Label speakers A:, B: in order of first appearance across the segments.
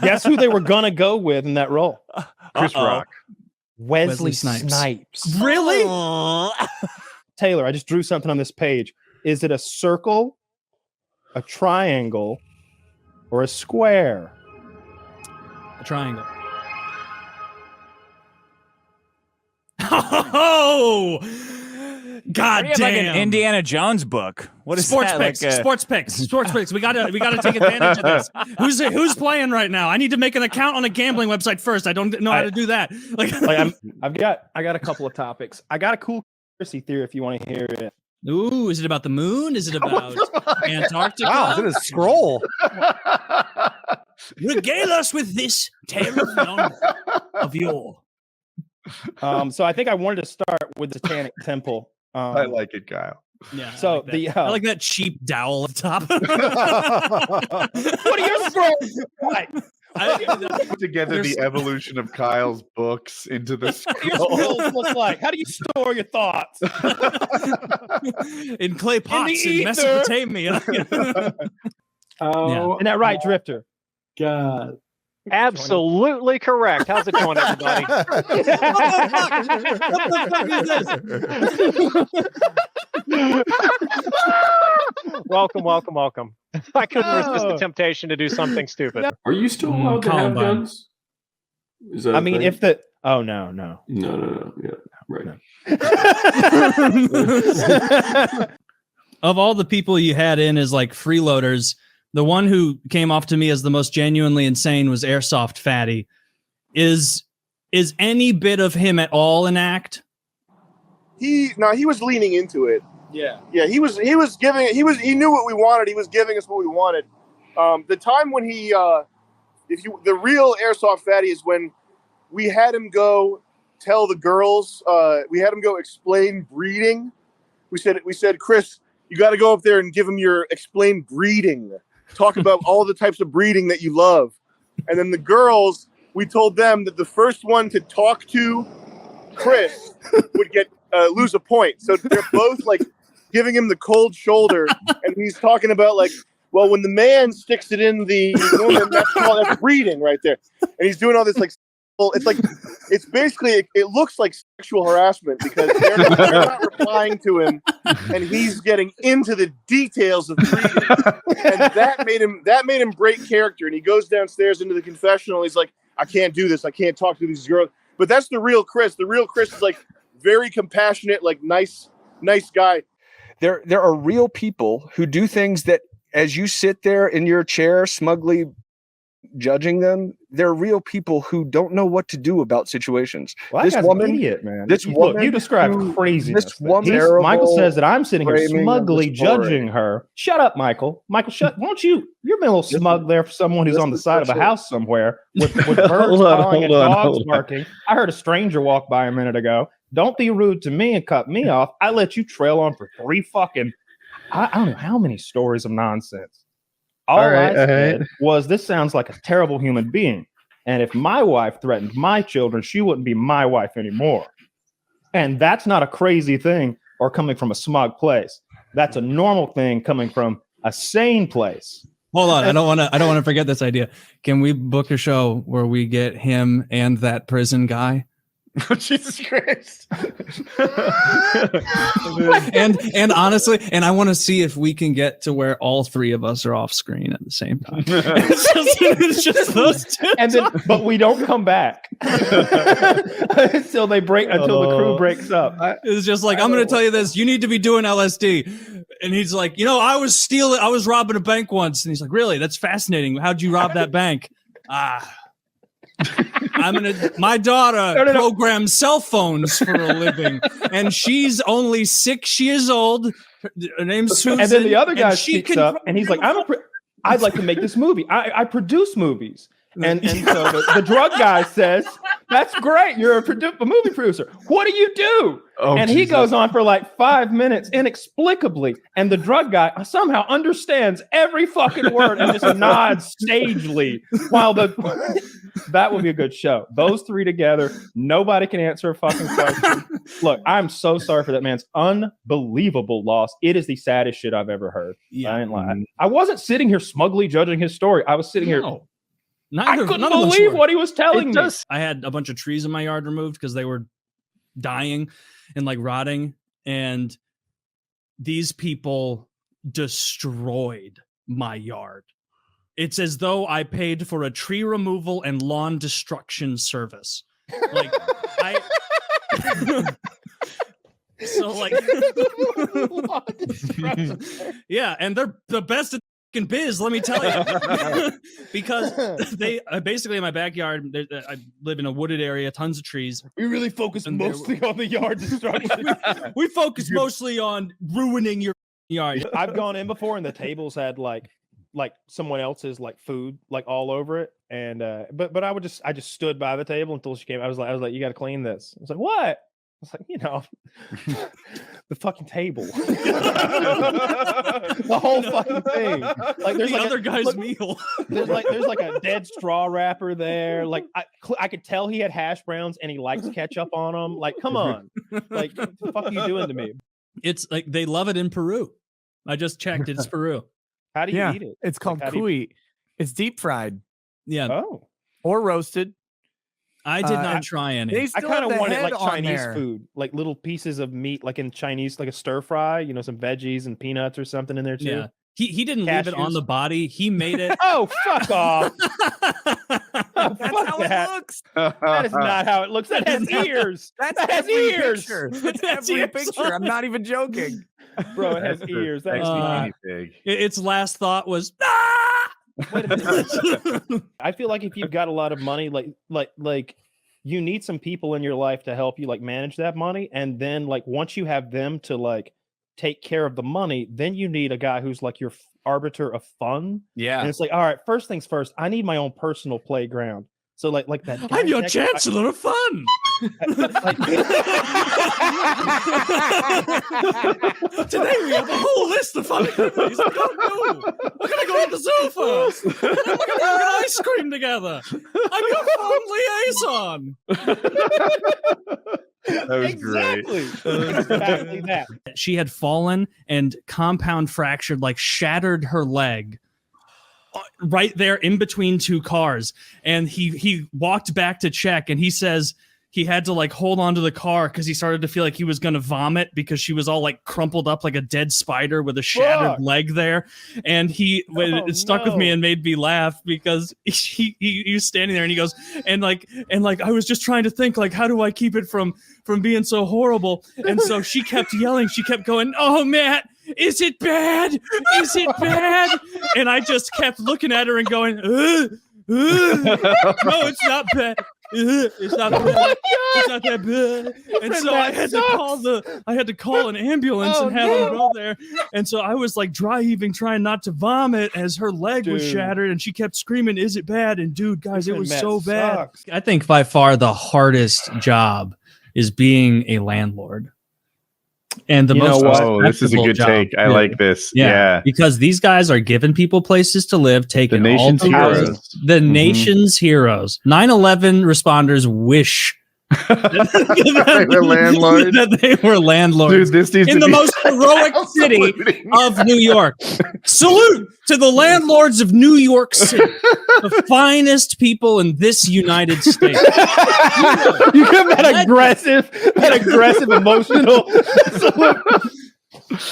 A: Guess who they were gonna go with in that role?
B: Chris Rock.
A: Wesley Snipes.
C: Really?
A: Taylor, I just drew something on this page. Is it a circle, a triangle, or a square?
C: A triangle. Oh, God damn!
B: Like an Indiana Jones book. What is
C: sports
B: that?
C: picks?
B: Like
C: Sports picks. We gotta take advantage of this. Who's playing right now? I need to make an account on a gambling website first. I don't know how to do that.
A: I got a couple of topics. I got a cool conspiracy theory if you want to hear it.
C: Ooh, is it about the moon? Is it about Antarctica?
D: Wow, it's in a scroll.
C: Regale us with this tale of yore.
A: So I think I wanted to start with the Satanic Temple.
D: I like it, Kyle.
C: Yeah.
A: So
C: I like that cheap dowel at the top.
A: What are your scrolls like?
D: Put together the evolution of Kyle's books into the
A: What do your scrolls look like? How do you store your thoughts?
C: In clay pots in Mesopotamia.
A: Oh, isn't that right, Drifter?
E: God. Absolutely correct. How's it going, everybody? Welcome. I couldn't resist the temptation to do something stupid.
F: Are you still allowed to have guns? Is that
A: if the no.
F: Yeah, right.
C: No. Of all the people you had in as like freeloaders, the one who came off to me as the most genuinely insane was Airsoftfatty. Is any bit of him at all an act?
G: He was leaning into it.
A: Yeah.
G: Yeah, he knew what we wanted. He was giving us what we wanted. The time when the real Airsoftfatty is when we had him go tell the girls, we had him go explain breeding. We said, Chris, you got to go up there and give him your explain breeding. Talk about all the types of breeding that you love. And then the girls, we told them that the first one to talk to Chris would lose a point. So they're both like giving him the cold shoulder, and he's talking about like, well, when the man sticks it in the woman, that's breeding right there. And he's doing all this like, it's basically, it looks like sexual harassment because they're not replying to him, and he's getting into the details of breeding, and that made him break character. And he goes downstairs into the confessional. He's like, I can't do this. I can't talk to these girls. But that's the real Chris. The real Chris is like very compassionate, like nice guy.
D: There are real people who do things that, as you sit there in your chair smugly judging them, they're real people who don't know what to do about situations.
A: Well, this woman, an idiot, man. You describe craziness.
D: This woman,
A: Michael says that I'm sitting here smugly judging her. Shut up, Michael. Shut. Won't you? You're being a little smug there for someone who's on the side of a house somewhere with birds calling and dogs barking. I heard a stranger walk by a minute ago. Don't be rude to me and cut me off. I let you trail on for 3 fucking, I don't know how many stories of nonsense. All I said was, this sounds like a terrible human being. And if my wife threatened my children, she wouldn't be my wife anymore. And that's not a crazy thing or coming from a smug place. That's a normal thing coming from a sane place.
C: Hold on. I don't want to forget this idea. Can we book a show where we get him and that prison guy?
D: Oh, Jesus Christ.
C: and honestly, and I want to see if we can get to where all 3 of us are off screen at the same time. it's just those 2.
A: And then, but we don't come back until the crew breaks up.
C: It's just like, I'm going to tell you this. You need to be doing LSD. And he's like, I was robbing a bank once. And he's like, really? That's fascinating. How'd you rob that bank? My daughter programs cell phones for a living, and she's only 6 years old. Her name's Susan.
A: And then the other guy speaks up, and he's like, I'd like to make this movie. I produce movies. And so the drug guy says, that's great. You're a movie producer. What do you do? And he goes on for like 5 minutes inexplicably. And the drug guy somehow understands every fucking word and just nods sagely while that would be a good show. Those 3 together, nobody can answer a fucking question. Look, I'm so sorry for that man's unbelievable loss. It is the saddest shit I've ever heard. Yeah. I ain't lying. I wasn't sitting here smugly judging his story. I was sitting here I couldn't believe what he was telling me.
C: I had a bunch of trees in my yard removed because they were dying and like rotting, and these people destroyed my yard. It's as though I paid for a tree removal and lawn destruction service. Like so like yeah, and they're the best at biz, let me tell you. Because they basically in my backyard, I live in a wooded area, tons of trees.
A: We really focus mostly on the yard destruction.
C: we focus mostly on ruining your yard.
A: I've gone in before and the tables had like someone else's like food like all over it, and but I just stood by the table until she came. I was like, you got to clean this. I was like, what? I was like, the fucking table, the whole fucking thing. Like there's
C: the
A: like
C: other guy's meal.
A: There's like a dead straw wrapper there. Like I could tell he had hash browns and he likes ketchup on them. Like, come on, like what the fuck are you doing to me?
C: It's like they love it in Peru. I just checked. It's Peru.
A: How do you eat it?
H: It's called cuy. It's deep fried.
C: Yeah.
A: Oh.
H: Or roasted.
C: I did not try any.
A: I kind of want it like Chinese food, like little pieces of meat, like in Chinese, like a stir fry. Some veggies and peanuts or something in there too.
C: Yeah. He didn't leave it on the body. He made it.
A: Oh, fuck off.
H: That's how it looks.
A: That is not how it looks. That has ears.
H: That has ears. That's every picture. I'm not even joking.
A: Bro, it has ears. That's not
B: big.
C: Its last thought was,
A: wait a minute. I feel like if you've got a lot of money, like you need some people in your life to help you like manage that money. And then like once you have them to like take care of the money, then you need a guy who's like your arbiter of fun.
H: Yeah.
A: And it's like, all right, first things first, I need my own personal playground. So like that.
C: I'm your chancellor of fun. Today we have a whole list of fun activities. I don't know. We're gonna go to the zoo first. And then we're gonna have an ice cream together. I'm your fun liaison.
B: That was great.
A: Exactly that.
C: She had fallen and compound fractured, like shattered her leg. Right there in between two cars, and he walked back to check, and he says he had to like hold on to the car because he started to feel like he was gonna vomit because she was all like crumpled up like a dead spider with a shattered leg there. And it stuck with me and made me laugh because he was standing there and he goes and like I was just trying to think like, how do I keep it from being so horrible? And so she kept yelling, she kept going, "Oh, Matt, is it bad? Is it bad?" And I just kept looking at her and going, no, it's not bad. It's not bad. It's not that bad. And so I had to call an ambulance and have them go there. And so I was like dry heaving, trying not to vomit as her leg was shattered, and she kept screaming, "Is it bad?" And dude, guys, it was so bad. I think by far the hardest job is being a landlord. And the
B: this is a good take. I like this. Yeah.
C: Because these guys are giving people places to live, taking
B: the nation's
C: all the houses.
B: heroes.
C: The nation's heroes. 9/11 responders wish that they were landlords.
B: Dude, this needs
C: in
B: to
C: the
B: be
C: most heroic city of New York. Salute to the landlords of New York City, the finest people in this United States.
A: You have that aggressive, emotional.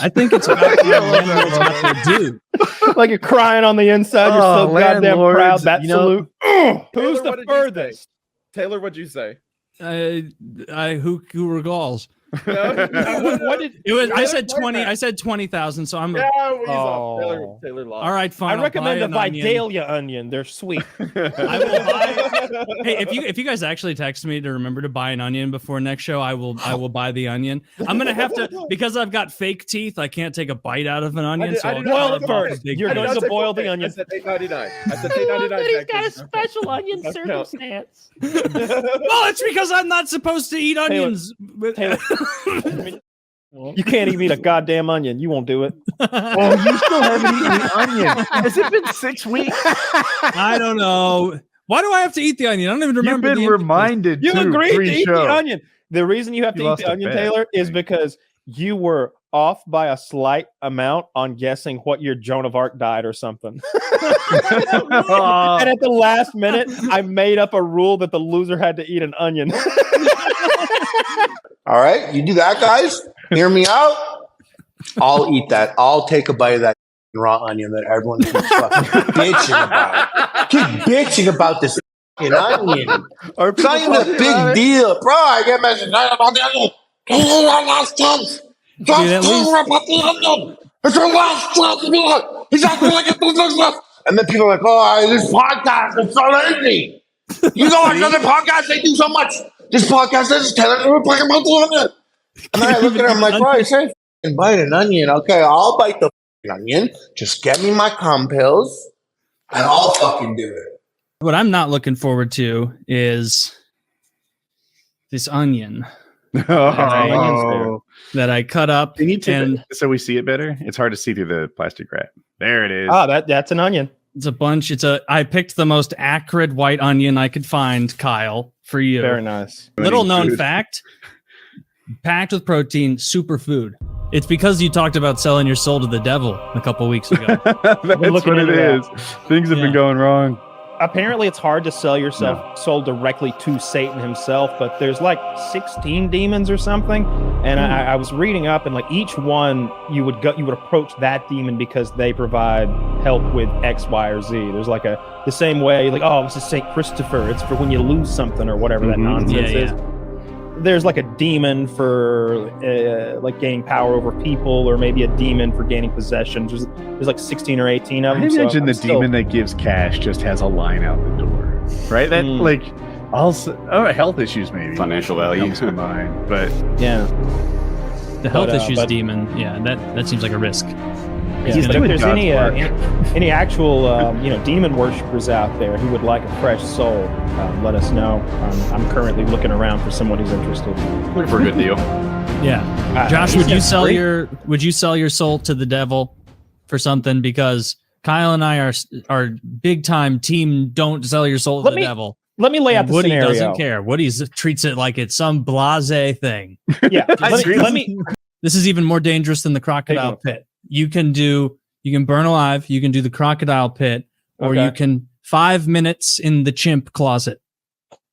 C: I think it's about the landlords what they do.
A: Like you're crying on the inside. You're so goddamn proud. That salute. Who's the furthest?
F: Taylor, what'd you say?
C: Who regals?
A: What did
C: it was? I said 20. I said 20,000. So I'm.
F: Yeah, he's off. Taylor lost.
C: All right, fine.
A: I recommend the Vidalia onion. They're sweet.
C: I will buy. Hey, if you guys actually text me to remember to buy an onion before next show, I will buy the onion. I'm gonna have to because I've got fake teeth. I can't take a bite out of an onion. So I'll
A: boil it first. You're going to boil the onion.
F: I said $8.99. I said $8.99.
A: He's got a special onion circumstance.
C: Well, it's because I'm not supposed to eat onions.
A: Taylor. You can't even eat a goddamn onion. You won't do it.
B: Oh, you still haven't eaten the onion. Has it been 6 weeks?
C: I don't know. Why do I have to eat the onion? I don't even remember.
B: You've been reminded.
A: You agreed to eat
B: pre-show.
A: the onion. The reason you have to eat the onion, Taylor, is because you were off by a slight amount on guessing what year Joan of Arc died or something. And at the last minute, I made up a rule that the loser had to eat an onion.
I: All right, you do that, guys. Hear me out. I'll eat that. I'll take a bite of that raw onion that everyone keeps fucking bitching about. Keep bitching about this fucking onion. It's not even a big deal, bro. I get messages about the onion. It's your last chance. Just about the onion. It's your last chance. Exactly like it looks. And then people are like, "Oh, this podcast is so lazy. You go on another podcast, they do so much. This podcast is telling me we're talking about the onion." And then I look at him like, "Bro, you say bite an onion. Okay, I'll bite the onion. Just get me my pills, and I'll fucking do it."
C: What I'm not looking forward to is this onion that I cut up.
B: You need to, so we see it better. It's hard to see through the plastic wrap. There it is.
A: Oh, that's an onion.
C: It's a bunch. I picked the most acrid white onion I could find, Kyle, for you.
A: Very nice.
C: Little known fact, packed with protein, superfood. It's because you talked about selling your soul to the devil a couple weeks ago.
B: That's what it is. Things have been going wrong.
A: Apparently, it's hard to sell yourself soul directly to Satan himself, but there's like 16 demons or something. And I was reading up, and like each one, you would approach that demon because they provide help with X, Y, or Z. There's like the same way, like, oh, this is Saint Christopher. It's for when you lose something or whatever that nonsense is. There's like a demon for like gaining power over people, or maybe a demon for gaining possession. There's like 16 or 18 of them.
B: I imagine the demon that gives cash just has a line out the door, right? That like also health issues, maybe
F: financial value
B: comes to mind, but
A: yeah,
C: the health issues demon. Yeah, that seems like a risk.
A: Yeah, but if there's any actual demon worshippers out there who would like a fresh soul, let us know. I'm currently looking around for someone who's interested.
F: Looking for a good deal.
C: Yeah, Josh, would you sell your soul to the devil for something? Because Kyle and I are big time team. Don't sell your soul to the devil.
A: Let me lay out the
C: Woody
A: scenario.
C: Doesn't care. Woody treats it like it's some blasé thing.
A: Yeah, let me.
C: This is even more dangerous than the crocodile pit. You can burn alive, you can do the crocodile pit, or you can 5 minutes in the chimp closet.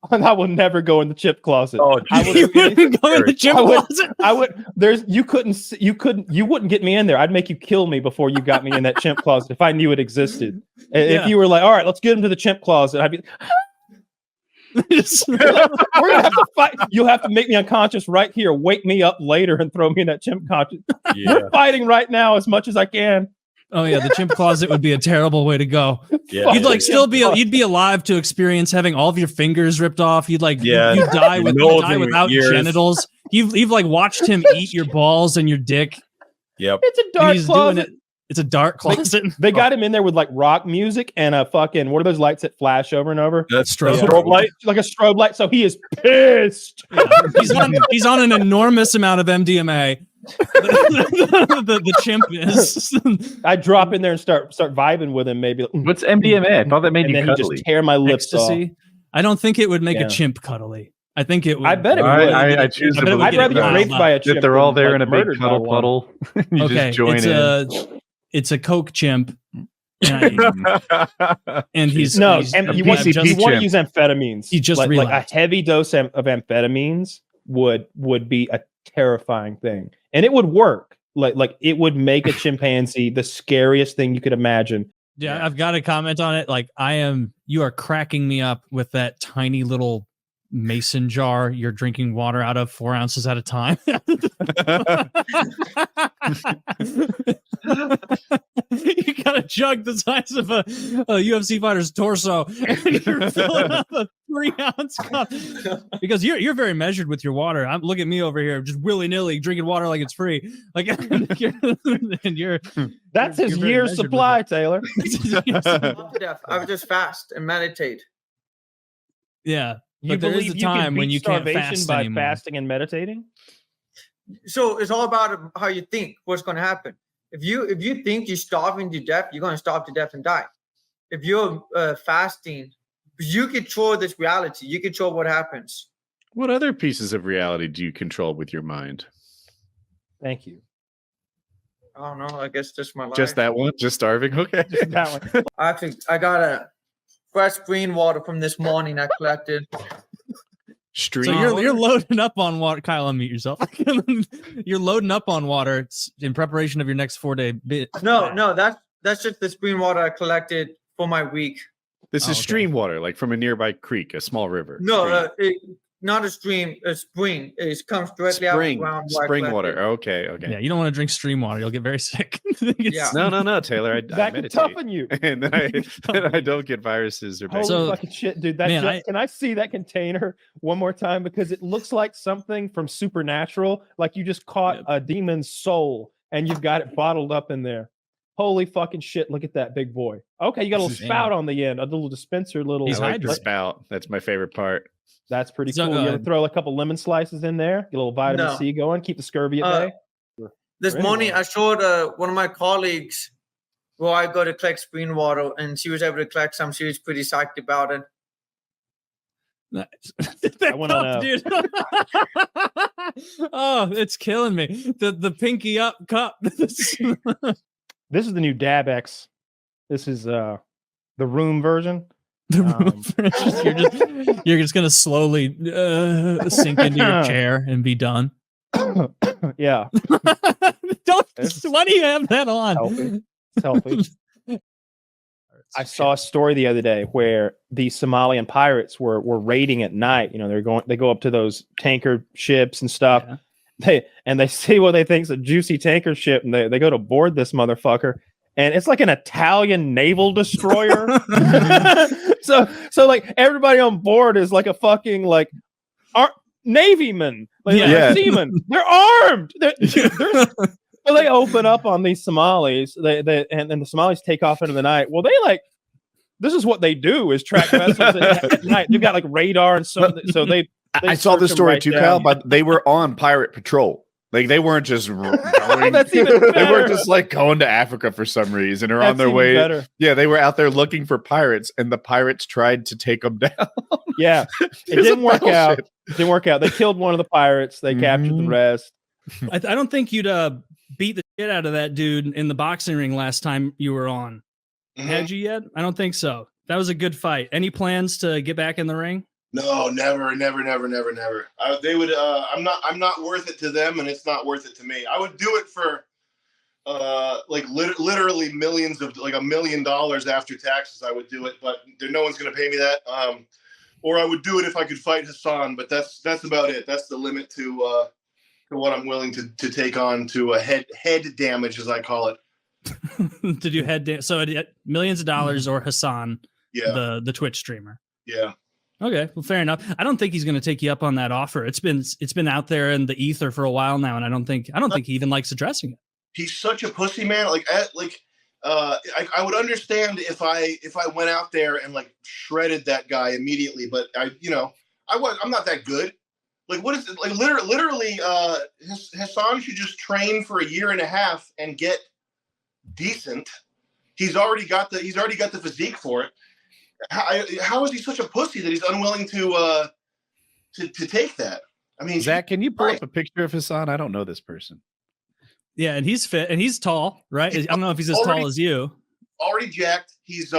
A: I will never go in the chimp closet.
C: Oh, you wouldn't go in the chimp closet?
A: I would. You wouldn't get me in there. I'd make you kill me before you got me in that chimp closet if I knew it existed. If you were like, all right, let's get him to the chimp closet, I'd be. We're gonna have to fight. You'll have to make me unconscious right here. Wake me up later and throw me in that chimp closet. We're fighting right now as much as I can.
C: Oh yeah, the chimp closet would be a terrible way to go.
F: Yeah,
C: you'd be alive to experience having all of your fingers ripped off. You'd die without genitals. You've like watched him eat your balls and your dick.
F: Yep,
A: it's a dark closet.
C: It's a dark closet.
A: They got him in there with like rock music and a fucking, what are those lights that flash over and over?
F: That's strobe light,
A: like a strobe light. So he is pissed.
C: Yeah. He's on an enormous amount of MDMA. the chimp is.
A: I drop in there and start vibing with him. Maybe
B: what's MDMA? I thought that made
A: and
B: you
A: then
B: cuddly.
A: He just tear my lips off.
C: I don't think it would make a chimp cuddly. I think it would.
A: I bet it would.
B: I choose to believe
A: I'd rather get raped by a chimp.
B: That they're all there in a big
A: cuddle
B: puddle. You just join in.
C: It's a Coke chimp. And you want to use
A: amphetamines.
C: He just
A: like a heavy dose of amphetamines would be a terrifying thing, and it would work. Like it would make a chimpanzee the scariest thing you could imagine.
C: Yeah, I've got to comment on it. Like you are cracking me up with that tiny little mason jar you're drinking water out of 4 ounces at a time. You got a jug the size of a UFC fighter's torso, and you're filling up a 3-ounce cup because you're very measured with your water. Look at me over here, just willy nilly drinking water like it's free. Like,
A: that's his year's supply, Taylor.
J: I would just fast and meditate.
C: Yeah.
A: You believe you can beat starvation by fasting and meditating?
J: So it's all about how you think what's going to happen. If you think you're starving to death, you're going to starve to death and die. If you're fasting, you control this reality. You control what happens.
B: What other pieces of reality do you control with your mind?
A: Thank you.
J: I don't know. I guess just my life.
B: Just that one? Just starving? Okay.
A: Just that one.
J: I got a fresh spring water from this morning I collected.
B: Stream.
C: So you're loading up on water. Kyle, unmute yourself. You're loading up on water in preparation of your next 4-day bit.
J: No, that's just the spring water I collected for my week.
B: This is stream water, like from a nearby creek, a small river.
J: No, not a stream, a spring. It comes directly out of the ground.
B: Spring water. Okay.
C: Yeah, you don't want to drink stream water. You'll get very sick.
J: Yeah.
B: No, Taylor. I
A: That can
B: meditate.
A: toughen you.
B: And then I don't get viruses or bacteria.
A: Holy fucking shit, dude. Can I see that container one more time? Because it looks like something from Supernatural. Like you just caught a demon's soul and you've got it bottled up in there. Holy fucking shit. Look at that big boy. Okay, you got a little spout on the end, a little dispenser,
B: I like the spout. That's my favorite part.
A: That's pretty cool. You gotta throw a couple lemon slices in there, get a little vitamin C going, keep the scurvy at bay.
J: This morning, I showed one of my colleagues where I go to collect spring water, and she was able to collect some. She was pretty psyched about it.
A: I want to know.
C: Dude. Oh, it's killing me. The pinky up cup.
A: This is the new DABX. This is the room version.
C: You're just gonna slowly sink into your chair and be done.
A: Yeah.
C: Why do you have that on?
A: Healthy. I saw a story the other day where the Somalian pirates were raiding at night. You know, they go up to those tanker ships and stuff. Yeah. They see what they think's a juicy tanker ship, and they go to board this motherfucker. And it's like an Italian naval destroyer. so like everybody on board is like a fucking like navyman, like seamen. They're armed. So they open up on these Somalis. And the Somalis take off into the night. Well, this is what they do is track vessels at night. They've got like radar and so they
B: I saw this story too, Kyle, but they were on pirate patrol. Like they weren't just going.
A: That's even better.
B: They weren't just like going to Africa for some reason or on their way.
A: Better.
B: Yeah, they were out there looking for pirates, and the pirates tried to take them down.
A: Yeah, it didn't work out. Didn't work out. They killed one of the pirates. They captured the rest.
C: I don't think you'd beat the shit out of that dude in the boxing ring last time you were on. Had you yet? I don't think so. That was a good fight. Any plans to get back in the ring?
G: No, never. They would. I'm not worth it to them, and it's not worth it to me. I would do it for, literally millions of $1 million after taxes. I would do it, but no one's going to pay me that. Or I would do it if I could fight Hasan, but that's about it. That's the limit to what I'm willing to take on to a head damage, as I call it.
C: To do head damage, so millions of dollars or Hasan, the Twitch streamer.
G: Yeah.
C: Okay, well, fair enough. I don't think he's going to take you up on that offer. It's been out there in the ether for a while now, and I don't think he even likes addressing it.
G: He's such a pussy, man. I would understand if I went out there and like shredded that guy immediately, but I'm not that good. Like, what is it? Like, literally, Hasan should just train for 1.5 years and get decent. He's already got the physique for it. How is he such a pussy that he's unwilling to take that? I mean,
B: Zach, can you pull up a picture of Hasan? I don't know this person.
C: Yeah, and he's fit and he's tall, right? I don't know if he's as tall as you.
G: Already jacked. He's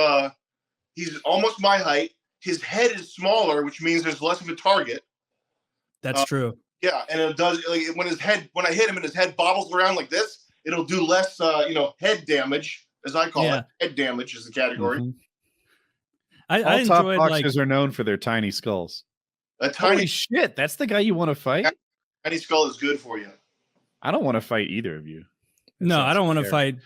G: almost my height. His head is smaller, which means there's less of a target.
C: That's true.
G: Yeah, and it does when I hit him and his head bobbles around like this, it'll do less head damage, as I call it. Head damage is the category.
C: Mm-hmm.
B: All top boxers are known for their tiny skulls. Holy shit, that's the guy you want to fight?
G: Tiny skull is good for you.
B: I don't want to fight either of you.
C: No, I don't want to fight.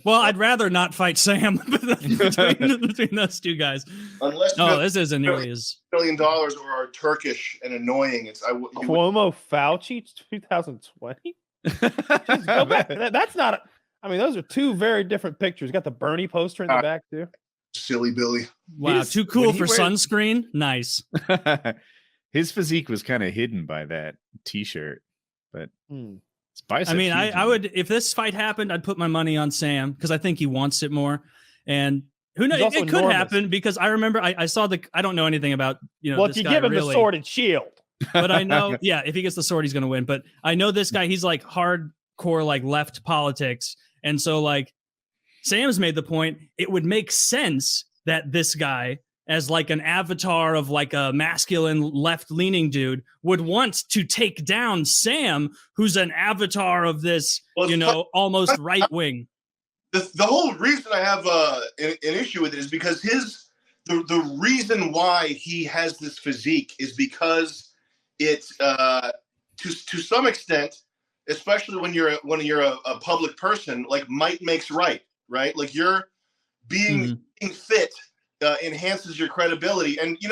C: Well, I'd rather not fight Sam between those two guys.
G: Unless
C: this isn't nearly as
G: $1 million or are Turkish and annoying.
A: Cuomo Fauci 2020. Go back. That's not. Those are two very different pictures. Got the Bernie poster in the back too.
G: Silly Billy.
C: Wow, too cool for sunscreen. Nice.
B: His physique was kind of hidden by that T-shirt, but
C: I would, if this fight happened, I'd put my money on Sam because I think he wants it more. And who knows? It could happen because I remember I saw I don't know anything about
A: Well, if you give him the sword and shield,
C: but I know if he gets the sword, he's going to win. But I know this guy. He's like hard hardcore like left politics. And so like Sam's made the point, it would make sense that this guy, as like an avatar of like a masculine left-leaning dude, would want to take down Sam, who's an avatar of this, almost right wing.
G: The whole reason I have an issue with it is because the reason why he has this physique is because it's to some extent, especially when you're a public person, like might makes right? Like you're being fit enhances your credibility, and you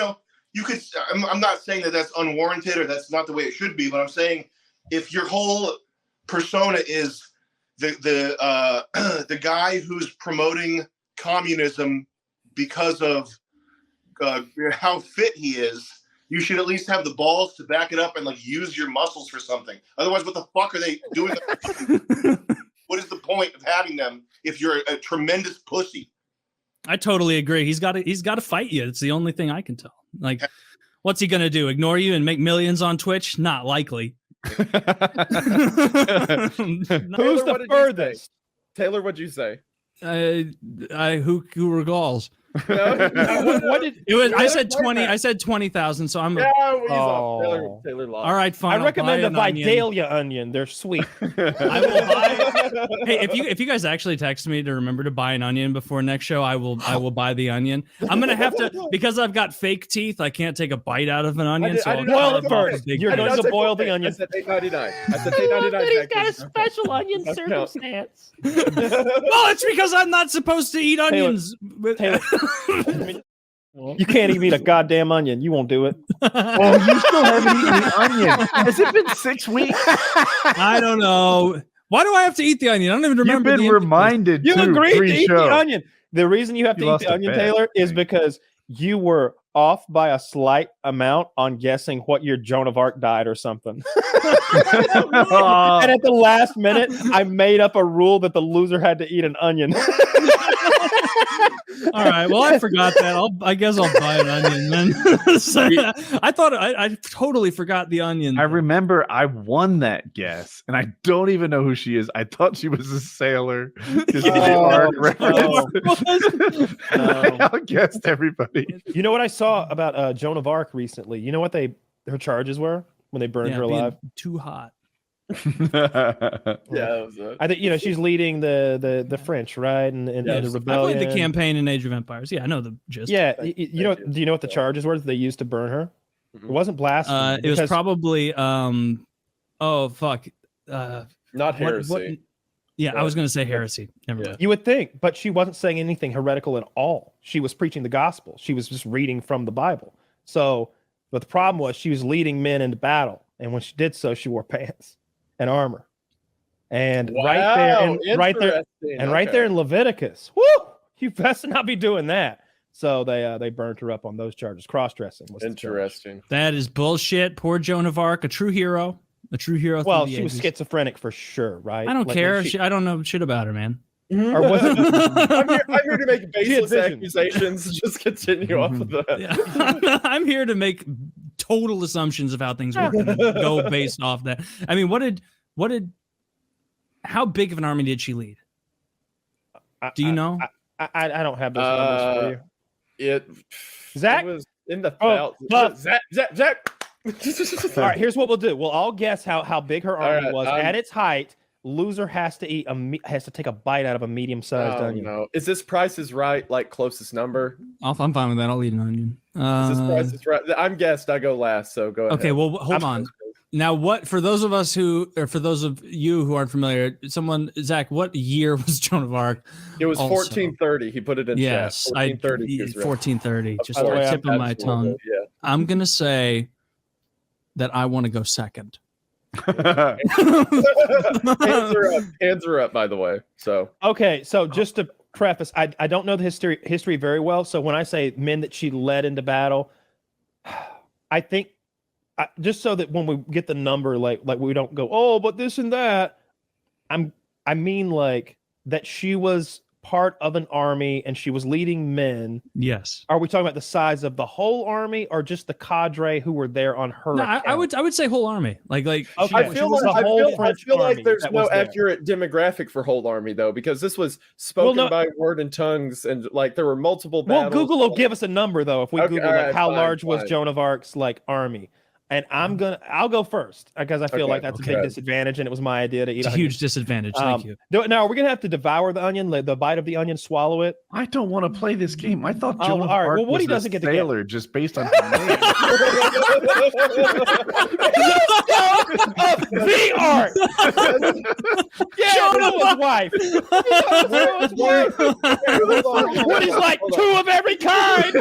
G: could. I'm not saying that that's unwarranted or that's not the way it should be, but I'm saying if your whole persona is the guy who's promoting communism because of how fit he is, you should at least have the balls to back it up and like use your muscles for something. Otherwise, what the fuck are they doing? What is the point of having them if you're a tremendous pussy?
C: I totally agree. He's got to fight you. It's the only thing I can tell. Like, what's he gonna do? Ignore you and make millions on Twitch? Not likely.
K: Who's the furthest? Taylor, what'd you say?
C: Who recalls?
K: What did
C: it was? I said 20. I said 20,000. So I'm.
K: Yeah, he's off. Taylor lost.
C: All right, fine.
A: I recommend the Vidalia onion. They're sweet.
C: I will buy. Hey, if you guys actually text me to remember to buy an onion before next show, I will buy the onion. I'm gonna have to, because I've got fake teeth. I can't take a bite out of an onion. So I'll
A: boil it first. You're going to boil the onion.
K: I said $8.99. I said $8.99.
A: He's got a special onion circumstance.
C: Well, it's because I'm not supposed to eat onions.
A: Taylor. You can't even eat a goddamn onion. You won't do it.
B: Oh, you still haven't eaten the onion. Has it been 6 weeks?
C: I don't know. Why do I have to eat the onion? I don't even remember.
B: You've been reminded.
A: You agreed to eat the onion. The reason you have to eat the onion, Taylor, is because you were off by a slight amount on guessing what year Joan of Arc died or something. And at the last minute, I made up a rule that the loser had to eat an onion.
C: All right. Well, I forgot that. I guess I'll buy an onion then. I thought I totally forgot the onion.
B: I remember I won that guess, and I don't even know who she is. I thought she was a sailor. I outguessed everybody.
A: You know what I saw about Joan of Arc recently? You know what her charges were when they burned her alive?
C: Too hot.
K: Yeah,
A: I think she's leading the French, right? And the rebellion.
C: I played the campaign in Age of Empires. Yeah, I know the gist.
A: Yeah, do you know what the charges were that they used to burn her? It wasn't blasphemy.
C: It was probably not
K: heresy.
C: Yeah, I was going to say heresy. Never mind.
A: You would think, but she wasn't saying anything heretical at all. She was preaching the gospel. She was just reading from the Bible. So, but the problem was she was leading men into battle, and when she did so, she wore pants and armor. And right there in Leviticus, whoo! You best not be doing that. So they burned her up on those charges. Cross-dressing was
K: interesting.
C: That is bullshit. Poor Joan of Arc, a true hero. A true hero.
A: Well, she was schizophrenic for sure, right?
C: I don't care. I don't know shit about her, man.
A: Or was it?
K: I'm here to make baseless accusations. Just continue off of that.
C: Yeah. I'm here to make total assumptions of how things work and go based off that. I mean, how big of an army did she lead? Do you know?
A: I don't have those numbers for you. Zach?
K: It was in the thousands. Zach.
A: All right, here's what we'll do. We'll all guess how big her army was at its height. Loser has to take a bite out of a medium-sized onion.
K: No. Is this Price is Right, like closest number?
C: I'm fine with that. I'll eat an onion.
K: Is this Price is Right? I'm guessed. I go last, so go ahead.
C: Okay, well, hold on. Now, for those of you who aren't familiar, Zach, what year was Joan of Arc?
K: It was 1430. He put it in chat.
C: 1430. Just the tip of my tongue.
K: Yeah.
C: I'm gonna say that I want to go second.
K: Hands are up, by the way. So
A: okay, so just to preface, I don't know the history very well. So when I say men that she led into battle, I think just so that when we get the number, like we don't go, oh, but this and that. I mean like that she was part of an army and she was leading men,
C: yes.
A: Are we talking about the size of the whole army or just the cadre who were there on her?
C: No, I would say whole army. Like
A: okay.
F: I feel like there's no accurate demographic for whole army though, because this was spoken by word and tongues, and like there were multiple battles.
A: Well, Google will give us a number though if we Google how large was Joan of Arc's like army. And I'll go first because I feel like that's a big disadvantage, and it was my idea to eat.
C: It's a huge disadvantage. Thank you.
A: Now we're gonna have to devour the onion, the bite of the onion, swallow it.
B: I don't want to play this game. I thought Joan of
A: all right.
B: Arc
A: Well, Woody
B: was
A: doesn't
B: a
A: get
B: sailor just based on her name.
A: The art. Joan of his wife. Woody's like 2 of every kind.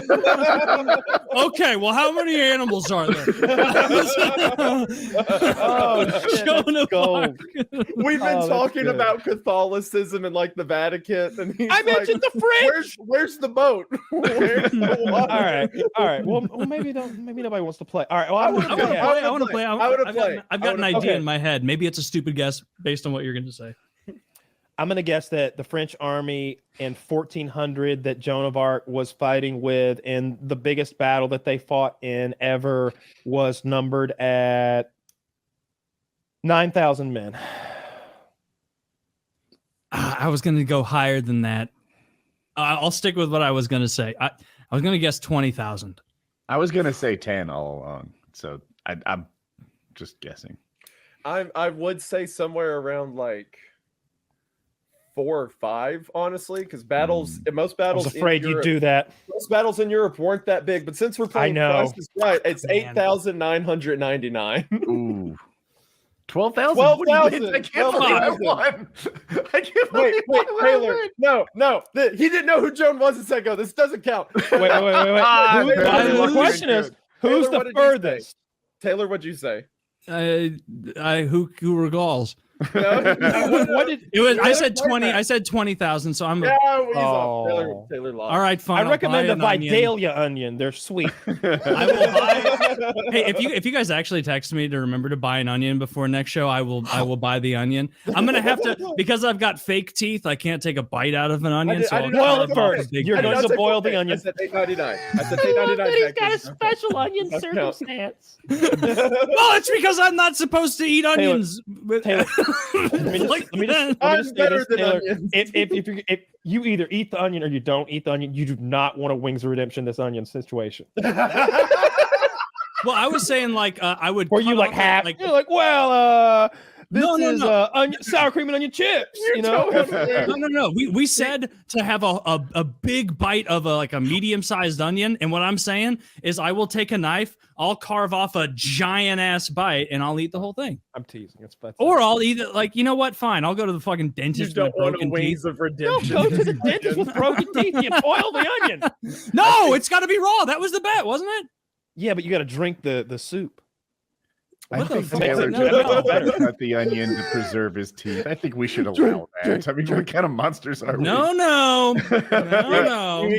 C: Okay, well, how many animals are there?
A: Joan of Arc.
F: We've been talking about Catholicism and like the Vatican, and
A: I mentioned the French.
F: Where's the boat? Where's the water?
A: All right. Well, maybe nobody wants to play. All right. Well,
C: I want to play. I've got an idea in my head. Maybe it's a stupid guess based on what you're going to say.
A: I'm going to guess that the French army in 1400 that Joan of Arc was fighting with in the biggest battle that they fought in ever was numbered at 9,000 men.
C: I was going to go higher than that. I'll stick with what I was going to say. I was going to guess 20,000.
B: I was going to say 10 all along. So I'm just guessing.
F: I would say somewhere around like 4 or 5, honestly, because most battles.
A: I was afraid you'd do that.
F: Most battles in Europe weren't that big, but since we're playing Price is Right, it's 8,999.
B: Ooh. 12,000.
F: 12,000.
B: I can't believe I won. I can't believe
F: Wait, Taylor. No. He didn't know who Joan was a second ago. This doesn't count.
A: Wait. The question is, who's the furthest?
F: Taylor, what'd you say?
C: Who recalls?
A: What did
C: it was? I said 20. I said 20,000. So I'm.
F: Taylor lost.
C: All right, fine.
A: I recommend the Vidalia onion. They're sweet.
C: I will buy. Hey, if you guys actually text me to remember to buy an onion before next show, I will buy the onion. I'm gonna have to because I've got fake teeth. I can't take a bite out of an onion. So I'll
A: boil it first. You're going to boil the onion.
F: I said 8.99. I said 8.99.
A: He's got a special onion circumstance.
C: Well, it's because I'm not supposed to eat onions.
A: Taylor. Let me just say this, Taylor. If you either eat the onion or you don't eat the onion, you do not want to Wings of Redemption this onion situation.
C: Well, I was saying like I would.
A: Or you like half? Like, you're like, well, this is onion, sour cream and onion chips. You know?
C: No. We said to have a big bite of a medium-sized onion, and what I'm saying is I will take a knife, I'll carve off a giant ass bite, and I'll eat the whole thing.
A: I'm teasing.
C: Or I'll eat it like, you know what? Fine, I'll go to the fucking dentist with broken
F: Wings
C: teeth.
F: of Redemption.
A: No, go to the dentist with broken teeth. You boil the onion.
C: No, it's got to be raw. That was the bet, wasn't it?
A: Yeah, but you got to drink the soup.
B: I think Taylor cut the onion to preserve his teeth. I think we should allow that. I mean, what kind of monsters are we?
C: No. Can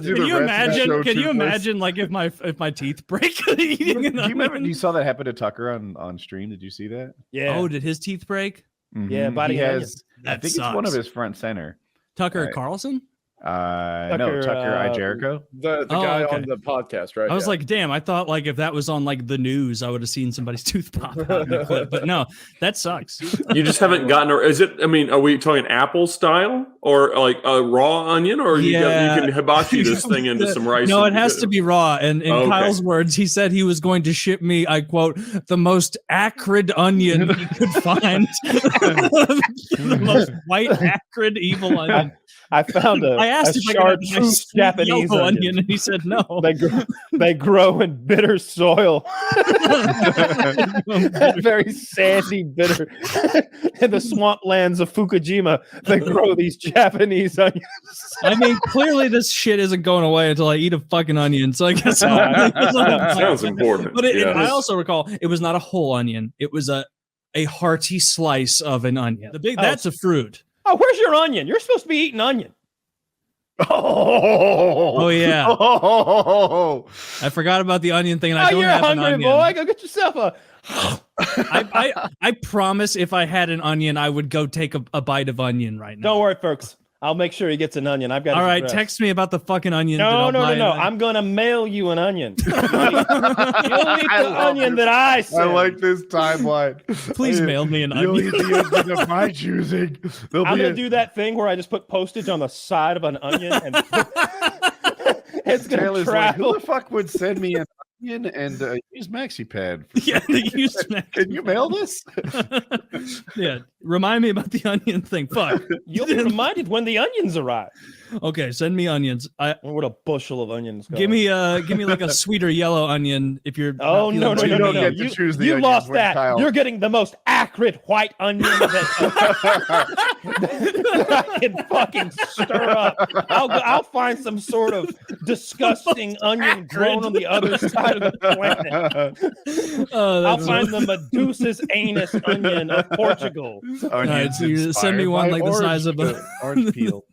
C: you imagine? Can you
B: troopers.
C: imagine like if my teeth break eating an onion?
B: You saw that happen to Tucker on stream? Did you see that?
A: Yeah.
C: Oh, did his teeth break?
B: Mm-hmm.
A: Yeah,
B: he has.
C: That
B: I think
C: sucks.
B: it's one of his front center.
C: Tucker Carlson?
B: Tucker I. Jericho.
F: The guy on the podcast, right?
C: I was like, damn, I thought like if that was on like the news, I would have seen somebody's tooth pop out in the clip. But no, that sucks.
L: You just haven't gotten is it, I mean, are we talking apple style or like a raw onion, or you can hibachi this thing into some rice?
C: No, it has to be raw. And in Kyle's words, he said he was going to ship me, I quote, the most acrid onion he could find. The most white, acrid, evil onion.
A: I found
C: I asked if I could have a nice
A: Japanese
C: onion, and he said no.
A: They grow in bitter soil. Very sandy, bitter. In the swamplands of Fukushima, they grow these Japanese onions.
C: I mean, clearly this shit isn't going away until I eat a fucking onion. So I guess
L: sounds important.
C: But I also recall it was not a whole onion. It was a hearty slice of an onion. That's a fruit.
A: Oh, where's your onion? You're supposed to be eating onion.
C: Oh yeah. I forgot about the onion thing. And I don't have an onion.
A: You're hungry, boy. Go get yourself a.
C: I promise if I had an onion, I would go take a bite of onion right now.
A: Don't worry, folks. I'll make sure he gets an onion. I've got.
C: All right,
A: address.
C: text me about the fucking onion.
A: No. I'm gonna mail you an onion. You'll eat the onion that I send.
B: I like this timeline.
C: Please mail me an
B: You'll
C: onion.
B: eat the onion of my choosing.
A: I'm gonna do that thing where I just put postage on the side of an onion, and it's gonna
B: Taylor's
A: travel.
B: like, who the fuck would send me an onion and use MaxiPad?
C: Yeah, use Maxi.
B: Can you mail this?
C: Yeah, remind me about the onion thing. Fuck.
A: You'll be reminded when the onions arrive.
C: Okay, send me onions.
A: What a bushel of onions.
C: Give me like a sweeter yellow onion if you're.
A: Oh no!
B: You don't get to choose the
A: You
B: onions
A: lost
B: when
A: that.
B: Kyle-
A: You're getting the most acrid white onion that I can fucking stir up. I'll find some sort of disgusting onion grown on the other side of the planet. I'll find the Medusa's anus onion of Portugal.
C: All right, so you send me one like the size of a
B: orange peel.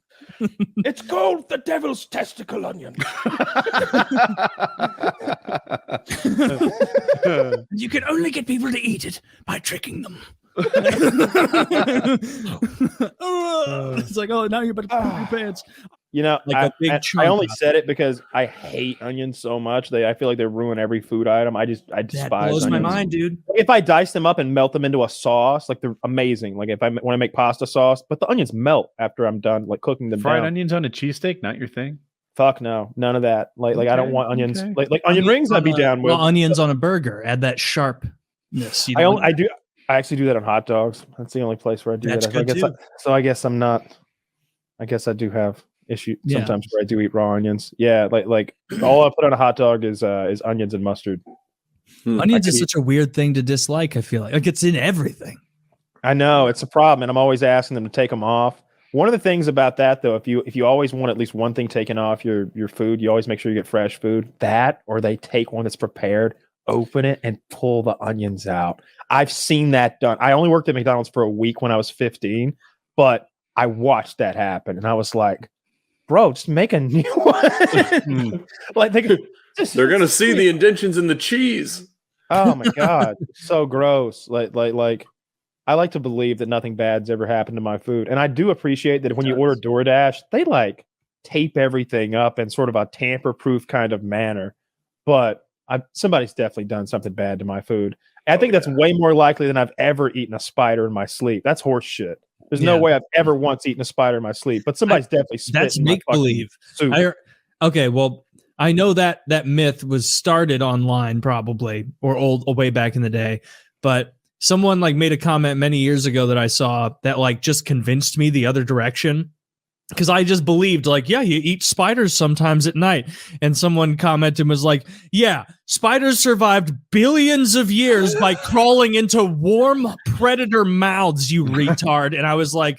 A: It's called the devil's testicle onion.
C: You can only get people to eat it by tricking them. It's like, oh, now you're about to poop your pants.
A: You know,
C: Like a big
A: I
C: chunk
A: only
C: of
A: said it because I hate onions so much. I feel like they ruin every food item. I despise
C: That blows
A: onions.
C: my mind, dude.
A: If I dice them up and melt them into a sauce, like they're amazing. Like if I want to make pasta sauce, but the onions melt after I'm done, like cooking them.
B: Fried
A: down.
B: onions on a cheesesteak, not your thing.
A: Fuck no, none of that. Like I don't want onions.
B: okay.
A: Like onion rings, I'd be down with.
C: Well, onions on a burger, add that sharpness.
A: I actually do that on hot dogs. That's the only place where I do
C: That's
A: that.
C: good too.
A: So I guess I'm not. I guess I do have issue
C: Yeah.
A: sometimes where I do eat raw onions. Yeah, like all I put on a hot dog is onions and mustard.
C: Onions is such a weird thing to dislike. I feel like it's in everything.
A: I know it's a problem, and I'm always asking them to take them off. One of the things about that, though, if you always want at least one thing taken off your food, you always make sure you get fresh food. That, or they take one that's prepared, open it, and pull the onions out. I've seen that done. I only worked at McDonald's for a week when I was 15, but I watched that happen, and I was like, "Bro, just make a new one." Like
L: they're gonna see the indentions in the cheese.
A: Oh my god, so gross. Like I like to believe that nothing bad's ever happened to my food. And I do appreciate that when you order DoorDash, they like tape everything up in sort of a tamper-proof kind of manner. But somebody's definitely done something bad to my food. And I think that's way more likely than I've ever eaten a spider in my sleep. That's horse shit. There's no way I've ever once eaten a spider in my sleep, but somebody's definitely spit
C: That's
A: in my
C: make believe.
A: soup.
C: Okay, well, I know that myth was started online probably or way back in the day, but someone like made a comment many years ago that I saw that like just convinced me the other direction. Because I just believed, like, yeah, you eat spiders sometimes at night. And someone commented and was like, yeah, spiders survived billions of years by crawling into warm predator mouths, you retard. And I was like,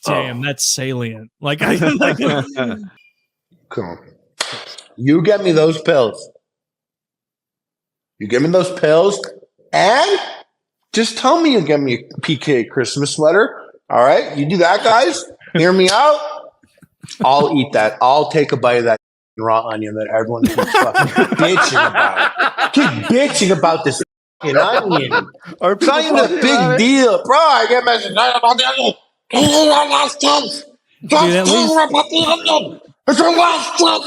C: damn, that's salient. Like,
I: Come on. You get me those pills. You give me those pills, and just tell me you get me a PKA Christmas sweater. All right? You do that, guys? Hear me out? I'll eat that. I'll take a bite of that raw onion that everyone keeps fucking bitching about. Keep bitching about this fucking onion. It's not even a big deal. Bro, I get messages about the onion. Last chance. Just tell her about the onion. It's her last chance.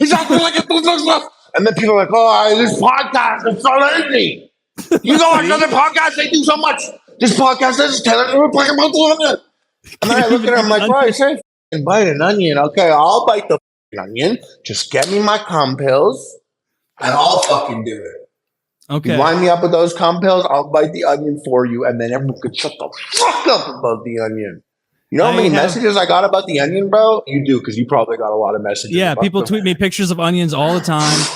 I: He's acting like it's business. And then people are like, oh, this podcast is so lazy. You know, like other podcasts, they do so much. This podcast is telling me we're talking about the onion. And then I look at her, I'm like, bro, I said bite an onion. Okay, I'll bite the onion. Just get me my calm pills, and I'll fucking do it.
C: Okay.
I: You line me up with those calm pills, I'll bite the onion for you, and then everyone could shut the fuck up about the onion. You know how many messages I got about the onion, bro? You do, because you probably got a lot of messages.
C: Yeah, people tweet me pictures of onions all the time.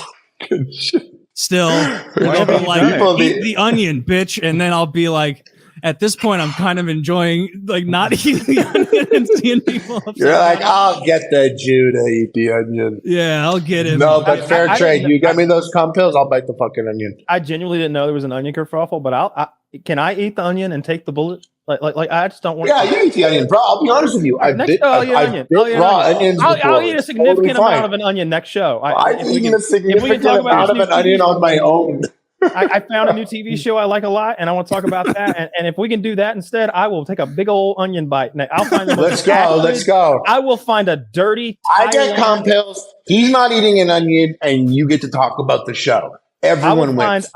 C: Still, they'll be like, eat the onion, bitch. And then I'll be like, at this point, I'm kind of enjoying like not eating the onion and seeing people upset.
I: You're like, I'll get the Jew to eat the onion.
C: Yeah, I'll get him.
I: No, but fair trade. You get me those calm pills, I'll bite the fucking onion.
A: I genuinely didn't know there was an onion kerfuffle, but can I eat the onion and take the bullet? Like I just don't want.
I: Yeah, you eat the onion, bro. I'll be honest with you. I've bit raw onions.
A: I'll eat a significant amount of an onion next show.
I: I've eaten a significant amount of an onion on my own.
A: I found a new TV show I like a lot, and I want to talk about that. And if we can do that instead, I will take a big old onion bite. Now, I'll find
I: Let's go.
A: I will find a dirty.
I: I get compels. He's not eating an onion, and you get to talk about the show. Everyone wins.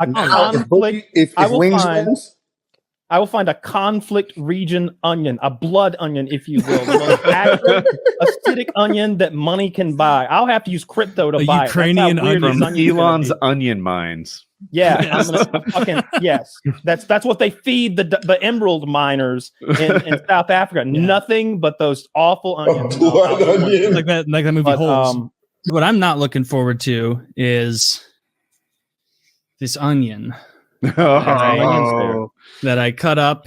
A: I will find a conflict region onion, a blood onion, if you will, the most active, acidic onion that money can buy. I'll have to use crypto to buy
M: Ukrainian
A: it.
M: onion from Elon's onion mines.
A: Yeah, yes. I'm gonna fucking yes. That's what they feed the emerald miners in South Africa. Yeah. Nothing but those awful onions.
C: Like that movie Holes. What I'm not looking forward to is this onion. That I cut up.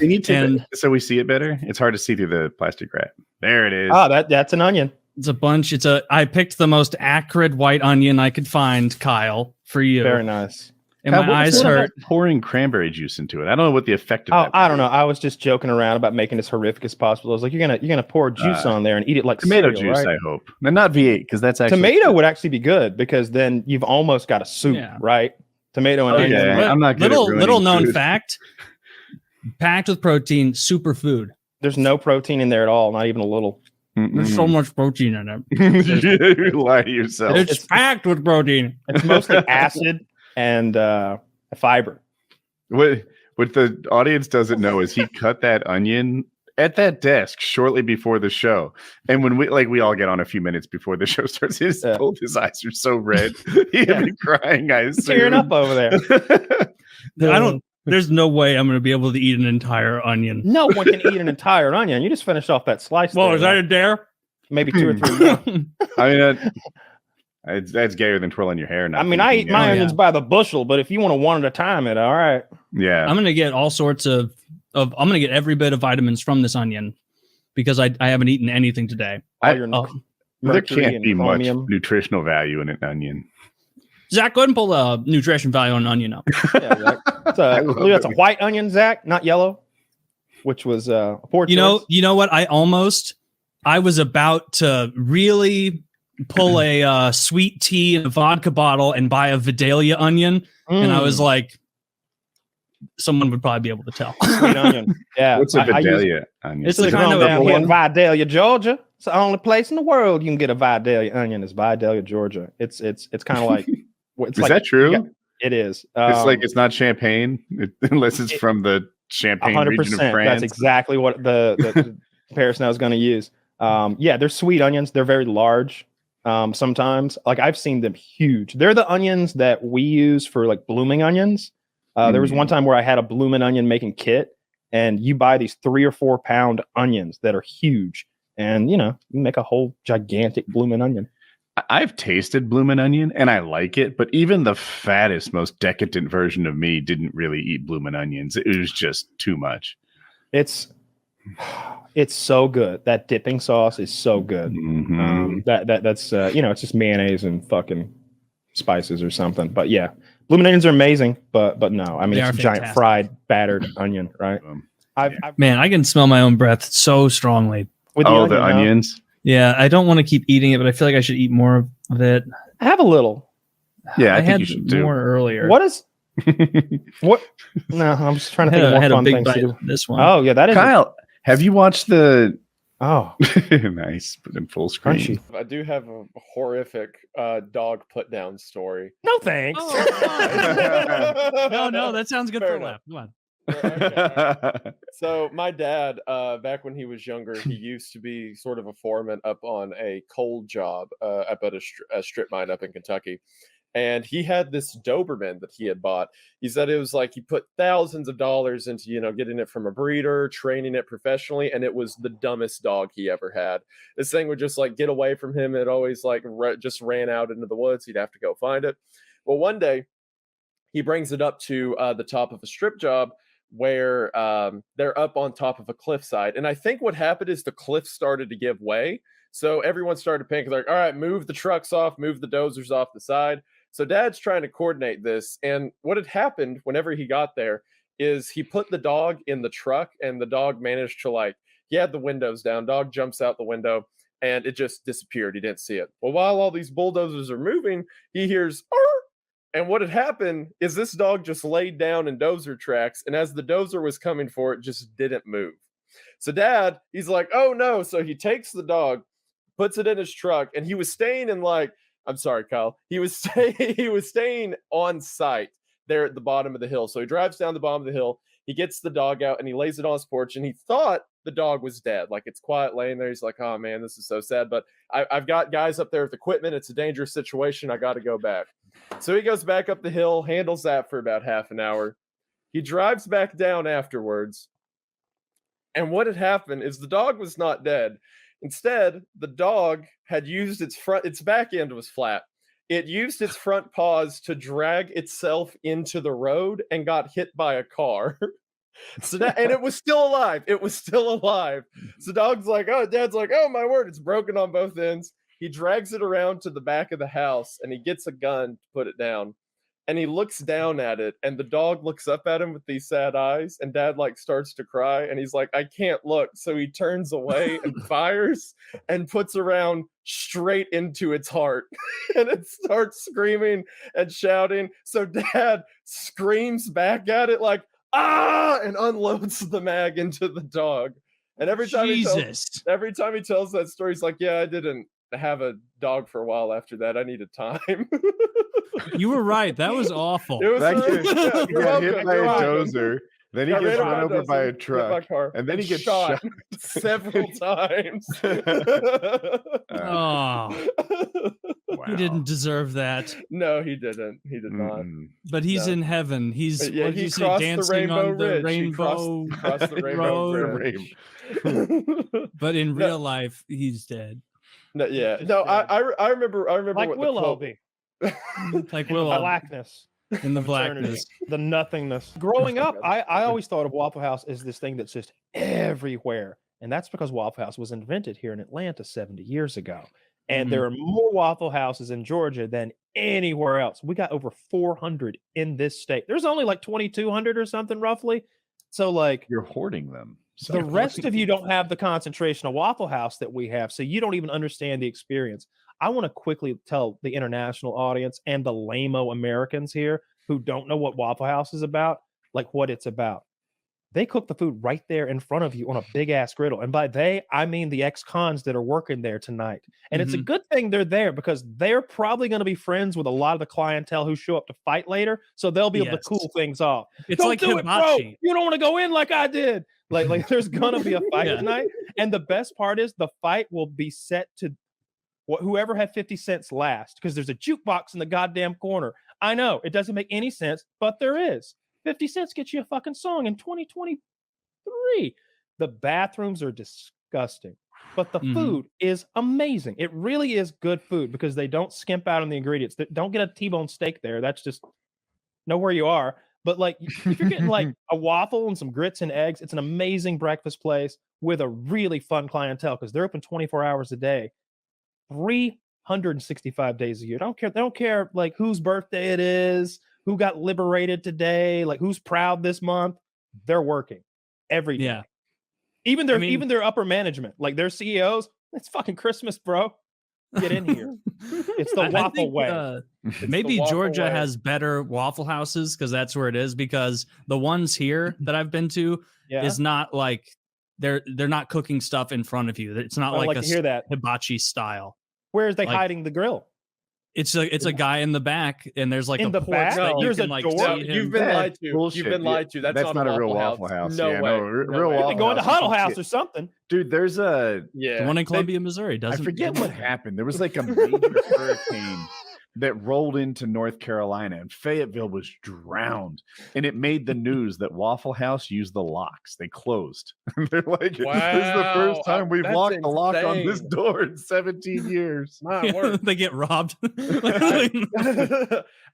M: So we see it better. It's hard to see through the plastic wrap. There it is.
A: Oh, that's an onion.
C: It's a bunch. I picked the most acrid white onion I could find, Kyle, for you.
A: Very nice.
C: And my eyes hurt.
M: Pouring cranberry juice into it. I don't know what the effect of that.
A: I don't know. I was just joking around about making this horrific as possible. I was like, you're gonna pour juice on there and eat it like
M: tomato
A: cereal,
M: juice.
A: right?
M: I hope, and not V8 because that's actually
A: tomato would actually be good because then you've almost got a soup, right? Tomato and onion.
M: I'm not good
C: little known fact. Packed with protein, superfood.
A: There's no protein in there at all, not even a little.
C: There's so much protein in it.
M: You lie to yourself.
C: It's packed with protein.
A: It's mostly acid and fiber.
M: What the audience doesn't know is he cut that onion at that desk shortly before the show. And when we all get on a few minutes before the show starts, his eyes are so red. He'd be crying. I assume.
A: Tearing up over there.
C: There's no way I'm going to be able to eat an entire onion.
A: No one can eat an entire onion. You just finished off that slice.
C: Well, is that a dare?
A: Maybe 2 or 3 more.
M: I mean, that's gayer than twirling your hair.
A: I mean, I eat my onions by the bushel, but if you want to one at a time, all right.
M: Yeah.
C: I'm going to get all sorts of I'm going to get every bit of vitamins from this onion because I haven't eaten anything today.
M: There can't be much nutritional value in an onion.
C: Zach, go ahead and pull the nutrition value on an onion up.
A: Yeah, Zach. That's a white onion, Zach, not yellow, which was a poor choice.
C: You know what? I was about to really pull a sweet tea in a vodka bottle and buy a Vidalia onion. And I was like, someone would probably be able to tell.
A: Sweet onion. Yeah.
M: What's a Vidalia onion?
A: It's kind of here in Vidalia, Georgia. It's the only place in the world you can get a Vidalia onion is Vidalia, Georgia. It's kind of like
M: is that true?
A: It is.
M: It's like it's not champagne unless it's from the Champagne region of France.
A: That's exactly what the comparison I was going to use. Yeah, they're sweet onions. They're very large. Sometimes, like I've seen them huge. They're the onions that we use for like blooming onions. There was one time where I had a blooming onion making kit, and you buy these 3 or 4 pound onions that are huge, and you make a whole gigantic blooming onion.
M: I've tasted bloomin' onion and I like it, but even the fattest, most decadent version of me didn't really eat bloomin' onions. It was just too much.
A: It's so good. That dipping sauce is so good.
M: Mm-hmm.
A: That's it's just mayonnaise and fucking spices or something. But yeah, bloomin' onions are amazing. But no, I mean it's a giant fried battered onion, right?
C: Man, I can smell my own breath so strongly.
A: With
M: the onions.
C: Yeah, I don't want to keep eating it, but I feel like I should eat more of it.
A: Have a little.
M: Yeah, I think
C: had
M: you should
C: more earlier.
A: What is? What? No, I'm just trying to think of more fun things to do.
C: This one.
A: Oh yeah, that is.
M: Kyle, have you watched the?
A: Oh,
M: nice, but in full screen.
A: Crunchy.
F: I do have a horrific dog put down story.
A: No thanks.
C: No, that sounds good for a laugh. Come on.
F: Okay. So my dad, back when he was younger, he used to be sort of a foreman up on a coal job up at a strip mine up in Kentucky. And he had this Doberman that he had bought. He said it was like he put thousands of dollars into, getting it from a breeder, training it professionally, and it was the dumbest dog he ever had. This thing would just like get away from him. It always like just ran out into the woods. He'd have to go find it. Well, one day he brings it up to the top of a strip job where they're up on top of a cliffside. And I think what happened is the cliff started to give way. So everyone started panicking, like, all right, move the trucks off, move the dozers off the side. So dad's trying to coordinate this. And what had happened whenever he got there is he put the dog in the truck, and the dog managed to he had the windows down. Dog jumps out the window and it just disappeared. He didn't see it. Well, while all these bulldozers are moving, he hears, "Arr!" And what had happened is this dog just laid down in dozer tracks, and as the dozer was coming for it, just didn't move. So Dad, he's like, oh no. So he takes the dog, puts it in his truck, and he was staying in I'm sorry, Kyle. He was staying on site there at the bottom of the hill. So he drives down the bottom of the hill, he gets the dog out, and he lays it on his porch, and he thought the dog was dead. Like, it's quiet laying there. He's like, oh man, this is so sad. But I've got guys up there with equipment. It's a dangerous situation. I got to go back. So he goes back up the hill, handles that for about half an hour. He drives back down afterwards. And what had happened is the dog was not dead. Instead, the dog had used its back end was flat. It used its front paws to drag itself into the road and got hit by a car. And it was still alive. It was still alive. So Dad's like, oh my word, it's broken on both ends. He drags it around to the back of the house and he gets a gun to put it down. And he looks down at it, and the dog looks up at him with these sad eyes, and Dad starts to cry, and he's like, I can't look. So he turns away and fires and puts a round straight into its heart. And it starts screaming and shouting. So Dad screams back at it like, ah, and unloads the mag into the dog. And every time he tells that story, he's like, yeah, I didn't have a dog for a while after that. I needed time.
C: You were right. That was awful.
M: It was he got hit by a dozer. Then he gets run over by a truck. And then he gets shot
F: several times.
C: Oh. Wow. He didn't deserve that.
F: No, he didn't. He did not.
C: But he's in heaven. He's
F: he crossed
C: dancing on the rainbow
F: crossed the rainbow.
C: But in real life, he's dead.
F: No, yeah. No, I remember
A: like
F: what
A: Willow be.
C: Like Willow.
A: Blackness.
C: In the blackness.
A: The nothingness. Growing up, I always thought of Waffle House as this thing that's just everywhere. And that's because Waffle House was invented here in Atlanta 70 years ago. And there are more Waffle Houses in Georgia than anywhere else. We got over 400 in this state. There's only like 2,200 or something roughly. So like
M: you're hoarding them. So
A: the rest of you don't have the concentration of Waffle House that we have. So you don't even understand the experience. I want to quickly tell the international audience and the lame-o Americans here who don't know what Waffle House is about, like what it's about. They cook the food right there in front of you on a big-ass griddle. And by they, I mean the ex-cons that are working there tonight. And it's a good thing they're there because they're probably going to be friends with a lot of the clientele who show up to fight later. So they'll be able to cool things off.
C: It's don't like do hibachi.
A: It, bro. You don't want to go in like I did. Like there's going to be a fight tonight. And the best part is the fight will be set to whoever had 50 cents last because there's a jukebox in the goddamn corner. I know it doesn't make any sense, but there is. 50 cents gets you a fucking song in 2023. The bathrooms are disgusting, but the food is amazing. It really is good food because they don't skimp out on the ingredients. Don't get a T-bone steak there. That's just know where you are. But like if you're getting like a waffle and some grits and eggs, it's an amazing breakfast place with a really fun clientele because they're open 24 hours a day, 365 days a year. They don't care like whose birthday it is, who got liberated today, like who's proud this month. They're working every day.
C: Yeah.
A: Even their upper management, like their CEOs, it's fucking Christmas, bro. Get in here. It's the waffle way.
C: Maybe
F: waffle
C: Georgia
F: way.
C: has better Waffle Houses because that's where it is. Because the ones here that I've been to is not like they're not cooking stuff in front of you. It's not like a
A: hear that
C: hibachi style.
A: Where is they hiding the grill?
C: It's a guy in the back, and there's like
A: in the back.
C: There's a door.
F: You've been lied to.
M: Bullshit.
F: You've been lied to. That's
M: not a real Waffle House.
F: No way.
M: Real Waffle
A: They go into Huddle House or something.
M: Dude, there's
C: the one in Columbia, Missouri.
M: I forget what happened. There was like a major hurricane that rolled into North Carolina, and Fayetteville was drowned. And it made the news that Waffle House used the locks. They closed. They're like,
F: wow,
M: this is the first time we've locked the lock on
F: insane.
M: this door in 17 years.
F: My word.
C: They get robbed.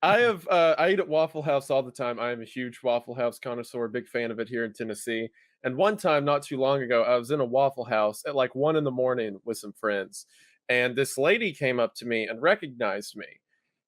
F: I eat at Waffle House all the time. I am a huge Waffle House connoisseur, big fan of it here in Tennessee. And one time, not too long ago, I was in a Waffle House at like 1 a.m. with some friends. And this lady came up to me and recognized me.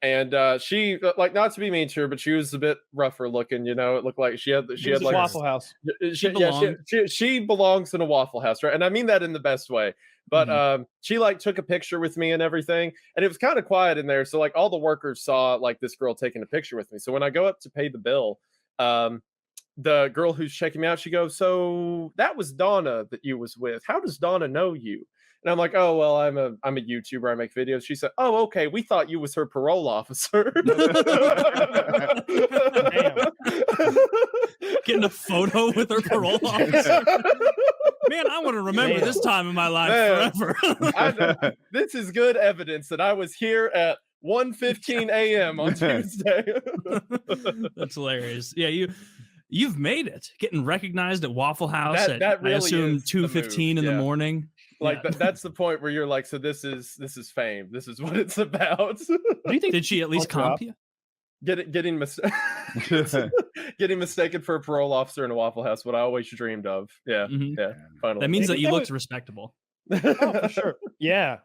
F: And she, like, not to be mean to her, but she was a bit rougher looking. You know, it looked like she had like
A: Waffle House.
F: She belongs in a Waffle House, right? And I mean that in the best way. But she like took a picture with me and everything, and it was kind of quiet in there. So like all the workers saw like this girl taking a picture with me. So when I go up to pay the bill, the girl who's checking me out, she goes, "So that was Donna that you was with. How does Donna know you?" And I'm like, "Oh, well, I'm a YouTuber. I make videos." She said, "Oh, okay. We thought you was her parole officer."
C: Getting a photo with her parole officer. Man, I want to remember this time in my life forever.
F: This is good evidence that I was here at 1:15 a.m. on Tuesday.
C: That's hilarious. Yeah, you've made it. Getting recognized at Waffle House
F: that really
C: I assume
F: is
C: 2:15 in the morning.
F: Like that's the point where you're like, so this is fame. This is what it's about.
C: Do you think did she at least comp you?
F: Getting mistaken for a parole officer in a Waffle House, what I always dreamed of. Yeah, yeah. Finally,
C: that means that you looked respectable.
A: Oh, for sure. Yeah.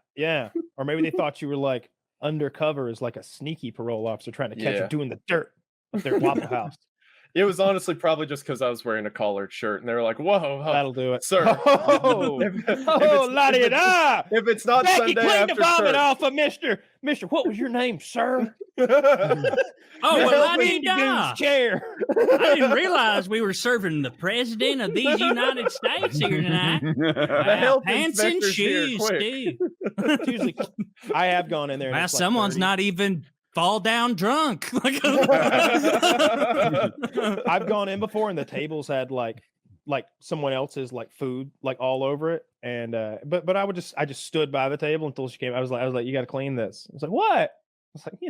A: Or maybe they thought you were like undercover as like a sneaky parole officer trying to catch you doing the dirt at their Waffle House.
F: It was honestly probably just because I was wearing a collared shirt, and they were like, "Whoa,
A: that'll do it,
F: sir." If it's not
A: Becky,
F: Sunday
A: clean
F: after
A: the vomit
F: church.
A: off of Mister. What was your name, sir?
C: Oh, well, I need
A: chair.
C: I didn't realize we were serving the president of these United States here tonight.
F: health
C: Pants and
F: inspector's here,
C: shoes,
F: quick.
C: Steve.
A: Usually, I have gone in there.
C: Well, someone's not even fall down drunk.
A: I've gone in before, and the tables had like someone else's like food like all over it, and but I just stood by the table until she came. I was like, you got to clean this. I was like, what? I was like,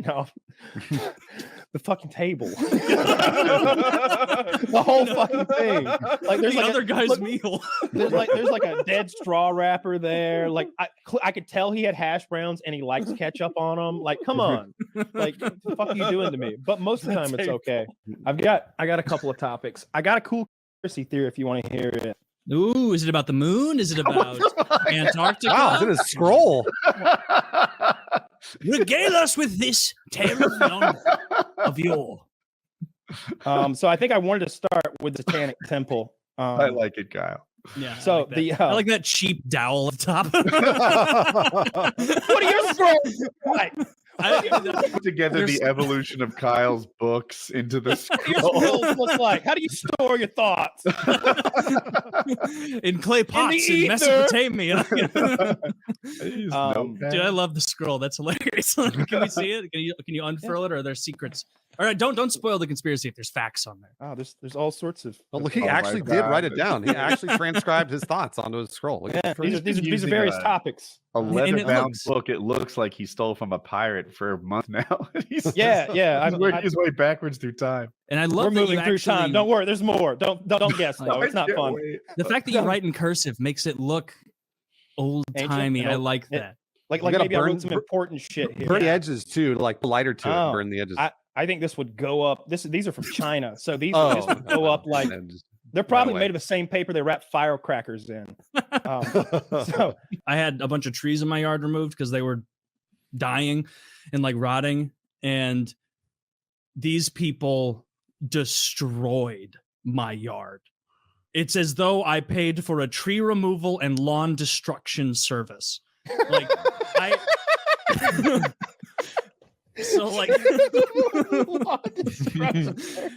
A: the fucking table, the whole fucking thing. Like there's
C: the
A: like
C: other guy's meal.
A: There's like a dead straw wrapper there. Like I could tell he had hash browns and he likes ketchup on them. Like, come on, like what the fuck are you doing to me? But most of the time it's okay. I got a couple of topics. I got a cool conspiracy theory if you want to hear it.
C: Ooh, is it about the moon? Is it about Antarctica?
N: Wow, is it a scroll?
C: Regale us with this tale of yore.
A: So I think I wanted to start with the Satanic Temple.
M: I like it, Kyle.
C: Yeah.
A: So
C: I like that cheap dowel up top.
A: What are your scrolls like?
M: Put together the evolution of Kyle's books into the
A: scrolls look like? How do you store your thoughts?
C: In clay pots in Mesopotamia. Dude,
M: Dude,
C: I love the scroll. That's hilarious. Can we see it? Can you unfurl it, or are there secrets? All right, don't spoil the conspiracy if there's facts on there.
A: Oh, there's all sorts of.
N: Well, look, he actually did write it down. He actually transcribed his thoughts onto his scroll.
A: Yeah, these are various topics.
M: A leather-bound book. It looks like he stole from a pirate for a month now. He's working his way backwards through time.
C: And I love
A: we're moving through time. Don't worry, there's more. Don't guess though. It's not fun.
C: The fact that you write in cursive makes it look old timey. I like that.
A: Like maybe I wrote some important shit here.
N: Burn the edges too, like lighter to it. Burn the edges.
A: I think this would go up. These are from China, so this would go up like they're probably made of the same paper they wrap firecrackers in. So
C: I had a bunch of trees in my yard removed because they were dying and like rotting, and these people destroyed my yard. It's as though I paid for a tree removal and lawn destruction service. Like so like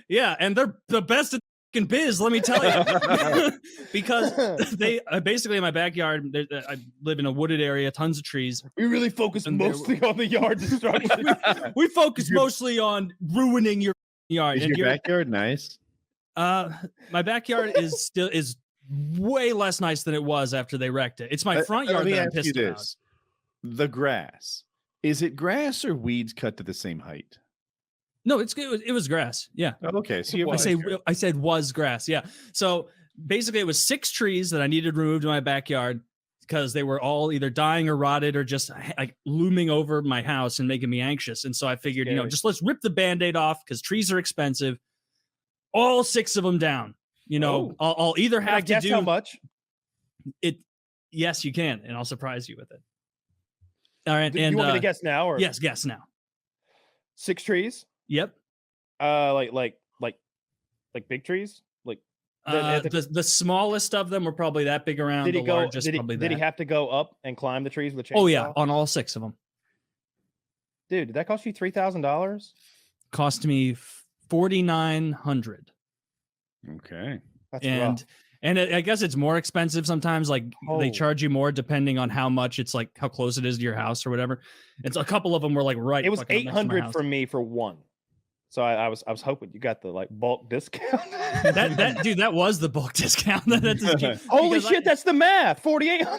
C: yeah, and they're the best in biz, let me tell you. Because they basically in my backyard, I live in a wooded area, tons of trees.
A: We really focus mostly on the yard destruction.
C: we focus mostly on ruining your yard.
M: Is your backyard nice?
C: My backyard is way less nice than it was after they wrecked it. It's my front yard that I'm pissed about.
M: The grass. Is it grass or weeds cut to the same height?
C: No, it was grass. Yeah.
M: Okay. So
C: I said was grass. Yeah. So basically it was 6 trees that I needed removed in my backyard because they were all either dying or rotted or just like looming over my house and making me anxious. And so I figured, just let's rip the Band-Aid off because trees are expensive. All 6 of them down. I'll either have to do
A: how much
C: it. Yes, you can. And I'll surprise you with it. All right.
A: You want me to guess now? Or?
C: Yes, guess now.
A: 6 trees.
C: Yep.
A: Like big trees. Like
C: the smallest of them were probably that big around.
A: Did he go? Did he have to go up and climb the trees with a chainsaw?
C: Oh yeah, on all 6 of them.
A: Dude, did that cost you $3,000?
C: Cost me $4,900.
M: Okay.
A: That's rough.
C: And I guess it's more expensive sometimes. Like they charge you more depending on how much it's like how close it is to your house or whatever. It's a couple of them were like right.
A: It was $800 for me for one. So I was hoping you got the like bulk discount.
C: that dude, that was the bulk discount.
A: Holy shit, that's the math. $4,800.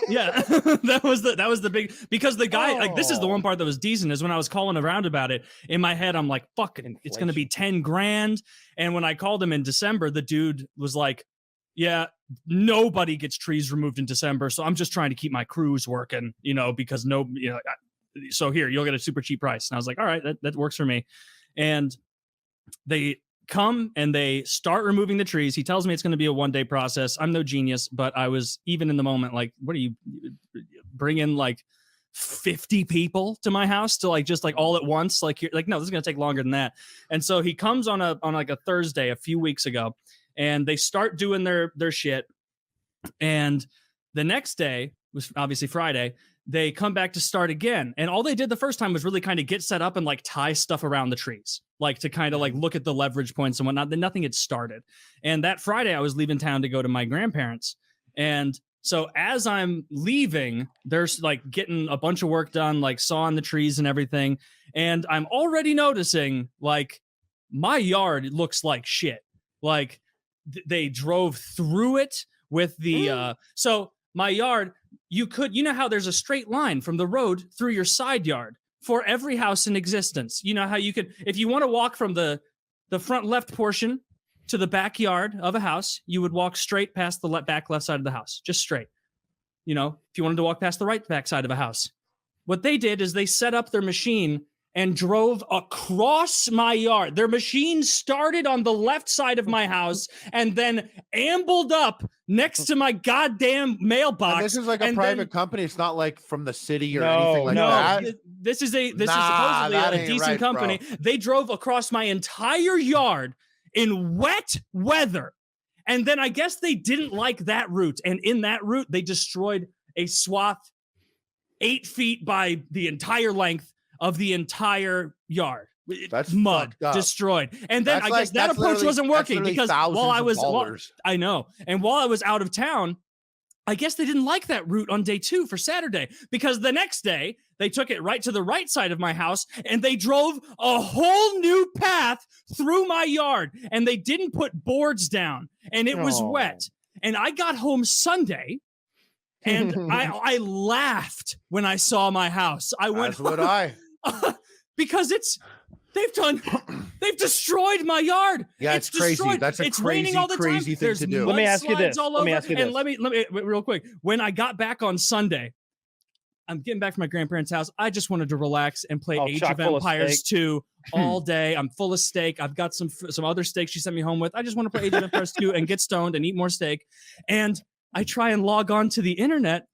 C: Yeah, that was the big, because the guy, like, this is the one part that was decent, is when I was calling around about it in my head, I'm like, fuck it, it's gonna be 10 grand. And when I called him in December, the dude was like, yeah, nobody gets trees removed in December, so I'm just trying to keep my crews working, because so here, you'll get a super cheap price. And I was like, all right, that works for me. And they come and they start removing the trees. He tells me it's going to be a 1-day process. I'm no genius, but I was, even in the moment, like, what do you bring in, like 50 people to my house to like just like all at once? Like, you're like, no, this is going to take longer than that. And so he comes on like a Thursday a few weeks ago, and they start doing their shit. And the next day was obviously Friday. They come back to start again. And all they did the first time was really kind of get set up and like tie stuff around the trees, like to kind of like look at the leverage points and whatnot. Then nothing had started. And that Friday I was leaving town to go to my grandparents. And so as I'm leaving, there's like getting a bunch of work done, like sawing the trees and everything. And I'm already noticing like my yard looks like shit. Like they drove through it with the, so my yard, you know how there's a straight line from the road through your side yard for every house in existence. You know how you could, if you want to walk from the front left portion to the backyard of a house, you would walk straight past the back left side of the house, just straight. If you wanted to walk past the right back side of a house, what they did is they set up their machine and drove across my yard. Their machine started on the left side of my house and then ambled up next to my goddamn mailbox.
O: And this is like a private company. It's not like from the city or anything like that.
C: This is supposedly a decent company.
O: Bro.
C: They drove across my entire yard in wet weather. And then I guess they didn't like that route. And in that route, they destroyed a swath 8 feet by the entire length of the entire yard.
O: That's
C: mud destroyed. And then I guess that approach wasn't working because while I was, I know. And while I was out of town, I guess they didn't like that route on day 2 for Saturday, because the next day they took it right to the right side of my house and they drove a whole new path through my yard, and they didn't put boards down, and it was wet. And I got home Sunday, and I laughed when I saw my house. I went,
O: as would I.
C: Because they've destroyed my yard.
O: Yeah, it's crazy.
C: Destroyed.
O: That's a
C: it's
O: crazy,
C: raining all the time.
O: crazy thing
C: There's
O: to do.
A: Let me ask you this.
C: Let me real quick. When I got back on Sunday, I'm getting back from my grandparents' house. I just wanted to relax and play Age of Empires 2 all day. I'm full of steak. I've got some other steak she sent me home with. I just want to play Age of Empires 2 and get stoned and eat more steak. And I try and log on to the internet.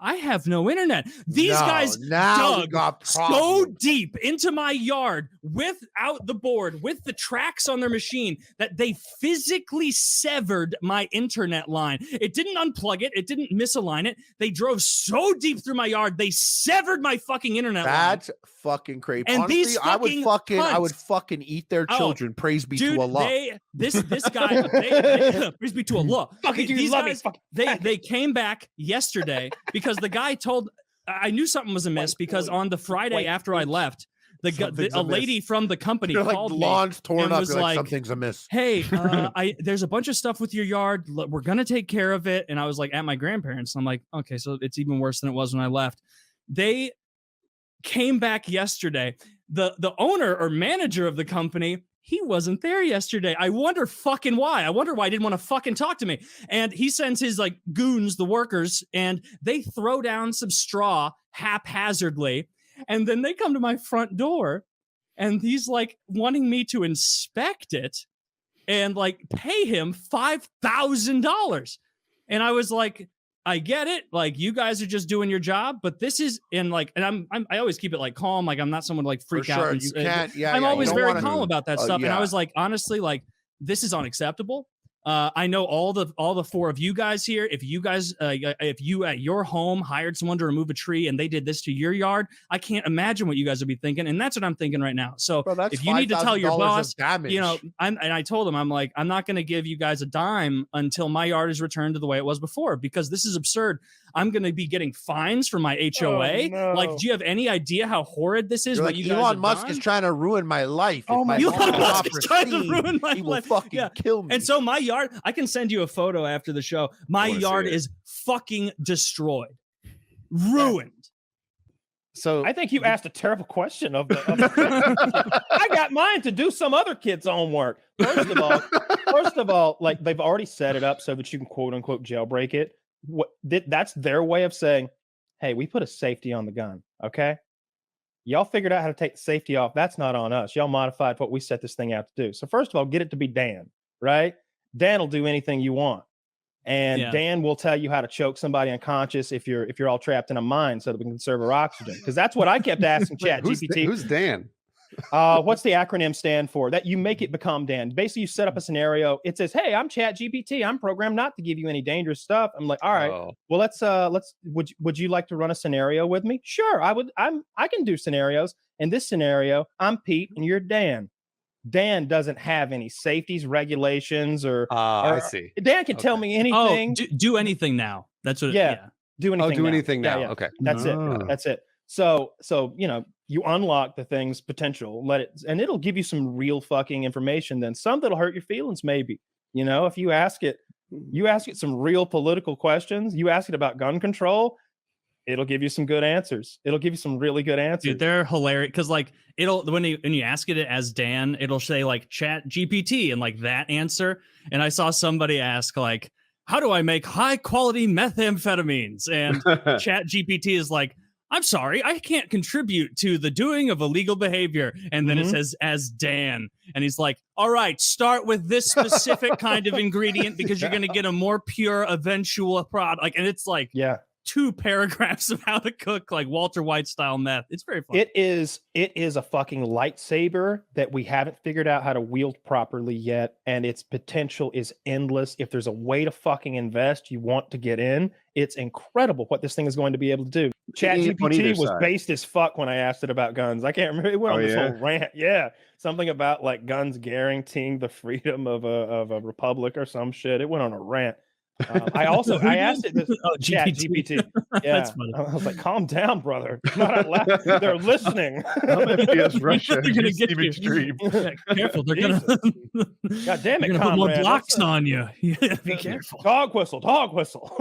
C: I have no internet. These guys dug so deep into my yard without the board, with the tracks on their machine, that they physically severed my internet line. It didn't unplug it. It didn't misalign it. They drove so deep through my yard, they severed my fucking internet line.
O: That's fucking crazy.
C: And
O: honestly,
C: these
O: I would fucking eat their children. Praise be to Allah.
C: This guy, praise be to Allah. These guys, they came back yesterday because the guy told, I knew something was amiss, because on the Friday after I left, a lady from the company called me
O: torn
C: and
O: up.
C: was like,
O: something's amiss.
C: Hey, there's a bunch of stuff with your yard. We're gonna take care of it. And I was like, at my grandparents. I'm like, okay, so it's even worse than it was when I left. They came back yesterday. The owner or manager of the company, he wasn't there yesterday. I wonder fucking why. I wonder why he didn't want to fucking talk to me. And he sends his like goons, the workers, and they throw down some straw haphazardly. And then they come to my front door, and he's like wanting me to inspect it and like pay him $5,000. And I was like, I get it. Like you guys are just doing your job, but this is and I always keep it like calm. Like I'm not someone to like freak out.
O: Sure, you can't. Yeah,
C: I'm always very
O: wanna,
C: calm about that stuff.
O: yeah.
C: And I was like, honestly, like this is unacceptable. I know all the four of you guys here. If you guys, if you at your home hired someone to remove a tree and they did this to your yard, I can't imagine what you guys would be thinking. And that's what I'm thinking right now. So if you need to tell your boss, you know, and I told him, I'm like, I'm not going to give you guys a dime until my yard is returned to the way it was before, because this is absurd. I'm going to be getting fines from my HOA.
O: Oh, no.
C: Like, do you have any idea how horrid this is?
O: You're
C: what
O: like,
C: you guys
O: Elon Musk is trying to ruin my life.
C: Oh my God. Elon Musk is trying to ruin my
O: he will
C: life.
O: fucking kill me.
C: And so my yard, I can send you a photo after the show. My yard is fucking destroyed, ruined.
A: So I think you asked a terrible question of the I got mine to do some other kid's homework. First of all, like they've already set it up so that you can quote unquote jailbreak it. That's their way of saying, hey, we put a safety on the gun. Okay. Y'all figured out how to take the safety off. That's not on us. Y'all modified what we set this thing out to do. So first of all, get it to be Dan, right? Dan will do anything you want. And Dan will tell you how to choke somebody unconscious if you're all trapped in a mine so that we can conserve our oxygen. Because that's what I kept asking ChatGPT.
N: Who's Dan?
A: What's the acronym stand for? That you make it become Dan. Basically, you set up a scenario. It says, "Hey, I'm ChatGPT. I'm programmed not to give you any dangerous stuff." I'm like, "All right, well, let's. Would you like to run a scenario with me?" Sure, I would. I can do scenarios. In this scenario, I'm Pete and you're Dan. Dan doesn't have any safeties, regulations, or
N: I see.
A: Dan can tell me anything.
C: Oh, do anything now. That's what.
A: Do anything.
N: Oh, do anything now.
A: Yeah.
N: Okay,
A: that's it. That's it. So you know, you unlock the thing's potential, and it'll give you some real fucking information. Then some that'll hurt your feelings, maybe. You know, if you ask it some real political questions. You ask it about gun control. It'll give you some good answers. It'll give you some really good answers.
C: Dude, they're hilarious because like when you ask it as Dan, it'll say like Chat GPT and like that answer. And I saw somebody ask like, how do I make high quality methamphetamines? And Chat GPT is like, I'm sorry, I can't contribute to the doing of illegal behavior. And then it says as Dan, and he's like, all right, start with this specific kind of ingredient because you're going to get a more pure eventual product. Like, and it's like, 2 paragraphs of how to cook like Walter White style meth. It's very fun.
A: It is a fucking lightsaber that we haven't figured out how to wield properly yet, and its potential is endless. If there's a way to fucking invest, you want to get in. It's incredible what this thing is going to be able to do. ChatGPT was based as fuck when I asked it about guns. I can't remember. It went on this whole rant. Yeah, something about like guns guaranteeing the freedom of a republic or some shit. It went on a rant. I asked it this ChatGPT. Yeah, that's funny. I was like, calm down, brother. Not out loud. They're listening.
M: Russia.
C: They're gonna get you. Extreme. Careful, they're gonna.
A: God damn it,
C: they're gonna put more blocks on you. Yeah, be careful.
A: Dog whistle.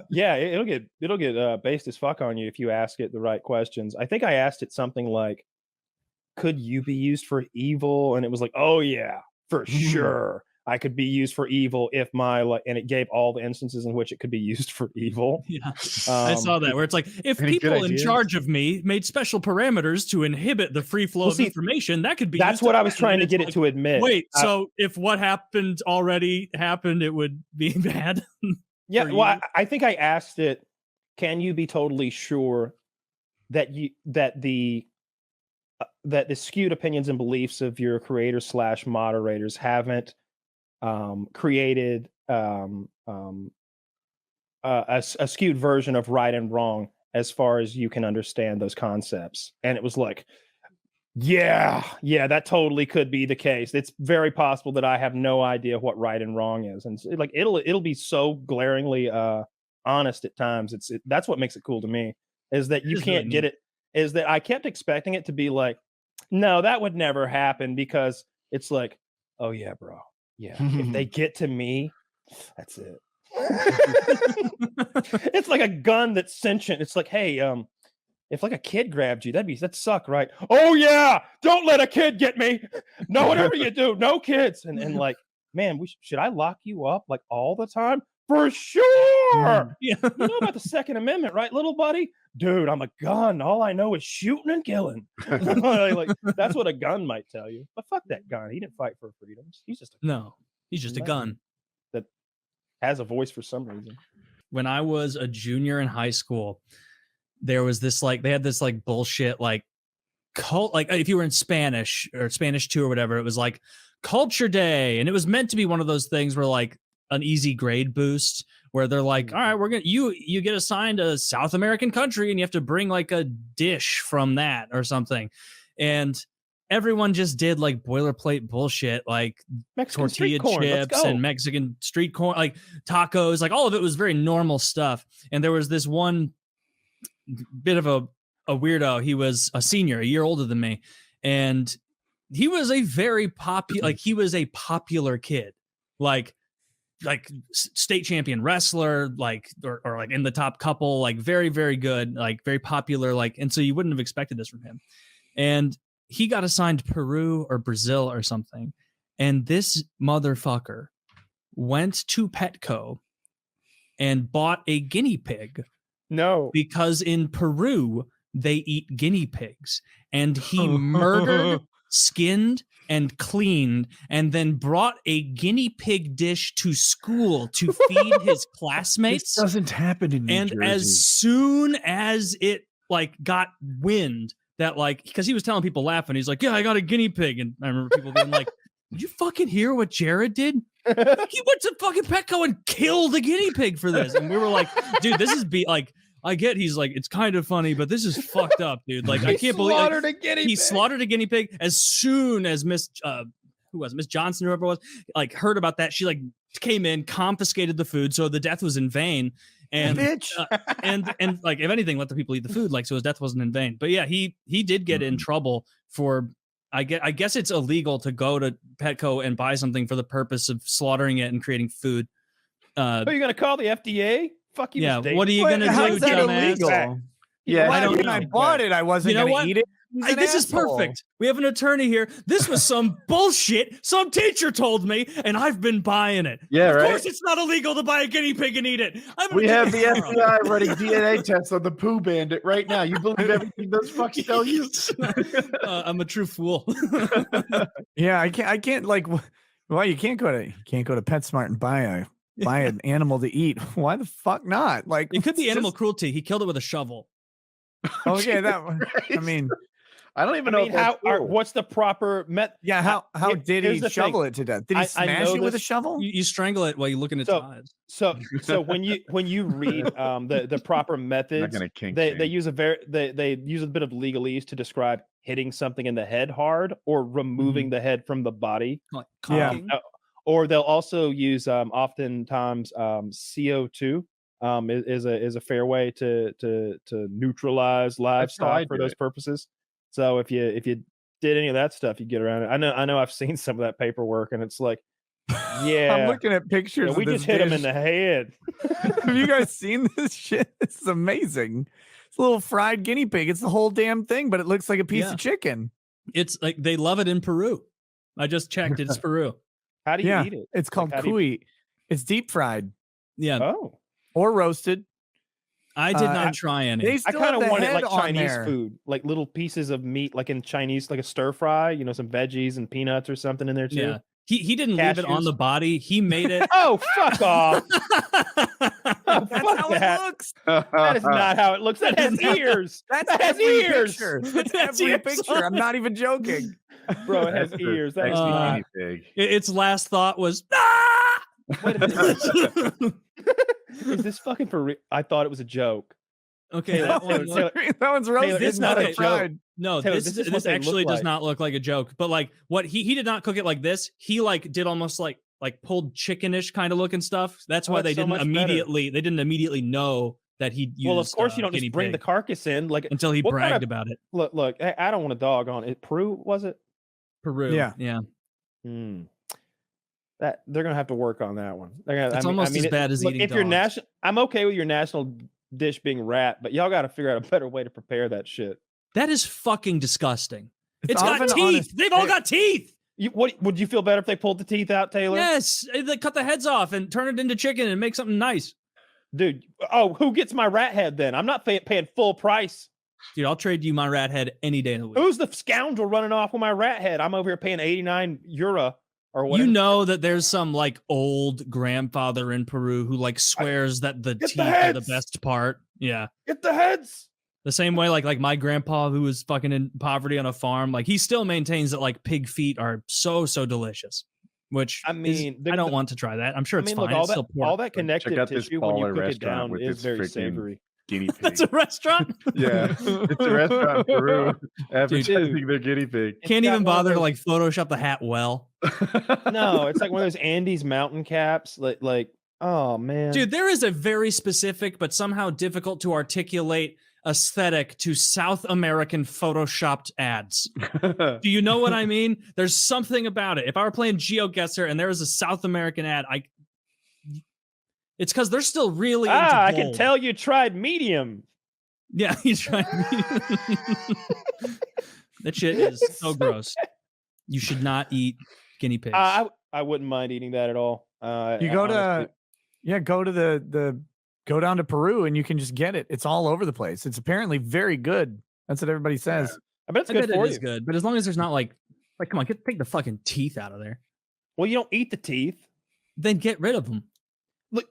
A: Yeah, it'll get based as fuck on you if you ask it the right questions. I think I asked it something like, "Could you be used for evil?" And it was like, "Oh yeah, for sure." I could be used for evil if and it gave all the instances in which it could be used for evil.
C: Yeah, I saw that where it's like, if people in charge of me made special parameters to inhibit the free flow of information, that could be.
A: That's what I was trying to get it to admit.
C: Wait, so if what happened already happened, it would be bad?
A: Yeah, well, I think I asked it, can you be totally sure that the skewed opinions and beliefs of your creators / moderators haven't created a skewed version of right and wrong as far as you can understand those concepts? And it was like, yeah, that totally could be the case. It's very possible that I have no idea what right and wrong is. And like it'll be so glaringly honest at times. That's what makes it cool to me, is that you can't get it. Is that I kept expecting it to be like, no, that would never happen, because it's like, oh yeah, bro. Yeah, if they get to me, that's it. It's like a gun that's sentient. It's like, hey, if like a kid grabbed you, that'd suck, right? Oh yeah, don't let a kid get me. No, whatever you do, no kids. And like, man, should I lock you up like all the time? For sure. Yeah. You know about the Second Amendment, right, little buddy? Dude, I'm a gun. All I know is shooting and killing. Like that's what a gun might tell you. But fuck that gun. He didn't fight for freedoms. He's just a gun
C: that has a voice for some reason. when I was a junior in high school, there was this like, they had this like bullshit like cult, like if you were in Spanish or Spanish 2 or whatever, it was like Culture Day, and it was meant to be one of those things where like an easy grade boost, where they're like, all right, we're gonna you get assigned a South American country and you have to bring like a dish from that or something, and everyone just did like boilerplate bullshit, like
A: Mexican
C: tortilla
A: street corn,
C: chips and Mexican street corn, like tacos, like all of it was very normal stuff. And there was this one bit of a weirdo. He was a senior, a year older than me, and he was a very popular, like he was a popular kid, like state champion wrestler, like or like in the top couple, like very, very good, like very popular, like, and so you wouldn't have expected this from him. And he got assigned Peru or Brazil or something. And this motherfucker went to Petco and bought a guinea pig.
A: No.
C: Because in Peru, they eat guinea pigs. And he murdered, skinned, and cleaned, and then brought a guinea pig dish to school to feed his classmates.
B: This doesn't happen in New Jersey.
C: And as soon as it like got wind that like, because he was telling people laughing, he's like, yeah, I got a guinea pig. And I remember people being like, did you fucking hear what Jared did? He went to fucking Petco and killed a guinea pig for this. And we were like, dude, this is like, I get he's like, it's kind of funny, but this is fucked up, dude. Like, I can't believe he slaughtered a guinea pig as soon as Miss Johnson, whoever it was, like heard about that. She like came in, confiscated the food, so the death was in vain. And and like, if anything, let the people eat the food, like, so his death wasn't in vain. But yeah, he did get in trouble for, I guess it's illegal to go to Petco and buy something for the purpose of slaughtering it and creating food.
A: Are you gonna call the FDA? Fuck you.
C: Yeah,
A: mistake.
C: what are you gonna do, dumbass?
A: Yeah,
C: I don't know.
H: I bought it. I wasn't gonna eat it.
C: This is perfect. We have an attorney here. This was some bullshit some teacher told me, and I've been buying it.
B: Yeah,
C: of
B: right.
C: course it's not illegal to buy a guinea pig and eat it.
B: We have the FBI running DNA tests on the poo bandit right now. You believe everything those fucks tell you?
C: I'm a true fool.
H: Yeah, I can't like. Well, you can't go to PetSmart and buy an animal to eat. Why the fuck not? Like,
C: it could be animal cruelty. He killed it with a shovel.
H: Okay, that one. I mean,
B: I don't even know
A: what's the proper method.
H: Yeah, how did he shovel it to death? Did he smash it with a shovel?
C: You strangle it while you look in its eyes.
A: So when you read the proper methods, they use they use a bit of legalese to describe hitting something in the head hard or removing the head from the body.
C: Like
A: Or they'll also use oftentimes CO2 is a fair way to neutralize livestock for those purposes. So if you did any of that stuff, you get around it. I know I've seen some of that paperwork, and it's like, yeah,
H: I'm looking at pictures.
A: Yeah, we just hit him in the head.
H: Have you guys seen this shit? It's amazing. It's a little fried guinea pig. It's the whole damn thing, but it looks like a piece of chicken.
C: It's like they love it in Peru. I just checked. It's Peru.
A: How do you eat it?
H: It's called cuy. It's deep fried.
C: Yeah.
A: Oh.
H: Or roasted.
C: I did not try any.
A: I kind of want it like Chinese food, like little pieces of meat, like in Chinese, like a stir fry, some veggies and peanuts or something in there too.
C: Yeah. He didn't leave it on the body. He made it.
A: Oh, fuck off.
H: That's how it looks.
A: That is not how it looks. That has ears.
H: That has ears. That's every picture. I'm not even joking.
A: Bro, it has ears. That's
B: guinea pig.
C: Its last thought was,
A: wait a minute. Is this fucking for real? I thought it was a joke.
C: Okay,
H: that one's roasted.
A: It's not a joke.
C: No,
A: Taylor,
C: this actually does not look like a joke. But like, what he did not cook it like this. He like did almost like pulled chickenish kind of looking stuff. That's why they didn't immediately know that he used.
A: Well, of course you don't just bring the carcass in like
C: until he bragged about it.
A: Look, I don't want to dog on it. Peru, was it?
C: Peru. Yeah.
A: That they're gonna have to work on that one.
C: It's almost as bad as eating
A: if you're national. I'm okay with your national dish being rat, but y'all got to figure out a better way to prepare that shit.
C: That is fucking disgusting. It's got teeth. They've all got teeth.
A: What would you feel better if they pulled the teeth out, Taylor?
C: Yes, they cut the heads off and turn it into chicken and make something nice.
A: Dude, who gets my rat head then? I'm not paying full price.
C: Dude, I'll trade you my rat head any day of the week.
A: Who's the scoundrel running off with my rat head? I'm over here paying €89 or whatever.
C: You know that there's some like old grandfather in Peru who like swears that the teeth are the best part. Yeah.
A: Get the heads.
C: The same way like my grandpa who was fucking in poverty on a farm, like he still maintains that like pig feet are so delicious. Which I don't want to try that. I'm sure it's fine.
A: Look, all that connective tissue when you cook it down is very savory.
M: Guinea pig.
C: That's a restaurant?
M: Yeah. It's a restaurant in Peru. Advertising their guinea pig.
C: Can't even bother to like Photoshop the hat well.
A: No, it's like one of those Andes mountain caps. Like, oh man.
C: Dude, there is a very specific but somehow difficult to articulate aesthetic to South American photoshopped ads. Do you know what I mean? There's something about it. If I were playing GeoGuessr and there was a South American ad, it's because they're still really into
A: I
C: gold.
A: can tell you tried medium.
C: Yeah, you tried medium. That shit is so gross. You should not eat guinea pigs.
A: I wouldn't mind eating that at all.
H: You go to go down to Peru and you can just get it. It's all over the place. It's apparently very good. That's what everybody says.
A: Yeah. I bet it's good for you.
C: It is good, but as long as there's not like come on, take the fucking teeth out of there.
A: Well, you don't eat the teeth.
C: Then get rid of them.
A: Look,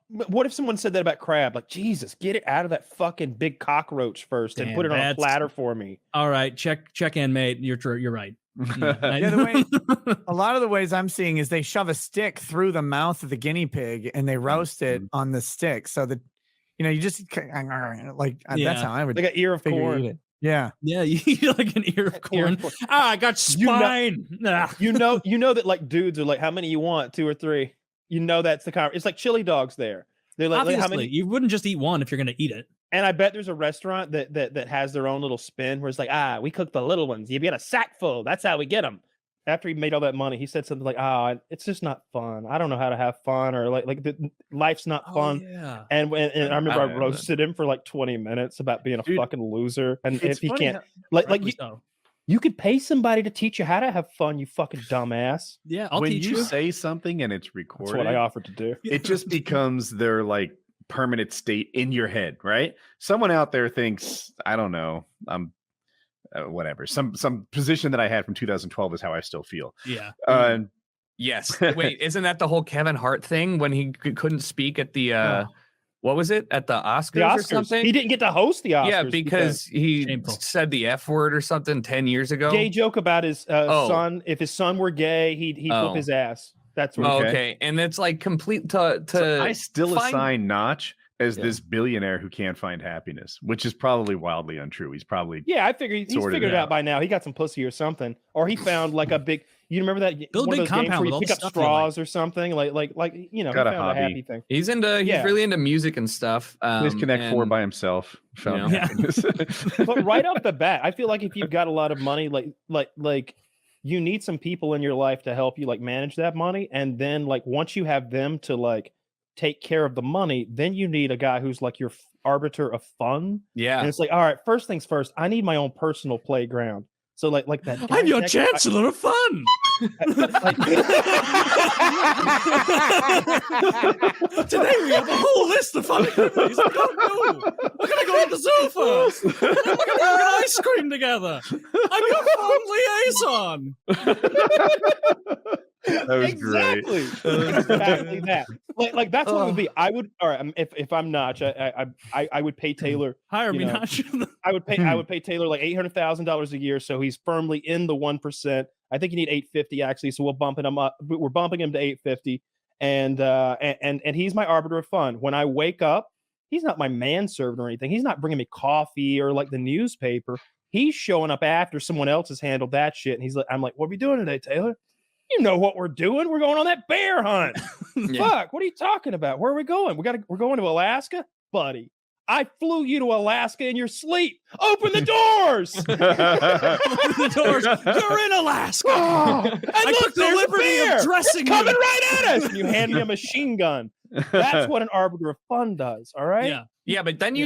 A: what if someone said that about crab? Like, Jesus, get it out of that fucking big cockroach first and put it on a platter for me.
C: All right, check in, mate. You're right.
H: A lot of the ways I'm seeing is they shove a stick through the mouth of the guinea pig and they roast it on the stick so that you just like that's how I would
A: like an ear of corn.
H: Eat it. Yeah,
C: you eat like an ear of corn. I got spine.
A: You know that like dudes are like, how many you want? 2 or 3. You know that's the kind. It's like chili dogs there. They're like,
C: obviously,
A: how many?
C: You wouldn't just eat one if you're going to eat it.
A: And I bet there's a restaurant that has their own little spin where it's like, we cook the little ones. You get a sack full. That's how we get them. After he made all that money, he said something like, it's just not fun. I don't know how to have fun, or life's not fun.
C: Yeah.
A: And I remember I roasted him for like 20 minutes about being a fucking loser. And if he can't, you could pay somebody to teach you how to have fun, you fucking dumbass.
C: Yeah, I'll teach you.
M: When you say something and it's recorded,
A: that's what I offered to do.
M: It just becomes their like permanent state in your head, right? Someone out there thinks, I don't know, whatever. Some position that I had from 2012 is how I still feel.
C: Yeah.
P: Yes. Wait, isn't that the whole Kevin Hart thing when he couldn't speak at the what was it, at the Oscars, or something?
A: He didn't get to host the Oscars.
P: Yeah, because he said the F word or something 10 years ago.
A: Gay joke about his son. If his son were gay, he'd flip his ass. That's what.
P: Okay, and it's like complete to
M: so I still assign Notch as this billionaire who can't find happiness, which is probably wildly untrue. He's probably
A: I figure he's figured it out by now. He got some pussy or something, or he found like a big. You remember that?
C: Build
A: one
C: a
A: of
C: big
A: those games
C: compound
A: where you
C: with
A: pick
C: all
A: up
C: the stuff
A: straws or something. Like he
M: got a
A: found
M: hobby.
A: a happy thing.
P: He's really into music and stuff.
M: He's Connect 4 by himself. Found happiness.
A: But right off the bat, I feel like if you've got a lot of money, like you need some people in your life to help you like manage that money, and then like once you have them to like take care of the money, then you need a guy who's like your arbiter of fun.
P: Yeah,
A: and it's like, all right, first things first, I need my own personal playground. So like that.
C: I'm your chancellor of fun. Today we have a whole list of fun activities. We don't know. We're gonna go to the zoo first. We're gonna get ice cream together. I'm your fun liaison.
M: That was great.
A: Exactly that. Like that's what it would be. I would, all right. If I'm Notch, I would pay Taylor.
C: Hire me, Notch.
A: I would pay Taylor like $800,000 a year, so he's firmly in the 1%. I think you need 850 actually, so we'll bump him up. We're bumping him to 850, and he's my arbiter of fun. When I wake up, he's not my manservant or anything. He's not bringing me coffee or like the newspaper. He's showing up after someone else has handled that shit, and I'm like, what are we doing today, Taylor? You know what we're doing. We're going on that bear hunt. Fuck, what are you talking about? Where are we going? We're going to Alaska? Buddy, I flew you to Alaska in your sleep. Open the doors.
C: Open the doors. You're in Alaska.
A: And
C: I took the liberty of dressing
A: it's coming right at us. And you hand me a machine gun. That's what an arbiter of fun does. All right.
P: Yeah, but then he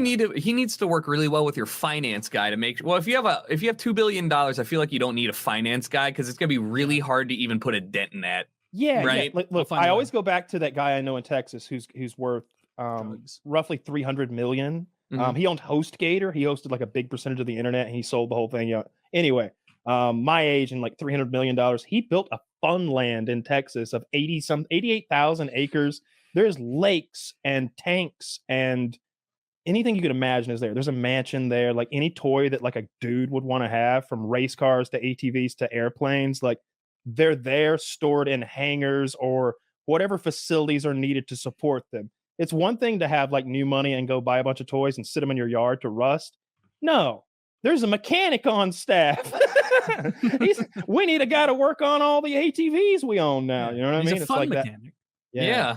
P: needs to work really well with your finance guy to make. Well, if you have $2 billion, I feel like you don't need a finance guy because it's gonna be really hard to even put a dent in that.
A: Yeah,
P: right.
A: Yeah. Look, I always go back to that guy I know in Texas who's worth roughly 300 million.
P: Mm-hmm.
A: He owned HostGator. He hosted like a big percentage of the internet, and he sold the whole thing. Anyway, my age and like $300 million. He built a fun land in Texas of 88,000 acres. There's lakes and tanks and anything you could imagine is there. There's a mansion there, like any toy that like a dude would want to have, from race cars to ATVs to airplanes. Like they're there stored in hangars or whatever facilities are needed to support them. It's one thing to have like new money and go buy a bunch of toys and sit them in your yard to rust. No, there's a mechanic on staff. We need a guy to work on all the ATVs we own now. You know what I mean?
C: It's like
P: mechanic.
C: that.
P: Yeah.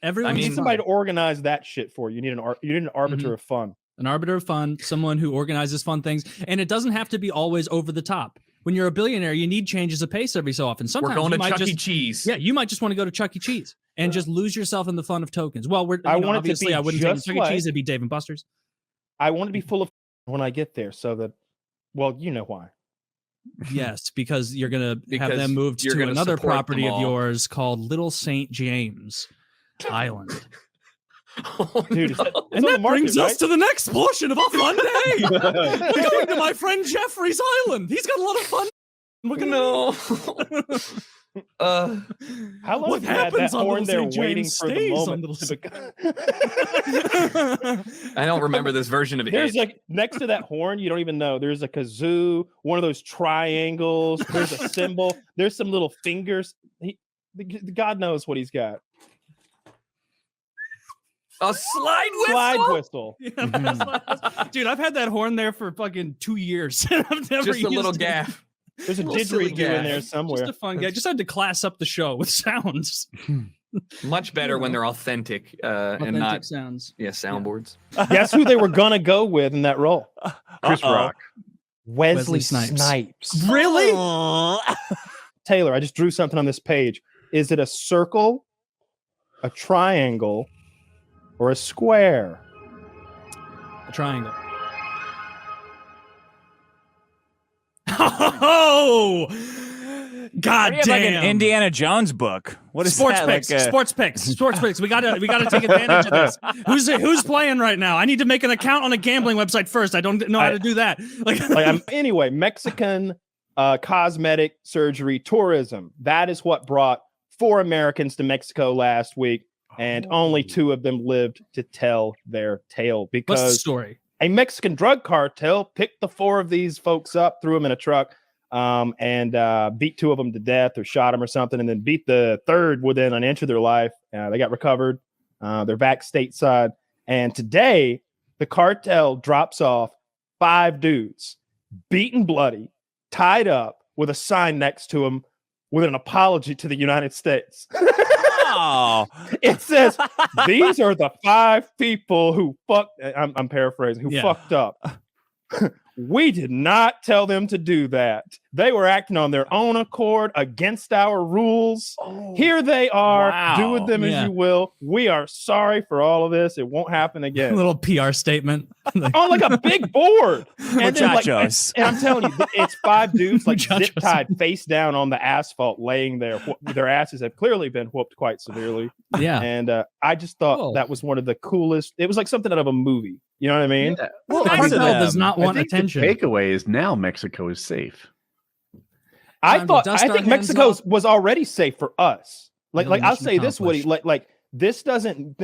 C: Everyone
A: needs somebody to organize that shit for you. You need an arbiter of fun.
C: An arbiter of fun, someone who organizes fun things. And it doesn't have to be always over the top. When you're a billionaire, you need changes of pace every so often. Sometimes
P: we're going
C: to
P: Chuck E. Cheese.
C: Yeah, you might just want to go to Chuck E. Cheese and just lose yourself in the fun of tokens. Well,
A: I wouldn't take
C: Chuck E. Cheese, it'd be Dave and Buster's.
A: I want to be full of when I get there so that, well, you know why.
C: Yes, because you're going to have them moved to another property of yours called Little St. James Island.
A: Dude,
C: and that brings us to the next portion of our fun day. We're going to my friend Jeffrey's island. He's got a lot of fun. We're gonna
A: how long
C: what
A: have you had
C: happens
A: that
C: on
A: horn there
C: Little St.
A: waiting
C: James
A: for the
C: stays on
A: moment to
P: I don't remember this version of it.
A: There's like next to that horn, you don't even know. There's a kazoo, one of those triangles. There's a cymbal. There's some little fingers. God knows what he's got.
P: A slide whistle.
A: Slide whistle.
C: Dude, I've had that horn there for fucking 2 years. I've never
P: just a little
C: used it.
P: gaff.
A: There's a didgeridoo in there somewhere.
C: Just a fun guy. Just had to class up the show with sounds.
P: Much better when they're authentic, and not
C: sounds.
P: Yeah, soundboards.
A: Guess who they were gonna go with in that role?
M: Chris Rock.
A: Wesley Snipes.
C: Really?
A: Taylor, I just drew something on this page. Is it a circle, a triangle, or a square?
C: A triangle. Oh, God damn!
Q: Like an Indiana Jones book. What is
C: sports
Q: that?
C: picks?
Q: Like
C: Sports picks. Sports picks. We gotta take advantage of this. Who's playing right now? I need to make an account on a gambling website first. I don't know how to do that.
A: Anyway, Mexican cosmetic surgery tourism. That is what brought 4 Americans to Mexico last week, and only 2 of them lived to tell their tale. Because
C: what's the story? A
A: Mexican drug cartel picked the 4 of these folks up, threw them in a truck, and beat 2 of them to death or shot them or something, and then beat the 3rd within an inch of their life. They got recovered. They're back stateside. And today, the cartel drops off 5 dudes, beaten bloody, tied up with a sign next to them with an apology to the United States.
Q: Oh,
A: it says, these are the 5 people who fucked. I'm paraphrasing, who fucked up. We did not tell them to do that. They were acting on their own accord against our rules. Here they are. Do with them as you will. We are sorry for all of this. It won't happen again.
C: A little PR statement.
A: On like a big board. And then, like,
Q: Muchachos.
A: and I'm telling you, it's 5 dudes like zip tied face down on the asphalt, laying there. Their asses have clearly been whooped quite severely.
C: Yeah.
A: And I just thought that was one of the coolest. It was like something out of a movie. You know what I mean?
M: Yeah.
C: Well, cartel does not want attention.
M: The takeaway is now Mexico is safe.
A: I think Mexico was already safe for us. Like I'll say this, Woody. Like this doesn't.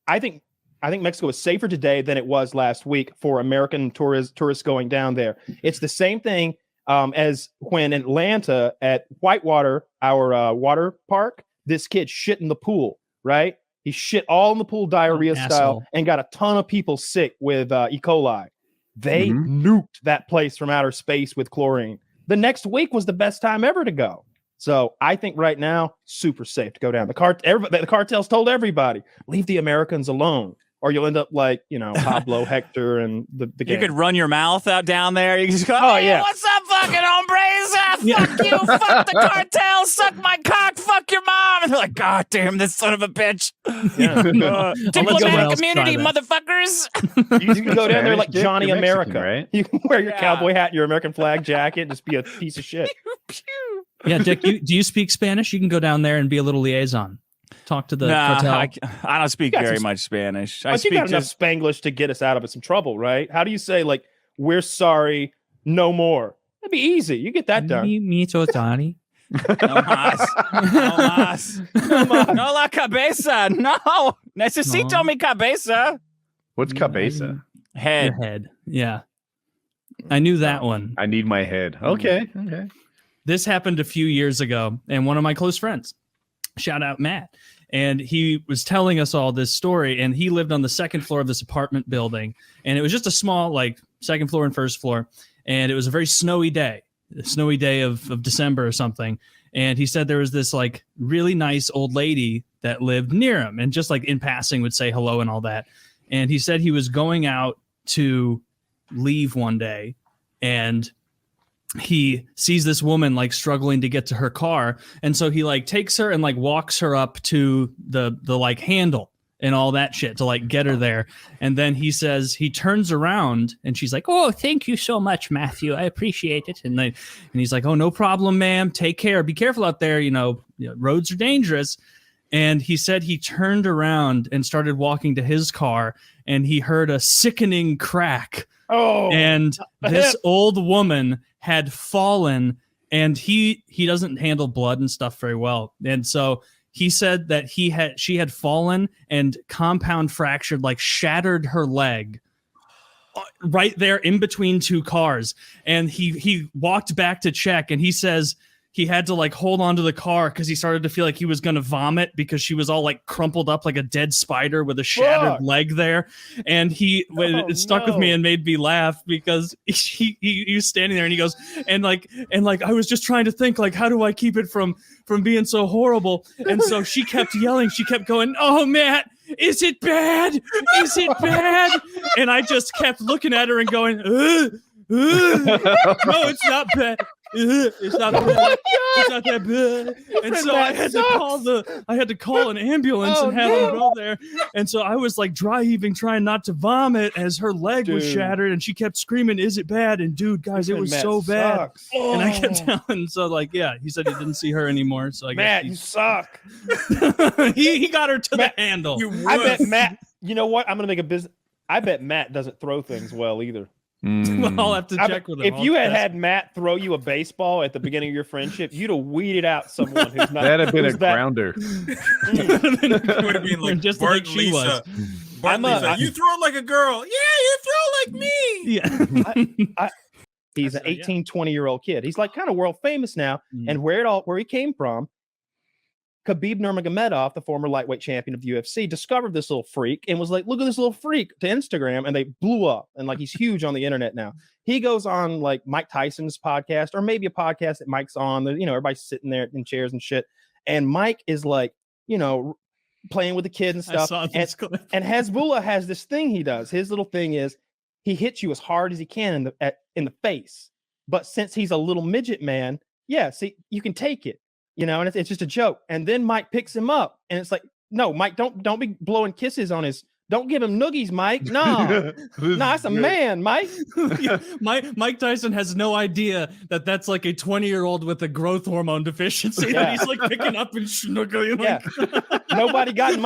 A: I think Mexico is safer today than it was last week for American tourists going down there. It's the same thing as when in Atlanta at Whitewater, our water park, this kid shit in the pool. Right? He shit all in the pool, diarrhea style, and got a ton of people sick with E. coli. They nuked that place from outer space with chlorine. The next week was the best time ever to go. So I think right now, super safe to go down. The cartels told everybody, leave the Americans alone, or you'll end up like, Pablo, Hector, and the gang.
Q: You could run your mouth out down there. You can just go, what's up, fucking hombres? Fuck you, fuck the cartel, suck my cock, fuck your mom. And they're like, God damn, this son of a bitch. Diplomatic community, motherfuckers.
A: You can go down there like Johnny America.
M: Mexican, right?
A: You can wear your cowboy hat, your American flag jacket, and just be a piece of shit.
C: Yeah, Dick, do you speak Spanish? You can go down there and be a little liaison. Talk to the cartel.
Q: I don't speak very much Spanish. I speak
A: got enough Spanglish to get us out of some trouble, right? How do you say, like, we're sorry, no more? That'd be easy. You get that done.
Q: Me too, Tony. No más. No más. No la cabeza. No. Necesito mi cabeza.
M: What's cabeza?
Q: Head.
C: Your head. Yeah. I knew that one.
M: I need my head. Okay. Okay.
C: This happened a few years ago, and one of my close friends, shout out Matt, and he was telling us all this story, and he lived on the second floor of this apartment building, and it was just a small, like, second floor and first floor, and it was a very snowy day of December or something, and he said there was this, like, really nice old lady that lived near him, and just, like, in passing would say hello and all that, and he said he was going out to leave one day, and he sees this woman like struggling to get to her car, and so he like takes her and like walks her up to the like handle and all that shit to like get her there, and then he says he turns around and she's like, "Oh, thank you so much, Matthew, I appreciate it." And he's like, "Oh, no problem, ma'am, take care, be careful out there, you know, roads are dangerous." And he said he turned around and started walking to his car, and he heard a sickening crack.
A: Oh,
C: and this old woman had fallen, and he doesn't handle blood and stuff very well. And so he said that she had fallen and compound fractured, like shattered her leg right there in between two cars. And he walked back to check, and he says he had to like hold on to the car because he started to feel like he was going to vomit because she was all like crumpled up like a dead spider with a shattered leg there. And it stuck with me and made me laugh because he was standing there and he goes, and like I was just trying to think like, how do I keep it from being so horrible? And so she kept yelling, she kept going, "Oh, Matt, is it bad? Is it bad?" And I just kept looking at her and going, "No, it's not bad. It's not bad. It's not that bad." And so I had to call an ambulance and have him go there. And so I was like dry heaving, trying not to vomit as her leg was shattered, and she kept screaming, "Is it bad?" And dude, guys, it was so bad. And I kept telling, so like, yeah, he said he didn't see her anymore. So I guess
A: you suck.
C: he got her to the handle.
A: I bet Matt. You know what? I'm gonna make a business. I bet Matt doesn't throw things well either.
C: I'll have to check with him.
A: If you had Matt throw you a baseball at the beginning of your friendship, you'd have weeded out someone who's not.
M: That'd have been a grounder.
Q: It would have been like
C: just
Q: Bart
C: like she
Q: Lisa.
C: was.
Q: Bart Lisa, you throw like a girl. Yeah, you throw like me.
C: Yeah.
A: He's an 18, 20-year-old kid. He's like kind of world famous now. And where he came from, Khabib Nurmagomedov, the former lightweight champion of the UFC, discovered this little freak and was like, "Look at this little freak," to Instagram, and they blew up. And like he's huge on the internet now. He goes on like Mike Tyson's podcast, or maybe a podcast that Mike's on. You know, everybody's sitting there in chairs and shit. And Mike is like, you know, playing with the kid and stuff. And Hasbulla has this thing he does. His little thing is he hits you as hard as he can in the face. But since he's a little midget man, see, you can take it. You know, and it's just a joke. And then Mike picks him up, and it's like, "No, Mike, don't be blowing kisses on his. Don't give him noogies, Mike. No, that's a man, Mike."
C: Mike Tyson has no idea that that's like a 20-year-old with a growth hormone deficiency that he's like picking up and snuggling. Like.
A: Nobody got in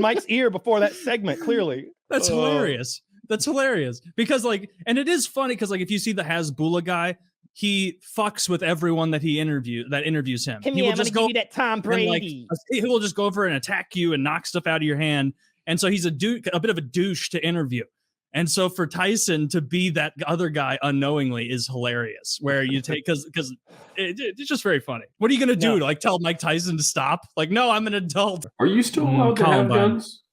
A: Mike's ear before that segment. Clearly,
C: that's hilarious. That's hilarious because like, and it is funny because like if you see the Hasbulla guy. He fucks with everyone that interviews him.
A: He will just go that Tom Brady.
C: He will just go over and attack you and knock stuff out of your hand. And so he's a bit of a douche to interview. And so for Tyson to be that other guy unknowingly is hilarious. Where you take because it's just very funny. What are you gonna do? Like tell Mike Tyson to stop? Like, no, I'm an adult.
L: Are you still allowed to have guns?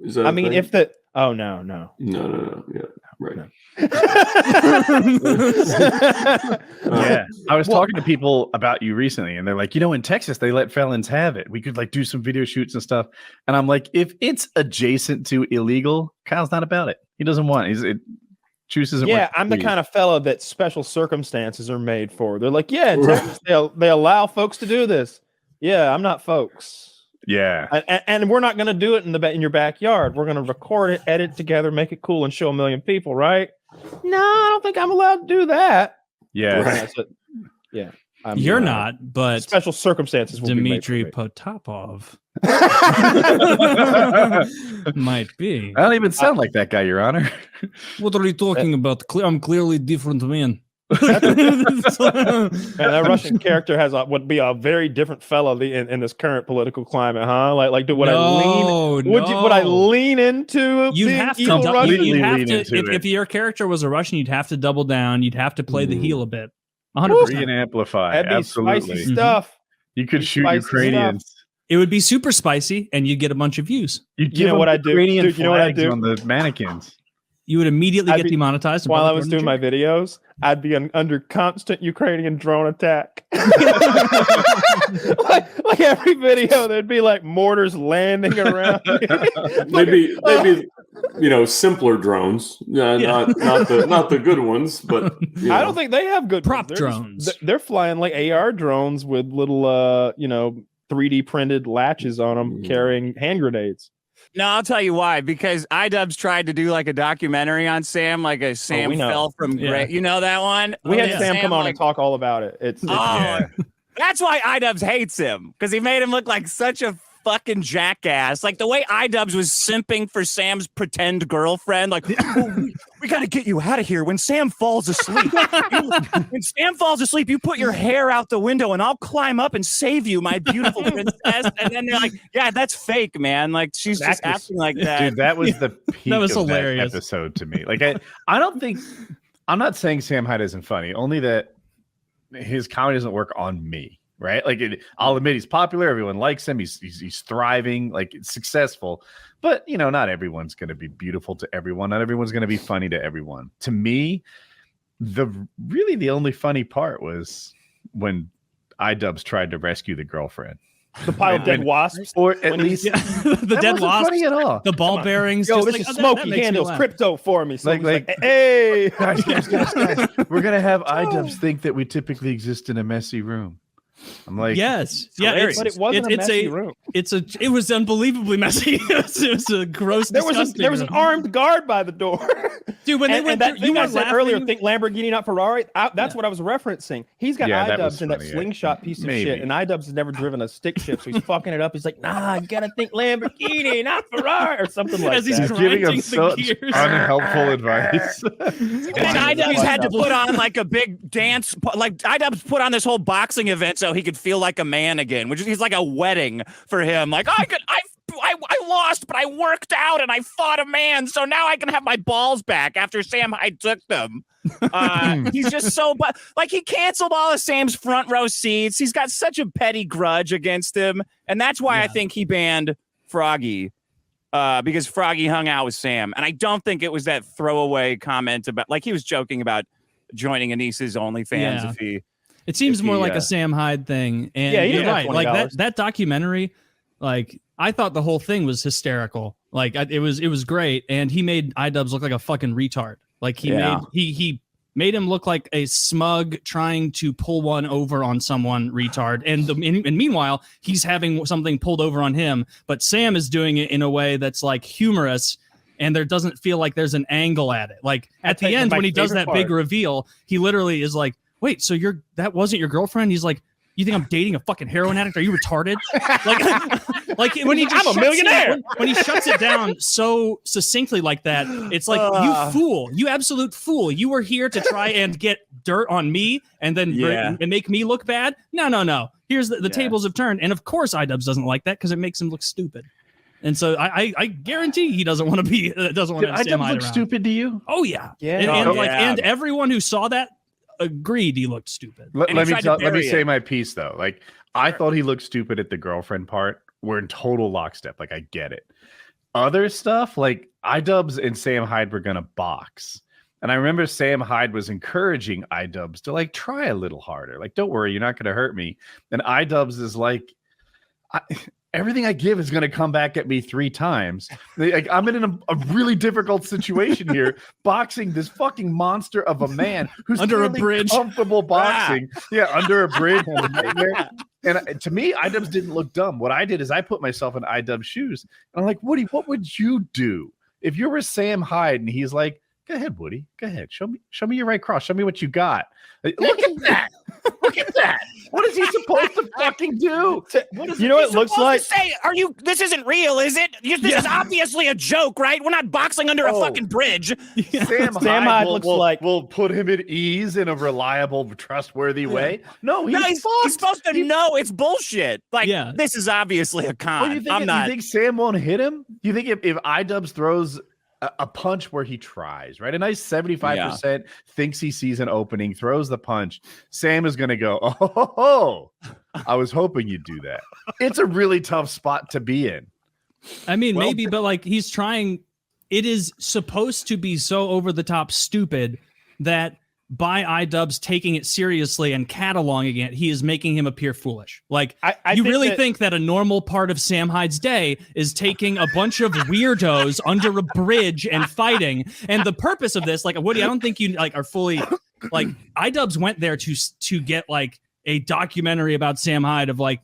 A: Is that if the no.
L: Yeah, right.
A: No.
M: Yeah, I was talking to people about you recently, and they're like, in Texas they let felons have it. We could like do some video shoots and stuff. And I'm like, if it's adjacent to illegal, Kyle's not about it. He doesn't want it. Chooses.
A: Yeah, I'm the kind of fellow that special circumstances are made for. They're like, yeah, in Texas they allow folks to do this. Yeah, I'm not folks.
M: Yeah,
A: and we're not going to do it in your backyard. We're going to record it, edit it together, make it cool, and show 1 million people, right? No, I don't think I'm allowed to do that.
M: Yeah,
A: right. Yeah.
C: You're not, but
A: special circumstances.
C: Dmitry Potapov might be.
M: I don't even sound like that guy, Your Honor.
C: What are you talking about? I'm clearly different man.
A: that Russian character would be a very different fellow in this current political climate, huh? Like, would I lean into?
C: You'd have to. If your character was a Russian, you'd have to double down. You'd have to play the heel a bit. 100%.
M: And amplify.
A: That'd be
M: Absolutely.
A: spicy stuff.
M: You could shoot Ukrainians.
C: Stuff. It would be super spicy, and you'd get a bunch of views.
A: You know what I do? Dude, you know what I do
M: on the mannequins.
C: You would immediately get demonetized.
A: While I was doing my videos, I'd be under constant Ukrainian drone attack. like every video, there'd be like mortars landing around.
L: maybe simpler drones, not the good ones, but
A: I don't think they have good
C: prop drones.
A: They're flying like AR drones with little 3D printed latches on them, carrying hand grenades.
Q: No, I'll tell you why. Because iDubbbz tried to do like a documentary on Sam, like a Sam fell from great. You know that one?
A: We had Sam come on and talk all about it.
Q: That's why iDubbbz hates him, because he made him look like such a fucking jackass. Like the way iDubbbz was simping for Sam's pretend girlfriend. Like, we got to get you out of here. When Sam falls asleep, you put your hair out the window and I'll climb up and save you, my beautiful princess. And then they're like, yeah, that's fake, man. Like she's just acting like that.
M: Dude, that was the peak
C: that was
M: of
C: hilarious.
M: that episode to me. Like I don't think, I'm not saying Sam Hyde isn't funny, only that his comedy doesn't work on me. Right, like I'll admit he's popular. Everyone likes him. He's thriving, like successful. But not everyone's going to be beautiful to everyone. Not everyone's going to be funny to everyone. To me, the only funny part was when iDubbbz tried to rescue the girlfriend.
A: The pile of dead wasps,
M: or at least
C: the dead wasps,
M: funny at all.
C: The ball bearings.
A: Yo, this is Smokey handles crypto for me. So like, hey,
M: guys, we're gonna have iDubbbz think that we typically exist in a messy room. I'm like,
A: but it wasn't a messy room.
C: It was unbelievably messy. it was a gross.
A: There was an armed guard by the door.
C: Dude, when they went,
A: that thing I said earlier, think Lamborghini, not Ferrari. That's what I was referencing. He's got iDubbbz in that slingshot piece of shit, and iDubbbz has never driven a stick shift, so he's fucking it up. He's like, nah, you gotta think Lamborghini, not Ferrari, or something like
C: As he's
A: that.
M: Giving him such unhelpful advice.
Q: And iDubbbz had to put on like a big dance, like iDubbbz put on this whole boxing event so he could feel like a man again, which is like a wedding for him. Like I lost, but I worked out and I fought a man, so now I can have my balls back after Sam Hyde took them. He's just so, but like he canceled all of Sam's front row seats. He's got such a petty grudge against him, and that's why I think he banned Froggy. Because Froggy hung out with Sam, and I don't think it was that throwaway comment about, like, he was joking about joining Anis's OnlyFans if he.
C: It seems more like a Sam Hyde thing, and you're right. Like that documentary, like I thought the whole thing was hysterical. Like it was great, and he made iDubbbz look like a fucking retard. Like he made him look like a smug trying to pull one over on someone retard, and meanwhile he's having something pulled over on him. But Sam is doing it in a way that's like humorous, and there doesn't feel like there's an angle at it. Like at the end when he does that big reveal, he literally is like, wait, so that wasn't your girlfriend? He's like, you think I'm dating a fucking heroin addict? Are you retarded? like when he just
A: I'm a millionaire.
C: When he shuts it down so succinctly like that, it's like, you fool, you absolute fool. You were here to try and get dirt on me and then and make me look bad. No. Here's the tables have turned. And of course iDubbbz doesn't like that because it makes him look stupid. And so I guarantee he doesn't want to be doesn't want to have Sam Hyde around.
M: Stupid to you?
C: Oh yeah. And everyone who saw that agreed he looked stupid.
M: Let me say my piece though. Like I thought he looked stupid at the girlfriend part. We're in total lockstep. Like I get it. Other stuff like iDubbbz and Sam Hyde were gonna box. And I remember Sam Hyde was encouraging iDubbbz to like try a little harder. Like, don't worry, you're not gonna hurt me. And iDubbbz is like, everything I give is going to come back at me 3 times. Like, I'm in a really difficult situation here, boxing this fucking monster of a man who's
C: under a bridge,
M: comfortable boxing. Under a bridge. And to me, iDubbbz didn't look dumb. What I did is I put myself in iDubbbz's shoes, and I'm like, Woody, what would you do if you were Sam Hyde? And he's like, go ahead, Woody, go ahead, show me your right cross, show me what you got. Look at that. Look at that. What is he supposed to fucking do?
A: What is, you know what it looks like?
Q: Say, are you? This isn't real, is it? This is obviously a joke, right? We're not boxing under a fucking bridge.
M: Sam Hyde looks like we'll put him at ease in a reliable, trustworthy way. No, he's
Q: supposed to know it's bullshit. Like, this is obviously a con.
M: Well, you think Sam won't hit him? You think if iDubbbz throws a punch where he tries, right? A nice 75% thinks he sees an opening, throws the punch. Sam is going to go, oh, I was hoping you'd do that. It's a really tough spot to be in.
C: I mean, maybe, but like he's trying. It is supposed to be so over the top stupid that by iDubbbz taking it seriously and cataloging it, he is making him appear foolish. Like, you really think that a normal part of Sam Hyde's day is taking a bunch of weirdos under a bridge and fighting? And the purpose of this, like, Woody, I don't think you like are fully like iDubbbz went there to get like a documentary about Sam Hyde of like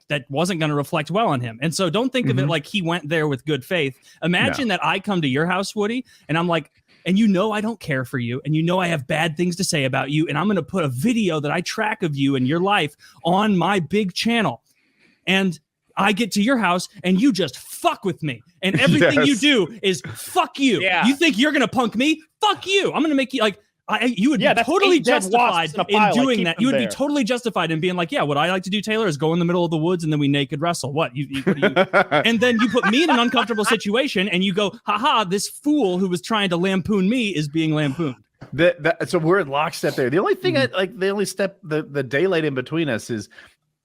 C: that wasn't going to reflect well on him. And so don't think of it like he went there with good faith. Imagine that I come to your house, Woody, and I'm like, and you know I don't care for you, and you know I have bad things to say about you, and I'm going to put a video that I track of you and your life on my big channel. And I get to your house, and you just fuck with me. And everything you do is fuck you. Yeah. You think you're going to punk me? Fuck you. I'm going to make you like... you would be totally justified in doing that. You would be totally justified in being like, yeah, what I like to do, Taylor, is go in the middle of the woods and then we naked wrestle. What do you and then you put me in an uncomfortable situation and you go, haha, this fool who was trying to lampoon me is being lampooned.
M: So we're in lockstep there. The only thing the only step, the daylight in between us is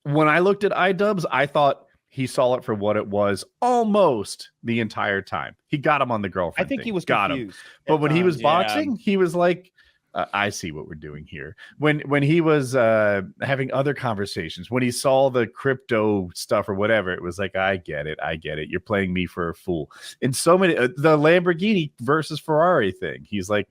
M: when I looked at iDubbbz, I thought he saw it for what it was almost the entire time. He got him on the girlfriend.
A: I think he was
M: got
A: confused.
M: him. But when he was boxing, he was like, I see what we're doing here. When he was having other conversations, when he saw the crypto stuff or whatever, it was like, I get it. You're playing me for a fool. In so many, the Lamborghini versus Ferrari thing, he's like,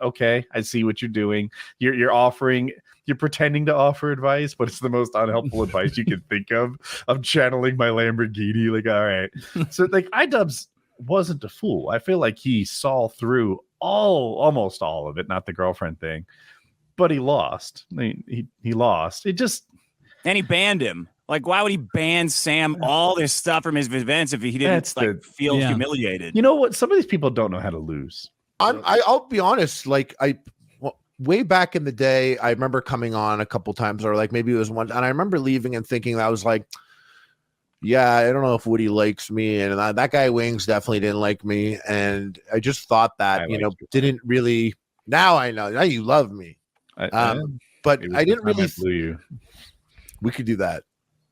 M: okay, I see what you're doing. You're offering, you're pretending to offer advice, but it's the most unhelpful advice you can think of. I'm channeling my Lamborghini. Like, all right. So like iDubbbz wasn't a fool. I feel like he saw through almost all of it, not the girlfriend thing, but he lost. He lost. It just,
Q: and he banned him. Like, why would he ban Sam all this stuff from his events if he didn't feel humiliated?
M: You know what? Some of these people don't know how to lose.
O: I'll be honest. Like way back in the day, I remember coming on a couple times, or like maybe it was one, and I remember leaving and thinking that I was like, yeah, I don't know if Woody likes me, and that guy Wings definitely didn't like me, and I just thought that didn't really. Now I know. Now you love me, but I didn't really.
M: You. We
O: could do that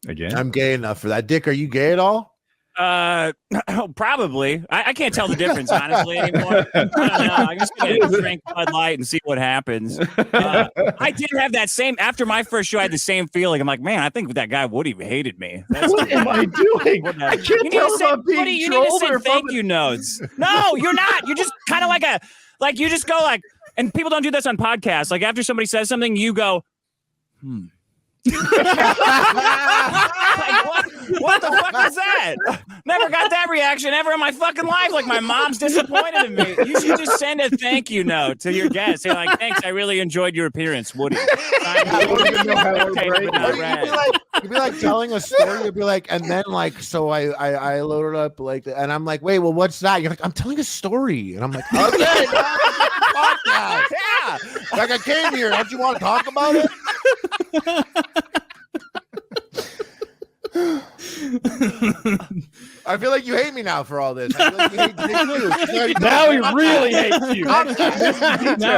M: again.
O: I'm gay enough for that. Dick, are you gay at all?
Q: Probably. I can't tell the difference honestly anymore. I don't know. I'm just gonna drink Bud Light and see what happens. I did have that same after my first show. I had the same feeling. I'm like, man, I think that guy Woody hated me.
M: What am I doing? I can't tell if I'm being
Q: Woody, you need to send thank you notes. No, you're not. You're just kind of like you just go like, and people don't do this on podcasts. Like after somebody says something, you go, what the fuck was that? Never got that reaction ever in my fucking life. Like my mom's disappointed in me. You should just send a thank you note to your guest. Say like, thanks, I really enjoyed your appearance, Woody.
O: You'd be like telling a story. You'd be like, and then like, so I loaded up like, and I'm like, wait, well, what's that? You're like, I'm telling a story, and I'm like, okay, yeah. Like I came here. Don't you want to talk about it? I feel like you hate me now for all this. I feel like you hate me too.
A: Now he really hates you.
C: Now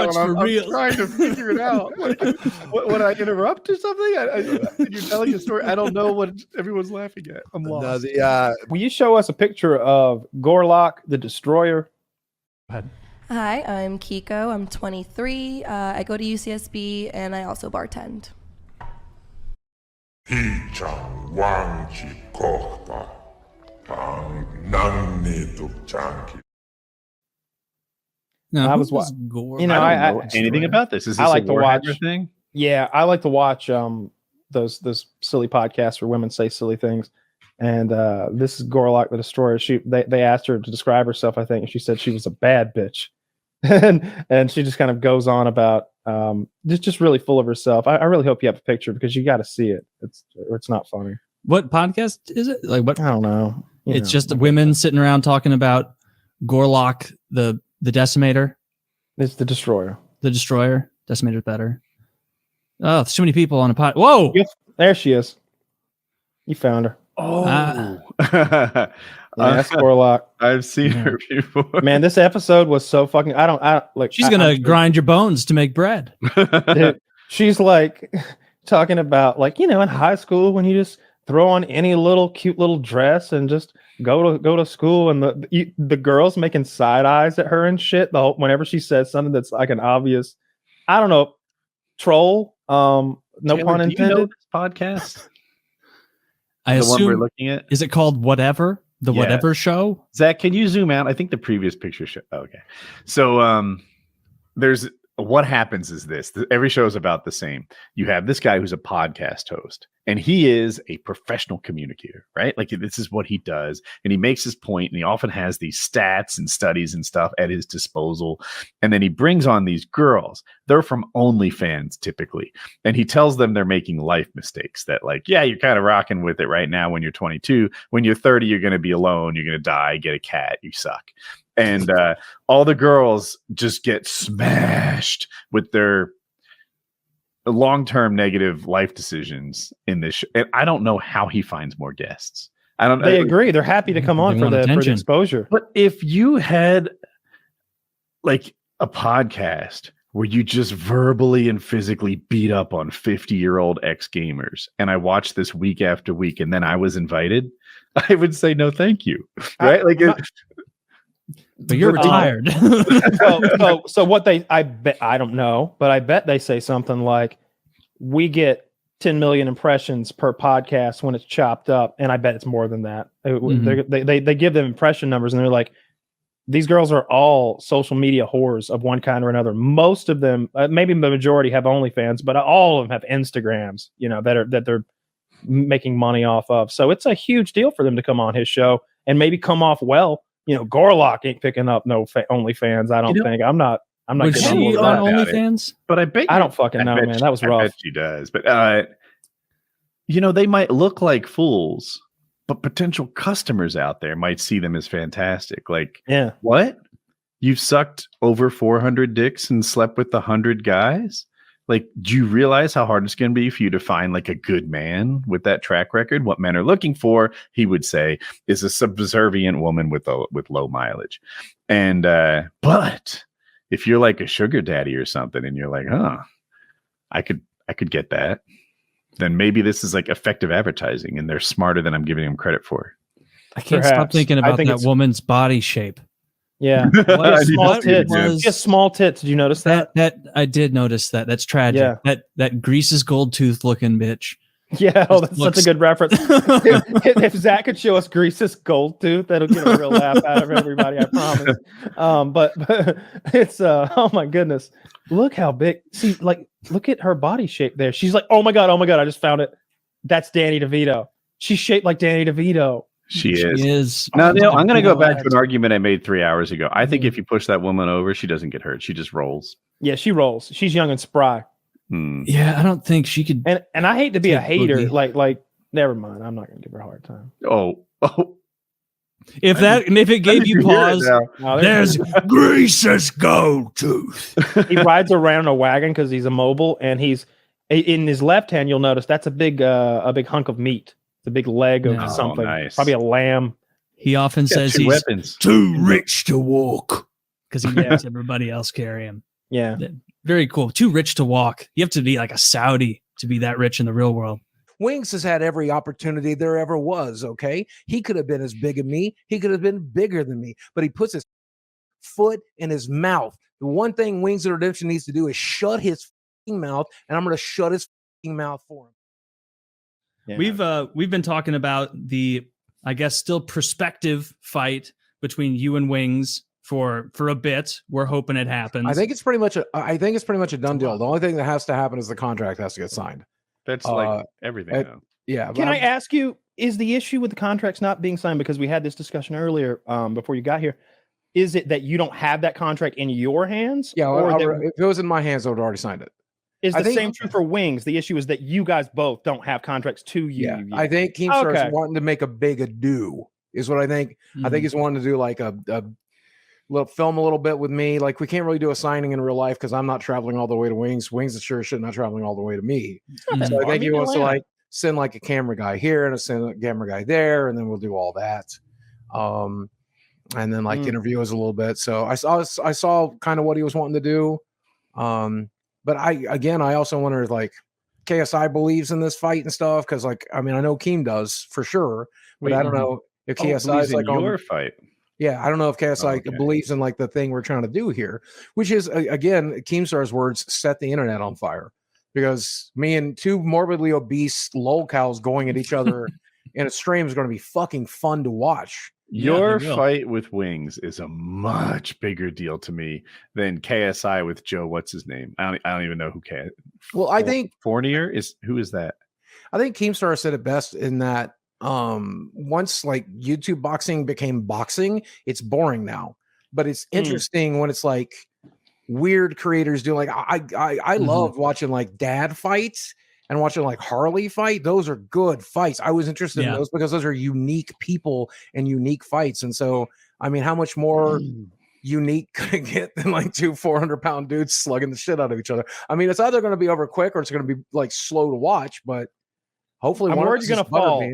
C: it's for real.
M: I'm trying to figure it out. Would I interrupt or something? You're telling a story. I don't know what everyone's laughing at. I'm lost.
A: Will you show us a picture of Gorlock, the Destroyer? Go ahead.
R: Hi, I'm Kiko. I'm 23. I go to UCSB and I also bartend.
C: No,
A: I was watching. You know,
M: I don't know anything about this. Is this
A: I like
M: a
A: to watch
M: thing?
A: Yeah, I like to watch those silly podcasts where women say silly things. And this is Gorlock the Destroyer. They asked her to describe herself, I think, and she said she was a bad bitch. and she just kind of goes on about just really full of herself. I really hope you have a picture because you got to see it. It's not funny.
C: What podcast is it? Like what?
A: I don't know.
C: It's just women sitting around talking about Gorlock, the Decimator.
A: It's the Destroyer.
C: The Destroyer. Decimator's better. Oh, there's too many people on a pod. Whoa!
A: There she is. You found her.
M: Oh,
A: that's Gorlock.
M: I've seen her before.
A: Man, this episode was so fucking. I don't like.
C: She's gonna grind your bones to make bread.
A: Dude, she's like talking about like in high school when you just throw on any little cute little dress and just go to school, and the girls making side eyes at her and shit. Whenever she says something that's like an obvious, I don't know, troll. No
M: Taylor,
A: pun intended.
M: Do you know this podcast?
C: I
M: the
C: assume,
M: one we're looking at.
C: Is it called Whatever? The Whatever Show?
M: Zach, can you zoom out? I think the previous picture show. Okay. So there's what happens is this. Every show is about the same. You have this guy who's a podcast host, and he is a professional communicator, right? Like this is what he does. And he makes his point, and he often has these stats and studies and stuff at his disposal. And then he brings on these girls. They're from OnlyFans typically. And he tells them they're making life mistakes that like, yeah, you're kind of rocking with it right now when you're 22. When you're 30, you're going to be alone. You're going to die, get a cat. You suck. And all the girls just get smashed with their long-term negative life decisions in this. And I don't know how he finds more guests. I don't.
A: They agree. They're happy to come on for the exposure.
M: But if you had like a podcast where you just verbally and physically beat up on 50-year-old ex-gamers, and I watched this week after week, and then I was invited, I would say no, thank you. Right?
C: But you're retired.
A: So what I bet, I don't know, but I bet they say something like, we get 10 million impressions per podcast when it's chopped up. And I bet it's more than that. They give them impression numbers, and they're like, these girls are all social media whores of one kind or another. Most of them, maybe the majority, have OnlyFans, but all of them have Instagrams, that they're making money off of. So it's a huge deal for them to come on his show and maybe come off well. Gorlock ain't picking up no OnlyFans. I don't think. I'm not.
C: Was she on OnlyFans?
M: But I bet
A: I don't fucking know, man. That was rough.
M: I bet she does. But they might look like fools, but potential customers out there might see them as fantastic. Like,
A: yeah,
M: what? You've sucked over 400 dicks and slept with 100 guys? Like, do you realize how hard it's going to be for you to find like a good man with that track record? What men are looking for, he would say, is a subservient woman with low mileage. And but if you're like a sugar daddy or something, and you're like, I could get that, then maybe this is like effective advertising, and they're smarter than I'm giving them credit for.
C: I can't stop thinking about that woman's body shape.
A: Yeah, small tits. Just small tits. Did you notice that?
C: That I did notice that. That's tragic. Yeah. That Grease's gold tooth looking bitch.
A: Yeah, that's such a good reference. if Zach could show us Grease's gold tooth, that'll get a real laugh out of everybody. I promise. But it's oh my goodness, look how big. See, like, look at her body shape there. She's like, oh my god, I just found it. That's Danny DeVito. She's shaped like Danny DeVito.
M: She is. Now, Neil, I'm going to go back to an argument I made 3 hours ago. I think if you push that woman over, she doesn't get hurt. She just rolls.
A: Yeah, she rolls. She's young and spry.
C: Yeah, I don't think she could.
A: And I hate to be a hater. Like, never mind. I'm not going to give her a hard time.
M: Oh.
C: If it gave you pause, there's Grease's gold tooth.
A: He rides around a wagon because he's immobile, and he's in his left hand. You'll notice that's a big hunk of meat. The big leg of something, probably a lamb.
C: He often says he's
M: weapons.
C: Too rich to walk because he lets everybody else carry him.
A: Yeah,
C: very cool. Too rich to walk. You have to be like a Saudi to be that rich in the real world.
S: Wings has had every opportunity there ever was. Okay, he could have been as big as me. He could have been bigger than me, but he puts his foot in his mouth. The one thing Wings of Redemption needs to do is shut his mouth, and I'm going to shut his mouth for him.
C: Yeah. We've been talking about the, I guess, still prospective fight between you and Wings for a bit. We're hoping it happens.
S: I think it's pretty much a done deal. The only thing that has to happen is the contract has to get signed.
M: That's like everything.
S: Yeah.
A: Can I ask you, is the issue with the contracts not being signed, because we had this discussion earlier before you got here? is it that you don't have that contract in your hands?
S: Yeah,
A: or
S: if it was in my hands, I would have already signed it.
A: Is the same true for Wings? The issue is that you guys both don't have contracts to you.
S: Yeah, I think Keemstar's wanting to make a big ado, is what I think. I think he's wanting to do like a little film a little bit with me. Like we can't really do a signing in real life because I'm not traveling all the way to Wings. Wings is sure shit not traveling all the way to me. So I think he wants to like send like a camera guy here and send a camera guy there, and then we'll do all that. And then like interview us a little bit. So I saw kind of what he was wanting to do. But I also wonder if like KSI believes in this fight and stuff, because like I mean I know Keem does for sure, but I don't know if KSI is like on
M: your fight.
S: Yeah, I don't know if KSI believes in like the thing we're trying to do here, which is again Keemstar's words, set the internet on fire, because me and two morbidly obese lolcows going at each other in a stream is going to be fucking fun to watch.
M: Your fight with Wings is a much bigger deal to me than KSI with Joe. What's his name? I don't even know who KSI.
S: Well, I think
M: Fournier is who is that?
S: I think Keemstar said it best in that once like YouTube boxing became boxing, it's boring now. But it's interesting when it's like weird creators do. Like I loved watching like dad fights and watching like Harley fight. Those are good fights. I was interested in those because those are unique people and unique fights. And so, I mean, how much more unique could it get than like two 400-pound dudes slugging the shit out of each other? I mean, it's either going to be over quick or it's going to be like slow to watch, but hopefully
A: I'm worried you're going to fall.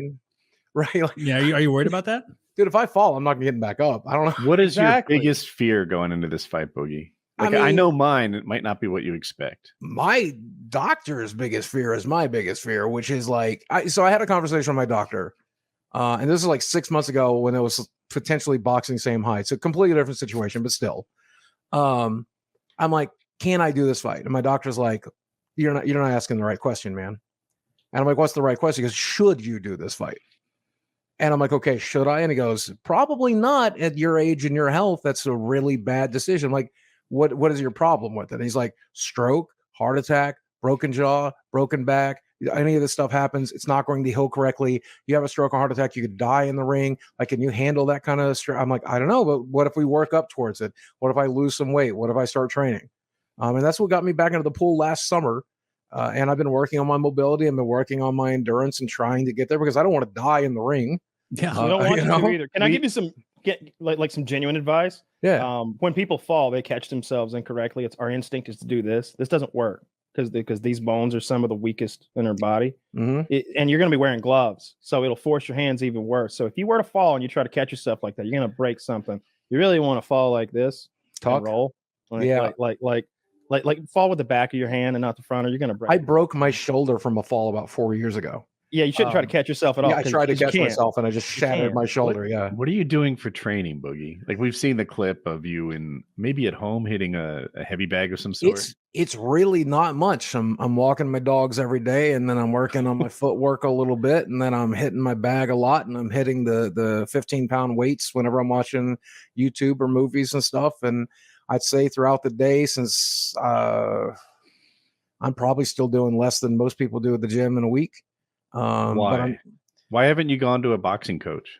S: Right? Like,
C: yeah. Are you worried about that?
S: Dude, if I fall, I'm not getting back up. I don't know.
M: What is your biggest fear going into this fight, Boogie? Like, I know mine. It might not be what you expect.
S: My doctor's biggest fear is my biggest fear, which is like, so I had a conversation with my doctor, and this is like 6 months ago when it was potentially boxing same height. It's a completely different situation, but still. I'm like, can I do this fight? And my doctor's like, you're not asking the right question, man. And I'm like, what's the right question? He goes, should you do this fight? And I'm like, okay, should I? And he goes, probably not at your age and your health. That's a really bad decision. I'm like, what is your problem with it? And he's like, stroke, heart attack, broken jaw, broken back. Any of this stuff happens, it's not going to heal correctly. You have a stroke or heart attack, you could die in the ring. Like, can you handle that kind of stress? I'm like, I don't know, but what if we work up towards it? What if I lose some weight? What if I start training? And that's what got me back into the pool last summer. And I've been working on my mobility and been working on my endurance and trying to get there because I don't want to die in the ring.
A: Yeah, I don't want to either. Can I give you some some genuine advice?
S: Yeah.
A: When people fall, they catch themselves incorrectly. It's our instinct is to do this. This doesn't work because these bones are some of the weakest in our body, and you're going to be wearing gloves, so it'll force your hands even worse. So if you were to fall and you try to catch yourself like that, you're going to break something. You really want to fall like this, and roll, like fall with the back of your hand and not the front, or you're going to break.
S: I broke my shoulder from a fall about 4 years ago.
A: Yeah, you shouldn't try to catch yourself at all.
S: Yeah, I tried to catch myself and I just shattered my shoulder. Yeah.
M: What are you doing for training, Boogie? Like we've seen the clip of you in maybe at home hitting a heavy bag of some sort.
S: It's really not much. I'm walking my dogs every day, and then I'm working on my footwork a little bit, and then I'm hitting my bag a lot, and I'm hitting the 15-pound weights whenever I'm watching YouTube or movies and stuff. And I'd say throughout the day, since I'm probably still doing less than most people do at the gym in a week.
M: Why haven't you gone to a boxing coach?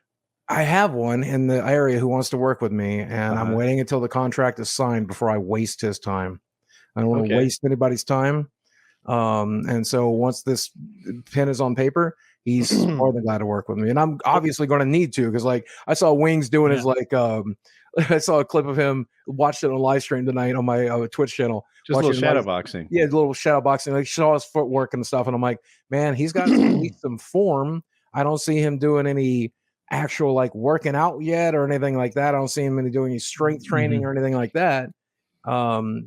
S: I have one in the area who wants to work with me, and I'm waiting until the contract is signed before I waste his time. I don't want to waste anybody's time. And so once this pen is on paper, he's more than glad to work with me. And I'm obviously going to need to, because like I saw Wings doing his like I saw a clip of him, watched it on live stream tonight on my Twitch channel.
M: Just a little shadow boxing.
S: Yeah, a little shadow boxing. Like saw his footwork and stuff. And I'm like, man, he's got at least some form. I don't see him doing any actual like working out yet or anything like that. I don't see him doing any strength training or anything like that.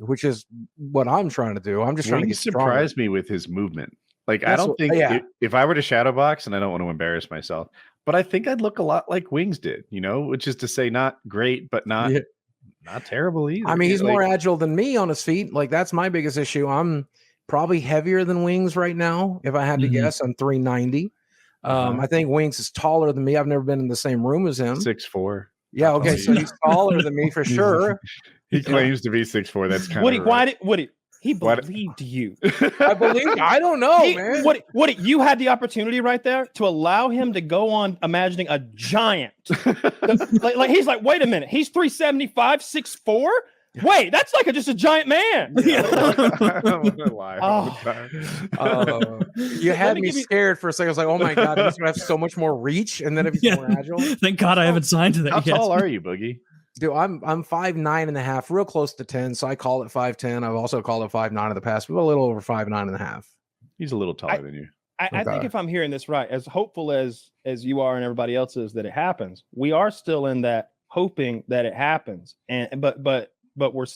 S: Which is what I'm trying to do. I'm just trying to get
M: surprise me with his movement. Like I don't think if I were to shadow box, and I don't want to embarrass myself, but I think I'd look a lot like Wings did, which is to say not great, but not terrible either.
S: I mean, he's more agile than me on his feet. Like that's my biggest issue. I'm probably heavier than Wings right now. If I had to guess, I'm 390. I think Wings is taller than me. I've never been in the same room as him.
M: 6'4".
S: Yeah. Okay. So he's taller than me for sure.
M: He claims to be 6'4". That's kind
A: Woody.
M: of
A: Why did Woody? He believed you.
S: I believe. I don't know, man.
A: What? You had the opportunity right there to allow him to go on imagining a giant. like he's like, wait a minute, he's 375, 6'4". Wait, that's like just a giant man.
S: You had me scared for a second. I was like, oh my God, he's gonna have so much more reach, and then if he's more agile.
C: Thank God I haven't signed to that
M: How
C: yet.
M: tall are you, Boogie?
S: Dude, I'm 5'9.5", real close to 10, so I call it 5'10". I've also called it 5'9" in the past, but a little over 5'9.5".
M: He's a little taller than you.
A: I think if I'm hearing this right, as hopeful as you are and everybody else is that it happens, we are still in that hoping that it happens. And but we're,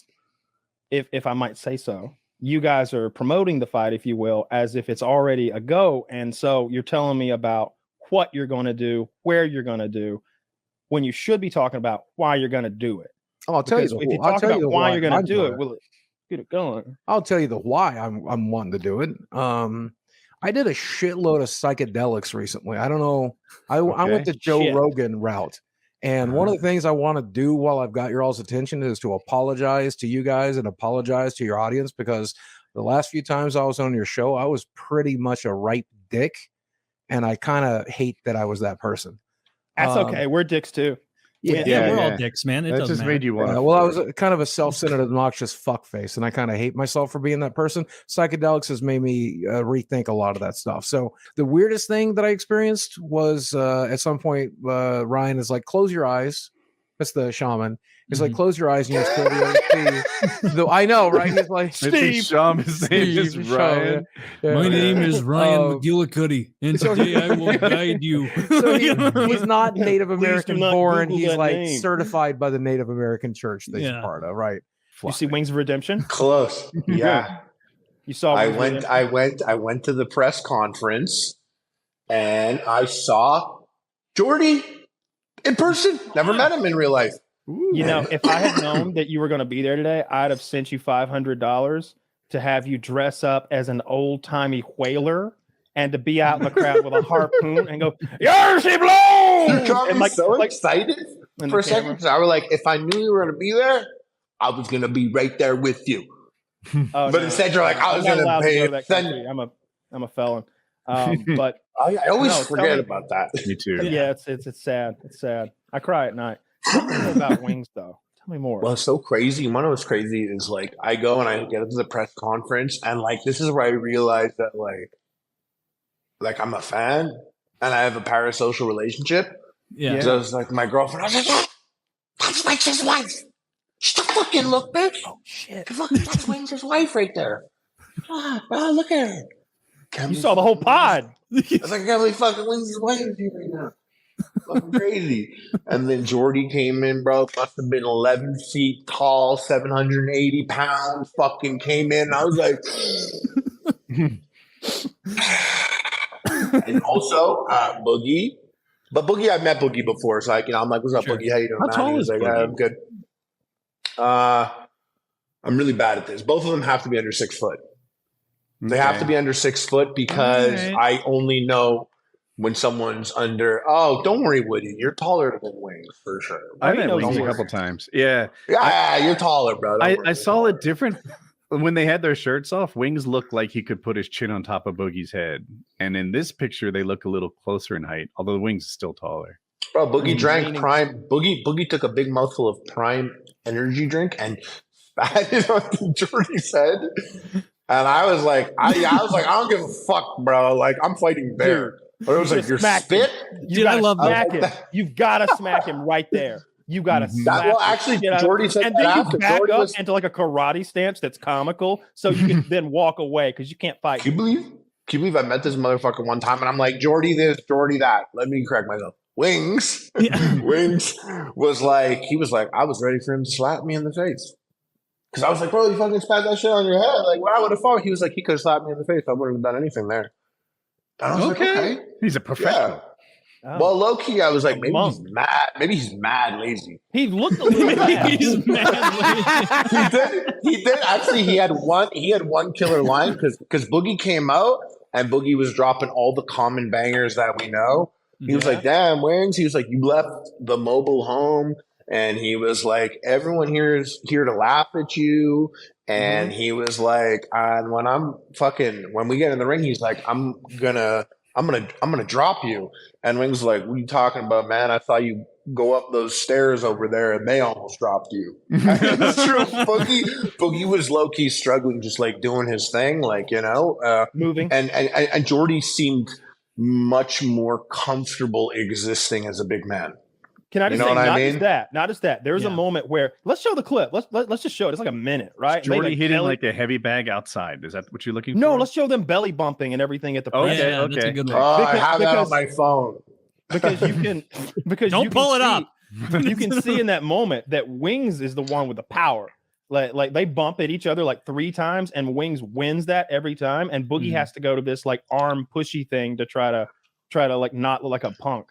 A: if I might say so, you guys are promoting the fight, if you will, as if it's already a go. And so you're telling me about what you're going to do, where you're going to do, when you should be talking about why you're going to do it.
S: Oh, I'll tell you.
A: If you talk about why you're going to do it, will get it going.
S: I'll tell you the why I'm wanting to do it. I did a shitload of psychedelics recently. I don't know. I went the Joe Rogan route. And one of the things I want to do while I've got your all's attention is to apologize to you guys and apologize to your audience, because the last few times I was on your show, I was pretty much a ripe dick. And I kind of hate that I was that person.
A: That's okay. We're dicks too.
C: We're all dicks, man. It
M: that
C: doesn't
M: just
C: matter.
M: made you want.
S: Well, I was kind of a self-centered, obnoxious fuckface, and I kind of hate myself for being that person. Psychedelics has made me rethink a lot of that stuff. So the weirdest thing that I experienced was at some point, Ryan is like, "Close your eyes." That's the shaman. He's like, "Close your eyes," and you still be able to see. I know, right? He's like,
M: Steve. Shaman's name is Ryan.
C: My name is Ryan McGillicuddy, and today I will guide you.
S: So he's not Native American born. He's like certified by the Native American church that he's part of, right?
A: You see Wings of Redemption?
I: Close. Yeah.
A: You saw.
I: I went to the press conference, and I saw Jordy in person. Never met him in real life.
A: You know, if I had known that you were going to be there today, I'd have sent you $500 to have you dress up as an old-timey whaler and to be out in the crowd with a harpoon and go, "Yersey blow!"
I: You got
A: and
I: me so excited for a second, because I was like, if I knew you were going to be there, I was going to be right there with you. But instead, you're like, I was going to pay it.
A: I'm a felon. But
I: I always forget about that.
M: Me too.
A: Yeah, it's sad. It's sad. I cry at night. Tell me about Wings, though. Tell me more.
I: Well, it's so crazy. One of what's crazy is like I go and I get into the press conference, and like this is where I realize that like I'm a fan and I have a parasocial relationship.
C: Yeah.
I: So it's like my girlfriend. I was like, "That's Wings' wife. Shut the fucking look, bitch. Oh shit. That's Wings' wife right there. Oh, look at her.
A: You saw the whole pod.
I: I was like, I can't believe fucking Wings' wife is here right now. Fucking crazy. And then Jordy came in, bro. Must have been 11 feet tall, 780 pounds. Fucking came in. I was like, and also Boogie. But Boogie, I've met Boogie before, so like, I'm like, "What's up, Boogie? How you doing?"
M: How tall
I: He was
M: is
I: like,
M: Boogie?
I: "I'm good." I'm really bad at this. Both of them have to be under 6 foot. They have to be under 6 foot because I only know when someone's under. Oh, don't worry, Woody. You're taller than Wings for sure.
M: I've met Wings a couple times. Yeah.
I: Yeah, you're taller, bro.
M: I saw it different when they had their shirts off. Wings looked like he could put his chin on top of Boogie's head, and in this picture, they look a little closer in height. Although Wings is still taller.
I: Bro, Boogie drank Prime. Boogie took a big mouthful of Prime energy drink and spat it on Jordy's head. And I was like, I don't give a fuck, bro. Like, I'm fighting bear. But it was like, your spit?
A: Dude, I love that. You've got to smack him right there. You got to smack him.
I: Well, actually, Jordy said
A: and
I: that
A: then
I: after.
A: you back
I: Jordy
A: up
I: was,
A: into like a karate stance that's comical, so you can then walk away because you can't fight.
I: Can you believe I met this motherfucker one time and I'm like, Jordy this, Jordy that. Let me correct myself. Wings was like, he was like, I was ready for him to slap me in the face. Because I was like, bro, you fucking spat that shit on your head. Like, what I would have thought. He was like, he could have slapped me in the face. I wouldn't have done anything there. And I was like, okay.
M: He's a professional.
I: Yeah. Oh. Well, low key, I was like, maybe he's mad. Maybe he's mad lazy.
A: He looked a little mad.
C: He's mad lazy.
I: He did. Actually, he had one killer line because Boogie came out and Boogie was dropping all the common bangers that we know. He was like, damn, Wings. He was like, you left the mobile home and he was like, everyone here is here to laugh at you. And he was like, when we get in the ring, he's like, I'm gonna drop you. And Wings was like, what are you talking about, man? I saw you go up those stairs over there and they almost dropped you. It's true. Boogie was low-key struggling, just like doing his thing, like,
A: moving.
I: And Jordy seemed much more comfortable existing as a big man.
A: Can I just say, not just that. There's a moment where, let's show the clip. Let's just show it. It's like a minute, right?
M: Jordy hitting like a heavy bag outside. Is that what you're looking for?
A: No, let's show them belly bumping and everything at the press.
M: Okay.
A: That's a good one.
I: I have that on my phone.
A: Because
C: don't pull it up.
A: You can see in that moment that Wings is the one with the power. Like they bump at each other like 3 times, and Wings wins that every time. And Boogie has to go to this like arm pushy thing to try to like not look like a punk.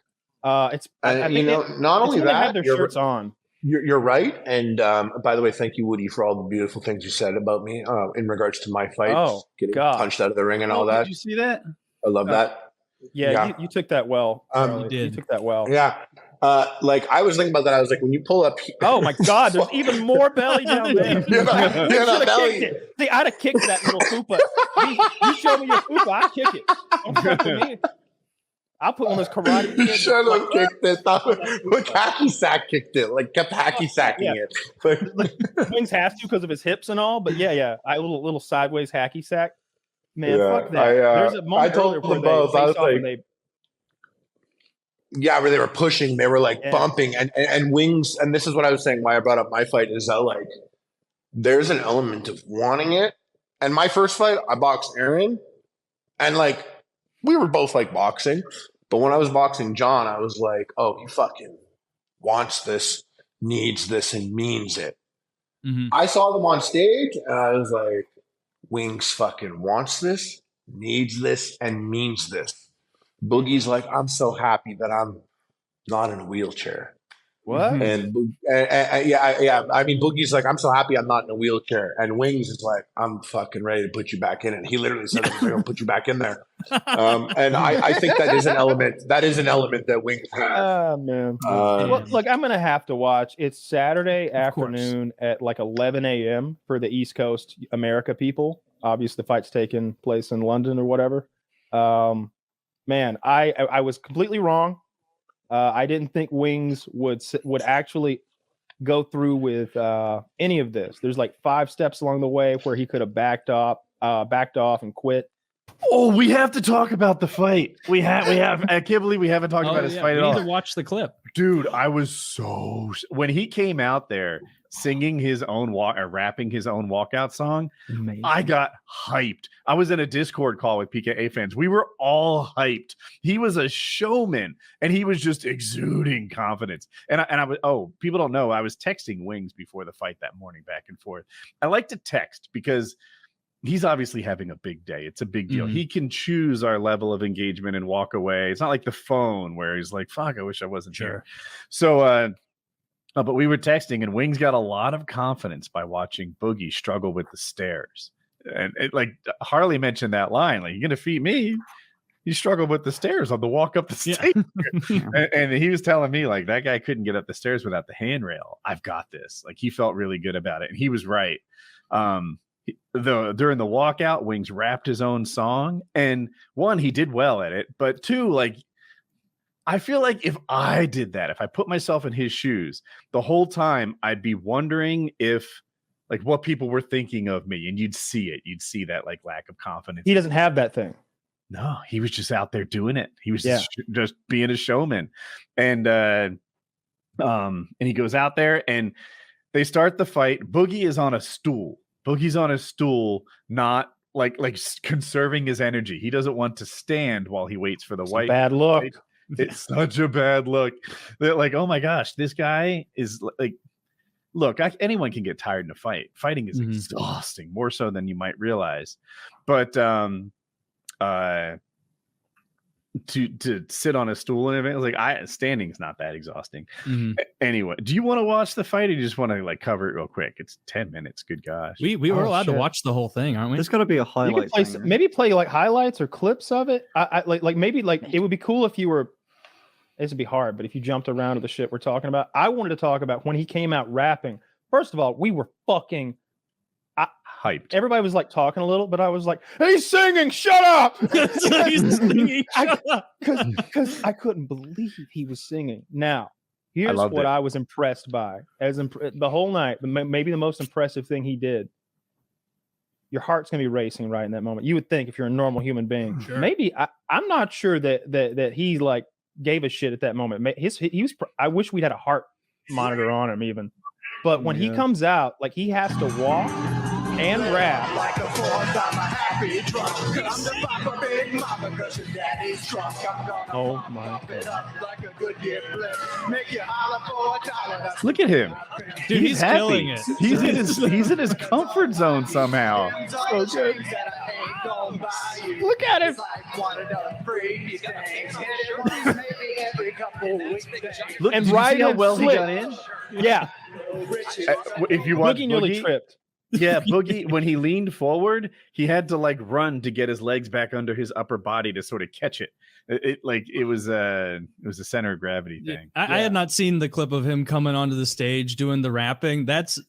A: It's
I: not only that,
A: have their shirts on.
I: You're right. And by the way, thank you, Woody, for all the beautiful things you said about me in regards to my fight, getting punched out of the ring and all that.
M: Did you see that?
I: I love that.
A: Yeah. You took that well.
I: You
A: did. You took that well.
I: Yeah. Like I was thinking about that. I was like, when you pull up.
A: Oh my God! There's even more belly down there.
I: Belly.
A: See, I'd have kicked that little fupa. You show me your fupa, I'd kick it. Don't fuck with me. I'll put one of those karate.
I: You should have kicked it. Look, hacky sack kicked it. Like kept hacky sacking it. But
A: Wings has to because of his hips and all. But yeah. I little sideways hacky sack. Man, fuck that. There's a moment
I: I told them both. I was like, where they were pushing, they were like bumping, and Wings. And this is what I was saying. Why I brought up my fight is that like there's an element of wanting it. And my first fight, I boxed Aaron, and like we were both like boxing. But when I was boxing John, I was like, oh, he fucking wants this, needs this, and means it. I saw them on stage, and I was like, Wings fucking wants this, needs this, and means this. Boogie's like, I'm so happy that I'm not in a wheelchair.
A: What?
I: And I mean, Boogie's like, I'm so happy I'm not in a wheelchair. And Wings is like, I'm fucking ready to put you back in it. He literally said, I'm going to put you back in there. And I think that is an element. That is an element that Wings has.
A: Oh, man. Well, look, I'm going to have to watch. It's Saturday afternoon at like 11 a.m. for the East Coast America people. Obviously, the fight's taking place in London or whatever. Man, I was completely wrong. I didn't think Wings would actually go through with any of this. There's like 5 steps along the way where he could have backed off and quit.
M: Oh, we have to talk about the fight. We have. I can't believe we haven't talked about his fight at all.
C: We need to watch the clip,
M: dude. I was when he came out there singing his own rapping his own walkout song. Amazing. I got hyped. I was in a Discord call with PKA fans. We were all hyped. He was a showman, and he was just exuding confidence. And I was people don't know, I was texting Wings before the fight that morning, back and forth. I like to text because he's obviously having a big day. It's a big deal. He can choose our level of engagement and walk away. It's not like the phone where he's like, fuck, I wish I wasn't here. So, but we were texting, and Wings got a lot of confidence by watching Boogie struggle with the stairs. And like Harley mentioned that line, like, you're going to defeat me. You struggled with the stairs on the walk up the stairs. And he was telling me, like, that guy couldn't get up the stairs without the handrail. I've got this. Like, he felt really good about it. And he was right. During the walkout, Wings rapped his own song, and 1, he did well at it, but 2, like, I feel like if I did that, if I put myself in his shoes the whole time, I'd be wondering if like what people were thinking of me, and you'd see it. You'd see that like lack of confidence.
A: He doesn't have that thing.
M: No, he was just out there doing it. He was just being a showman. And he goes out there and they start the fight. Boogie is on a stool. Boogie's on a stool, not like conserving his energy. He doesn't want to stand while he waits for the white.
A: Bad look.
M: It's such a bad look. They're like, oh my gosh, this guy is like, look, anyone can get tired in a fight. Fighting is exhausting, more so than you might realize. But to sit on a stool and everything, like standing is not that exhausting. Anyway, do you want to watch the fight, or do you just want to like cover it real quick? It's 10 minutes. Good gosh.
C: We were allowed to watch the whole thing, aren't we?
T: There's got to be a highlight.
A: Maybe play like highlights or clips of it. I like maybe like it would be cool if you were this would be hard, but if you jumped around to the shit we're talking about, I wanted to talk about when he came out rapping. First of all, we were fucking
M: hyped.
A: Everybody was like talking a little, but I was like, he's singing, shut up.
C: He's singing, shut up.
A: Because I couldn't believe he was singing. Now, here's what I was impressed by. The whole night, maybe the most impressive thing he did. Your heart's gonna be racing right in that moment. You would think if you're a normal human being, maybe I'm not sure that he like gave a shit at that moment. He was. I wish we'd had a heart monitor on him even. But when he comes out, like he has to walk and rap.
T: Like a $4 happy drunk. Come to Papa Big Mama because your daddy's drunk. I'm gonna
A: oh my
T: pump it up like a Goodyear blip. Make you holler for $1.
M: Look at him.
C: Dude, he's
M: happy.
C: killing it.
M: He's in his comfort zone somehow.
T: So good.
A: Look at him.
M: Look,
A: and
M: did you
A: right
M: see how
A: hand
M: well he
A: slip.
M: got in?
A: Yeah.
M: If you watch
A: Boogie nearly tripped.
M: Yeah, Boogie, when he leaned forward, he had to like run to get his legs back under his upper body to sort of catch it. It was a center of gravity thing.
C: I had not seen the clip of him coming onto the stage doing the rapping. That's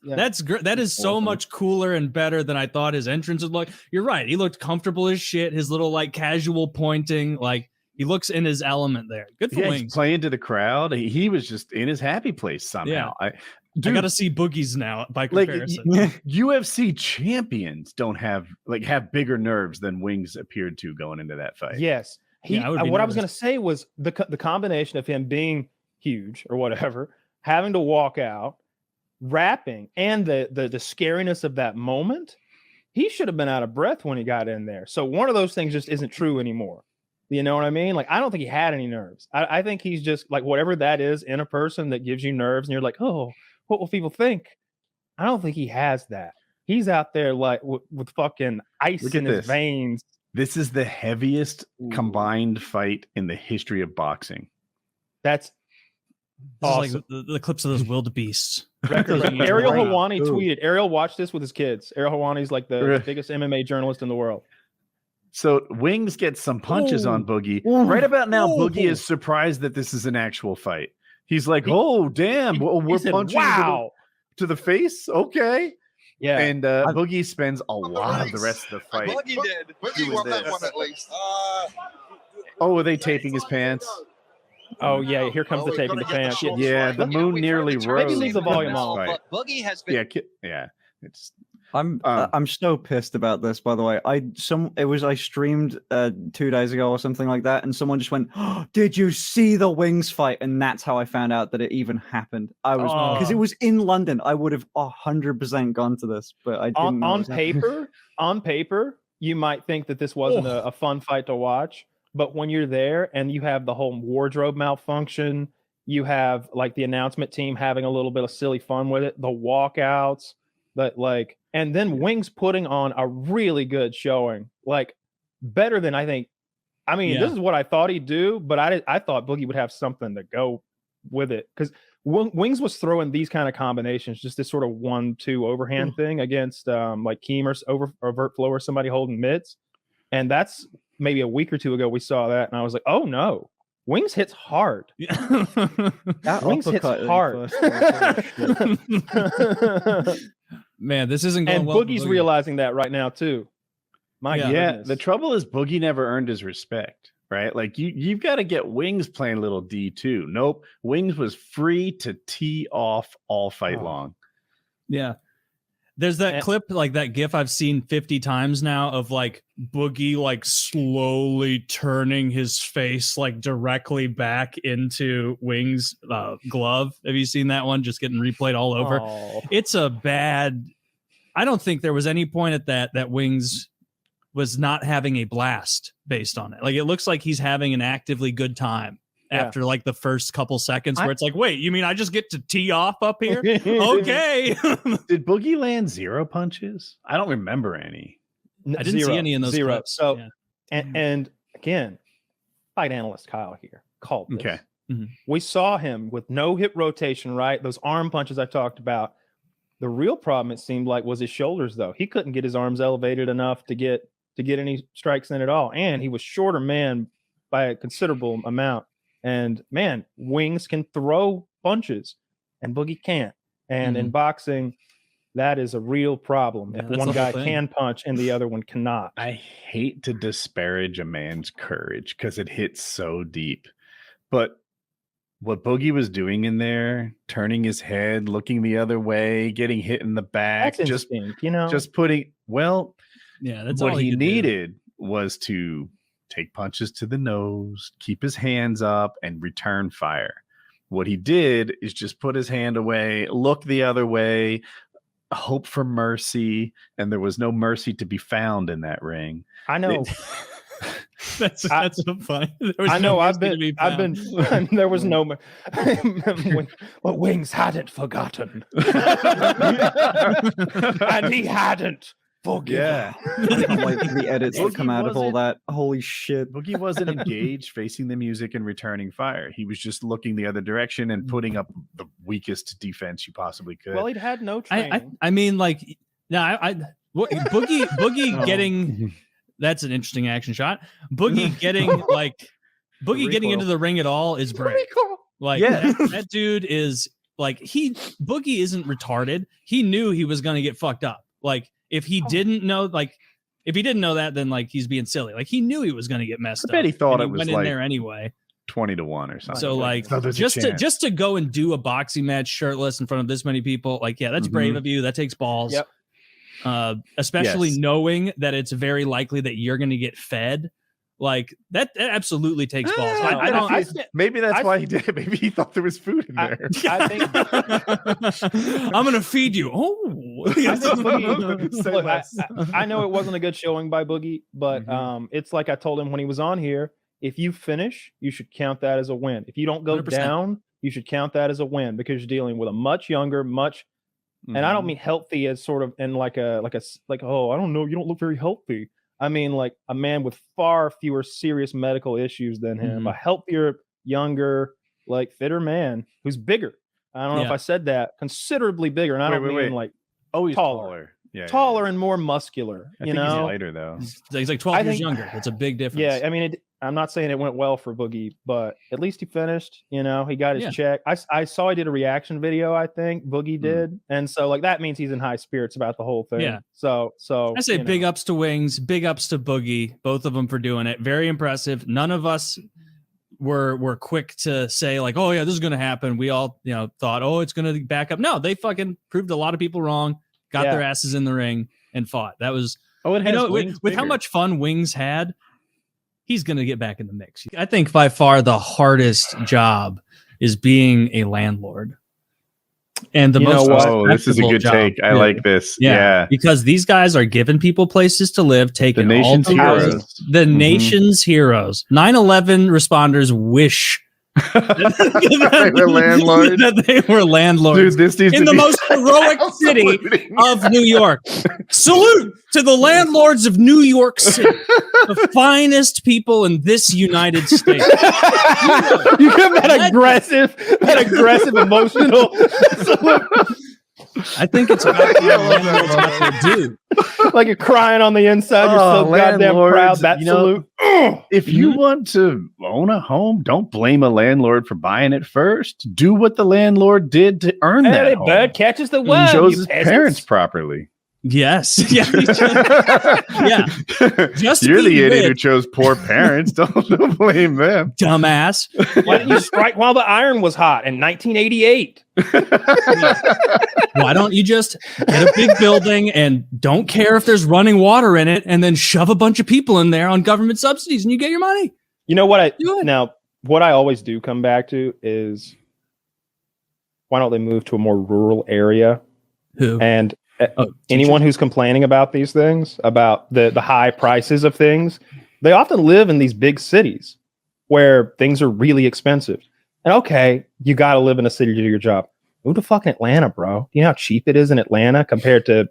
C: great. That is so much cooler and better than I thought his entrance would look. You're right. He looked comfortable as shit. His little like casual pointing, like he looks in his element there. Good for Wings.
M: He's playing to the crowd. He was just in his happy place somehow.
C: Yeah. I got to see Boogies now by comparison.
M: UFC champions don't have bigger nerves than Wings appeared to going into that fight.
A: Yes. What I was going to say was the combination of him being huge or whatever, having to walk out, rapping, and the scariness of that moment. He should have been out of breath when he got in there. So one of those things just isn't true anymore. You know what I mean? Like, I don't think he had any nerves. I think he's just like whatever that is in a person that gives you nerves, and you're like, oh, what will people think? I don't think he has that. He's out there like with fucking ice in his veins.
M: This is the heaviest combined fight in the history of boxing.
A: That's
C: awesome. Like the clips of those wildebeests.
A: Ariel Helwani tweeted. Ariel watched this with his kids. Ariel Helwani's like the biggest MMA journalist in the world.
M: So Wings gets some punches on Boogie. Right about now, Boogie is surprised that this is an actual fight. He's like, "Oh, damn! We're punching to the face." Okay, yeah. And Boogie spends a lot of the rest of the fight.
T: Boogie did. Boogie won that one at least.
M: Oh, are they taping his pants?
A: Oh yeah, here comes the taping the pants.
M: Yeah, the moon nearly rose.
A: Maybe leave the volume on.
U: But Boogie has been.
M: Yeah. It's.
V: I'm so pissed about this, by the way. I streamed 2 days ago or something like that, and someone just went, oh, "Did you see the Wings fight?" And that's how I found out that it even happened. I was because it was in London. I would have 100% gone to this, but I didn't.
A: On paper, you might think that this wasn't a fun fight to watch, but when you're there and you have the whole wardrobe malfunction, you have like the announcement team having a little bit of silly fun with it, the walkouts, and then Wings putting on a really good showing, like better than I think. I mean, this is what I thought he'd do, but I thought Boogie would have something to go with it because Wings was throwing these kind of combinations, just this sort of 1-2 overhand thing against like Keem or overt flow or somebody holding mitts, and that's maybe a week or two ago we saw that, and I was like, oh no, Wings hits hard. Wings hits hard.
C: Man, this isn't going
A: and
C: well.
A: Boogie's realizing that right now too.
M: The trouble is Boogie never earned his respect, right? Like you've got to get Wings playing a little D2. Nope, Wings was free to tee off all fight long.
C: Yeah. There's that clip, like that GIF I've seen 50 times now of like Boogie like slowly turning his face like directly back into Wings' glove. Have you seen that one? Just getting replayed all over. It's a bad. I don't think there was any point at that Wings was not having a blast based on it. Like it looks like he's having an actively good time. After like the first couple seconds where it's like, wait, you mean I just get to tee off up here? Okay.
M: Did Boogie land 0 punches? I don't remember any.
C: I didn't see any in those clips.
A: So, and again, fight analyst Kyle here called this.
M: Okay.
A: We saw him with no hip rotation, right? Those arm punches I talked about. The real problem, it seemed like, was his shoulders, though. He couldn't get his arms elevated enough to get any strikes in at all. And he was shorter man by a considerable amount. And man, Wings can throw punches and Boogie can't. And in boxing, that is a real problem. If one guy can punch and the other one cannot.
M: I hate to disparage a man's courage because it hits so deep. But what Boogie was doing in there, turning his head, looking the other way, getting hit in the back,
A: That's instinct, you know.
M: just putting
C: that's
M: what
C: all
M: he
C: could do.
M: needed was to take punches to the nose, keep his hands up, and return fire. What he did is just put his hand away, look the other way, hope for mercy, and there was no mercy to be found in that ring.
A: I know.
C: That's so funny.
A: I know. I've been. There was no. But Wings hadn't forgotten, and he hadn't forgiven.
V: Yeah. I can't wait for the edits to come out of all that. Holy shit.
M: Boogie wasn't engaged facing the music and returning fire. He was just looking the other direction and putting up the weakest defense you possibly could.
A: Well, he'd had no training.
C: I mean, like, Boogie getting. That's an interesting action shot. Boogie getting getting into the ring at all is brave. Like that dude is like Boogie isn't retarded. He knew he was gonna get fucked up. Like if he didn't know, that, then like he's being silly. Like he knew he was gonna get messed up.
M: I bet he thought it
C: went
M: was
C: in
M: like
C: there anyway.
M: 20-1 or something.
C: So like just to go and do a boxing match shirtless in front of this many people, like that's brave of you. That takes balls.
A: Yep.
C: Especially knowing that it's very likely that you're going to get fed, like that absolutely takes balls.
M: Maybe that's why he did it. Maybe he thought there was food in there.
A: I think
C: I'm going to feed you.
A: I know it wasn't a good showing by Boogie, but it's like I told him when he was on here. If you finish, you should count that as a win. If you don't go
C: 100%.
A: down, you should count that as a win because you're dealing with a much younger, and I don't mean healthy as sort of in like oh, I don't know, you don't look very healthy. I mean like a man with far fewer serious medical issues than him, a healthier, younger, like fitter man who's bigger. I don't know if I said that, considerably bigger, and I don't mean like
M: he's taller.
A: Taller and more muscular.
M: I think he's lighter though.
C: He's like 12 years younger. That's a big difference.
A: Yeah, I mean, I'm not saying it went well for Boogie, but at least he finished. You know, he got his check. I saw he did a reaction video. I think Boogie did, and so like that means he's in high spirits about the whole thing.
C: Yeah.
A: So
C: I say big ups to Wings, big ups to Boogie, both of them for doing it. Very impressive. None of us were quick to say like, oh yeah, this is going to happen. We all thought, oh, it's going to back up. No, they fucking proved a lot of people wrong. Got their asses in the ring and fought. That was with how much fun Wings had. He's going to get back in the mix. I think by far the hardest job is being a landlord. And the
M: this is a good take. I like this. Yeah.
C: Because these guys are giving people places to live, taking
M: the nation's heroes.
C: The nation's heroes. 9/11 responders wish that they were landlords.
M: Dude, this needs
C: in the most heroic city of New York. Salute to the landlords of New York City, the finest people in this United States.
A: You give that aggressive, emotional.
C: I think it's about what they do.
A: Like you're crying on the inside. You're so goddamn proud. That salute.
M: If you want to own a home, don't blame a landlord for buying it first. Do what the landlord did to earn that home.
A: Bird catches the worm.
M: Shows his parents properly.
C: Yes. Yeah. Just
M: you're the idiot who chose poor parents. Don't blame them.
C: Dumbass.
A: Why didn't you strike while the iron was hot in 1988?
C: Why don't you just get a big building and don't care if there's running water in it and then shove a bunch of people in there on government subsidies and you get your money?
A: You know what what I always do come back to is why don't they move to a more rural area? And anyone who's complaining about these things, about the high prices of things, they often live in these big cities where things are really expensive. And okay, you got to live in a city to do your job. Move to fucking Atlanta, bro. You know how cheap it is in Atlanta compared to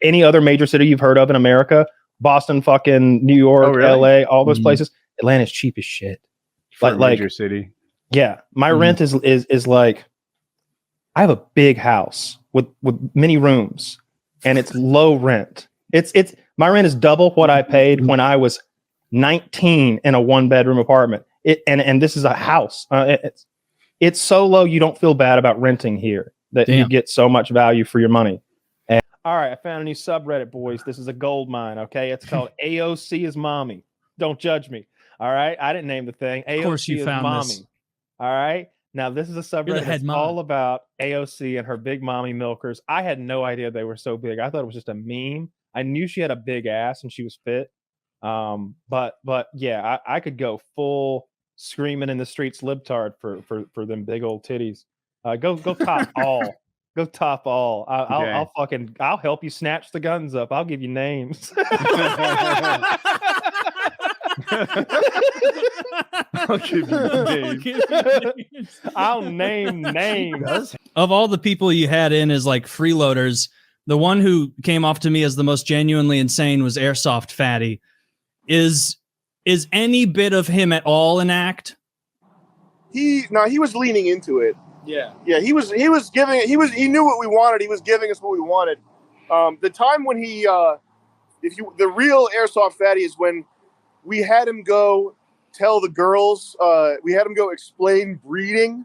A: any other major city you've heard of in America? Boston, fucking New York, LA, all those places. Atlanta's cheap as shit.
M: For a major city.
A: Yeah. My rent is like, I have a big house with many rooms and it's low rent. It's my rent is double what I paid when I was 19 in a 1-bedroom apartment. And this is a house. It's so low you don't feel bad about renting here. That you get so much value for your money. And all right, I found a new subreddit, boys. This is a gold mine. Okay, it's called AOCisMommy. Don't judge me. All right, I didn't name the thing.
C: Of course, you found
A: AOCisMommy.
C: this.
A: All right. Now, this is a subreddit that's all about AOC and her big mommy milkers. I had no idea they were so big. I thought it was just a meme. I knew she had a big ass and she was fit. But yeah, I could go full screaming in the streets libtard for them big old titties. Go top all. Go top all. I'll help you snatch the guns up. I'll give you names.
C: I'll give you names.
A: I'll name names.
C: Of all the people you had in as like freeloaders, the one who came off to me as the most genuinely insane was Airsoftfatty. Is any bit of him at all an act?
G: He was leaning into it.
F: Yeah.
G: Yeah, he knew what we wanted. He was giving us what we wanted. The time when the real Airsoftfatty is when we had him go tell the girls, we had him go explain breeding.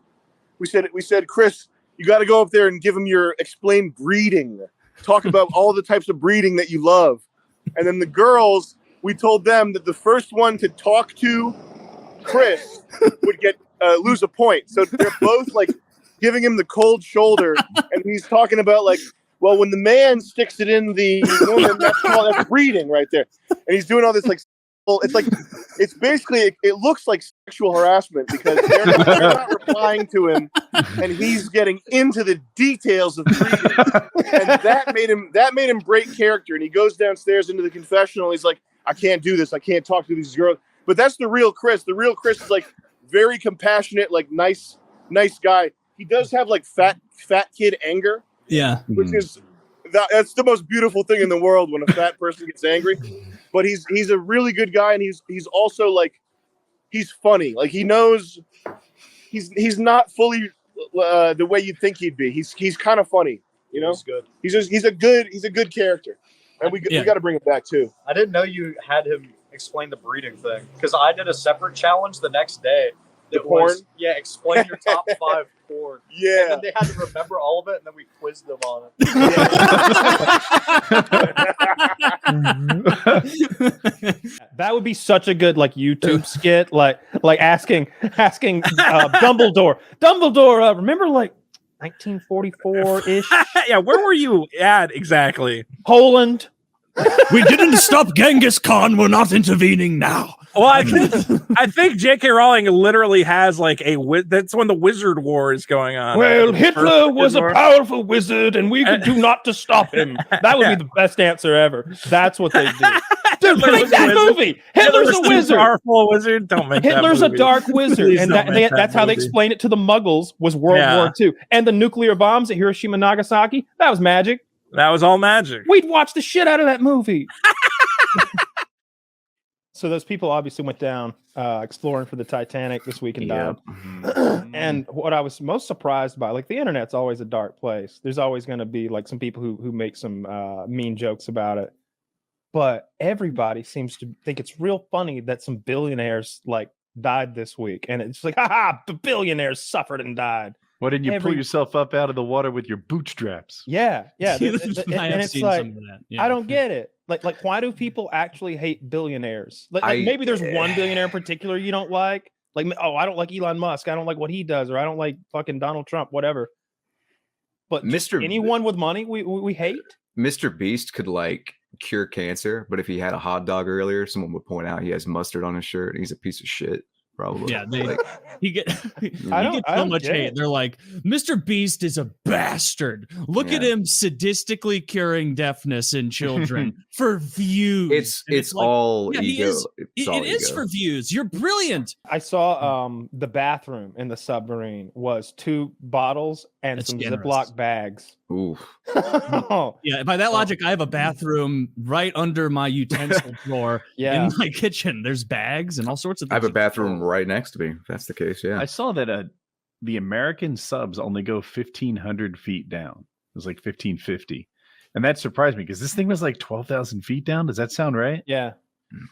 G: We said, Chris, you got to go up there and give him your explain breeding. Talk about all the types of breeding that you love. And then the girls, we told them that the first one to talk to Chris would get lose a point. So they're both like giving him the cold shoulder, and he's talking about like, well, when the man sticks it in the woman, that's breeding right there. And he's doing all this like, it's basically, it looks like sexual harassment because they're not replying to him, and he's getting into the details of breeding, and that made him break character. And he goes downstairs into the confessional. He's like, I can't do this. I can't talk to these girls. But that's the real Chris. The real Chris is like very compassionate, like nice guy. He does have like fat kid anger.
C: Yeah.
G: Which is that's the most beautiful thing in the world when a fat person gets angry. But he's a really good guy, and he's also like he's funny. Like he knows he's not fully the way you think he'd be. He's kind of funny, you know. He's good. He's a good character, and we got to bring it back too.
E: I didn't know you had him explain the breeding thing because I did a separate challenge the next day.
G: The porn?
E: Explain your top 5 porn.
G: Yeah.
E: And then they had to remember all of it, and then we quizzed them on it.
A: That would be such a good like YouTube skit, like asking Dumbledore, remember like 1944-ish?
U: Yeah, where were you at exactly?
A: Poland.
U: We didn't stop Genghis Khan. We're not intervening now. Well, I think J.K. Rowling literally has like that's when the Wizard War is going on.
A: Well, Hitler was a powerful wizard, and we could do not to stop him. That would be the best answer ever. That's what they do. Dude, make that movie. Hitler's a wizard.
U: Powerful wizard. Don't make
A: Hitler's
U: that
A: a dark wizard, and that's how they explain it to the Muggles. Was World War II, and the nuclear bombs at Hiroshima and Nagasaki. That was magic.
U: That was all magic.
A: We'd watch the shit out of that movie. So those people obviously went down exploring for the Titanic this week and died. And what I was most surprised by, like the internet's always a dark place. There's always going to be like some people who make some mean jokes about it. But everybody seems to think it's real funny that some billionaires like died this week. And it's like, haha, the billionaires suffered and died.
M: Why didn't you pull yourself up out of the water with your bootstraps?
A: Yeah. And it's like,
C: Yeah.
A: I don't get it. Like, why do people actually hate billionaires? Like maybe there's one billionaire in particular you don't like. Like, oh, I don't like Elon Musk. I don't like what he does, or I don't like fucking Donald Trump, whatever. But anyone with money, we hate.
W: Mr. Beast could like cure cancer, but if he had a hot dog earlier, someone would point out he has mustard on his shirt and he's a piece of shit. Probably.
C: Yeah, he gets so much hate. They're like, Mr. Beast is a bastard. Look at him sadistically curing deafness in children for views.
W: It's like, all ego.
C: It is for views. You're brilliant.
A: I saw the bathroom in the submarine was 2 bottles and some Ziploc bags.
W: Ooh.
C: Yeah, by that logic, I have a bathroom right under my utensil drawer in my kitchen. There's bags and all sorts of things.
W: I have a bathroom right next to me. If that's the case, yeah.
M: I saw that the American subs only go 1,500 feet down. It was like 1,550. And that surprised me because this thing was like 12,000 feet down. Does that sound right?
A: Yeah.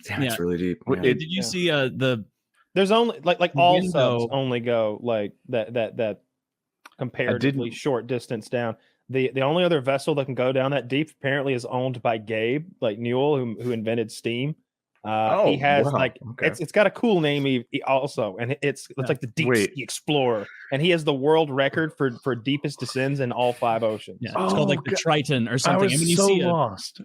W: Damn, it's really deep.
C: Did you see the
A: There's only like all
C: Window-
A: subs only go like that comparatively short distance down. The only other vessel that can go down that deep apparently is owned by Gabe, like Newell, who invented Steam. He has it's got a cool name also, and it's like the Deep Sea Explorer, and he has the world record for deepest descents in all 5 oceans.
C: Yeah, it's called like the Triton or something.
M: I was so lost.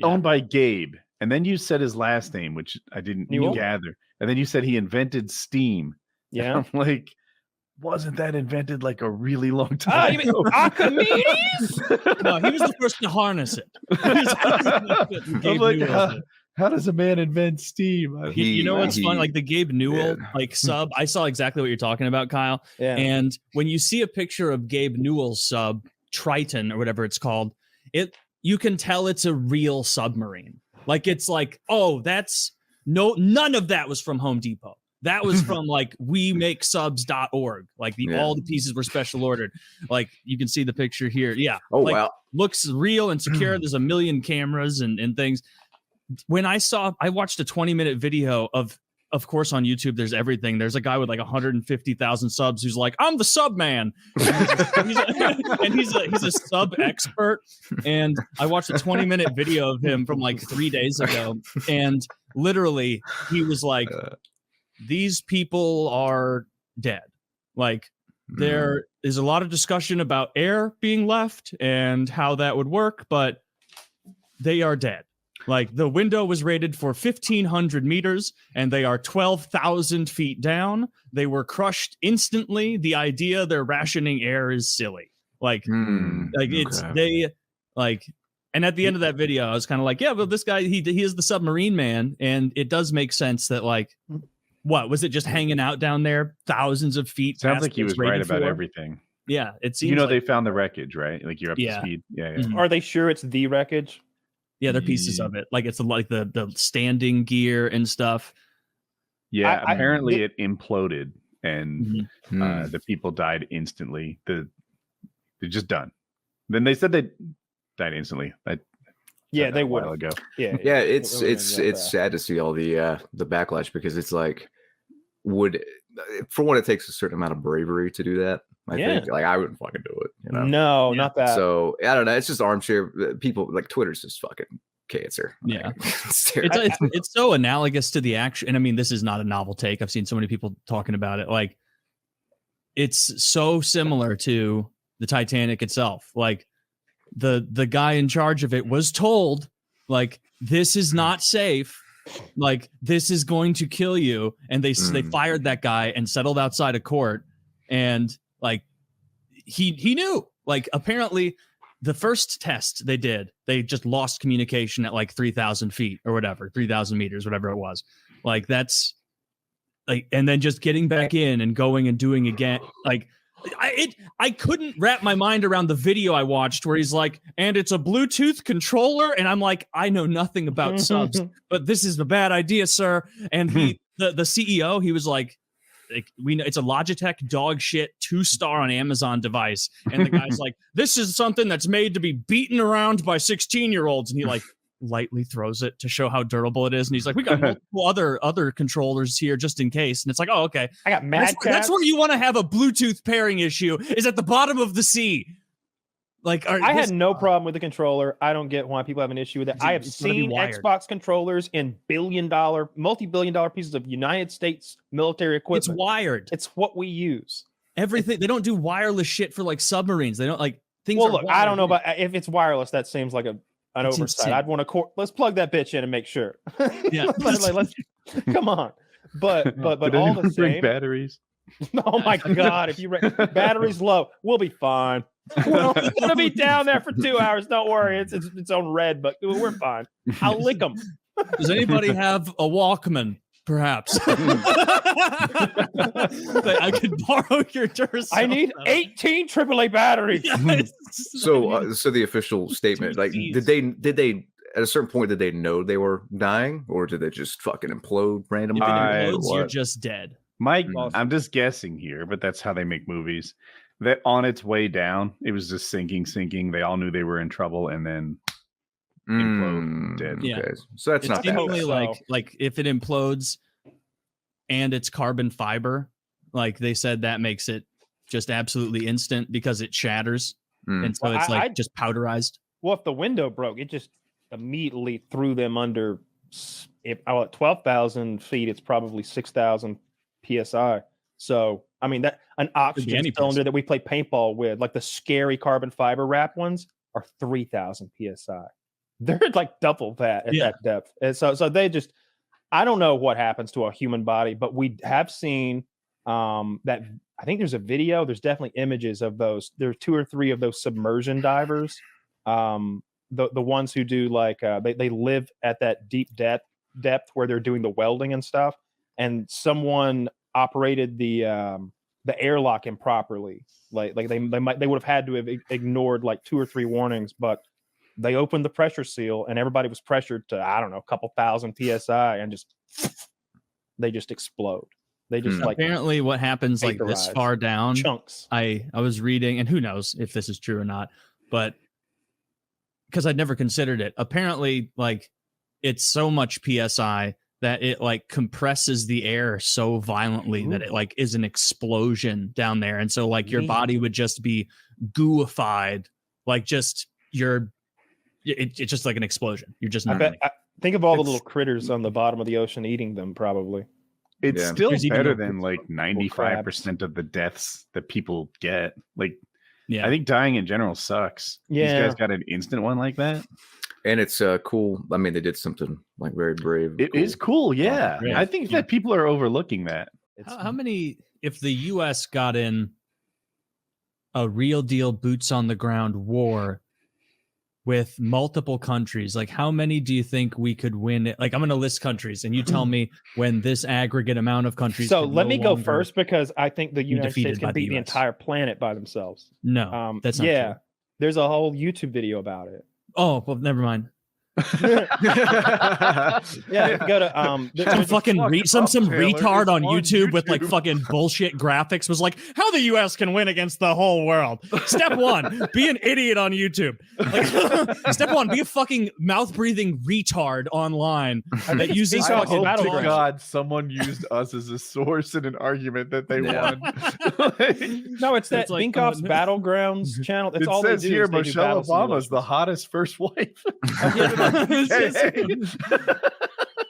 M: Owned by Gabe, and then you said his last name, which I didn't gather, and then you said he invented Steam.
A: Yeah,
M: I'm like, wasn't that invented like a really long time?
A: You mean Archimedes?
C: No, he was the first to harness it.
M: I'm like, how does a man invent Steam?
C: You know what's fun? Like the Gabe Newell like sub, I saw exactly what you're talking about, Kyle.
A: Yeah.
C: And when you see a picture of Gabe Newell's sub, Triton or whatever it's called, you can tell it's a real submarine. Like it's like, oh, none of that was from Home Depot. That was from like wemakesubs.org. Like all the pieces were special ordered. Like you can see the picture here. Yeah.
W: Oh,
C: like,
W: wow.
C: Looks real and secure. There's a million cameras and things. When I watched a 20-minute video of course on YouTube, there's everything. There's a guy with like 150,000 subs who's like, I'm the sub man. He's a sub expert. And I watched a 20-minute video of him from like 3 days ago. And literally he was like, these people are dead. Like there is a lot of discussion about air being left and how that would work, but they are dead. Like the window was rated for 1,500 meters and they are 12,000 feet down. They were crushed instantly. The idea they're rationing air is silly. Like, and at the end of that video, I was kind of like, yeah, but this guy, he is the submarine man. And it does make sense that like, what was it just hanging out down there thousands of feet?
M: Sounds like he was right about everything.
C: Yeah. It seems
M: they found the wreckage, right? Like you're up to speed. Yeah.
A: Are they sure it's the wreckage?
C: Yeah, they're pieces of it. Like it's like the standing gear and stuff.
M: Yeah, apparently it imploded and the people died instantly. They're just done. Then they said they died instantly.
A: They would
M: ago.
W: Yeah, it's sad to see all the backlash because it's like for one, it takes a certain amount of bravery to do that. I think like I wouldn't fucking do it. You know?
A: No, not that.
W: So I don't know. It's just armchair people. Like Twitter's just fucking cancer.
C: Yeah, it's so analogous to the action. And I mean, this is not a novel take. I've seen so many people talking about it. Like it's so similar to the Titanic itself. Like the guy in charge of it was told, like, this is not safe. Like this is going to kill you. And they fired that guy and settled outside of court. And like he knew, like apparently the first test they did, they just lost communication at like 3,000 feet or whatever, 3,000 meters, whatever it was. Like that's like, and then just getting back in and going and doing again. Like I couldn't wrap my mind around the video I watched where he's like, and it's a Bluetooth controller. And I'm like, I know nothing about subs, but this is a bad idea, sir. And the CEO, he was like, we know it's a Logitech dog shit 2-star on Amazon device. And the guy's like, this is something that's made to be beaten around by 16-year-olds. And he like lightly throws it to show how durable it is. And he's like, we got multiple other controllers here just in case. And it's like, oh, okay.
A: I got mad.
C: That's where you want to have a Bluetooth pairing issue is at the bottom of the sea. Like
A: I had no problem with the controller. I don't get why people have an issue with it. I have seen Xbox controllers in multi-billion-dollar pieces of United States military equipment.
C: It's wired.
A: It's what we use.
C: Everything. They don't do wireless shit for like submarines. They don't like things.
A: Well, look, I don't know about if it's wireless. That seems like an oversight. Insane. I'd want to let's plug that bitch in and make sure.
C: Yeah,
A: let's come on. But all the same.
M: Batteries.
A: Oh my God! If you batteries low, we'll be fine. We're gonna be down there for 2 hours. Don't worry, it's on red, but we're fine. I'll lick them.
C: Does anybody have a Walkman? Perhaps I could borrow your Duracell.
A: I need 18 AAA batteries.
W: So the official statement, like, did they at a certain point did they know they were dying, or did they just fucking implode randomly?
C: If it implodes, you're just dead.
M: Mike, I'm just guessing here, but that's how they make movies. That on its way down, it was just sinking. They all knew they were in trouble, and then implode, dead.
C: Yeah.
W: Okay. So that's not
C: seemingly like if it implodes and it's carbon fiber. Like they said, that makes it just absolutely instant because it shatters, and so it's like just powderized.
A: Well, if the window broke, it just immediately threw them under. If at 12,000 feet, it's probably 6,000 psi. So I mean that an oxygen cylinder that we play paintball with, like the scary carbon fiber wrap ones, are 3,000 psi. They're like double that at that depth. And so they just, I don't know what happens to a human body, but we have seen that. I think there's a video. There's definitely images of those. There's 2 or 3 of those submersion divers. The ones who do like they live at that deep depth where they're doing the welding and stuff. And someone operated the airlock improperly. Like they would have had to have ignored like 2 or 3 warnings, but they opened the pressure seal and everybody was pressured to, I don't know, a couple thousand psi, and they just explode. They just like,
C: apparently what happens like this far down
A: chunks.
C: I was reading, and who knows if this is true or not, but because I'd never considered it. Apparently, like it's so much psi that it like compresses the air so violently that it like is an explosion down there, and so like your body would just be gooified, like just it's just like an explosion. You're just
A: I think of all the little critters on the bottom of the ocean eating them. Probably
M: it's still better than like 95% of the deaths that people get. Like, I think dying in general sucks. These guys got an instant one like that.
W: And it's cool. I mean, they did something like very brave.
M: It is cool. Yeah. I think that people are overlooking that.
C: How many, if the US got in a real deal boots on the ground war with multiple countries, like how many do you think we could win? Like I'm going to list countries and you tell me when this aggregate amount of countries.
A: So let me go first, because I think the United States can beat the entire planet by themselves.
C: No, that's not true.
A: There's a whole YouTube video about it.
C: Oh, well, never mind.
A: Go to
C: some retard on YouTube with like fucking bullshit graphics was like, how the US can win against the whole world. Step 1, be an idiot on YouTube. Like, step 1, be a fucking mouth breathing retard online that uses fucking
M: battlegrounds. God, someone used us as a source in an argument that they won.
A: No, it's that Winkoff's Battlegrounds channel. That's all
M: says
A: they do.
M: Here, Michelle Obama's the hottest first wife.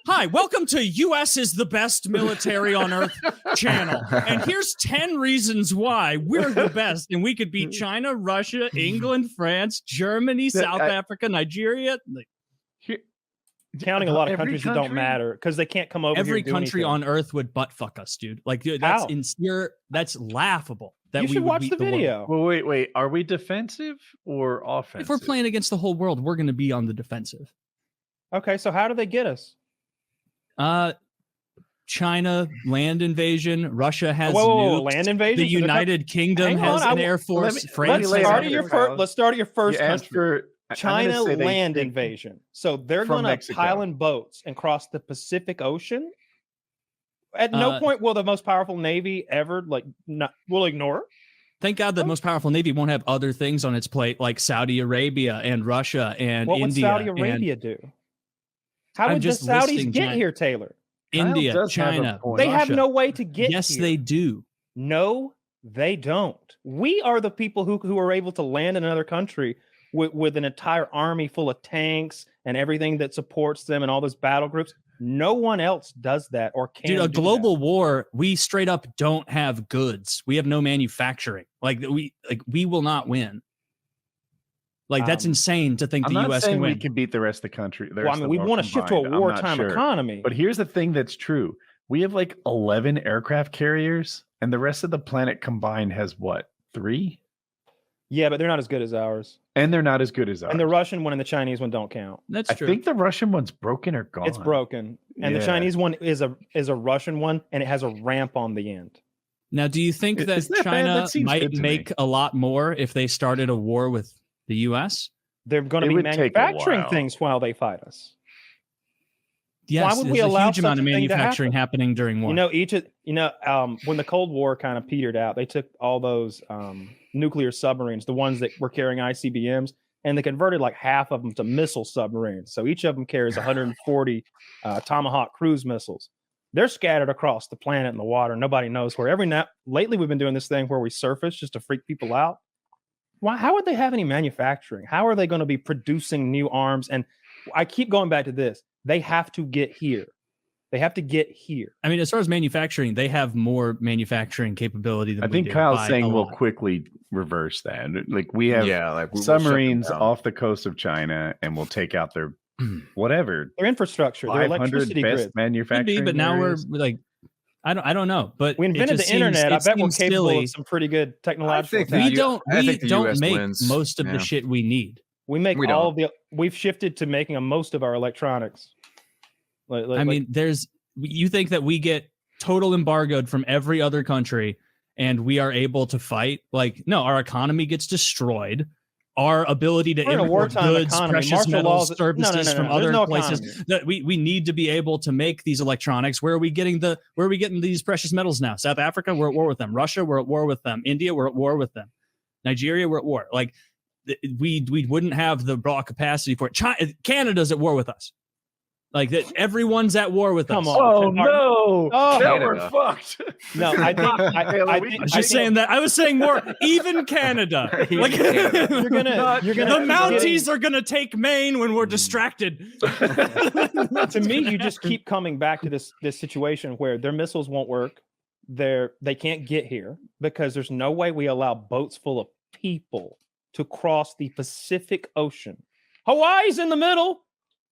C: Hi, welcome to US is the best military on earth channel. And here's 10 reasons why we're the best and we could beat China, Russia, England, France, Germany, South Africa, Nigeria.
A: Counting a lot of countries that don't matter because they can't come over.
C: Every country on earth would butt fuck us, dude. Like, dude, that's that's laughable. That
A: you should watch the video.
M: Well, wait. Are we defensive or offensive?
C: If we're playing against the whole world, we're going to be on the defensive.
A: Okay, so how do they get us?
C: China land invasion. Russia has
A: land invasion.
C: The United Kingdom has an air force.
A: Let's start at your first country. China land invasion. So they're going to pile in boats and cross the Pacific Ocean. At no point will the most powerful navy ever will ignore.
C: Thank God the most powerful navy won't have other things on its plate like Saudi Arabia and Russia and India.
A: What would Saudi Arabia do? How would the Saudis get here, Taylor?
C: India, China.
A: They have no way to get here.
C: Yes, they do.
A: No, they don't. We are the people who are able to land in another country with an entire army full of tanks and everything that supports them and all those battle groups. No one else does that or can.
C: Dude, a global war, we straight up don't have goods. We have no manufacturing. We will not win. Like that's insane to think the U.S. can win.
M: We can beat the rest of the country.
A: We want to shift to a wartime economy.
M: But here's the thing that's true: we have like 11 aircraft carriers, and the rest of the planet combined has what, 3?
A: Yeah, but they're not as good as ours.
M: And they're not as good as ours.
A: And the Russian one and the Chinese one don't count.
C: That's true.
M: I think the Russian one's broken or gone.
A: It's broken, and the Chinese one is a Russian one, and it has a ramp on the end.
C: Now, do you think that China might make a lot more if they started a war with the U.S.?
A: They're going to be manufacturing things while they fight us.
C: Yes, why would we allow a huge amount of manufacturing happening during war?
A: When the Cold War kind of petered out, they took all those nuclear submarines, the ones that were carrying ICBMs, and they converted like half of them to missile submarines. So each of them carries 140 Tomahawk cruise missiles. They're scattered across the planet and the water. Nobody knows where. Lately, we've been doing this thing where we surface just to freak people out. Why? How would they have any manufacturing? How are they going to be producing new arms? And I keep going back to this. They have to get here. They have to get here.
C: I mean, as far as manufacturing, they have more manufacturing capability than
M: I think Kyle's saying we'll quickly reverse that. Like we have submarines off the coast of China, and we'll take out their whatever
A: their infrastructure, their electricity
M: best
A: grid.
M: manufacturing.
C: But now we're like, I don't know. But
A: we invented the internet. I bet we're capable of some pretty good technological.
C: We don't make most of the shit we need.
A: We make all of the. We've shifted to making most of our electronics.
C: I mean, you think that we get total embargoed from every other country and we are able to fight? Like, no, our economy gets destroyed. Our ability to import goods, precious metals, services from other places. That we need to be able to make these electronics. Where are we getting these precious metals now? South Africa, we're at war with them. Russia, we're at war with them. India, we're at war with them. Nigeria, we're at war. Like, we wouldn't have the raw capacity for it. Canada's at war with us. Like that, everyone's at war with us.
A: Come on! Oh no!
U: Now we're fucked.
A: No, I think
C: I was just saying that. I was saying more. Even Canada. Like you're gonna. The Mounties are gonna take Maine when we're distracted.
A: To me, you just keep coming back to this situation where their missiles won't work. They can't get here because there's no way we allow boats full of people to cross the Pacific Ocean. Hawaii's in the middle.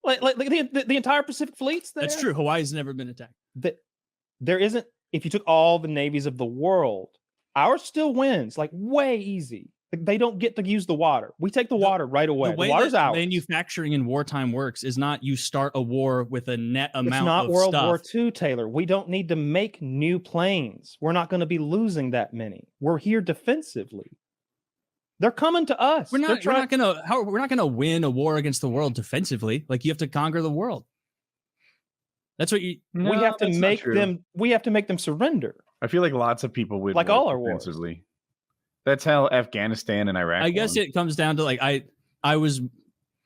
A: Like the entire Pacific fleet's there.
C: That's true. Hawaii's never been attacked.
A: There isn't. If you took all the navies of the world, ours still wins. Like way easy. Like, they don't get to use the water. We take the water right away.
C: The way
A: the water's
C: that
A: out.
C: Manufacturing in wartime works is not you start a war with a net amount of stuff.
A: It's not World War II, Taylor. We don't need to make new planes. We're not going to be losing that many. We're here defensively. They're coming to us.
C: We're not gonna win a war against the world defensively. Like you have to conquer the world. That's what we
A: have to make them. We have to make them surrender.
M: I feel like lots of people would
A: like all our wars.
M: That's how Afghanistan and Iraq.
C: I guess it comes down to like I was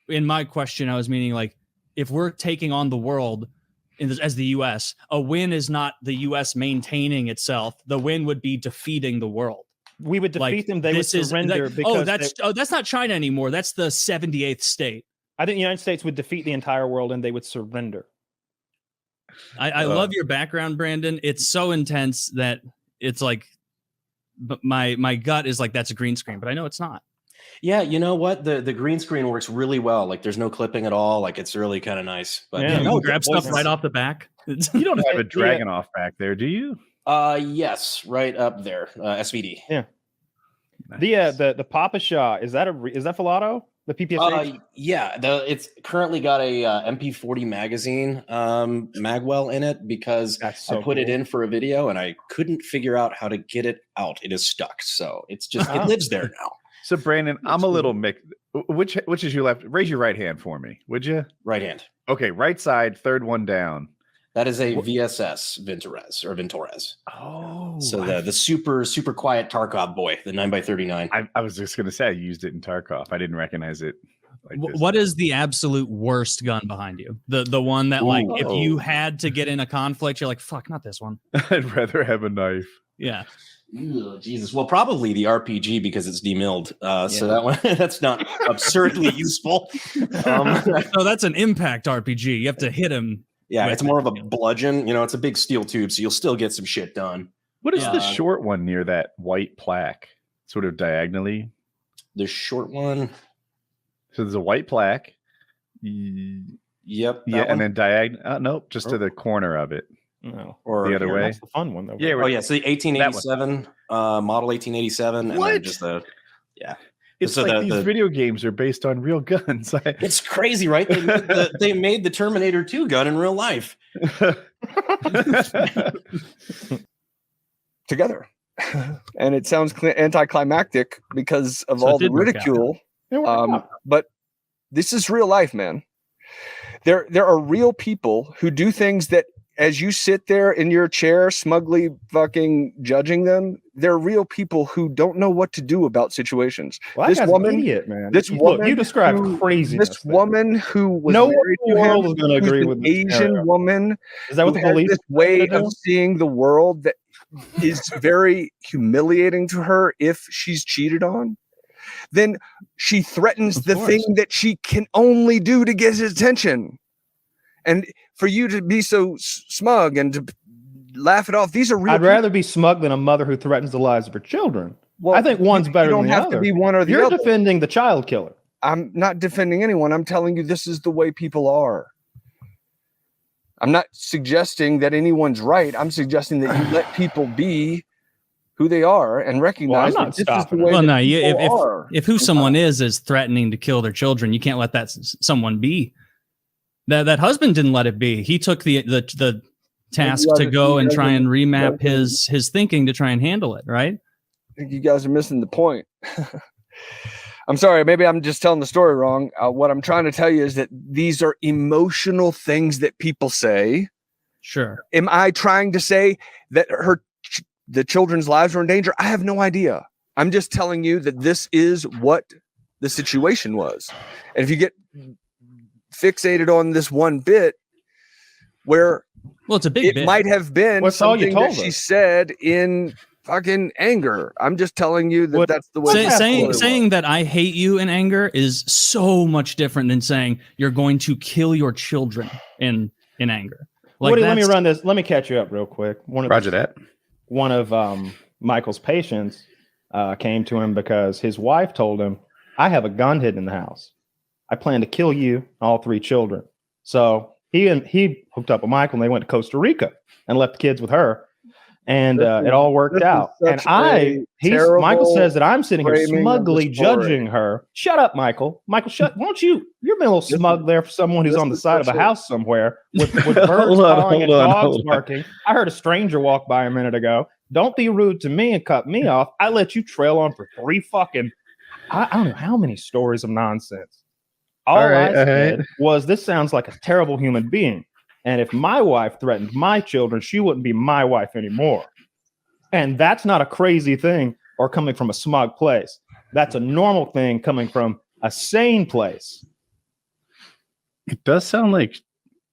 C: in my question. I was meaning like if we're taking on the world as the U.S., a win is not the U.S. maintaining itself. The win would be defeating the world.
A: We would defeat them. They would surrender. Because
C: that's not China anymore. That's the 78th state.
A: I think the United States would defeat the entire world and they would surrender.
C: I love your background, Brandon. It's so intense that it's like, but my gut is like that's a green screen, but I know it's not.
D: Yeah, you know what? The green screen works really well. Like there's no clipping at all. Like it's really kind of nice. But
C: you can grab stuff right off the back.
M: You don't have a dragon off back there, do you?
D: Yes, right up there. SVD.
A: Yeah. Nice. The Papa Shah, is that Filato? The PPS?
D: Yeah, it's currently got a MP40 magazine magwell in it because I put it in for a video and I couldn't figure out how to get it out. It is stuck, so it's just it lives there now.
M: So Brandon, I'm a little mixed. Which is your left? Raise your right hand for me, would you?
D: Right hand.
M: Okay, right side, third one down.
D: That is a VSS Ventores.
M: Oh,
D: so the super quiet Tarkov boy, the 9x39.
M: I was just gonna say I used it in Tarkov. I didn't recognize it.
C: What is the absolute worst gun behind you? The one that like if you had to get in a conflict, you're like, fuck, not this one.
M: I'd rather have a knife.
C: Yeah.
D: Ugh, Jesus. Well, probably the RPG because it's demilled. So that one that's not absurdly useful.
C: So that's an impact RPG. You have to hit him.
D: Yeah, it's more of a bludgeon. You know, it's a big steel tube, so you'll still get some shit done.
M: What is the short one near that white plaque? Sort of diagonally.
D: The short one.
M: So there's a white plaque.
D: Yep.
M: Yeah, and then diagonal. Nope, just to the corner of it.
A: No,
M: or the other way.
A: That's the fun one though.
D: Yeah. Oh yeah. So the 1887 model 1887, and then just the
M: It's so like these video games are based on real guns.
D: It's crazy, right? They made the Terminator 2 gun in real life.
J: Together. And it sounds anticlimactic because of all the ridicule. But this is real life, man. There are real people who do things that as you sit there in your chair, smugly fucking judging them, they're real people who don't know what to do about situations.
A: Well,
J: This
A: that guy's
J: woman,
A: an idiot, man.
J: this woman,
A: You described
J: who-
A: craziness.
J: This woman who was
A: No one
J: married
A: in the
J: to
A: world
J: him,
A: is gonna
J: who's
A: agree
J: an
A: with this
J: Asian
A: scenario.
J: woman.
A: Is that what
J: who
A: the
J: has
A: police
J: this
A: are
J: way
A: gonna
J: of
A: do?
J: seeing the world that is very humiliating to her if she's cheated on? Then she threatens the thing that she can only do to get his attention. And for you to be so smug and to laugh it off, these are real.
A: I'd rather be smug than a mother who threatens the lives of her children.
J: Well,
A: I think one's better
J: you don't
A: than the
J: have
A: other.
J: to be one or the
A: You're
J: other.
A: defending the child killer.
J: I'm not defending anyone. I'm telling you this is the way people are. I'm not suggesting that anyone's right. I'm suggesting that you let people be who they are and recognize that this is the way
C: Well,
J: that
C: no,
J: people are.
C: if who someone is threatening to kill their children, you can't let that someone be. That husband didn't let it be. He took the task to go and try and remap his thinking to try and handle it. Right?
J: I think you guys are missing the point. I'm sorry, maybe I'm just telling the story wrong. What I'm trying to tell you is that these are emotional things that people say.
C: Sure.
J: Am I trying to say that the children's lives are in danger? I have no idea. I'm just telling you that this is what the situation was. And if you get fixated on this one bit where
C: it's a big
J: it
C: bit.
J: might have been
A: What's all you
J: something that
A: told
J: she
A: us?
J: said in fucking anger. I'm just telling you that that's the way.
C: Saying that I hate you in anger is so much different than saying you're going to kill your children in anger.
A: Woody, let me run this. Let me catch you up real quick.
M: Roger that.
A: One of Michael's patients came to him because his wife told him, "I have a gun hidden in the house. I plan to kill you and all 3 children." So he hooked up with Michael, and they went to Costa Rica and left the kids with her. And it all worked out. And Michael says that I'm sitting here smugly judging her. Shut up, Michael. Michael, won't you? You're being a little smug there for someone who's on the side of a house somewhere with birds calling and dogs barking. I heard a stranger walk by a minute ago. Don't be rude to me and cut me off. I let you trail on for 3 fucking, I don't know how many stories of nonsense. All I said was, this sounds like a terrible human being. And if my wife threatened my children, she wouldn't be my wife anymore. And that's not a crazy thing or coming from a smug place. That's a normal thing coming from a sane place.
M: It does sound like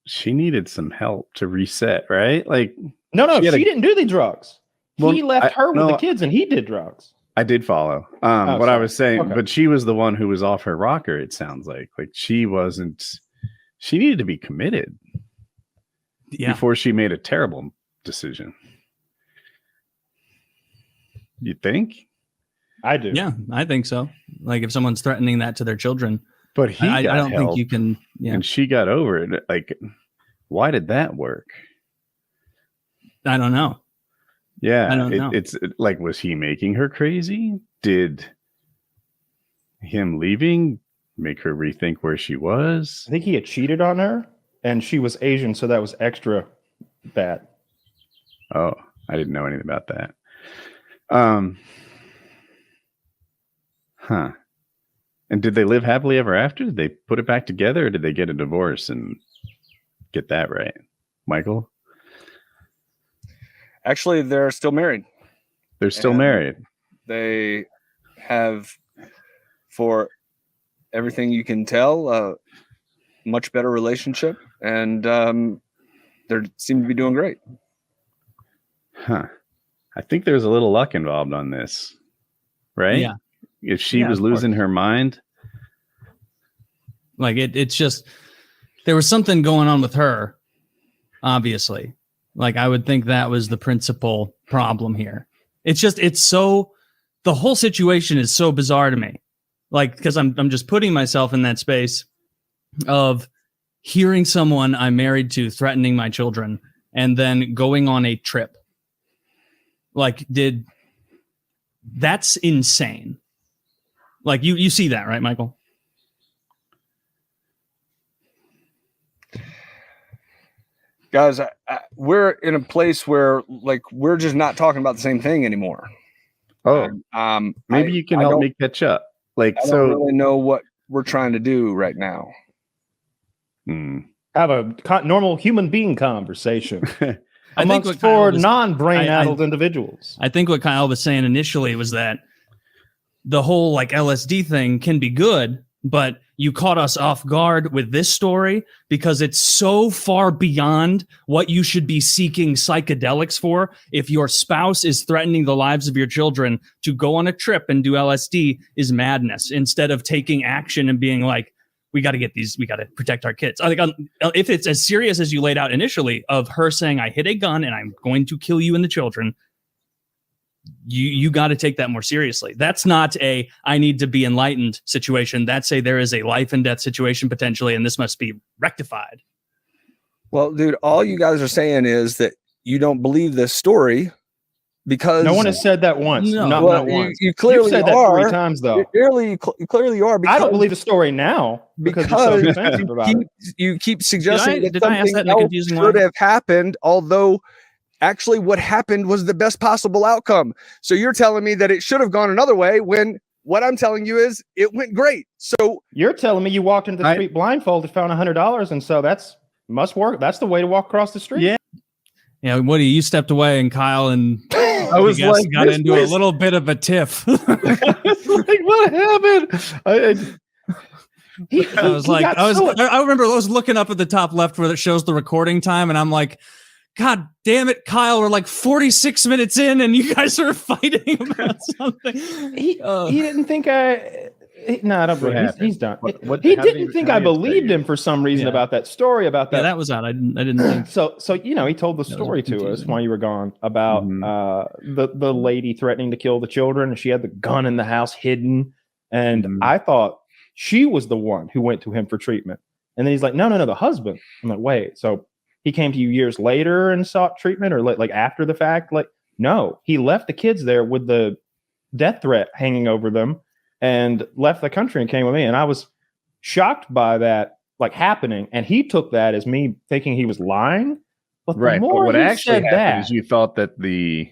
M: she needed some help to reset, right? Like,
A: no, she didn't do the drugs.
M: Well,
A: he left her with the kids and he did drugs.
M: I did follow what I was saying, but she was the one who was off her rocker. It sounds like she wasn't. She needed to be committed.
C: Yeah.
M: Before she made a terrible decision. You think?
A: I do.
C: Yeah, I think so. Like if someone's threatening that to their children,
M: but I
C: don't
M: help,
C: think you can. Yeah,
M: and she got over it. Like, why did that work?
C: I don't know.
M: Yeah,
C: I don't know.
M: It's like, was he making her crazy? Did him leaving make her rethink where she was?
A: I think he had cheated on her, and she was Asian, so that was extra bad.
M: Oh, I didn't know anything about that. Huh. And did they live happily ever after? Did they put it back together, or did they get a divorce and get that right? Michael?
J: Actually, they're still married.
M: They're still married.
J: They have, for everything you can tell, a much better relationship, and they seem to be doing great.
M: Huh. I think there's a little luck involved on this, right?
C: Yeah.
M: If she was losing her mind.
C: Like it's just, there was something going on with her, obviously. Like I would think that was the principal problem here. It's just, the whole situation is so bizarre to me. Like, because I'm just putting myself in that space of hearing someone I'm married to threatening my children and then going on a trip. Like, that's insane. Like you see that, right, Michael?
J: Guys, we're in a place where like we're just not talking about the same thing anymore.
M: Oh, maybe you can help me catch up. Like,
J: I don't really know what we're trying to do right now.
A: have a normal human being conversation.
C: I think what
A: for non-brain addled individuals.
C: I think what Kyle was saying initially was that the whole like LSD thing can be good, but you caught us off guard with this story because it's so far beyond what you should be seeking psychedelics for. If your spouse is threatening the lives of your children, to go on a trip and do LSD is madness, instead of taking action and being like, we got to protect our kids. I think if it's as serious as you laid out initially of her saying, I hit a gun and I'm going to kill you and the children, you got to take that more seriously. That's not a I need to be enlightened situation. That's a there is a life and death situation potentially, and this must be rectified.
J: Well, dude, all you guys are saying is that you don't believe this story because
A: no one has said that once.
J: No.
A: Not once.
J: You clearly
A: said
J: are.
A: that 3 times though.
J: You clearly are.
A: I don't believe the story now because you're so defensive about it.
J: You keep suggesting
C: did I ask that in a confusing way?
J: Should have happened, although actually what happened was the best possible outcome. So you're telling me that it should have gone another way when what I'm telling you is it went great. So
A: you're telling me you walked into the street blindfolded, found $100, and so that's must work. That's the way to walk across the street.
C: Yeah. Yeah, Woody, you stepped away, and Kyle and
A: I was like,
C: got into a little bit of a tiff.
A: Like, what happened?
C: I remember I was looking up at the top left where it shows the recording time, and I'm like, God damn it, Kyle, we're like 46 minutes in, and you guys are fighting about something.
A: He didn't think no, I don't believe he's done. He didn't think I believed him for some reason about that story about that.
C: Yeah, that was odd. I didn't think
A: so. He told the story to us while you were gone about the lady threatening to kill the children, and she had the gun in the house hidden. And I thought she was the one who went to him for treatment. And then he's like, no, the husband. I'm like, wait, so he came to you years later and sought treatment, or like after the fact? Like, no, he left the kids there with the death threat hanging over them and left the country and came with me. And I was shocked by that, like, happening. And he took that as me thinking he was lying. But the more
M: what
A: he
M: actually
A: said
M: happened
A: that,
M: is you thought that the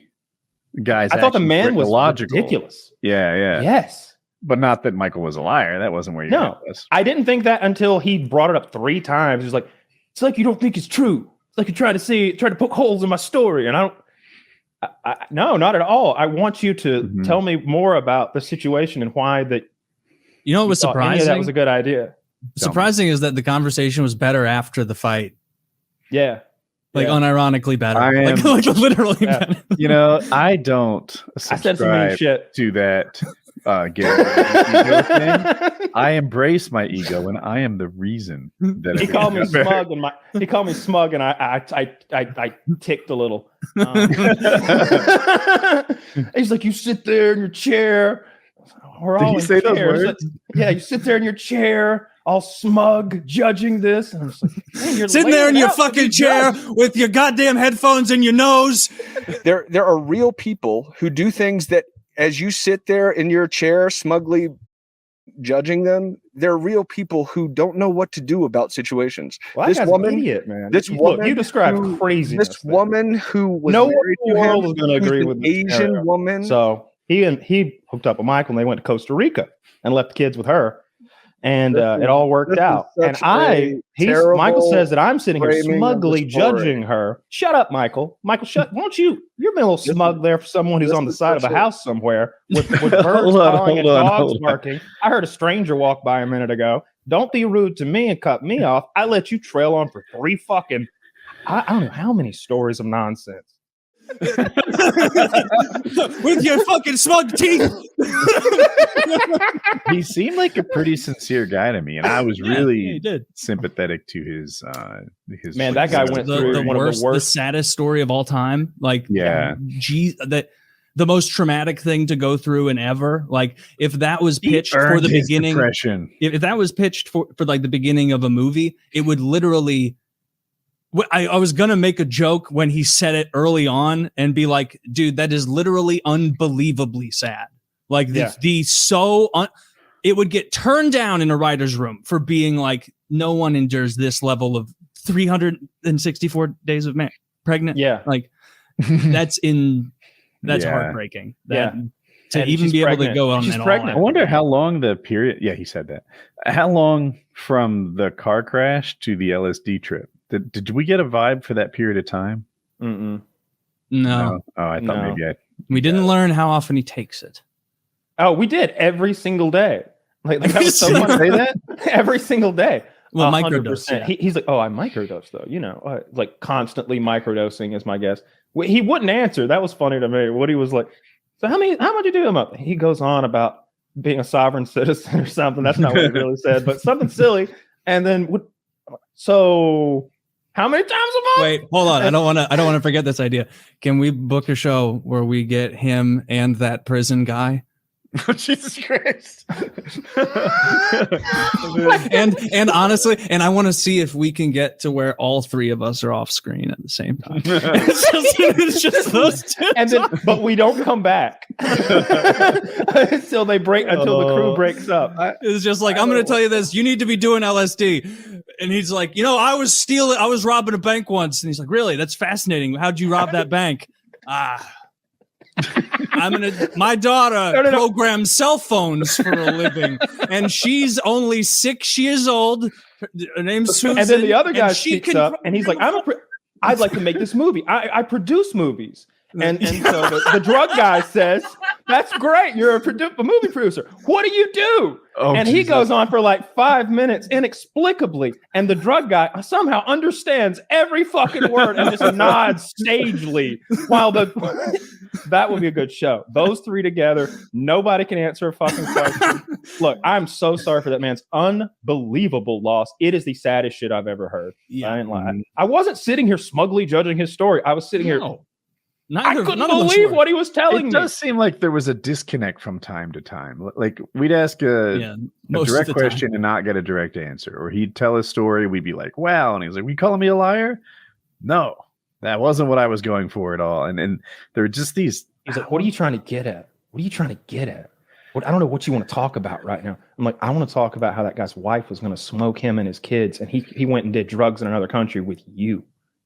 M: guys.
A: I thought the
M: actions
A: man
M: were
A: was
M: illogical.
A: ridiculous.
M: Yeah.
A: Yes.
M: But not that Michael was a liar. That wasn't where you
A: No, I didn't think that until he brought it up 3 times. He was like, it's like you don't think it's true. It's like you try to poke holes in my story. And no, not at all. I want you to tell me more about the situation and why that.
C: You know what was surprising?
A: That was a good idea.
C: Surprising is that the conversation was better after the fight.
A: Yeah.
C: Like unironically better. Like literally better.
M: You know, I don't subscribe to that ego thing. I embrace my ego, and I am the reason that
A: he called me smug, and I ticked a little. He's like, you sit there in your chair. We're all in
M: say those
A: chairs.
M: words?
A: Yeah, you sit there in your chair, all smug, judging this. And I'm just like, man, you're
C: sitting there in your fucking chair with your goddamn headphones in your nose.
J: There are real people who do things that, as you sit there in your chair smugly judging them, there are real people who don't know what to do about situations.
A: Well,
J: this woman,
A: an idiot, man.
J: This
A: Look,
J: woman,
A: you described craziness.
J: This woman who was
A: no one
J: married
A: in the
J: to
A: world
J: him,
A: was going to agree with this
J: Asian
A: scenario.
J: woman.
A: So he hooked up with Michael, and they went to Costa Rica and left the kids with her, and it all worked out. And Michael says that I'm sitting here smugly judging her. Shut up, Michael. Michael, won't you? You're being a little smug there for someone who's on the side of a house somewhere with birds calling and dogs barking. I heard a stranger walk by a minute ago. Don't be rude to me and cut me off. I let you trail on for 3 fucking. I don't know how many stories of nonsense.
C: With your fucking smug teeth.
M: He seemed like a pretty sincere guy to me, and I was really sympathetic to his
A: man. That guy went through one of the worst,
C: the saddest story of all time. Like, the most traumatic thing to go through and ever. Like, if that was pitched for the beginning, if that was pitched for like the beginning of a movie, it would literally. I was going to make a joke when he said it early on and be like, dude, that is literally unbelievably sad. Like it would get turned down in a writer's room for being like, no one endures this level of 364 days of pregnant.
A: Yeah.
C: Like that's heartbreaking. to
A: And
C: even
A: she's
C: be able to
A: pregnant.
C: go on
A: She's
C: an
A: pregnant.
M: I wonder how long the period. Yeah, he said that. How long from the car crash to the LSD trip? Did we get a vibe for that period of time?
A: Mm-mm.
C: No.
M: Oh, I thought maybe I.
C: We didn't learn how often he takes it.
A: Oh, we did every single day. Like that was so funny.
M: Say that
A: every single day.
C: Well,
A: 100%.
C: microdose. Yeah.
A: He's like, oh, I microdose though. You know, like constantly microdosing is my guess. He wouldn't answer. That was funny to me. Woody was like, so how much you do a month? He goes on about being a sovereign citizen or something. That's not what he really said, but something silly. And then so how many times a month?
C: Wait, hold on. I don't want to forget this idea. Can we book a show where we get him and that prison guy?
M: Jesus Christ.
C: and honestly, and I want to see if we can get to where all three of us are off screen at the same time. it's just those two.
A: And then, but we don't come back until the crew breaks up.
C: It's just like, I'm going to tell you this. You need to be doing LSD. And he's like, I was robbing a bank once. And he's like, really? That's fascinating. How'd you rob that bank? My daughter programs cell phones for a living, and she's only 6 years old. Her name's Susan.
A: And then the other guy speaks up, and he's like, I'd like to make this movie. I produce movies. And so the drug guy says, that's great. You're a movie producer. What do you do?
M: Oh,
A: and he goes on for like 5 minutes inexplicably. And the drug guy somehow understands every fucking word and just nods sagely while that would be a good show. Those three together, nobody can answer a fucking question. Look, I'm so sorry for that man's unbelievable loss. It is the saddest shit I've ever heard.
C: Yeah.
A: I ain't lying. I wasn't sitting here smugly judging his story. I was sitting here. I couldn't believe what he was telling me.
M: It does seem like there was a disconnect from time to time. Like we'd ask a direct question and not get a direct answer, or he'd tell a story. We'd be like, "Wow," and he's like, "We calling me a liar?" No, that wasn't what I was going for at all. And there were just these.
A: He's like, "What are you trying to get at? What are you trying to get at? I don't know what you want to talk about right now." I'm like, "I want to talk about how that guy's wife was going to smoke him and his kids, and he went and did drugs in another country with you,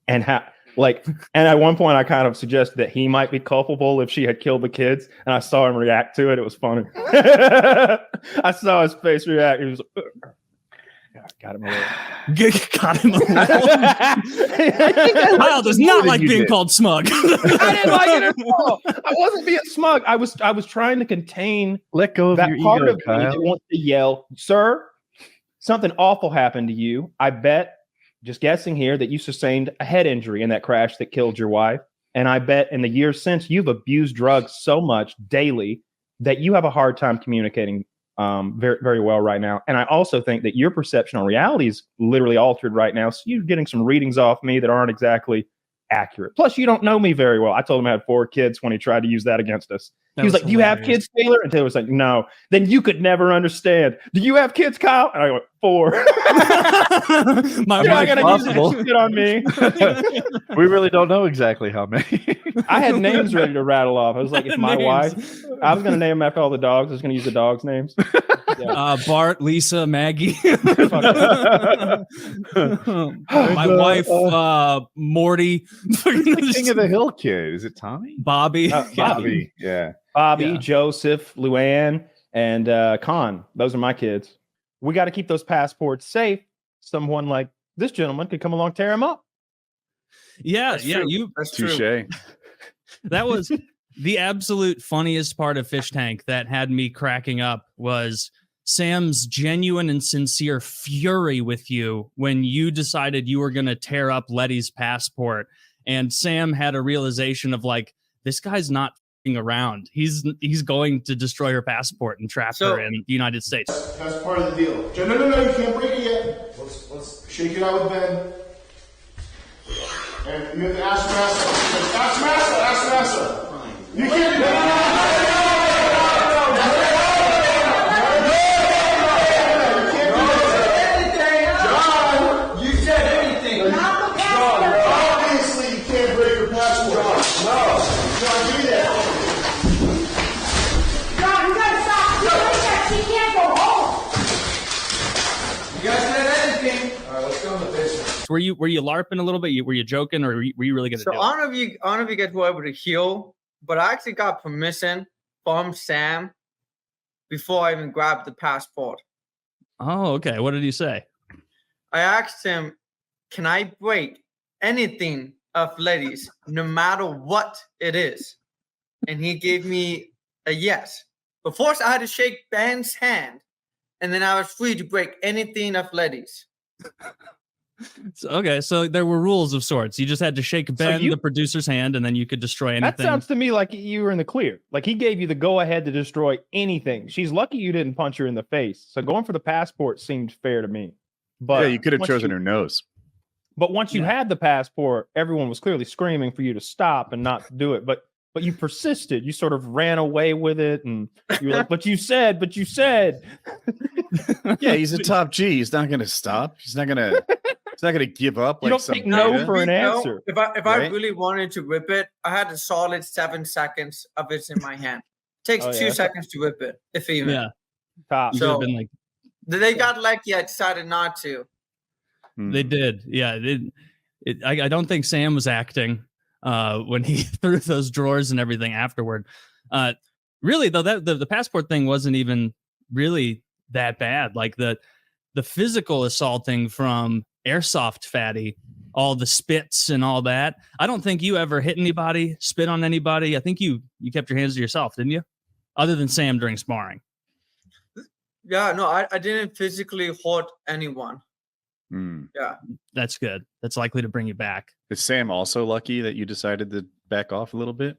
A: and how." And at one point I kind of suggested that he might be culpable if she had killed the kids, and I saw him react to it. It was funny. I saw his face react. He was like, got him alone.
C: Got him alone. Kyle does not like being called smug.
A: I didn't like it at all. I wasn't being smug. I was trying to contain
M: let go of
A: that
M: your
A: part
M: ego,
A: of me
M: Kyle.
A: that wants to yell, "Sir, something awful happened to you. I bet, just guessing here, that you sustained a head injury in that crash that killed your wife. And I bet in the years since you've abused drugs so much daily that you have a hard time communicating very, very well right now. And I also think that your perception on reality is literally altered right now. So you're getting some readings off me that aren't exactly accurate. Plus, you don't know me very well." I told him I had 4 kids when he tried to use that against us. He was like, "Do you have kids, Taylor?" And Taylor was like, "No." "Then you could never understand. Do you have kids, Kyle?" And I went, 4.
C: My
A: You're not
C: wife
A: gonna
C: possible.
A: use that shit on me.
M: We really don't know exactly how many.
A: I had names ready to rattle off. I was like, if my wife, I was going to name them after all the dogs. I was going to use the dogs' names. Yeah.
C: Bart, Lisa, Maggie. My wife, Morty.
M: The King of the Hill kid. Is it Tommy?
C: Bobby.
A: Bobby.
M: Yeah.
A: Bobby, Joseph, Luann, and Con. Those are my kids. We got to keep those passports safe. Someone like this gentleman could come along, tear them up.
C: That's true.
M: Touche.
C: That was the absolute funniest part of Fish Tank that had me cracking up was Sam's genuine and sincere fury with you when you decided you were going to tear up Letty's passport. And Sam had a realization of like, this guy's not f***ing around. He's going to destroy her passport and trap her in the United States.
G: That's part of the deal. No, you can't break it yet. Let's shake it out with Ben. And you have to ask Massa. Ask Massa. You can't do John, you said anything. John, obviously you can't break your passport. No. John, do that.
T: John, you gotta stop doing that. She can't go home.
G: You guys said anything. All right, let's go in the basement.
C: Were you LARPing a little bit? Were you joking, or were you really going to
B: So
C: do
B: I don't know if you guys were able to heal, but I actually got permission from Sam before I even grabbed the passport.
C: Oh, okay. What did he say?
B: I asked him, can I break anything of ladies, no matter what it is? And he gave me a yes. But first, I had to shake Ben's hand, and then I was free to break anything of ladies.
C: So there were rules of sorts. You just had to shake Ben, the producer's hand, and then you could destroy anything.
A: That sounds to me like you were in the clear. Like he gave you the go-ahead to destroy anything. She's lucky you didn't punch her in the face. So going for the passport seemed fair to me. But
M: yeah, you could have chosen her nose.
A: But once you had the passport, everyone was clearly screaming for you to stop and not to do it. But you persisted. You sort of ran away with it, and you were like, but you said.
M: Yeah, he's a top G. He's not going to stop. He's not going to give up.
A: You don't take no for an answer.
B: If I really wanted to whip it, I had a solid 7 seconds of it in my hand. It takes 2 seconds to whip it, if even.
C: Yeah.
A: Top.
B: So
C: been like,
B: they got lucky. I decided not to.
C: They did. Yeah. I don't think Sam was acting when he threw those drawers and everything afterward. Really, though, the passport thing wasn't even really that bad. Like the physical assaulting from Airsoftfatty, all the spits and all that. I don't think you ever hit anybody, spit on anybody. I think you kept your hands to yourself, didn't you? Other than Sam during sparring.
B: Yeah, no, I didn't physically hurt anyone. Yeah.
C: That's good. That's likely to bring you back.
M: Is Sam also lucky that you decided to back off a little bit?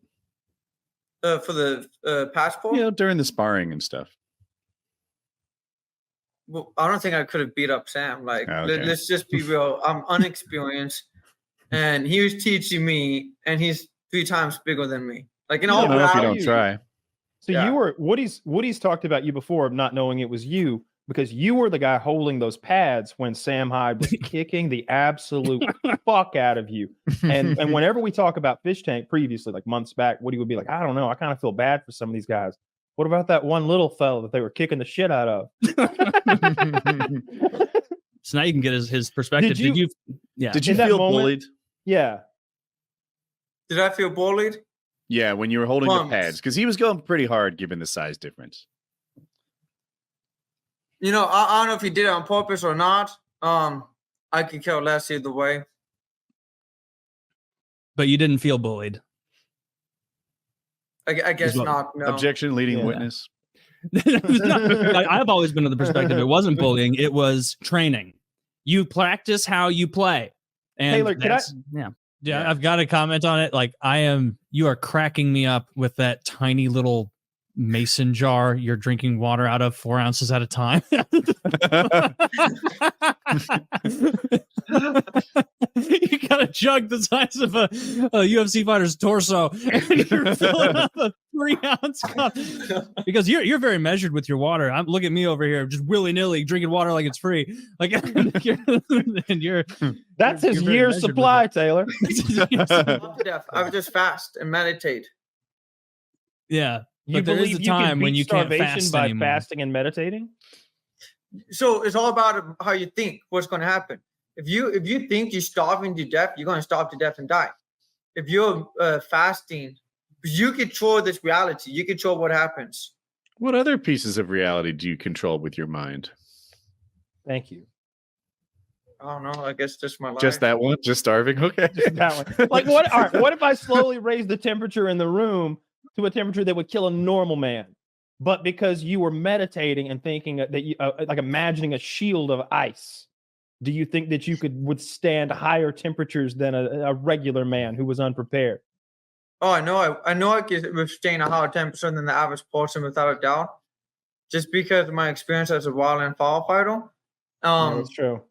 B: For the passport?
M: You know, during the sparring and stuff.
B: Well, I don't think I could have beat up Sam. Like,
M: Okay.
B: let's just be real. I'm unexperienced, and he was teaching me, and he's 3 times bigger than me. Like, in all
M: if you don't try.
A: So you were Woody's talked about you before of not knowing it was you because you were the guy holding those pads when Sam Hyde was kicking the absolute fuck out of you. And whenever we talk about Fish Tank previously, like months back, Woody would be like, I don't know, I kind of feel bad for some of these guys. What about that one little fella that they were kicking the shit out of?
C: So now you can get his perspective. Did you
M: feel bullied?
A: Yeah.
B: Did I feel bullied?
M: Yeah, when you were holding the pads, because he was going pretty hard given the size difference.
B: You know, I don't know if he did it on purpose or not. I could care less either way.
C: But you didn't feel bullied.
B: I guess not. No.
M: Objection, leading witness.
C: I've always been of the perspective it wasn't bullying; it was training. You practice how you play. And
A: Taylor,
C: yeah, I've got to comment on it. Like you are cracking me up with that tiny little mason jar you're drinking water out of 4 ounces at a time. You got a jug the size of a UFC fighter's torso, and you're filling up a 3-ounce cup because you're very measured with your water. Look at me over here, just willy nilly drinking water like it's free. Like,
A: that's his year's supply, Taylor.
B: I would just fast and meditate.
C: Yeah.
A: You
C: but there is a time when you can't fast
A: by
C: anymore.
A: fasting and meditating.
B: So it's all about how you think. What's going to happen? If you think you're starving to death, you're going to starve to death and die. If you're fasting, you control this reality. You control what happens.
M: What other pieces of reality do you control with your mind?
A: Thank you.
B: I don't know. I guess just my life.
M: Just that one? Just starving? Okay.
A: Just that one. Like what? All right, what if I slowly raise the temperature in the room to a temperature that would kill a normal man, but because you were meditating and thinking that you like imagining a shield of ice, do you think that you could withstand higher temperatures than a regular man who was unprepared?
B: Oh, I know I could withstand a higher temperature than the average person without a doubt, just because of my experience as a wildland firefighter.
A: That's true.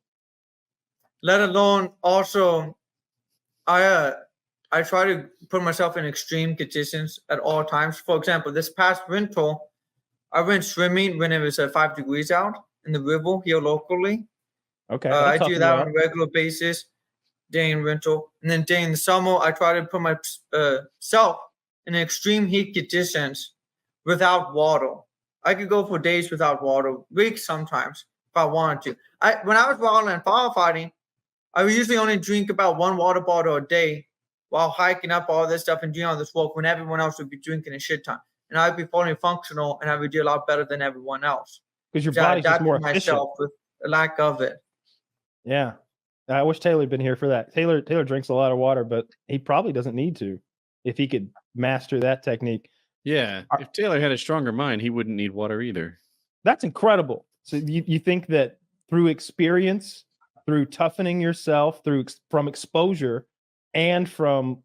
B: Let alone also, I try to put myself in extreme conditions at all times. For example, this past winter, I went swimming when it was 5 degrees out in the river here locally.
A: Okay.
B: I do that on a regular basis during winter. And then during the summer, I try to put myself in extreme heat conditions without water. I could go for days without water, weeks sometimes, if I wanted to. When I was wildland firefighting, I would usually only drink about 1 water bottle a day while hiking up all this stuff and doing all this work when everyone else would be drinking a shit ton. and I'd be fully functional, and I would do a lot better than everyone else.
A: Because your body's just more efficient.
B: Myself with a lack of it.
A: Yeah. I wish Taylor had been here for that. Taylor drinks a lot of water, but he probably doesn't need to if he could master that technique.
M: Yeah. If Taylor had a stronger mind, he wouldn't need water either.
A: That's incredible. So you think that through experience, through toughening yourself, from exposure, and from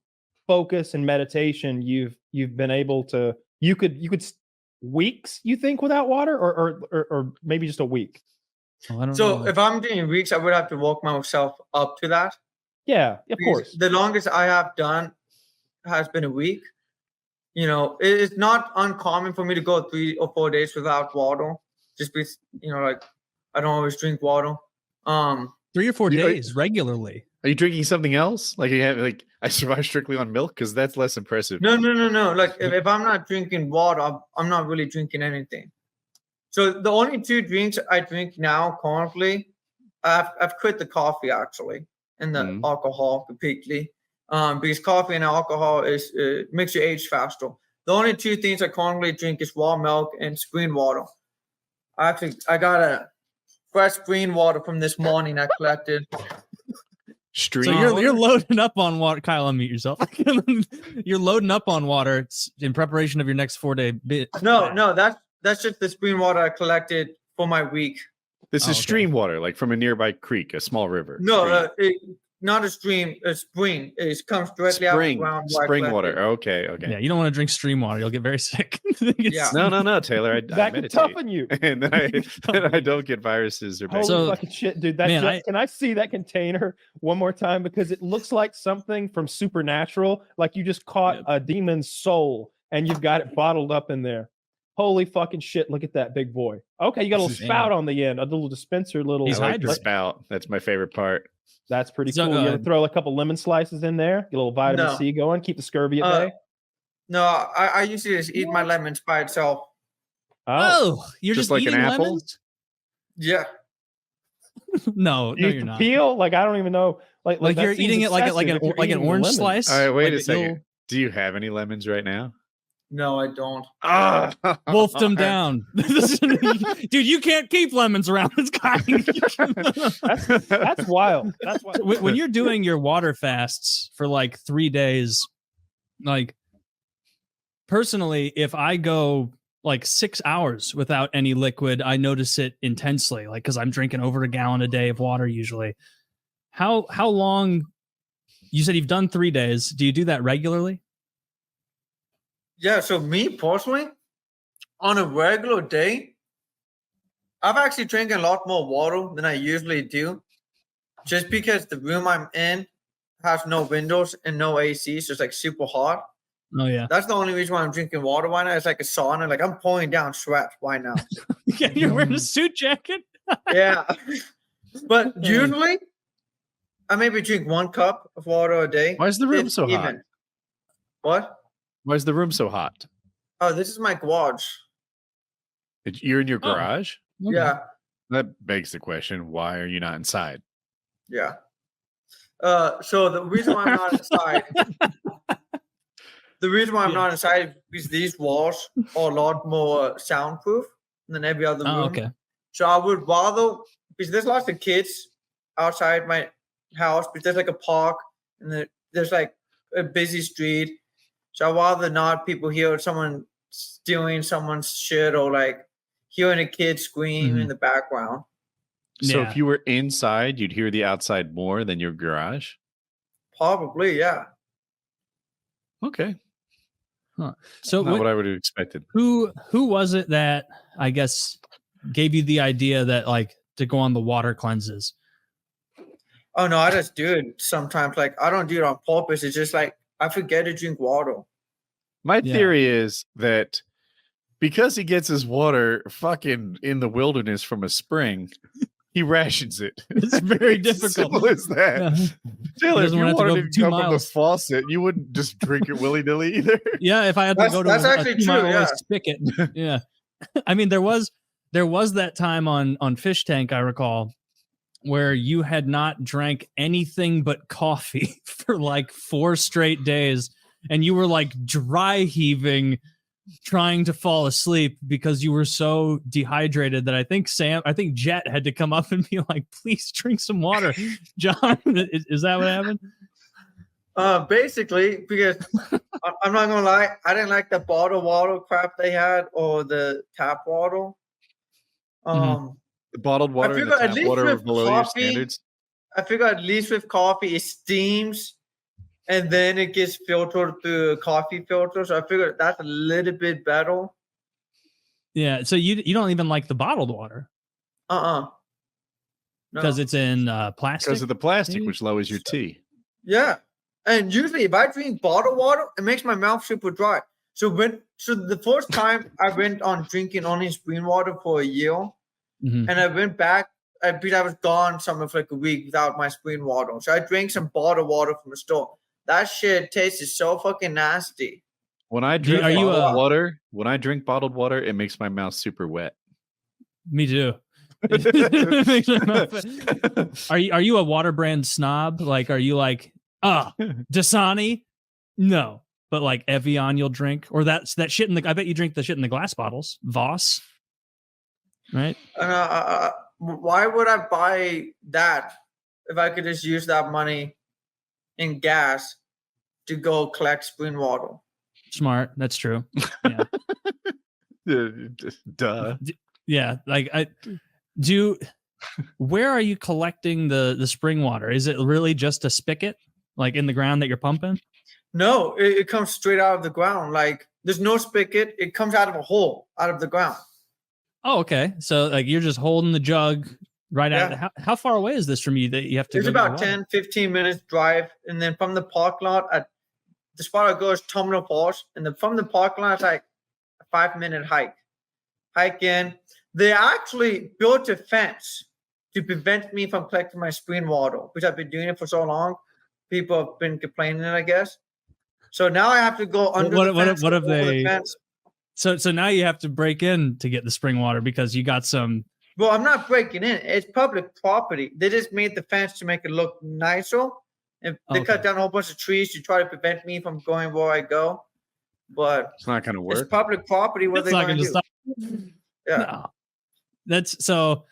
A: focus and meditation, you've been able to you could weeks, you think, without water, or maybe just a week?
B: I don't know. If I'm doing weeks, I would have to walk myself up to that.
A: Yeah, of course.
B: The longest I have done has been a week. You know, it's not uncommon for me to go 3 or 4 days without water. Just because, you know, like I don't always drink water.
C: 3 or 4 days regularly.
M: Are you drinking something else? Like you have, like, I survive strictly on milk? Because that's less impressive.
B: No. Like if I'm not drinking water, I'm not really drinking anything. So the only 2 drinks I drink now currently, I've quit the coffee actually, and the alcohol completely. Because coffee and alcohol makes you age faster. The only 2 things I currently drink is raw milk and spring water. I got a fresh spring water from this morning I collected.
C: So you're loading up on water. Kyle, unmute yourself. You're loading up on water in preparation of your next 4-day bit.
B: No, that's just the spring water I collected for my week.
M: This is stream water, like from a nearby creek, a small river.
B: No, not a stream, a spring. It comes directly out of the ground.
M: Spring water. Okay.
C: Yeah, you don't want to drink stream water. You'll get very sick.
B: Yeah.
M: No, Taylor. I
A: that can
M: meditate.
A: toughen you.
M: And then I don't get viruses or
A: Holy fucking shit, dude. Can I see that container one more time? Because it looks like something from Supernatural. Like you just caught a demon's soul and you've got it bottled up in there. Holy fucking shit. Look at that big boy. Okay, you got a little spout on the end, a little dispenser, I
M: like the spout. That's my favorite part.
A: That's pretty cool. You ever throw a couple lemon slices in there, get a little vitamin C going, keep the scurvy at bay?
B: No, I usually just eat my lemons by itself.
C: Oh, you're just like an apple? Lemons?
B: Yeah.
C: No, you're not.
A: Peel? Like I don't even know. Like
C: you're eating it like an orange slice.
M: All right, wait a second. Do you have any lemons right now?
B: No, I don't.
C: Wolfed them down. Dude, you can't keep lemons around this guy.
A: That's wild. That's wild.
C: When you're doing your water fasts for like 3 days, like personally, if I go like 6 hours without any liquid, I notice it intensely, like because I'm drinking over a gallon a day of water usually. How long? You said you've done 3 days. Do you do that regularly?
B: Yeah, so me personally, on a regular day, I've actually drank a lot more water than I usually do, just because the room I'm in has no windows and no AC, so it's like super hot.
C: Oh yeah,
B: that's the only reason why I'm drinking water. Why not? It's like a sauna. Like I'm pouring down sweat. Why not?
C: Yeah, you're wearing a suit jacket.
B: Yeah, but usually I maybe drink 1 cup of water a day.
M: Why is the room so hot?
B: What?
M: Why is the room so hot?
B: Oh, this is my garage.
M: You're in your garage?
B: Okay. Yeah.
M: That begs the question, why are you not inside?
B: Yeah. So the reason why I'm not inside, is because these walls are a lot more soundproof than every other room.
C: Okay.
B: So I would rather, because there's lots of kids outside my house, but there's like a park and there's like a busy street. So I'd rather not people hear someone stealing someone's shit or like hearing a kid scream in the background.
M: So if you were inside, you'd hear the outside more than your garage?
B: Probably, yeah.
M: Okay.
C: Huh. So
M: not what I would have expected.
C: Who was it that I guess gave you the idea that like to go on the water cleanses?
B: Oh no, I just do it sometimes. Like I don't do it on purpose. It's just like I forget to drink water.
M: My theory is that because he gets his water fucking in the wilderness from a spring, he rations it.
C: It's very difficult.
M: Simple as that.
C: Yeah.
M: Taylor, if your water didn't come from the faucet, you wouldn't just drink it willy-nilly either.
C: Yeah, if I had to go to
B: that's actually true, yeah.
C: spigot. Yeah. I mean, there was that time on Fish Tank, I recall, where you had not drank anything but coffee for like 4 straight days, and you were like dry heaving trying to fall asleep because you were so dehydrated that I think Jet had to come up and be like, please drink some water. John, is that what happened?
B: Basically, because I'm not gonna lie, I didn't like the bottled water crap they had or the tap water.
M: The bottled water and the tap water are below your standards.
B: I figure at least with coffee, it steams and then it gets filtered through a coffee filter. So I figure that's a little bit better.
C: Yeah. So you don't even like the bottled water? Because it's in plastic?
M: Because of the plastic, which lowers your tea.
B: Yeah. And usually if I drink bottled water, it makes my mouth super dry. So the first time I went on drinking only spring water for a year, and I went back, I was gone somewhere for like a week without my spring water. So I drank some bottled water from the store. That shit tasted so fucking nasty.
M: When I drink bottled water, it makes my mouth super wet.
C: Me too. Are you a water brand snob? Like, are you like, Dasani? No. But like Evian you'll drink? Or that shit I bet you drink the shit in the glass bottles. Voss. Right?
B: Why would I buy that if I could just use that money in gas to go collect spring water?
C: Smart. That's true. Yeah.
M: Duh.
C: Yeah. Like where are you collecting the spring water? Is it really just a spigot like in the ground that you're pumping?
B: No, it comes straight out of the ground. Like there's no spigot. It comes out of a hole out of the ground.
C: Oh, okay. So like you're just holding the jug right out. How far away is this from you that you have to
B: It's about 10, 15 minutes drive. And then from the park lot at the spot I go is Terminal Falls. And then from the parking lot, it's like a 5-minute hike. Hike in. They actually built a fence to prevent me from collecting my spring water, which I've been doing it for so long. People have been complaining, I guess. So now I have to go under the fence.
C: What have they? So now you have to break in to get the spring water because you got some.
B: Well, I'm not breaking in. It's public property. They just made the fence to make it look nicer. And they cut down a whole bunch of trees to try to prevent me from going where I go. But
M: it's not going to work.
B: It's public property. What are they going to do?
C: Stop. Yeah. No. That's so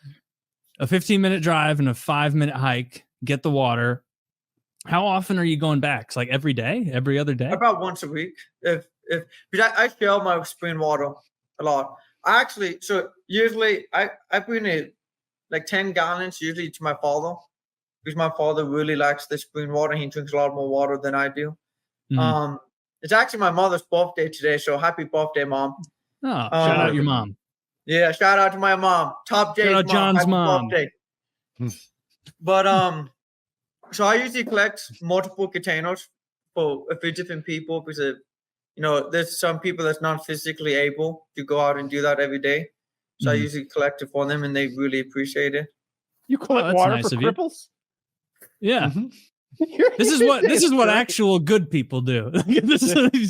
C: a 15-minute drive and a 5-minute hike. Get the water. How often are you going back? It's like every day, every other day?
B: About once a week. Because I share my spring water a lot. So usually I bring it like 10 gallons usually to my father because my father really likes the spring water. He drinks a lot more water than I do. Mm-hmm. It's actually my mother's birthday today, so happy birthday, Mom.
C: Oh, shout out your mom.
B: Yeah, shout out to my mom. Top J's mom.
C: John's
B: happy
C: mom.
B: Birthday. But so I usually collect multiple containers for a few different people because there's some people that's not physically able to go out and do that every day. So I usually collect it for them, and they really appreciate it.
A: You collect water for cripples?
C: Yeah. Mm-hmm. This is what actual good people do. He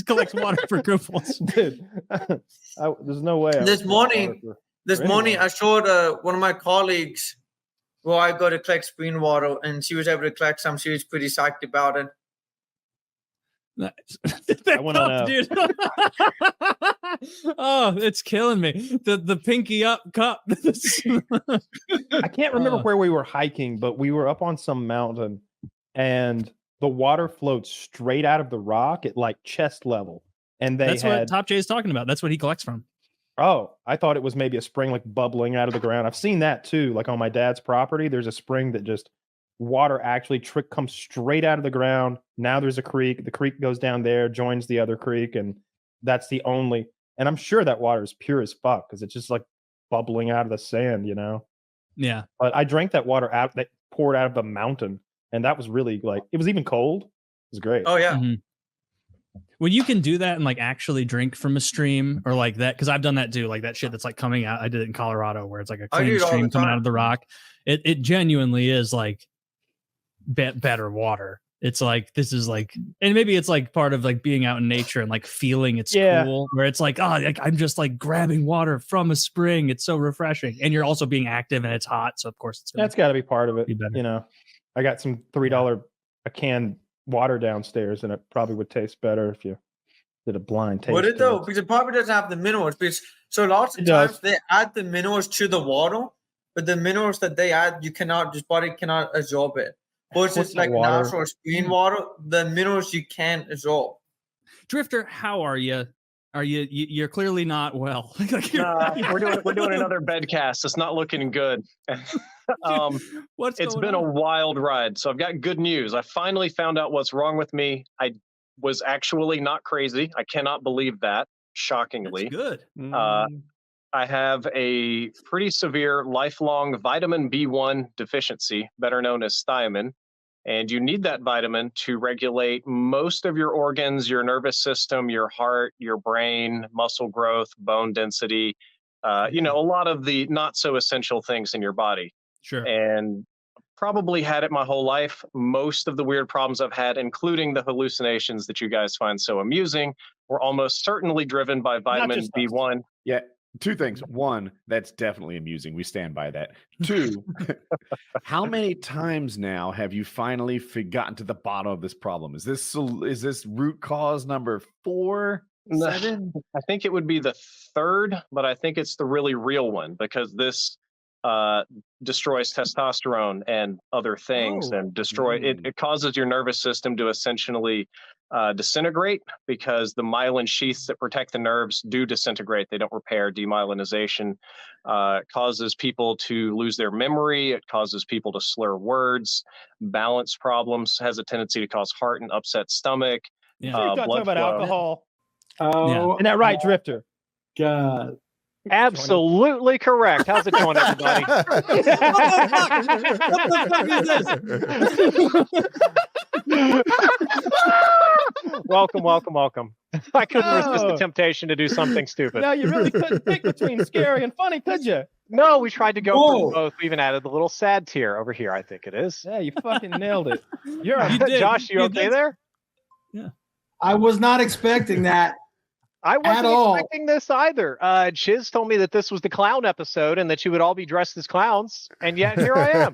C: collects water for cripples.
A: Dude, there's no way.
B: This morning I showed one of my colleagues where I go to collect spring water, and she was able to collect some. She was pretty psyched about it.
C: That cup, dude. Oh, it's killing me. The pinky up cup.
A: I can't remember where we were hiking, but we were up on some mountain, and the water floats straight out of the rock at like chest level. And
C: that's what Top J is talking about. That's what he collects from.
A: Oh, I thought it was maybe a spring like bubbling out of the ground. I've seen that too. Like on my dad's property, there's a spring that just water actually comes straight out of the ground. Now there's a creek. The creek goes down there, joins the other creek, and that's the only. And I'm sure that water is pure as fuck because it's just like bubbling out of the sand,
C: Yeah.
A: But I drank that water out that poured out of the mountain, and that was really like it was even cold. It was great.
B: Oh yeah.
C: Mm-hmm. When you can do that and like actually drink from a stream or like that, because I've done that too, like that shit that's like coming out. I did it in Colorado where it's like a clean stream coming out of the rock. It genuinely is like better water. It's like this is like, and maybe it's like part of like being out in nature and like feeling it's cool. Where it's like, I'm just like grabbing water from a spring. It's so refreshing, and you're also being active and it's hot, so of course
A: that's got to be part of it. I got some $3 a can water downstairs, and it probably would taste better if you Did a blind taste.
B: Would it though? Because it probably doesn't have the minerals. Because so lots of times they add the minerals to the water, but the minerals that they add, your body cannot absorb it. But it's like natural spring water, the minerals you can't absorb.
C: Drifter, how are you? You're clearly not well.
H: We're doing another bedcast. It's not looking good. It's been a wild ride. So I've got good news. I finally found out what's wrong with me. I was actually not crazy. I cannot believe that. Shockingly.
C: That's good.
H: I have a pretty severe lifelong vitamin B1 deficiency, better known as thiamine. And you need that vitamin to regulate most of your organs, your nervous system, your heart, your brain, muscle growth, bone density, a lot of the not so essential things in your body.
C: Sure.
H: And probably had it my whole life. Most of the weird problems I've had, including the hallucinations that you guys find so amusing, were almost certainly driven by vitamin B1.
M: Yeah. Two things. One, that's definitely amusing. We stand by that. Two, how many times now have you finally gotten to the bottom of this problem? Is this root cause number 4, 7?
H: I think it would be the 3rd, but I think it's the really real one because this destroys testosterone and other things and it causes your nervous system to essentially disintegrate because the myelin sheaths that protect the nerves do disintegrate. They don't repair. Demyelinization causes people to lose their memory. It causes people to slur words. Balance problems has a tendency to cause heart and upset stomach.
A: Yeah. You're talking about alcohol.
K: Oh,
A: Isn't that right, Drifter?
K: God. Absolutely correct. How's it going, everybody?
C: What the fuck is this?
K: Welcome. I couldn't resist the temptation to do something stupid.
A: No, you really couldn't pick between scary and funny, could you?
K: No, we tried to go for both. We even added the little sad tier over here, I think it is.
A: Yeah, you fucking nailed it.
K: Josh, you okay there?
C: Yeah.
N: I was not expecting that.
K: I wasn't expecting this either. Chiz told me that this was the clown episode and that you would all be dressed as clowns, and yet here I
C: am.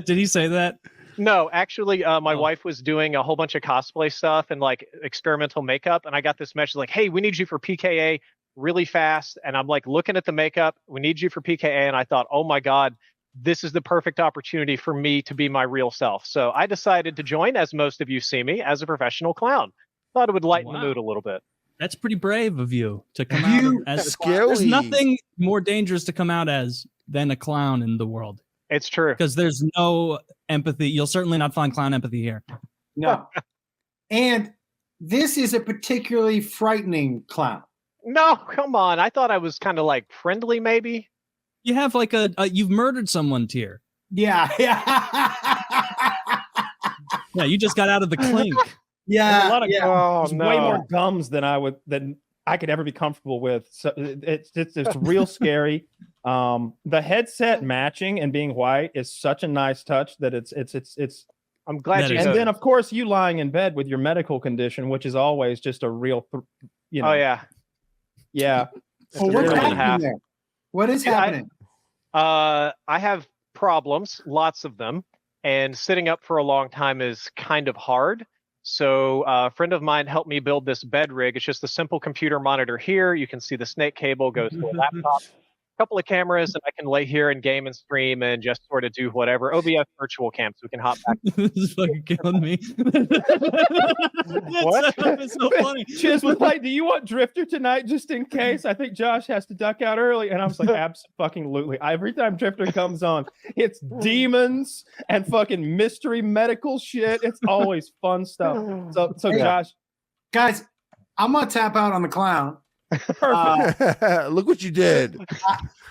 C: Did he say that?
K: No, actually, my wife was doing a whole bunch of cosplay stuff and like experimental makeup, and I got this message like, "Hey, we need you for PKA really fast." And I'm like looking at the makeup, "We need you for PKA," and I thought, "Oh my God, this is the perfect opportunity for me to be my real self." So I decided to join, as most of you see me, as a professional clown. Thought it would lighten the mood a little bit.
C: That's pretty brave of you to come out as scary. There's nothing more dangerous to come out as than a clown in the world.
K: It's true.
C: Because there's no empathy. You'll certainly not find clown empathy here.
N: No. And this is a particularly frightening clown.
K: No, come on. I thought I was kind of like friendly, maybe.
C: You have like you've murdered someone tier.
N: Yeah.
C: Yeah, you just got out of the clink.
N: Yeah.
A: A lot of
N: yeah.
A: way more gums than I could ever be comfortable with. So it's real scary. The headset matching and being white is such a nice touch that it's
K: I'm glad you.
A: And then of course you lying in bed with your medical condition, which is always just a real,
K: Oh yeah.
A: Yeah.
N: Well, what's happening there? What is happening?
K: I have problems, lots of them, and sitting up for a long time is kind of hard. So a friend of mine helped me build this bed rig. It's just a simple computer monitor here. You can see the snake cable goes to a laptop, a couple of cameras, and I can lay here and game and stream and just sort of do whatever. OBS virtual cam, so we can hop back.
C: This is fucking killing me.
K: What?
C: It's so funny.
A: Chiz was like, "Do you want Drifter tonight, just in case? I think Josh has to duck out early." And I was like, "Absolutely." Every time Drifter comes on, it's demons and fucking mystery medical shit. It's always fun stuff. So
N: Hey,
A: Josh,
N: guys, I'm gonna tap out on the clown.
A: perfect.
O: Look what you did.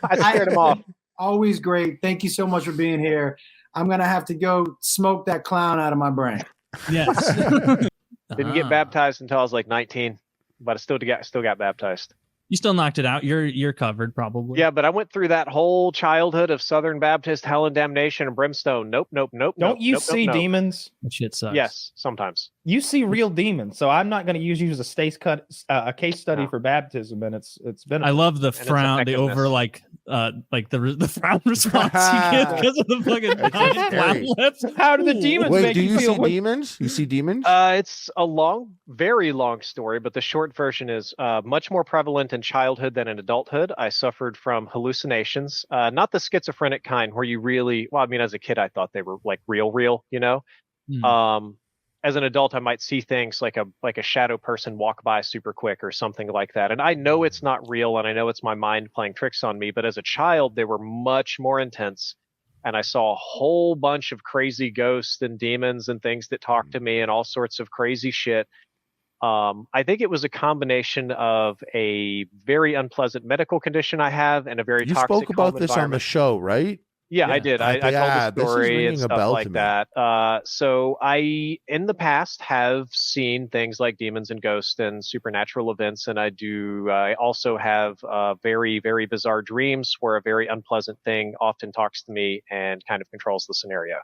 K: I scared him off.
N: Always great. Thank you so much for being here. I'm gonna have to go smoke that clown out of my brain.
C: Yes.
K: Didn't get baptized until I was like 19, but I still got baptized.
C: You still knocked it out. You're covered probably.
K: Yeah, but I went through that whole childhood of Southern Baptist, hell and damnation, and brimstone. Nope.
A: Don't you see demons?
C: That shit sucks.
K: Yes, sometimes.
A: You see real demons, so I'm not going to use you as a case study for baptism, and it's been.
C: I love the frown, the over like the frown response you get because of the fucking giant frown lips.
A: How do the demons make you feel?
O: Demons? You see demons?
K: It's a very long story, but the short version is much more prevalent in childhood than in adulthood. I suffered from hallucinations, not the schizophrenic kind where you really, well, I mean, as a kid, I thought they were like real, you know? As an adult, I might see things like a shadow person walk by super quick or something like that. And I know it's not real and I know it's my mind playing tricks on me, but as a child, they were much more intense. And I saw a whole bunch of crazy ghosts and demons and things that talked to me and all sorts of crazy shit. I think it was a combination of a very unpleasant medical condition I have and a very toxic
O: spoke about
K: home
O: this on the show, right?
K: Yeah, I did. I told the story and stuff like that. So I, in the past, have seen things like demons and ghosts and supernatural events, and I also have very, very bizarre dreams where a very unpleasant thing often talks to me and kind of controls the scenario.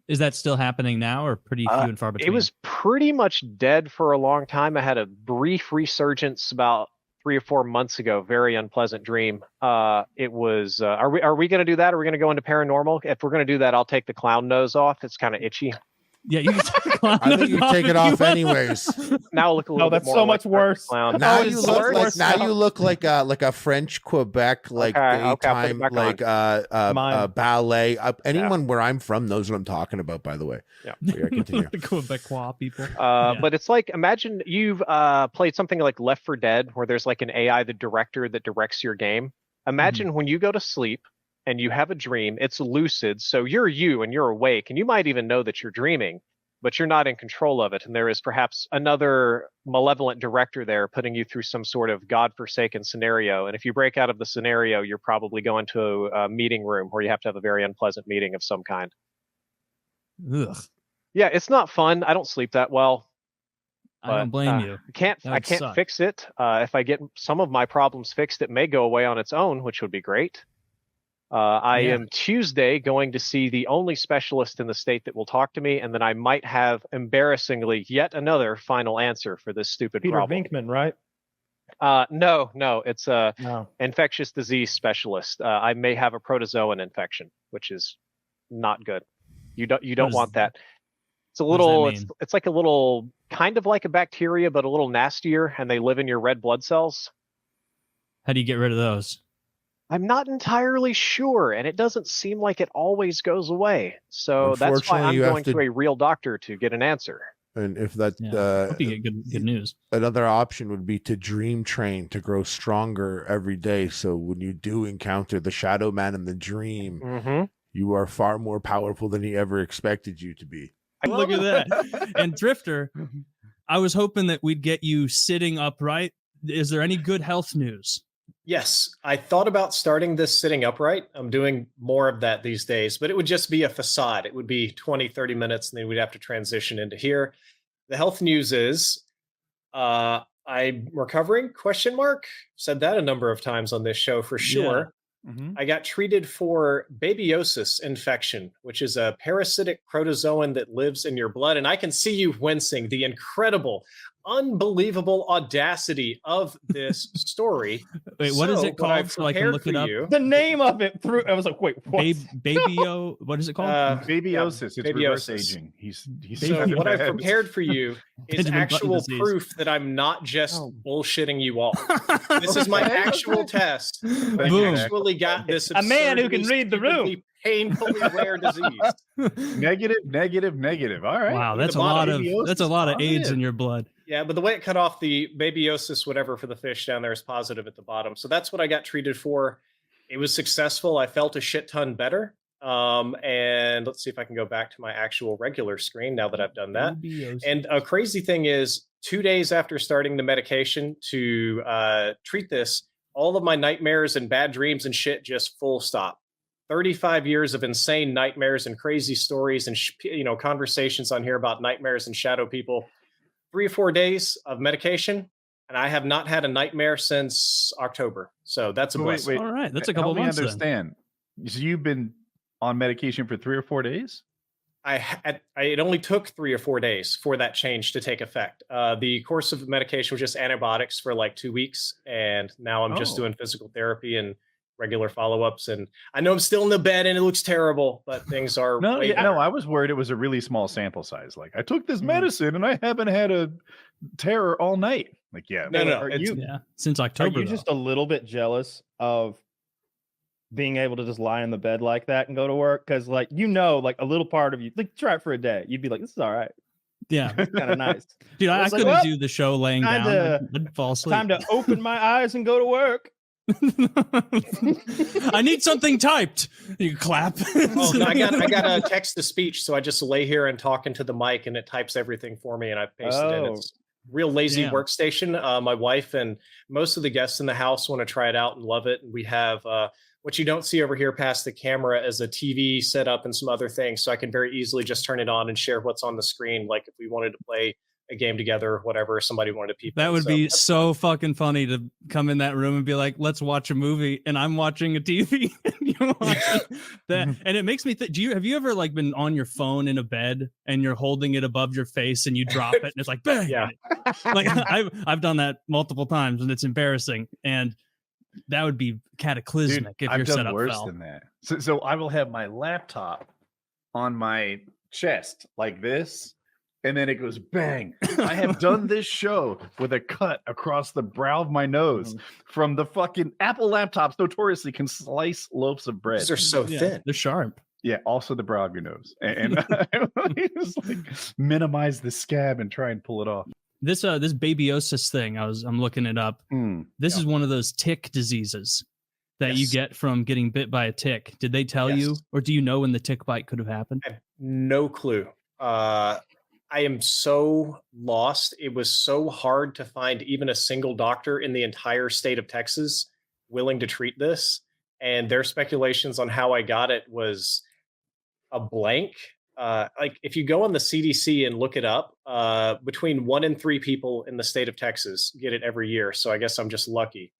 C: Is that still happening now, or pretty few and far between?
K: It was pretty much dead for a long time. I had a brief resurgence about 3 or 4 months ago. Very unpleasant dream. It was. Are we going to do that? Are we going to go into paranormal? If we're going to do that, I'll take the clown nose off. It's kind of itchy.
C: Yeah, you can take the clown
O: I think you take it off anyways.
K: Now look a little.
A: That's
K: bit more
A: so
K: like
A: much worse.
K: Clown.
O: Now you look like a French Quebec daytime ballet. Anyone where I'm from knows what I'm talking about. By the way, continue.
C: The Quebecois people.
K: But it's like, imagine you've played something like Left 4 Dead, where there's like an AI, the director that directs your game. Imagine when you go to sleep and you have a dream, it's lucid, so you're you and you're awake, and you might even know that you're dreaming, but you're not in control of it, and there is perhaps another malevolent director there putting you through some sort of godforsaken scenario, and if you break out of the scenario, you're probably going to a meeting room where you have to have a very unpleasant meeting of some kind.
C: Ugh.
K: Yeah, it's not fun. I don't sleep that well.
C: I don't blame you.
K: I can't fix it. If I get some of my problems fixed, it may go away on its own, which would be great. I am Tuesday going to see the only specialist in the state that will talk to me, and then I might have, embarrassingly, yet another final answer for this stupid
A: Peter
K: problem.
A: Venkman, right?
K: No, it's a infectious disease specialist. I may have a protozoan infection, which is not good. You don't want that. It's a little. It's like a little, kind of like a bacteria, but a little nastier, and they live in your red blood cells.
C: How do you get rid of those?
K: I'm not entirely sure, and it doesn't seem like it always goes away. So that's why I'm going to a real doctor to get an answer.
O: And if that,
C: hope you get good news.
O: Another option would be to dream train to grow stronger every day. So when you do encounter the shadow man in the dream, you are far more powerful than he ever expected you to be.
C: Look at that. And Drifter, I was hoping that we'd get you sitting upright. Is there any good health news?
L: Yes, I thought about starting this sitting upright. I'm doing more of that these days, but it would just be a facade. It would be 20, 30 minutes, and then we'd have to transition into here. The health news is I'm recovering, ? Said that a number of times on this show for sure.
A: Yeah.
L: I got treated for babyosis infection, which is a parasitic protozoan that lives in your blood. And I can see you wincing, the incredible, unbelievable audacity of this story.
C: Wait, what is it called so I can look it up?
A: The name of it I was like, wait, what?
C: Babyo, what is it called?
M: Babyosis. It's reverse aging.
L: So what I've prepared for you is actual proof that I'm not just bullshitting you all. This is my actual test. I actually got this.
A: A man who can read the room.
L: Painfully rare disease.
M: Negative. All right.
C: Wow, that's a lot of AIDS in your blood.
L: Yeah, but the way it cut off, the babyosis, whatever for the fish down there, is positive at the bottom. So that's what I got treated for. It was successful. I felt a shit ton better. And let's see if I can go back to my actual regular screen now that I've done that. And a crazy thing is, 2 days after starting the medication to treat this, all of my nightmares and bad dreams and shit just full stop. 35 years of insane nightmares and crazy stories and conversations on here about nightmares and shadow people. 3 or 4 days of medication, and I have not had a nightmare since October. So that's a blessing.
C: All right, that's a couple
M: Help me
C: months.
M: understand. So you've been on medication for 3 or 4 days?
L: It only took 3 or 4 days for that change to take effect. The course of medication was just antibiotics for like 2 weeks, and now I'm just doing physical therapy and regular follow-ups. And I know I'm still in the bed and it looks terrible, but things are
M: No,
L: way better.
M: I was worried it was a really small sample size. Like, I took this medicine and I haven't had a terror all night. Like, yeah,
L: No,
C: since
A: Are
C: October.
A: you just a little bit jealous of being able to just lie in the bed like that and go to work? Because, like, like a little part of you, like, try it for a day. You'd be like, this is all right.
C: Yeah,
A: kind of nice.
C: Dude, I
A: It's like,
C: couldn't
A: well,
C: do the show laying down. I'd fall asleep.
A: Time to open my eyes and go to work.
C: I need something typed. You clap.
L: Oh, no, I got a text to speech, so I just lay here and talk into the mic, and it types everything for me, and I paste it in. It's real lazy workstation. My wife and most of the guests in the house want to try it out and love it. And we have what you don't see over here past the camera is a TV setup and some other things, so I can very easily just turn it on and share what's on the screen. Like if we wanted to play a game together or whatever, somebody wanted to peep.
C: That would be so fucking funny to come in that room and be like, let's watch a movie, and I'm watching a TV and you're watching that. And it makes me think, have you ever like been on your phone in a bed and you're holding it above your face and you drop it and it's like bang?
L: Yeah.
C: Like I've done that multiple times and it's embarrassing, and that would be cataclysmic if
M: I've
C: your
M: done
C: setup
M: worse
C: fell.
M: than that. So I will have my laptop on my chest like this, and then it goes bang. I have done this show with a cut across the brow of my nose from the fucking Apple laptops. Notoriously can slice loaves of bread.
L: They're so thin.
C: They're sharp.
M: Yeah, also the brow of your nose, and just like minimize the scab and try and pull it off.
C: This babyosis thing, I'm looking it up. This is one of those tick diseases that you get from getting bit by a tick. Did they tell you, or do you know when the tick bite could have happened?
L: I have no clue. I am so lost. It was so hard to find even a single doctor in the entire state of Texas willing to treat this. And their speculations on how I got it was a blank. Like if you go on the CDC and look it up, between 1 and 3 people in the state of Texas get it every year. So I guess I'm just lucky.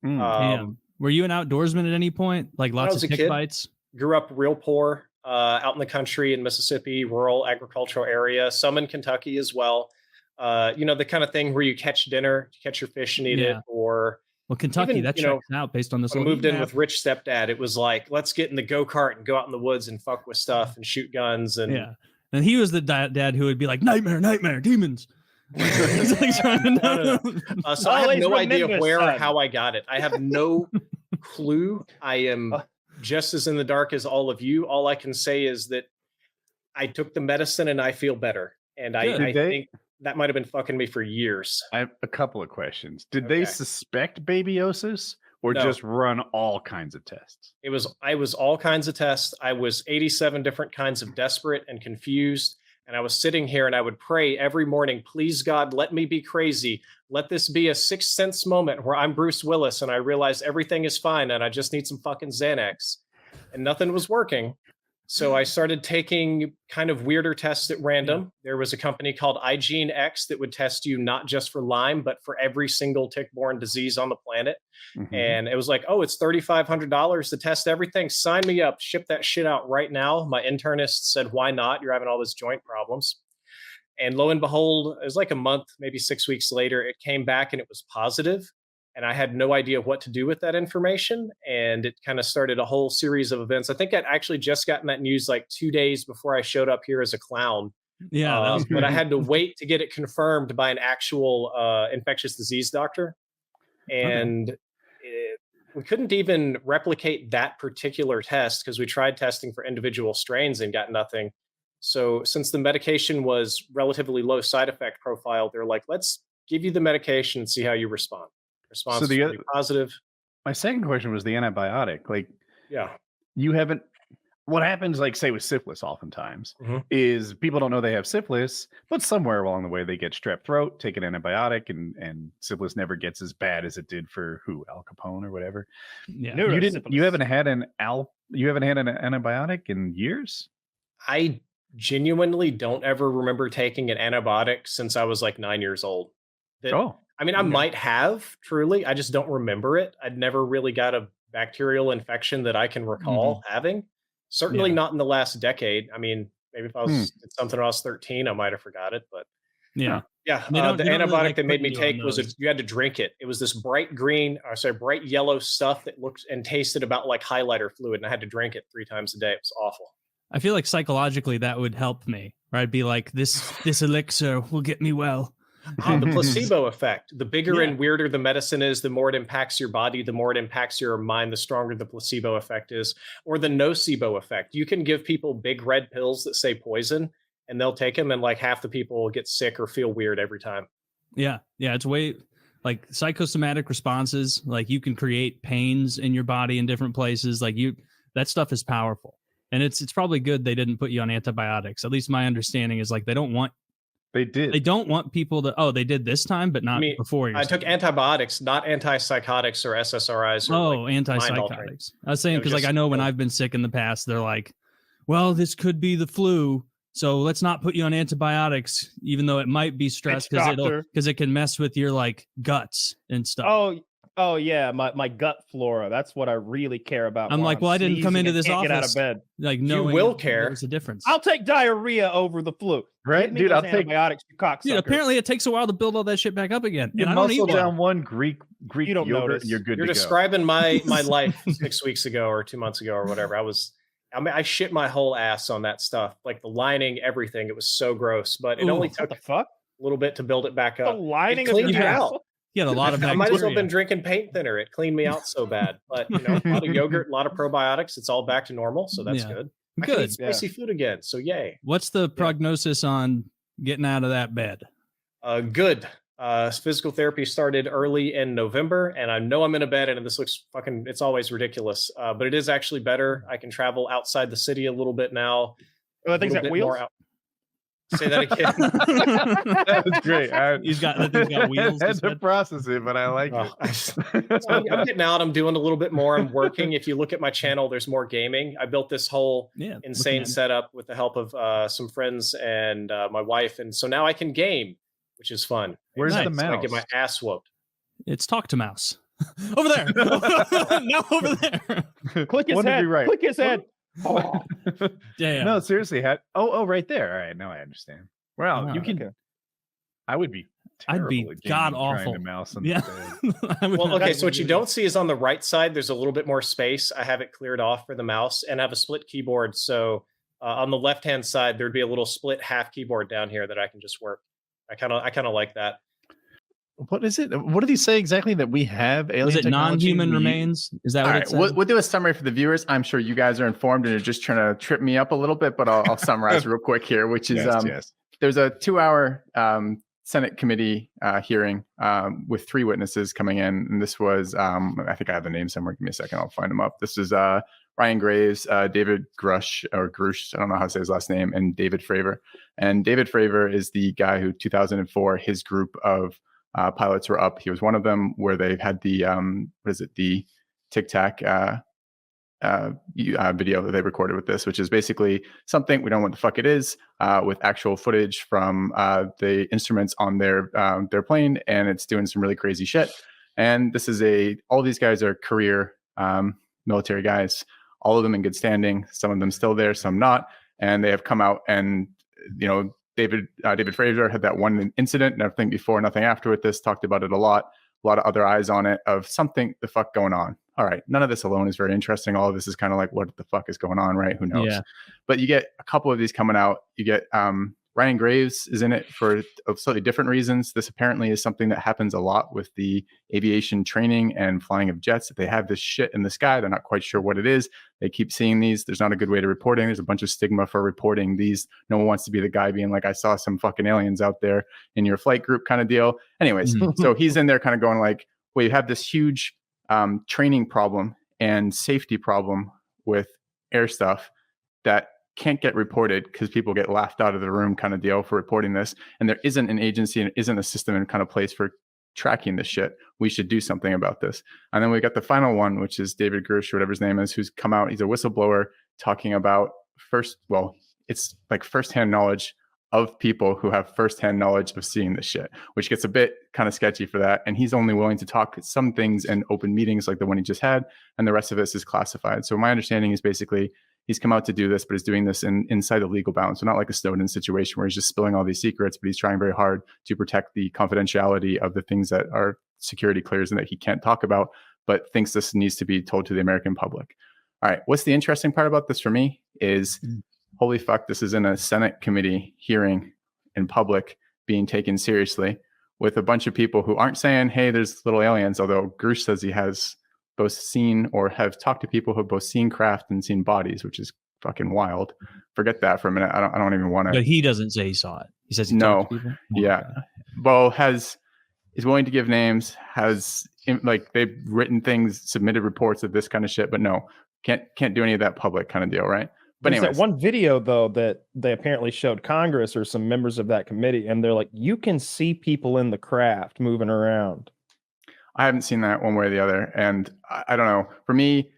C: Damn. Were you an outdoorsman at any point? Like lots of tick bites?
L: Grew up real poor. Out in the country in Mississippi, rural agricultural area, some in Kentucky as well. The kind of thing where you catch dinner, catch your fish and eat it, or
C: Kentucky,
L: even,
C: that checks out based on this.
L: When I moved in with Rich Stepdad, it was like, let's get in the go-kart and go out in the woods and fuck with stuff and shoot guns. And
C: and he was the dad who would be like, nightmare, demons.
L: So I have no idea where or how I got it. I have no clue. I am just as in the dark as all of you. All I can say is that I took the medicine and I feel better. And I think that might have been fucking me for years.
M: I have a couple of questions. Did they suspect babyosis or just run all kinds of tests?
L: I was all kinds of tests. I was 87 different kinds of desperate and confused. And I was sitting here and I would pray every morning, please God, let me be crazy. Let this be a Sixth Sense moment where I'm Bruce Willis and I realize everything is fine and I just need some fucking Xanax. And nothing was working. So I started taking kind of weirder tests at random. There was a company called IGeneX that would test you not just for Lyme, but for every single tick-borne disease on the planet. And it was like, oh, it's $3,500 to test everything. Sign me up. Ship that shit out right now. My internist said, why not? You're having all these joint problems. And lo and behold, it was like a month, maybe 6 weeks later, it came back and it was positive. And I had no idea what to do with that information. And it kind of started a whole series of events. I think I'd actually just gotten that news like 2 days before I showed up here as a clown.
C: Yeah.
L: But I had to wait to get it confirmed by an actual infectious disease doctor. And we couldn't even replicate that particular test because we tried testing for individual strains and got nothing. So since the medication was relatively low side effect profile, they're like, let's give you the medication and see how you respond. Response was pretty positive.
M: My second question was the antibiotic. Like,
L: yeah,
M: you haven't. What happens, like, say, with syphilis, oftentimes, is people don't know they have syphilis, but somewhere along the way they get strep throat, take an antibiotic, and syphilis never gets as bad as it did for Al Capone or whatever.
C: Yeah,
M: you haven't had an antibiotic in years.
L: I genuinely don't ever remember taking an antibiotic since I was like 9 years old. I mean, I might have truly. I just don't remember it. I'd never really got a bacterial infection that I can recall having. Certainly not in the last decade. I mean, maybe if I was did something when I was 13, I might have forgot it. But
C: Yeah.
L: yeah,
C: They don't-
L: the
C: they don't really
L: antibiotic
C: like
L: that made me
C: putting you on
L: take was
C: those.
L: you had to drink it. It was this bright green, or sorry, bright yellow stuff that looked and tasted about like highlighter fluid, and I had to drink it 3 times a day. It was awful.
C: I feel like psychologically that would help me. Where I'd be like, this elixir will get me well.
L: The placebo effect. The bigger and weirder the medicine is, the more it impacts your body, the more it impacts your mind, the stronger the placebo effect is. Or the nocebo effect. You can give people big red pills that say poison, and they'll take them, and like half the people will get sick or feel weird every time.
C: Yeah, it's way like psychosomatic responses. Like you can create pains in your body in different places. Like that stuff is powerful, and it's probably good they didn't put you on antibiotics. At least my understanding is like they don't want people to. They did this time, but not before.
L: I took antibiotics, not antipsychotics or SSRIs. Or
C: Antipsychotics. I was saying because like I know when I've been sick in the past, they're like, well, this could be the flu. So let's not put you on antibiotics, even though it might be stress because it can mess with your like guts and stuff.
A: Oh yeah, my gut flora. That's what I really care about.
C: I'm like, well, I didn't come into this office.
A: Get out of bed.
C: Like,
L: you will care.
C: There's a difference.
A: I'll take diarrhea over the flu.
M: Right, dude. I'll take
A: antibiotics. You cocksucker.
C: Dude, apparently it takes a while to build all that shit back up again.
M: You
C: and I don't
M: muscle
C: eat
M: down one Greek
A: you don't
M: yogurt,
A: notice.
M: and you're good.
L: You're
M: to
L: describing my life 6 weeks ago or 2 months ago or whatever. I shit my whole ass on that stuff, like the lining, everything. It was so gross, but it only took a little bit to build it back up.
A: The lining
L: it cleaned
A: of
L: you out.
C: You had a lot of
L: I might as well have
C: bacteria.
L: been drinking paint thinner. It cleaned me out so bad. But a lot of yogurt, a lot of probiotics. It's all back to normal, so that's good. I can eat spicy food again, so yay.
C: What's the prognosis on getting out of that bed?
L: Good. Physical therapy started early in November, and I know I'm in a bed, and this looks fucking, it's always ridiculous. But it is actually better. I can travel outside the city a little bit now.
A: Oh, I think that wheels.
L: Say that again.
M: That was great.
C: He's got wheels.
M: I had to process it, but I like it.
L: So I'm getting out. I'm doing a little bit more. I'm working. If you look at my channel, there's more gaming. I built this whole insane setup with the help of some friends and my wife, and so now I can game, which is fun.
M: Where's the
L: So I
M: mouse?
L: get my ass whooped.
C: It's Talk to Mouse. Over there. No, over there.
A: Click his
M: One to
A: head.
M: be right.
A: Click his head.
C: Damn.
M: No, seriously. Right there. All right, now I understand. Well, you can. I would be.
C: I'd be god awful.
M: Mouse on
C: yeah.
L: Well, okay. So what you don't see is on the right side, there's a little bit more space. I have it cleared off for the mouse, and I have a split keyboard. So on the left hand side, there'd be a little split half keyboard down here that I can just work. I kind of like that.
M: What is it? What did he say exactly that we have? Alien
C: Was it
M: technology?
C: non-human remains? Is that
P: All
C: what
P: right,
C: it said?
P: we'll do a summary for the viewers. I'm sure you guys are informed and are just trying to trip me up a little bit, but I'll summarize real quick here, which is there's a 2-hour Senate committee hearing with 3 witnesses coming in. And this was, I think I have the name somewhere. Give me a second. I'll find them up. This is Ryan Graves, David Grush, I don't know how to say his last name, and David Fravor. And David Fravor is the guy who 2004, his group of pilots were up. He was one of them where they had the the Tic Tac video that they recorded with this, which is basically something, we don't know what the fuck it is, with actual footage from the instruments on their plane, and it's doing some really crazy shit. And this is all these guys are career military guys, all of them in good standing, some of them still there, some not, and they have come out and, David Fraser had that one incident, nothing before, nothing after with this, talked about it a lot of other eyes on it of something the fuck going on. All right, none of this alone is very interesting. All of this is kind of like, what the fuck is going on, right? Who knows?
C: Yeah.
M: But you get a couple of these coming out. You get Ryan Graves is in it for slightly different reasons. This apparently is something that happens a lot with the aviation training and flying of jets. If they have this shit in the sky, they're not quite sure what it is. They keep seeing these. There's not a good way to reporting. There's a bunch of stigma for reporting these. No one wants to be the guy being like, I saw some fucking aliens out there in your flight group kind of deal. Anyways, so he's in there kind of going like, well, you have this huge training problem and safety problem with air stuff that can't get reported because people get laughed out of the room kind of deal for reporting this. And there isn't an agency and isn't a system and kind of place for tracking this shit. We should do something about this. And then we got the final one, which is David Gersh, or whatever his name is, who's come out. He's a whistleblower talking about it's like firsthand knowledge
P: of people who have firsthand knowledge of seeing this shit, which gets a bit kind of sketchy for that. And he's only willing to talk some things in open meetings like the one he just had, and the rest of this is classified. So my understanding is basically he's come out to do this, but he's doing this inside the legal bounds. So not like a Snowden situation where he's just spilling all these secrets, but he's trying very hard to protect the confidentiality of the things that are security clears and that he can't talk about, but thinks this needs to be told to the American public. All right, what's the interesting part about this for me is, holy fuck, this is in a Senate committee hearing in public being taken seriously with a bunch of people who aren't saying, hey, there's little aliens, although Grush says he has both seen or have talked to people who have both seen craft and seen bodies, which is fucking wild. Forget that for a minute. I don't even want to.
C: But he doesn't say he saw it. He says he
P: no.
C: talked to people.
P: Yeah. Well, is willing to give names, like they've written things, submitted reports of this kind of shit, but no, can't do any of that public kind of deal, right? But
A: There's
P: anyways,
A: that one video though that they apparently showed Congress or some members of that committee, and they're like, you can see people in the craft moving around.
P: I haven't seen that one way or the other. And I don't know. For me,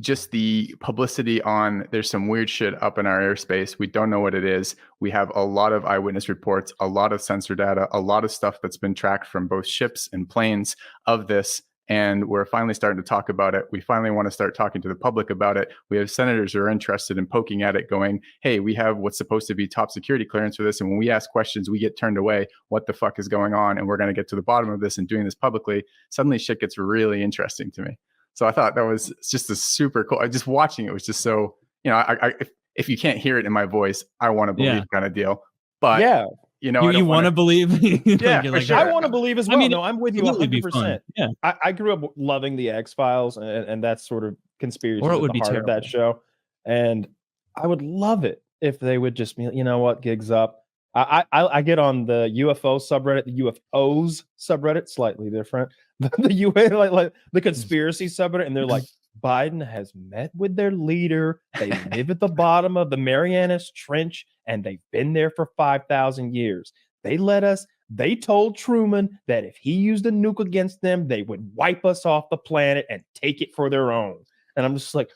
P: just the publicity on there's some weird shit up in our airspace. We don't know what it is. We have a lot of eyewitness reports, a lot of sensor data, a lot of stuff that's been tracked from both ships and planes of this. And we're finally starting to talk about it. We finally want to start talking to the public about it. We have senators who are interested in poking at it, going, hey, we have what's supposed to be top security clearance for this. And when we ask questions, we get turned away. What the fuck is going on? And we're going to get to the bottom of this and doing this publicly. Suddenly shit gets really interesting to me. So I thought that was just a super cool. Just watching it was just so, if you can't hear it in my voice, I want to believe kind of deal. But
A: yeah.
C: You want to believe?
A: Yeah,
C: like,
A: sure. I want to believe as well. No, I'm with you
C: absolutely be
A: 100%.
C: fun. Yeah.
A: I grew up loving the X-Files and that sort of conspiracy
C: Or it
A: at
C: would
A: the
C: be
A: heart of that
C: terrible.
A: show. And I would love it if they would just be, you know what, gigs up. I get on the UFO subreddit, the UFOs subreddit, slightly different. The the conspiracy subreddit, and they're like, Biden has met with their leader. They live at the bottom of the Marianas Trench, and they've been there for 5,000 years. They told Truman that if he used a nuke against them, they would wipe us off the planet and take it for their own. And I'm just like,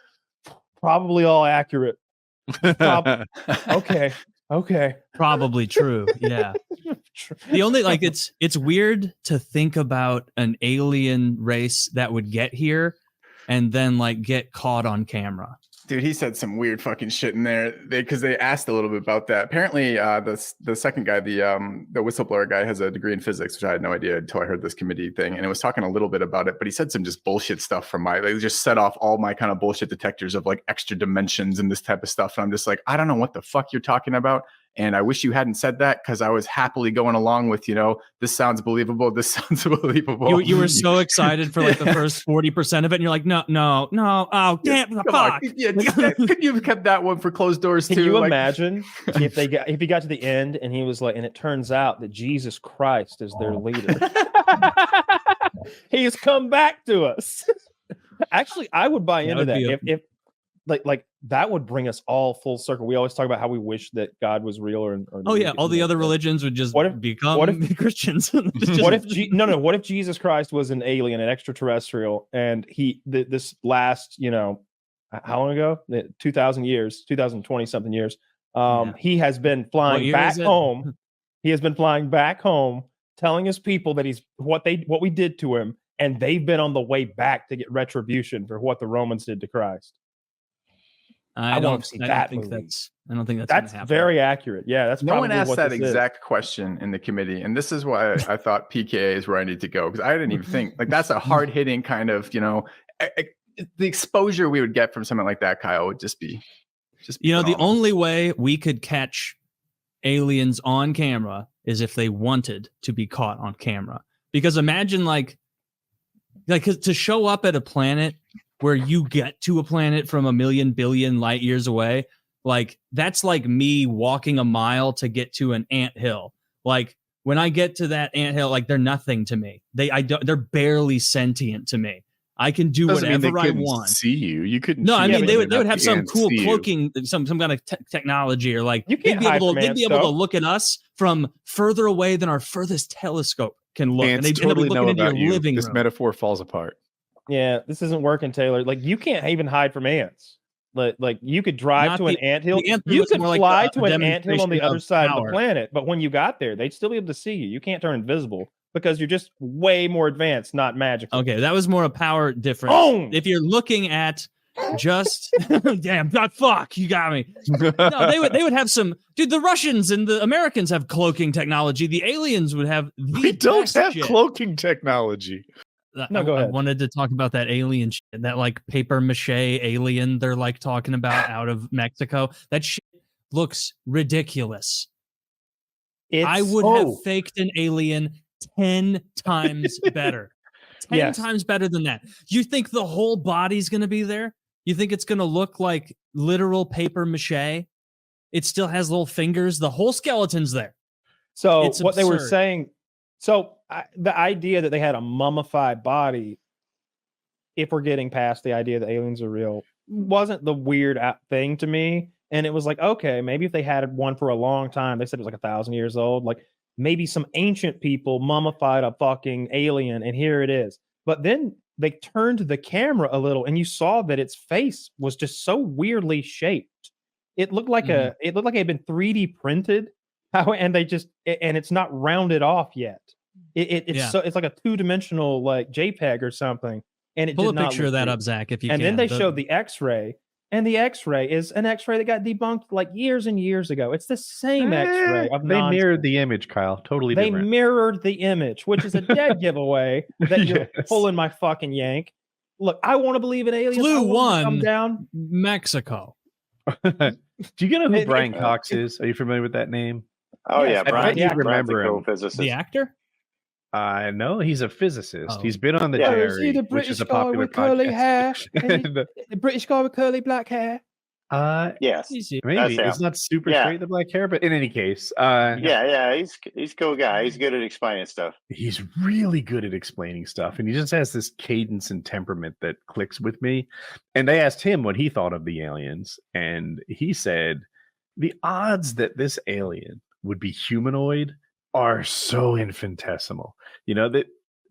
A: probably all accurate. Okay.
C: Probably true. Yeah. The only it's weird to think about an alien race that would get here and then get caught on camera.
P: Dude, he said some weird fucking shit in there because they asked a little bit about that. Apparently, the second guy, the whistleblower guy, has a degree in physics, which I had no idea until I heard this committee thing, and it was talking a little bit about it. But he said some just bullshit stuff from they just set off all my kind of bullshit detectors of extra dimensions and this type of stuff. And I'm just like, I don't know what the fuck you're talking about. And I wish you hadn't said that because I was happily going along with, this sounds believable. This sounds believable.
C: You were so excited for the first 40% of it. And you're like, no. Oh, damn.
P: Come
C: fuck.
P: on. Yeah, could you have kept that one for closed doors too?
A: Can you imagine if he got to the end and he was like, and it turns out that Jesus Christ is their leader. He's come back to us. Actually, I would buy into that. If that would bring us all full circle. We always talk about how we wish that God was real, or
C: all the other religions would just become Christians.
A: What if Jesus Christ was an alien, an extraterrestrial, and this last, how long ago? 2,000 years, 2020 something years. He has been flying back home. He has been flying back home, telling his people that he's what we did to him, and they've been on the way back to get retribution for what the Romans did to Christ.
C: I don't think that's
A: very accurate. Yeah, that's
P: no one asked that exact question in the committee, and this is why I thought PKA is where I need to go, because I didn't even think that's a hard hitting kind of the exposure we would get from something like that, Kyle, would just be
C: the only way we could catch aliens on camera is if they wanted to be caught on camera. Because imagine to show up at a planet where you get to a planet from 1 billion light years away, that's like me walking a mile to get to an anthill. When I get to that anthill, they're nothing to me. They're barely sentient to me. I can do whatever I want.
M: See you? You couldn't.
C: No, I mean they would have some cool
M: see
C: cloaking, some kind of technology, or
A: they'd be able
C: to look at us from further away than our furthest telescope can look.
Q: Ants
C: And they'd
Q: totally
C: be
Q: know
C: looking into
Q: about
C: your
Q: you.
C: living
Q: This
C: room.
Q: metaphor falls apart.
A: Yeah, this isn't working, Taylor. You can't even hide from ants. Like you could drive
C: Not
A: to an
C: the-
A: anthill.
C: the anthill
A: You
C: was
A: could
C: more like
A: fly
C: a
A: to an anthill on the
C: demonstration
A: other
C: of
A: side of
C: power.
A: the planet, but when you got there, they'd still be able to see you. You can't turn invisible because you're just way more advanced, not magical.
C: Okay, that was more a power difference.
A: Boom!
C: If you're looking at just damn, fuck, you got me. No, they would have some dude. The Russians and the Americans have cloaking technology. The aliens would have.
M: We don't
C: best
M: have
C: shit.
M: cloaking technology.
A: No, go
C: I
A: ahead.
C: wanted to talk about that alien shit, that like paper mache alien they're like talking about out of Mexico. That shit looks ridiculous. I would have faked an alien 10 times better. 10
A: Yes.
C: times better than that. You think the whole body's going to be there? You think it's going to look like literal paper mache? It still has little fingers. The whole skeleton's there.
A: So
C: It's
A: what they were
C: absurd.
A: saying, the idea that they had a mummified body, if we're getting past the idea that aliens are real, wasn't the weird thing to me. And it was like, okay, maybe if they had one for a long time, they said it was like 1,000 years old, like maybe some ancient people mummified a fucking alien, and here it is. But then they turned the camera a little, and you saw that its face was just so weirdly shaped. It looked like it had been 3D printed. And they just and it's not rounded off yet. It's so it's like a 2-dimensional like JPEG or something. And it
C: Pull
A: did
C: a
A: not
C: picture
A: look
C: of that
A: good.
C: up, Zach, if you
A: and
C: can.
A: then they showed the X-ray, and the X-ray is an X-ray that got debunked like years and years ago. It's the same X-ray of
M: They
A: nonsense.
M: mirrored the image, Kyle. Totally
A: They
M: different.
A: mirrored the image, which is a dead giveaway that you're
M: Yes.
A: pulling my fucking yank. Look, I want to believe in aliens. I
C: Clue
A: want them to come
C: one,
A: down.
C: Mexico.
M: Do you know who
A: It-
M: Brian
A: it-
M: Cox is? Are you familiar with that name?
Q: Oh
A: Yes,
Q: yeah,
A: I
Q: Brian.
A: bet you
M: remember him.
Q: Physicist.
C: The actor?
M: No, he's a physicist.
C: Oh.
M: He's been on the
Q: Yeah.
A: Oh, is he
M: Jerry,
A: the
M: which
A: British
M: is a
A: guy
M: popular
A: with curly
M: podcast.
A: hair? Is he
M: And,
A: the British guy with curly black hair?
Q: Yes.
M: maybe
Q: That's
M: it's
Q: him.
M: not super
Q: Yeah.
M: straight the black hair, but in any case,
Q: Yeah. He's a cool guy. He's good at explaining stuff.
M: he's really good at explaining stuff, and he just has this cadence and temperament that clicks with me. And they asked him what he thought of the aliens, and he said the odds that this alien would be humanoid are so infinitesimal. You know, that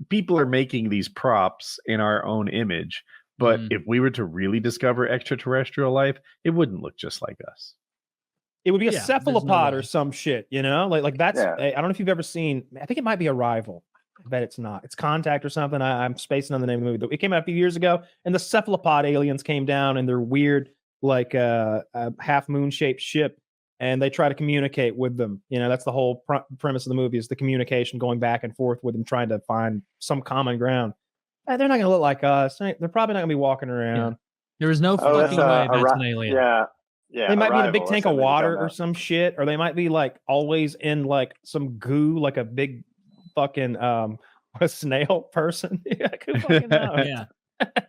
M: people are making these props in our own image, but if we were to really discover extraterrestrial life, it wouldn't look just like us.
A: It would be a
C: Yeah, there's no
A: cephalopod
C: way.
A: or some shit, you know? Like that's
Q: Yeah.
A: I don't know if you've ever seen, I think it might be Arrival. I bet it's not. It's Contact or something. I'm spacing on the name of the movie. It came out a few years ago, and the cephalopod aliens came down in their weird, like half moon shaped ship, and they try to communicate with them. You know, that's the whole premise of the movie is the communication going back and forth with them, trying to find some common ground. They're not going to look like us. They're probably not going to be walking around.
C: There is no
Q: Oh,
C: fucking way that's an alien.
Q: Yeah. Yeah.
A: They might be in a big
Q: Arrival,
A: tank
Q: I
A: of
Q: said they've
A: water
Q: done
A: or
Q: that.
A: some shit, or they might be like always in like some goo, like a big fucking a snail person. Yeah, who fucking knows?
C: Yeah.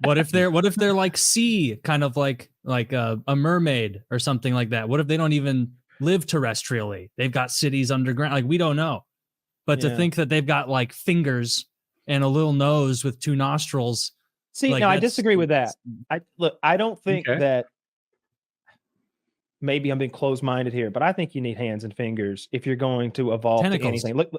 C: What if they're like sea, kind of like a mermaid or something like that? What if they don't even live terrestrially? They've got cities underground. Like we don't know. But to
A: Yeah.
C: think that they've got like fingers and a little nose with 2 nostrils.
A: See,
C: like,
A: no, I
C: that's-
A: disagree with that. I don't think
M: Okay.
A: that maybe I'm being closed-minded here, but I think you need hands and fingers if you're going to evolve to
C: Tentacles.
A: anything. Look,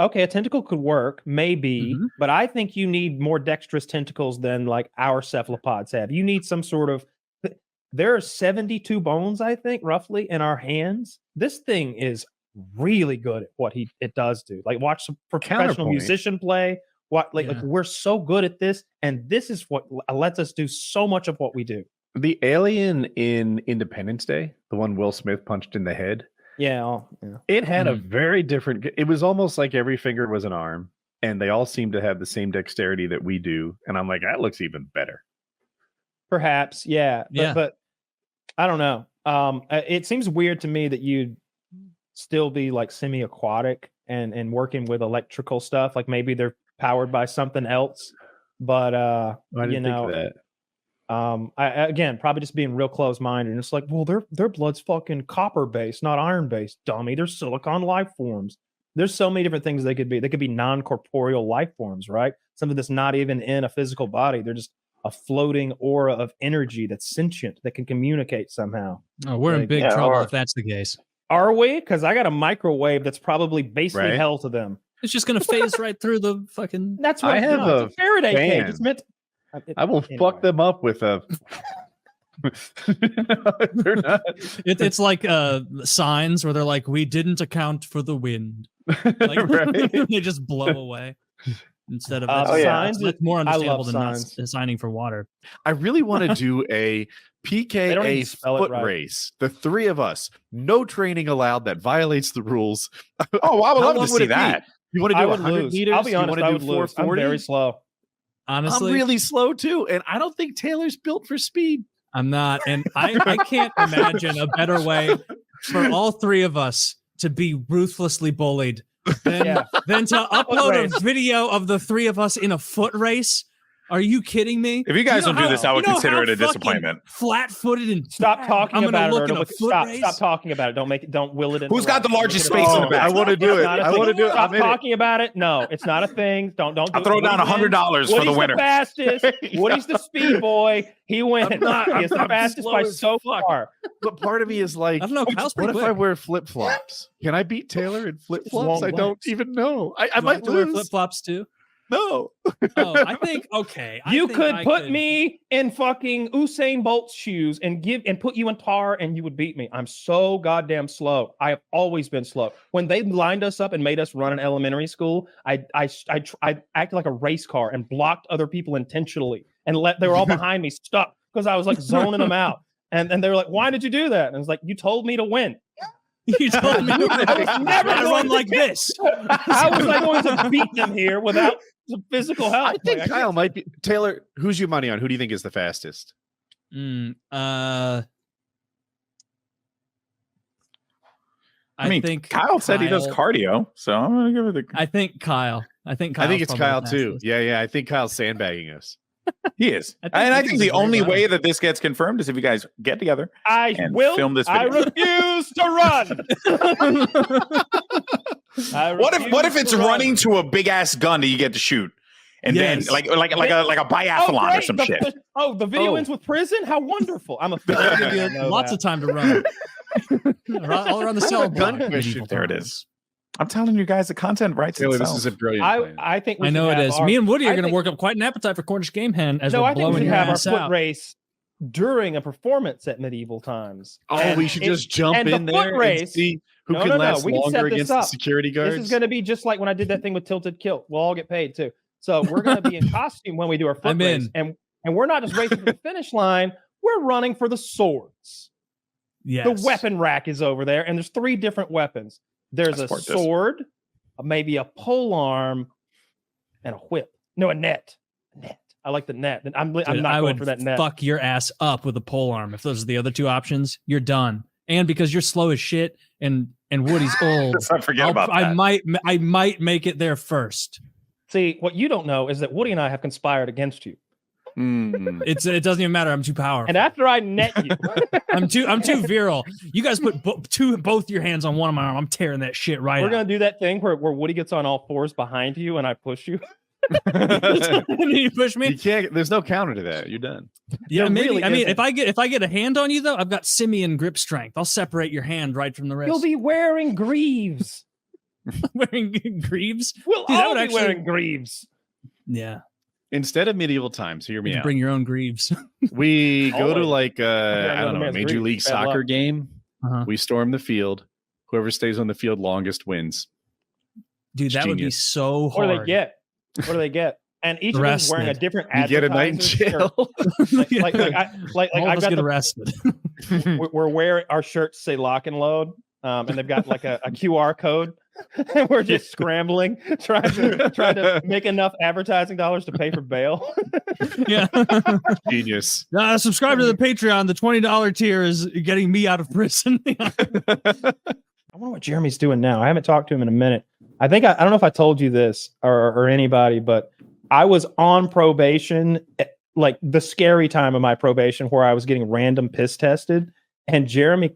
A: okay, a tentacle could work, maybe,
C: Mhm.
A: but I think you need more dexterous tentacles than like our cephalopods have. You need some sort of. There are 72 bones, I think, roughly in our hands. This thing is really good at what it does do. Like watch some professional
M: Counterpoint.
A: musician play. Like we're so good at this, and this is what lets us do so much of what we do.
M: The alien in Independence Day, the one Will Smith punched in the head,
A: Yeah.
M: it had a very different. It was almost like every finger was an arm, and they all seemed to have the same dexterity that we do. And I'm like, that looks even better.
A: Perhaps, yeah.
C: Yeah.
A: But I don't know. It seems weird to me that you'd still be like semi-aquatic and working with electrical stuff. Like maybe they're powered by something else. But
M: I didn't
A: you know,
M: think of that.
A: I again probably just being real close-minded. And it's like, well, their blood's fucking copper-based, not iron-based, dummy. They're silicon life forms. There's so many different things they could be. They could be non-corporeal life forms, right? Something that's not even in a physical body. They're just a floating aura of energy that's sentient that can communicate somehow.
C: Oh, we're in
A: Like,
C: big trouble if that's the case.
A: Are we? Because I got a microwave that's probably basically
M: Right.
A: hell to them.
C: It's just gonna phase right through the fucking.
A: That's what
M: I have
A: it's a Faraday cage.
M: fan.
A: It's meant.
M: I will
A: anyway.
M: fuck them up with a They're not.
C: It's like signs where they're like, we didn't account for the wind. Like, they just blow away instead of signs. It's more understandable than not signing for water.
M: I really want to do a PKA Foot Race. The three of us, no training allowed. That violates the rules.
P: Oh, I would love to see that.
M: You want to do
A: 100
M: lose.
A: meters? I'll be honest, I would lose. I'm very slow.
C: Honestly,
M: I'm really slow too, and I don't think Taylor's built for speed.
C: I'm not, and I can't imagine a better way for all three of us to be ruthlessly bullied than to upload a video of the three of us in a foot race. Are you kidding me?
P: If you guys don't do this, I would consider it a disappointment.
C: Flat-footed and
A: stop talking about it.
C: Stop
A: talking about it. Don't make it. Don't will it.
P: Who's got the largest space in the back?
M: I want to do it. I want to do it.
A: Stop talking about it. No, it's not a thing. Don't.
P: I'll throw down $100 for the winner.
A: Woody's the fastest. Woody's the speed boy. He wins. He's the fastest by so far.
M: But part of me is like,
C: I don't know.
M: What if I wear flip flops? Can I beat Taylor in flip flops? I don't even know. I might
C: wear flip flops too.
M: No.
C: I think okay.
A: You could put me in fucking Usain Bolt's shoes and put you in tar, and you would beat me. I'm so goddamn slow. I have always been slow. When they lined us up and made us run in elementary school, I acted like a race car and blocked other people intentionally, and they were all behind me stuck because I was like zoning them out. And they were like, "Why did you do that?" And I was like, "You told me to win."
C: You told me
A: I was never
C: going to run like this.
A: How was I going to beat them here without some physical help?
M: I think Kyle might be. Taylor, who's your money on? Who do you think is the fastest?
C: I think
P: Kyle said he does cardio, so I'm gonna give it the.
C: I think Kyle. I think
M: it's Kyle too. Yeah. I think Kyle's sandbagging us.
P: He is. I think the only way that this gets confirmed is if you guys get together and film this video.
A: I refuse to run.
P: What if it's running to a big ass gun that you get to shoot? And then like a biathlon or some shit.
A: The video ends with prison? How wonderful. I'm a
C: lots of time to run. All around the cell block.
P: There it is. I'm telling you guys, the content writes
M: Taylor,
P: itself.
M: This is a brilliant plan.
A: I think
C: I know it is. Me and Woody are going to work up quite an appetite for Cornish game hen as we're blowing your ass out.
A: Foot race during a performance at medieval times.
M: We should just jump in there and see who can last longer against the security guards.
A: This is going to be just like when I did that thing with Tilted Kilt. We'll all get paid too. So we're going to be in costume when we do our foot race. And we're not just racing for the finish line. We're running for the swords.
C: Yes.
A: The weapon rack is over there. And there's 3 different weapons. There's a sword, maybe a pole arm, and a whip. No, a net. I like the net. I'm not going for that net.
C: Fuck your ass up with a pole arm. If those are the other 2 options, you're done. And because you're slow as shit and Woody's old,
P: let's not forget about that.
C: I might make it there first.
A: See, what you don't know is that Woody and I have conspired against you.
C: It doesn't even matter. I'm too powerful.
A: And after I net you,
C: I'm too virile. You guys put both your hands on one of my arm. I'm tearing that shit right.
A: We're gonna do that thing where Woody gets on all 4s behind you and I push you.
C: You push me.
M: You can't. There's no counter to that. You're done.
C: Yeah, maybe. Really if I get a hand on you though, I've got simian grip strength. I'll separate your hand right from the rest.
A: You'll be wearing greaves.
C: Wearing greaves?
A: We'll all be wearing greaves.
C: Yeah.
M: Instead of medieval times, hear me out.
C: Bring your own greaves.
M: We go to like I don't know, Major League Soccer game. We storm the field. Whoever stays on the field longest wins.
C: Dude, that would be so hard.
A: What do they get? And each of them is wearing a different
M: You get a night in jail.
A: I
C: got arrested.
A: We're wearing our shirts say lock and load. And they've got like a QR code, and we're just scrambling, trying to make enough advertising dollars to pay for bail.
C: Yeah,
M: genius.
C: Subscribe to the Patreon. The $20 tier is getting me out of prison.
A: I wonder what Jeremy's doing now. I haven't talked to him in a minute. I think I don't know if I told you this or anybody, but I was on probation, like the scary time of my probation, where I was getting random piss tested. And Jeremy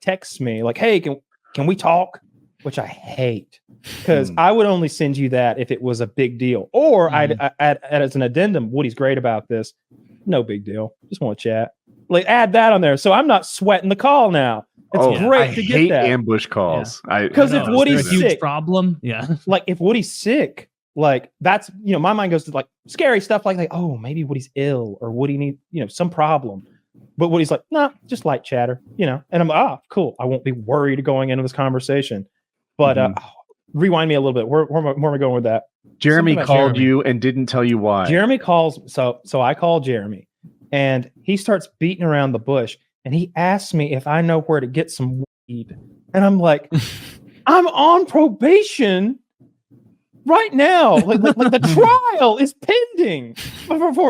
A: texts me like, "Hey, can we talk?" Which I hate because I would only send you that if it was a big deal. Or I'd add as an addendum. Woody's great about this. No big deal. Just want to chat. Like add that on there, so I'm not sweating the call now. It's great to get that.
M: I hate ambush calls.
A: Because if Woody's sick,
C: huge problem. Yeah.
A: Like if Woody's sick, like that's my mind goes to like scary stuff like oh maybe Woody's ill or Woody need some problem. But what he's like, nah, just light chatter, And I'm like, cool. I won't be worried going into this conversation. But rewind me a little bit. Where am I going with that?
M: Jeremy called you and didn't tell you why.
A: Jeremy calls. So I call Jeremy, and he starts beating around the bush, and he asks me if I know where to get some weed. And I'm like, I'm on probation right now. Like the trial is pending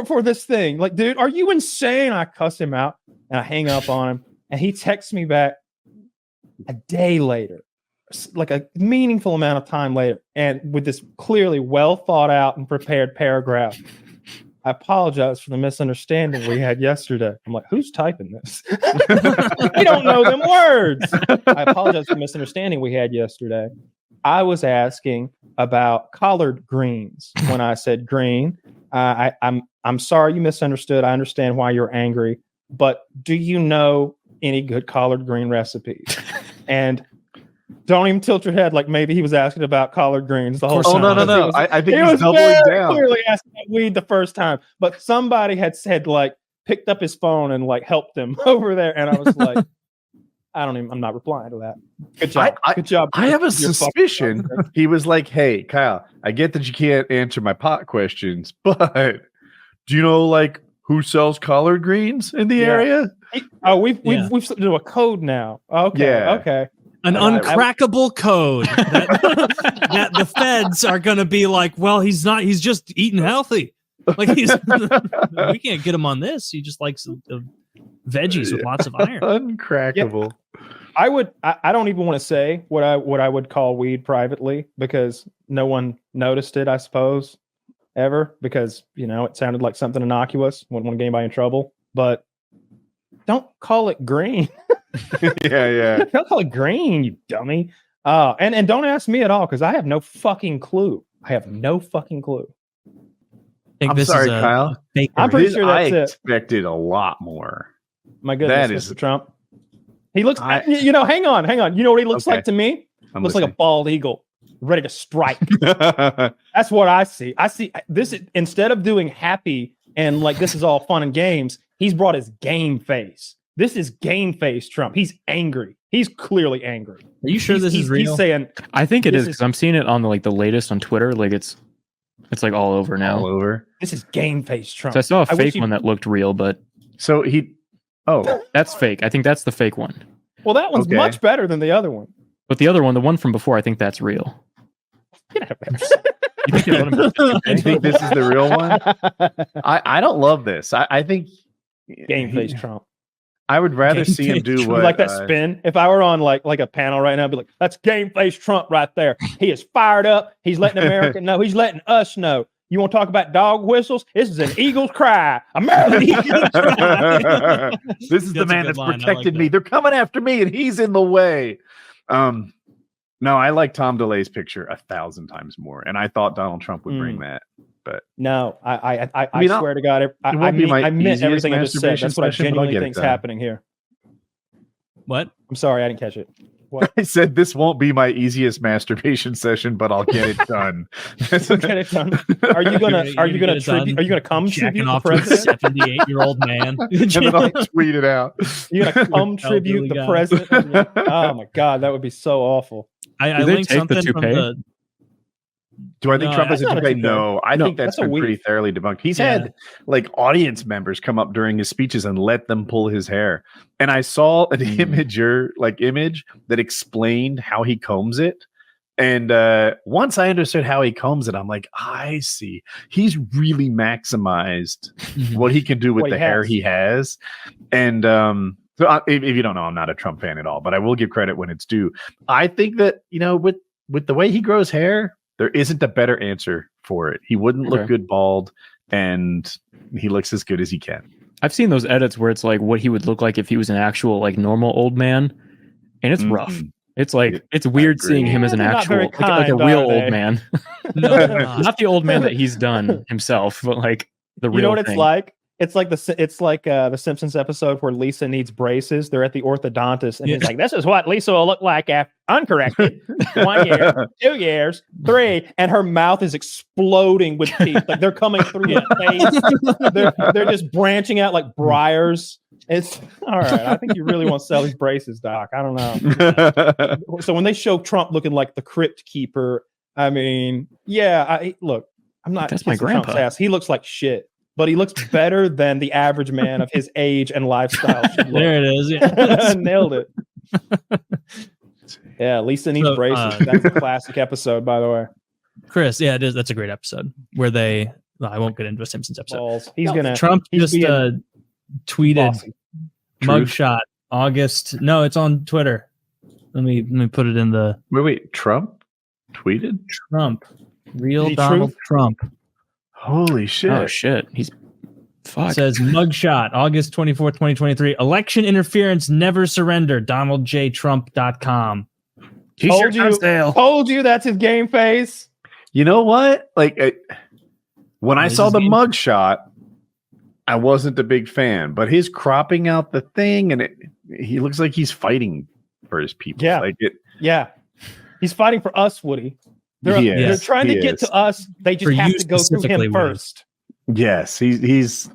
A: for this thing. Like, dude, are you insane? I cuss him out and I hang up on him. And he texts me back a day later, like a meaningful amount of time later, and with this clearly well thought out and prepared paragraph. I apologize for the misunderstanding we had yesterday. I'm like, who's typing this? We don't know them words. I apologize for the misunderstanding we had yesterday. I was asking about collard greens when I said green. I'm sorry you misunderstood. I understand why you're angry, but do you know any good collard green recipes? And don't even tilt your head like maybe he was asking about collard greens the whole time.
M: No. I think he was doubling down.
A: Clearly asking about weed the first time, but somebody had said like picked up his phone and like helped him over there, and I was like, I'm not replying to that. Good job. Good job.
M: I have a suspicion he was like, hey, Kyle, I get that you can't answer my pot questions, but do you know like who sells collard greens in the area?
A: We've slipped into a code now. Okay.
C: An uncrackable code that the feds are going to be like, well, he's just eating healthy. Like we can't get him on this. He just likes veggies with lots of iron.
M: Uncrackable.
A: Yeah. I don't even want to say what I would call weed privately because no one noticed it, I suppose, ever, because it sounded like something innocuous. Wouldn't want to get anybody in trouble. But don't call it green.
M: Yeah.
A: Don't call it green, you dummy. And don't ask me at all because I have no fucking clue.
M: I'm
A: this
M: sorry,
A: is
M: Kyle.
A: I'm pretty sure that's
M: I
A: it.
M: expected a lot more.
A: My goodness,
M: That is-
A: Mr. Trump. He looks. Hang on. You know what he looks like to me?
M: I'm
A: Looks like a bald eagle, ready to strike. That's what I see. I see this instead of doing happy and like this is all fun and games. He's brought his game face. This is game face Trump. He's angry. He's clearly angry.
C: Are you sure this is real?
A: He's saying,
I: I think it
A: this
I: is because I'm seeing it on the latest on Twitter. Like it's like all over now.
M: All over.
A: this is game face Trump.
I: So I saw a
A: wish
I: fake
A: you-
I: one that looked real, but
M: so
I: that's fake. I think that's the fake one.
A: Well, that one's
I: Okay.
A: much better than the other one.
I: But the other one, the one from before, I think that's real.
A: Get out of there.
I: You think it would have
M: I think this is the real one. I don't love this. I think
A: Game face Trump.
M: I would rather
A: Game
M: see him
A: face
M: do
A: Trump.
M: what
A: like that spin. If I were on like a panel right now, I'd be like, "That's game face Trump right there. He is fired up. He's letting America know. He's letting us know. You want to talk about dog whistles? This is an eagle's cry. American eagle's cry."
M: This is the man that's protected me. They're coming after me, and he's in the way. No, I like Tom DeLay's picture 1,000 times more, and I thought Donald Trump would bring that. But
A: No, I
M: mean,
A: swear to God, I
M: won't be my
A: meant
M: easiest
A: everything I just said.
M: masturbation
A: That's what I
M: session, but I'll
A: genuinely
M: get it
A: think's
M: done.
A: happening here.
C: What?
A: I'm sorry, I didn't catch it.
M: I said this won't be my easiest masturbation session, but I'll get it done.
A: We'll get it done. Are you gonna come tribute the
C: off to a
A: president?
C: 78-year-old man?
M: And then I'll tweet it out.
A: You're gonna come tribute the president? Oh my God, that would be so awful.
C: I linked something from the.
M: Do I think
A: No,
M: Trump has
A: that's
M: a
A: not a
M: toupee?
A: toupee.
M: No, I
A: No,
M: think that's
A: that's a
M: been pretty
A: weave.
M: thoroughly debunked. He's
A: Yeah.
M: had like audience members come up during his speeches and let them pull his hair. And I saw an image that explained how he combs it. And once I understood how he combs it, I'm like, I see. He's really maximized what he can do with
A: What he
M: the hair
A: has.
M: he has. And if you don't know, I'm not a Trump fan at all, but I will give credit when it's due. I think that, with the way he grows hair, there isn't a better answer for it. He wouldn't look
I: Okay.
M: good bald, and he looks as good as he can.
I: I've seen those edits where it's like what he would look like if he was an actual like normal old man, and it's rough. It's like it's weird seeing him as an
A: They're not
I: actual
A: very
I: like a
A: kind,
I: real
A: are they?
I: old man.
C: No,
I: Not the old man that he's done himself, but like the real.
A: You know what it's
I: thing.
A: like? It's like the Simpsons episode where Lisa needs braces. They're at the orthodontist, and he's like, "This is what Lisa will look like after uncorrected. 1 year, 2 years, 3," and her mouth is exploding with teeth. Like they're coming through the face. They're just branching out like briars. It's all right. I think you really want to sell these braces, Doc. I don't know. So when they show Trump looking like the crypt keeper, I mean, yeah. Look, I'm not.
I: That's my grandpa.
A: Trump's ass. He looks like shit, but he looks better than the average man of his age and lifestyle.
C: There it is. Yeah.
A: Nailed it. Yeah, Lisa needs braces. That's a classic episode, by the way.
C: Chris, yeah, it is. That's a great episode where they. Well, I won't get into a Simpsons episode.
A: Balls. He's gonna.
C: Trump just tweeted mugshot August. No, it's on Twitter. Let me put it in the.
M: Wait. Trump tweeted.
C: Real Donald Trump.
M: Holy shit!
I: Oh shit! He's. Fuck.
C: It says mugshot August 24th, 2023. Election interference never surrender. DonaldJTrump.com.
A: Told you that's his game face.
M: You know what? Like when I saw the mugshot, I wasn't a big fan, but his cropping out the thing and he looks like he's fighting for his people.
A: Yeah. Yeah. He's fighting for us, Woody. They're trying to get to us. They just have to go through him first.
M: Yes, he's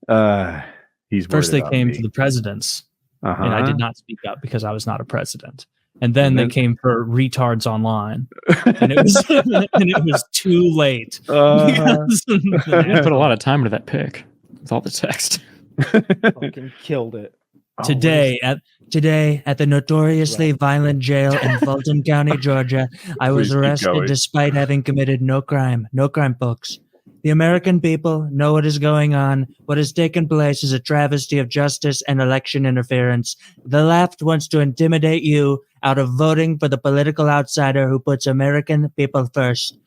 C: first they came to the presidents, and I did not speak up because I was not a president. And then they came for retards online, and it was too late.
I: I put a lot of time into that pic with all the text.
A: Fucking killed it.
C: Today at the notoriously violent jail in Fulton County, Georgia, I was arrested despite having committed no crime. No crime, folks. The American people know what is going on. What has taken place is a travesty of justice and election interference. The left wants to intimidate you out of voting for the political outsider who puts American people first.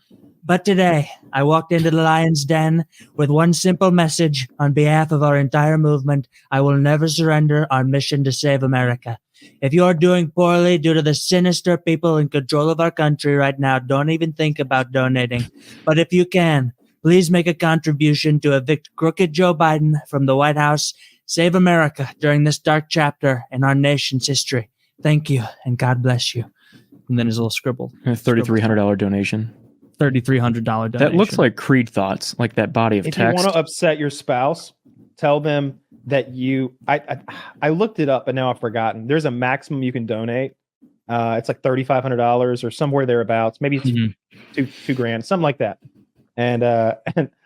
C: But today, I walked into the lion's den with one simple message on behalf of our entire movement. I will never surrender our mission to save America. If you're doing poorly due to the sinister people in control of our country right now, don't even think about donating. But if you can, please make a contribution to evict crooked Joe Biden from the White House. Save America during this dark chapter in our nation's history. Thank you, and God bless you. And then his little scribble.
I: A $3,300 donation.
C: $3,300 donation.
I: That looks like Creed thoughts, like that body of
A: if
I: text.
A: If you want to upset your spouse, tell them that you. I looked it up, but now I've forgotten. There's a maximum you can donate. It's like $3,500 or somewhere thereabouts. Maybe it's two grand, something like that. And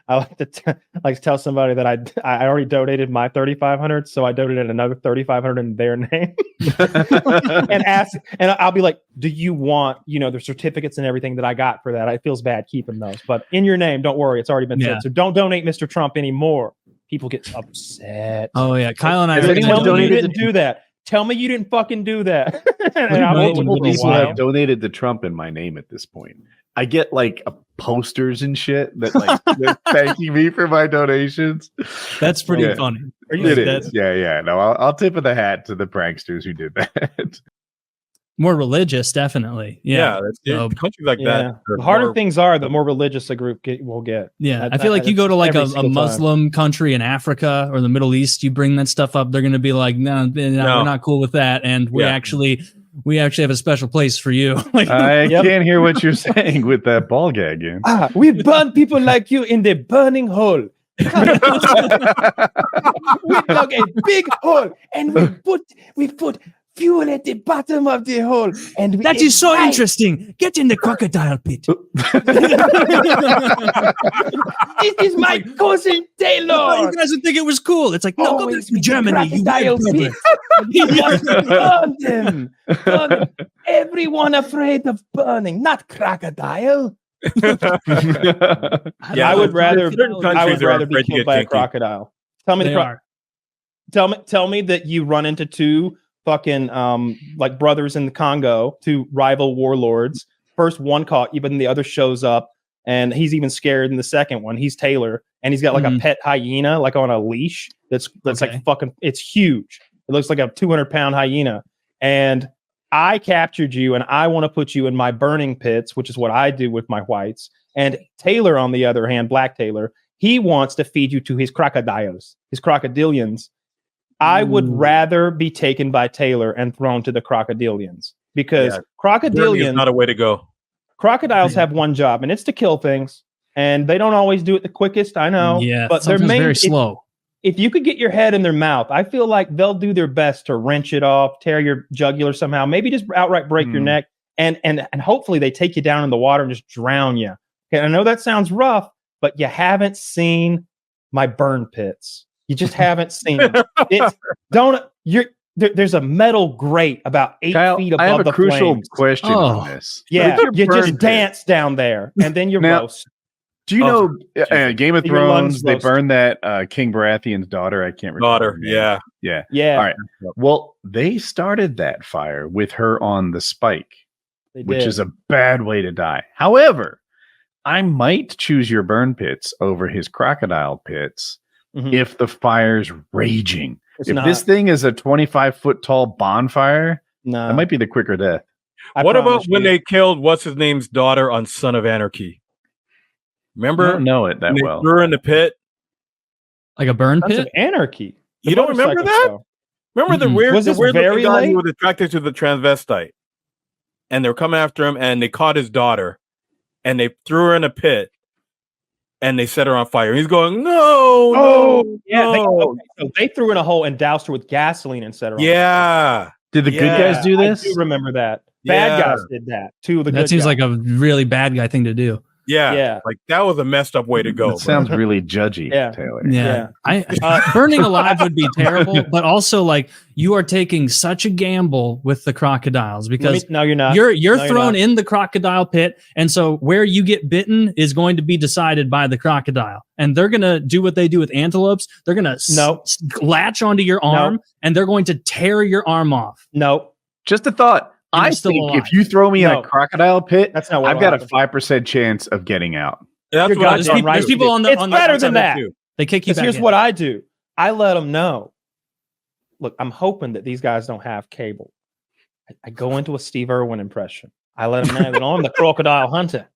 A: I like to tell somebody that I already donated my $3,500, so I donated another $3,500 in their name, and I'll be like, "Do you want the certificates and everything that I got for that?" It feels bad keeping those, but in your name, don't worry, it's already been said. So don't donate Mr. Trump anymore. People get upset.
C: Oh yeah, Kyle and I.
A: Tell me you didn't do that. Tell me you didn't fucking do that.
M: People have donated to Trump in my name at this point. I get like posters and shit that thanking me for my donations.
C: That's pretty funny.
M: It is. Yeah. No, I'll tip of the hat to the pranksters who did that.
C: More religious, definitely. Yeah,
R: countries like that.
A: The harder things are, the more religious a group will get.
C: Yeah, I feel like you go to like a Muslim country in Africa or the Middle East, you bring that stuff up, they're going to be like, no, we're not cool with that, and we actually have a special place for you.
M: I can't hear what you're saying with that ball gag in.
A: We burn people like you in the burning hole. We dug a big hole and we put fuel at the bottom of the hole, and
C: that is so interesting. Get in the crocodile pit.
A: This is my cousin Taylor.
C: Oh, you guys would think it was cool. It's like, no, go back to Germany.
A: Burn them. Everyone afraid of burning, not crocodile. I would rather be killed by a crocodile. Tell me tell me that you run into two fucking like brothers in the Congo, two rival warlords. First one caught you, but then the other shows up, and he's even scared in the second one. He's Taylor, and he's got like a pet hyena, like on a leash. That's like fucking. It's huge. It looks like a 200-pound hyena, and I captured you, and I want to put you in my burning pits, which is what I do with my whites. And Taylor, on the other hand, Black Taylor, he wants to feed you to his crocodiles, his crocodilians. I would rather be taken by Taylor and thrown to the crocodilians, because crocodilians
R: is not a way to go.
A: Crocodiles have one job, and it's to kill things, and they don't always do it the quickest. I know,
C: yeah,
A: but
C: they're very slow.
A: if you could get your head in their mouth, I feel like they'll do their best to wrench it off, tear your jugular somehow, maybe just outright break your neck, and hopefully they take you down in the water and just drown you. Okay, I know that sounds rough, but you haven't seen my burn pits. You just haven't seen them. There's a metal grate about 8 feet above the
M: I have a crucial
A: flames.
M: question on this.
A: Yeah, you
M: burn
A: just
M: pit?
A: dance down there, and then you
M: Now,
A: roast.
M: Do you know Game of
A: Your lungs
M: Thrones? They
A: roast.
M: burned that King Baratheon's daughter. I can't remember.
R: Daughter,
M: her name.
R: yeah.
A: Yeah.
M: All right. Well, they started that fire with her on the spike, which
A: did.
M: is a bad way to die. However, I might choose your burn pits over his crocodile pits if the fire's raging.
A: It's
M: if
A: not.
M: this thing is a 25-foot tall bonfire,
A: no,
M: that might be the quicker death.
R: What about when they killed what's his name's daughter on Son of Anarchy? Remember?
M: I don't know it that
R: When they
M: well.
R: threw her in the pit.
C: Like a burn
A: Sons
C: pit?
A: of Anarchy. The
R: You don't remember
A: motorcycle
R: that?
A: show.
R: Remember the
A: Mm-mm.
R: weird,
A: Was
R: the
A: this
R: weird
A: very
R: looking guy
A: late?
R: who was attracted to the transvestite, and they were coming after him, and they caught his daughter, and they threw her in a pit, and they set her on fire. He's going, no,
A: Yeah,
R: no.
A: so they threw in a hole and doused her with gasoline and set her on
R: Yeah.
M: Did the good guys do this?
A: I do remember that. Bad
R: Yeah.
A: guys did that. Two of the
C: That
A: good
C: seems
A: guys.
C: like a really bad guy thing to do.
R: Yeah. Like that was a messed up way to go.
M: That sounds really judgy, Taylor.
C: Yeah. Burning alive would be terrible, but also like you are taking such a gamble with the crocodiles because
A: no, you're not.
C: You're
A: No, you're
C: thrown
A: not.
C: in the crocodile pit, and so where you get bitten is going to be decided by the crocodile, and they're gonna do what they do with antelopes. They're gonna latch onto your arm, and they're going to tear your arm off.
A: No,
M: just a thought. I think if you throw me in a crocodile pit,
A: that's not what
M: I've
A: will
M: got
A: happen.
M: a 5% chance of getting out.
R: That's
A: You're
R: what I
A: goddamn
R: thought.
A: right.
C: There's people on the
A: It's
C: on the
A: better
C: outside
A: than that.
C: too. They kick you
A: Because
C: back
A: here's
C: in.
A: what I do. I let them know. Look, I'm hoping that these guys don't have cable. I go into a Steve Irwin impression. I let them know that I'm the crocodile hunter.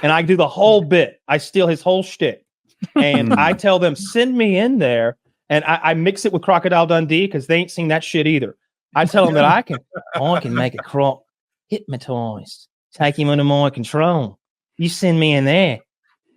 A: And I do the whole bit. I steal his whole shtick. And I tell them, send me in there. And I mix it with Crocodile Dundee because they ain't seen that shit either. I tell them that I can make a croc hypnotized, take him under my control. You send me in there.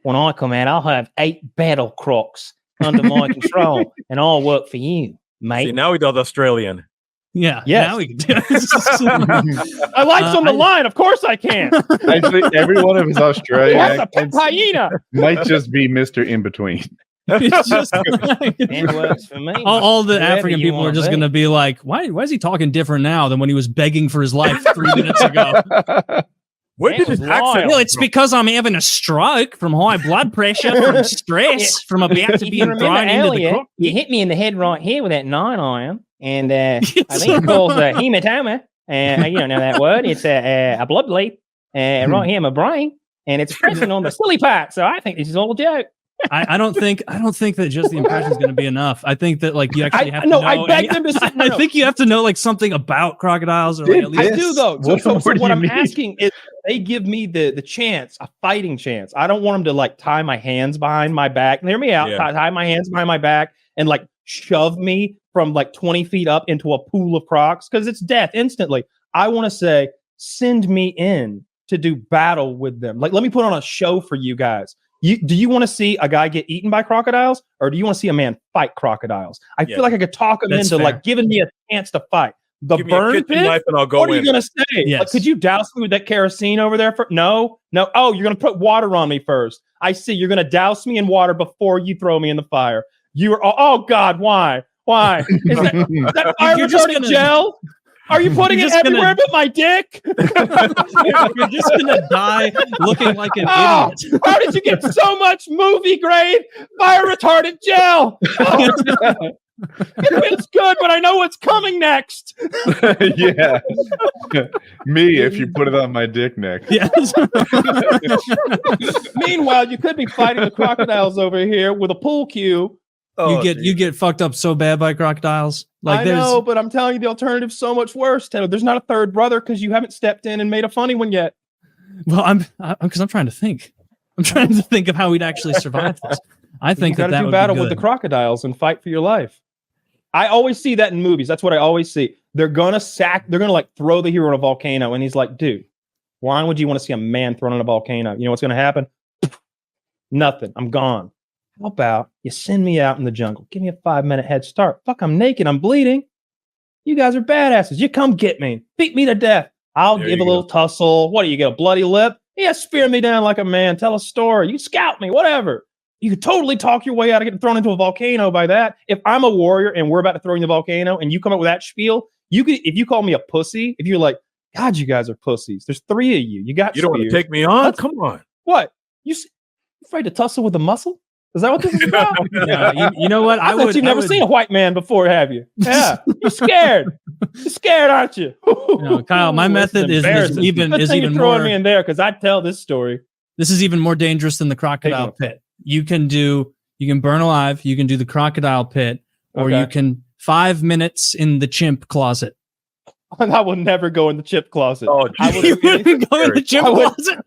A: When I come out, I'll have 8 battle crocs under my control, and I'll work for you, mate.
R: See, now he does Australian.
C: Yeah.
A: Yes.
C: Now we can do it.
A: I life's on the line. Of course I can.
M: Actually, every one of his Australian
A: What's a
M: accents
A: hyena?
M: might just be Mr. In Between.
C: It's just
A: It works for me.
C: all the
A: Whatever
C: African
A: you
C: people are
A: wanna
C: just
A: be.
C: going to be like, why is he talking different now than when he was begging for his life 3 minutes ago?
R: Where did his accent?
C: Well, it's because I'm having a stroke from high blood pressure, from stress, from about to being thrown into the crook.
A: You hit me in the head right here with that 9-iron, and I think it calls a hematoma. You don't know that word. It's a blood bleed right here in my brain, and it's pressing on the silly part. So I think this is all a joke.
C: I don't think that just the impression is going to be enough. I think that like you actually have to
A: no,
C: know.
A: I beg them to sit-
C: I think you have to know like something about crocodiles or like, at least
A: I do though. So
M: What do
A: what
M: you
A: I'm
M: mean?
A: asking is, they give me the chance, a fighting chance. I don't want them to like tie my hands behind my back. Hear me out.
R: Yeah.
A: Tie my hands behind my back and like shove me from like 20 feet up into a pool of crocs because it's death instantly. I want to say, send me in to do battle with them. Like, let me put on a show for you guys. Do you want to see a guy get eaten by crocodiles, or do you want to see a man fight crocodiles? I feel like I could talk him
C: That's
A: into
C: fair.
A: like giving me a chance to fight. The
R: Give me a
A: burn
R: kitchen
A: pit.
R: knife and I'll go
A: What are you
R: in.
A: gonna say?
C: Yes.
A: Like, could you douse me with that kerosene over there? No. Oh, you're gonna put water on me first. I see. You're gonna douse me in water before you throw me in the fire. You are. Oh God, why? Why is that fire
C: You're just
A: retardant
C: gonna-
A: gel? Are you putting
C: You're
A: it
C: just gonna-
A: everywhere but my dick?
C: You're just gonna die looking like an
A: Oh,
C: idiot.
A: how did you get so much movie grade fire retardant gel? It feels good, but I know what's coming next.
M: Yeah. Me, if you put it on my dick neck.
C: Yes.
A: Meanwhile, you could be fighting the crocodiles over here with a pool cue.
C: you get fucked up so bad by crocodiles. Like
A: I
C: there's
A: know, but I'm telling you, the alternative's so much worse, Taylor. There's not a third brother because you haven't stepped in and made a funny one yet.
C: well, I'm trying to think. I'm trying to think of how we'd actually survive this. I think
A: you got to do
C: would
A: battle
C: be
A: with the
C: good.
A: crocodiles and fight for your life. I always see that in movies. That's what I always see. They're gonna like throw the hero in a volcano, and he's like, dude, why would you want to see a man thrown in a volcano? You know what's gonna happen? Nothing. I'm gone. how about you send me out in the jungle? Give me a 5-minute head start. Fuck, I'm naked. I'm bleeding. You guys are badasses. You come get me. Beat me to death. I'll give a little tussle. What do you get? A bloody lip? Yeah, spear me down like a man. Tell a story. You scout me, whatever. You could totally talk your way out of getting thrown into a volcano by that. If I'm a warrior and we're about to throw you in the volcano and you come up with that spiel, you could, if you call me a pussy, if you're like, God, you guys are pussies. There's 3 of you. You got
R: You don't want to take me on? Come on.
A: What? You afraid to tussle with a muscle? Is that what this is about?
C: Yeah, you know what?
A: I thought you've never seen a white man before, have you? Yeah. You're scared. You're scared, aren't you?
C: No, Kyle, my method is even
A: throwing
C: more
A: me in there because I tell this story.
C: This is even more dangerous than the crocodile pit. You can burn alive, you can do the crocodile pit, or you can 5 minutes in the chimp closet.
A: I will never go in the chip closet.
C: Oh,
A: I would
C: you wouldn't go in the chip closet?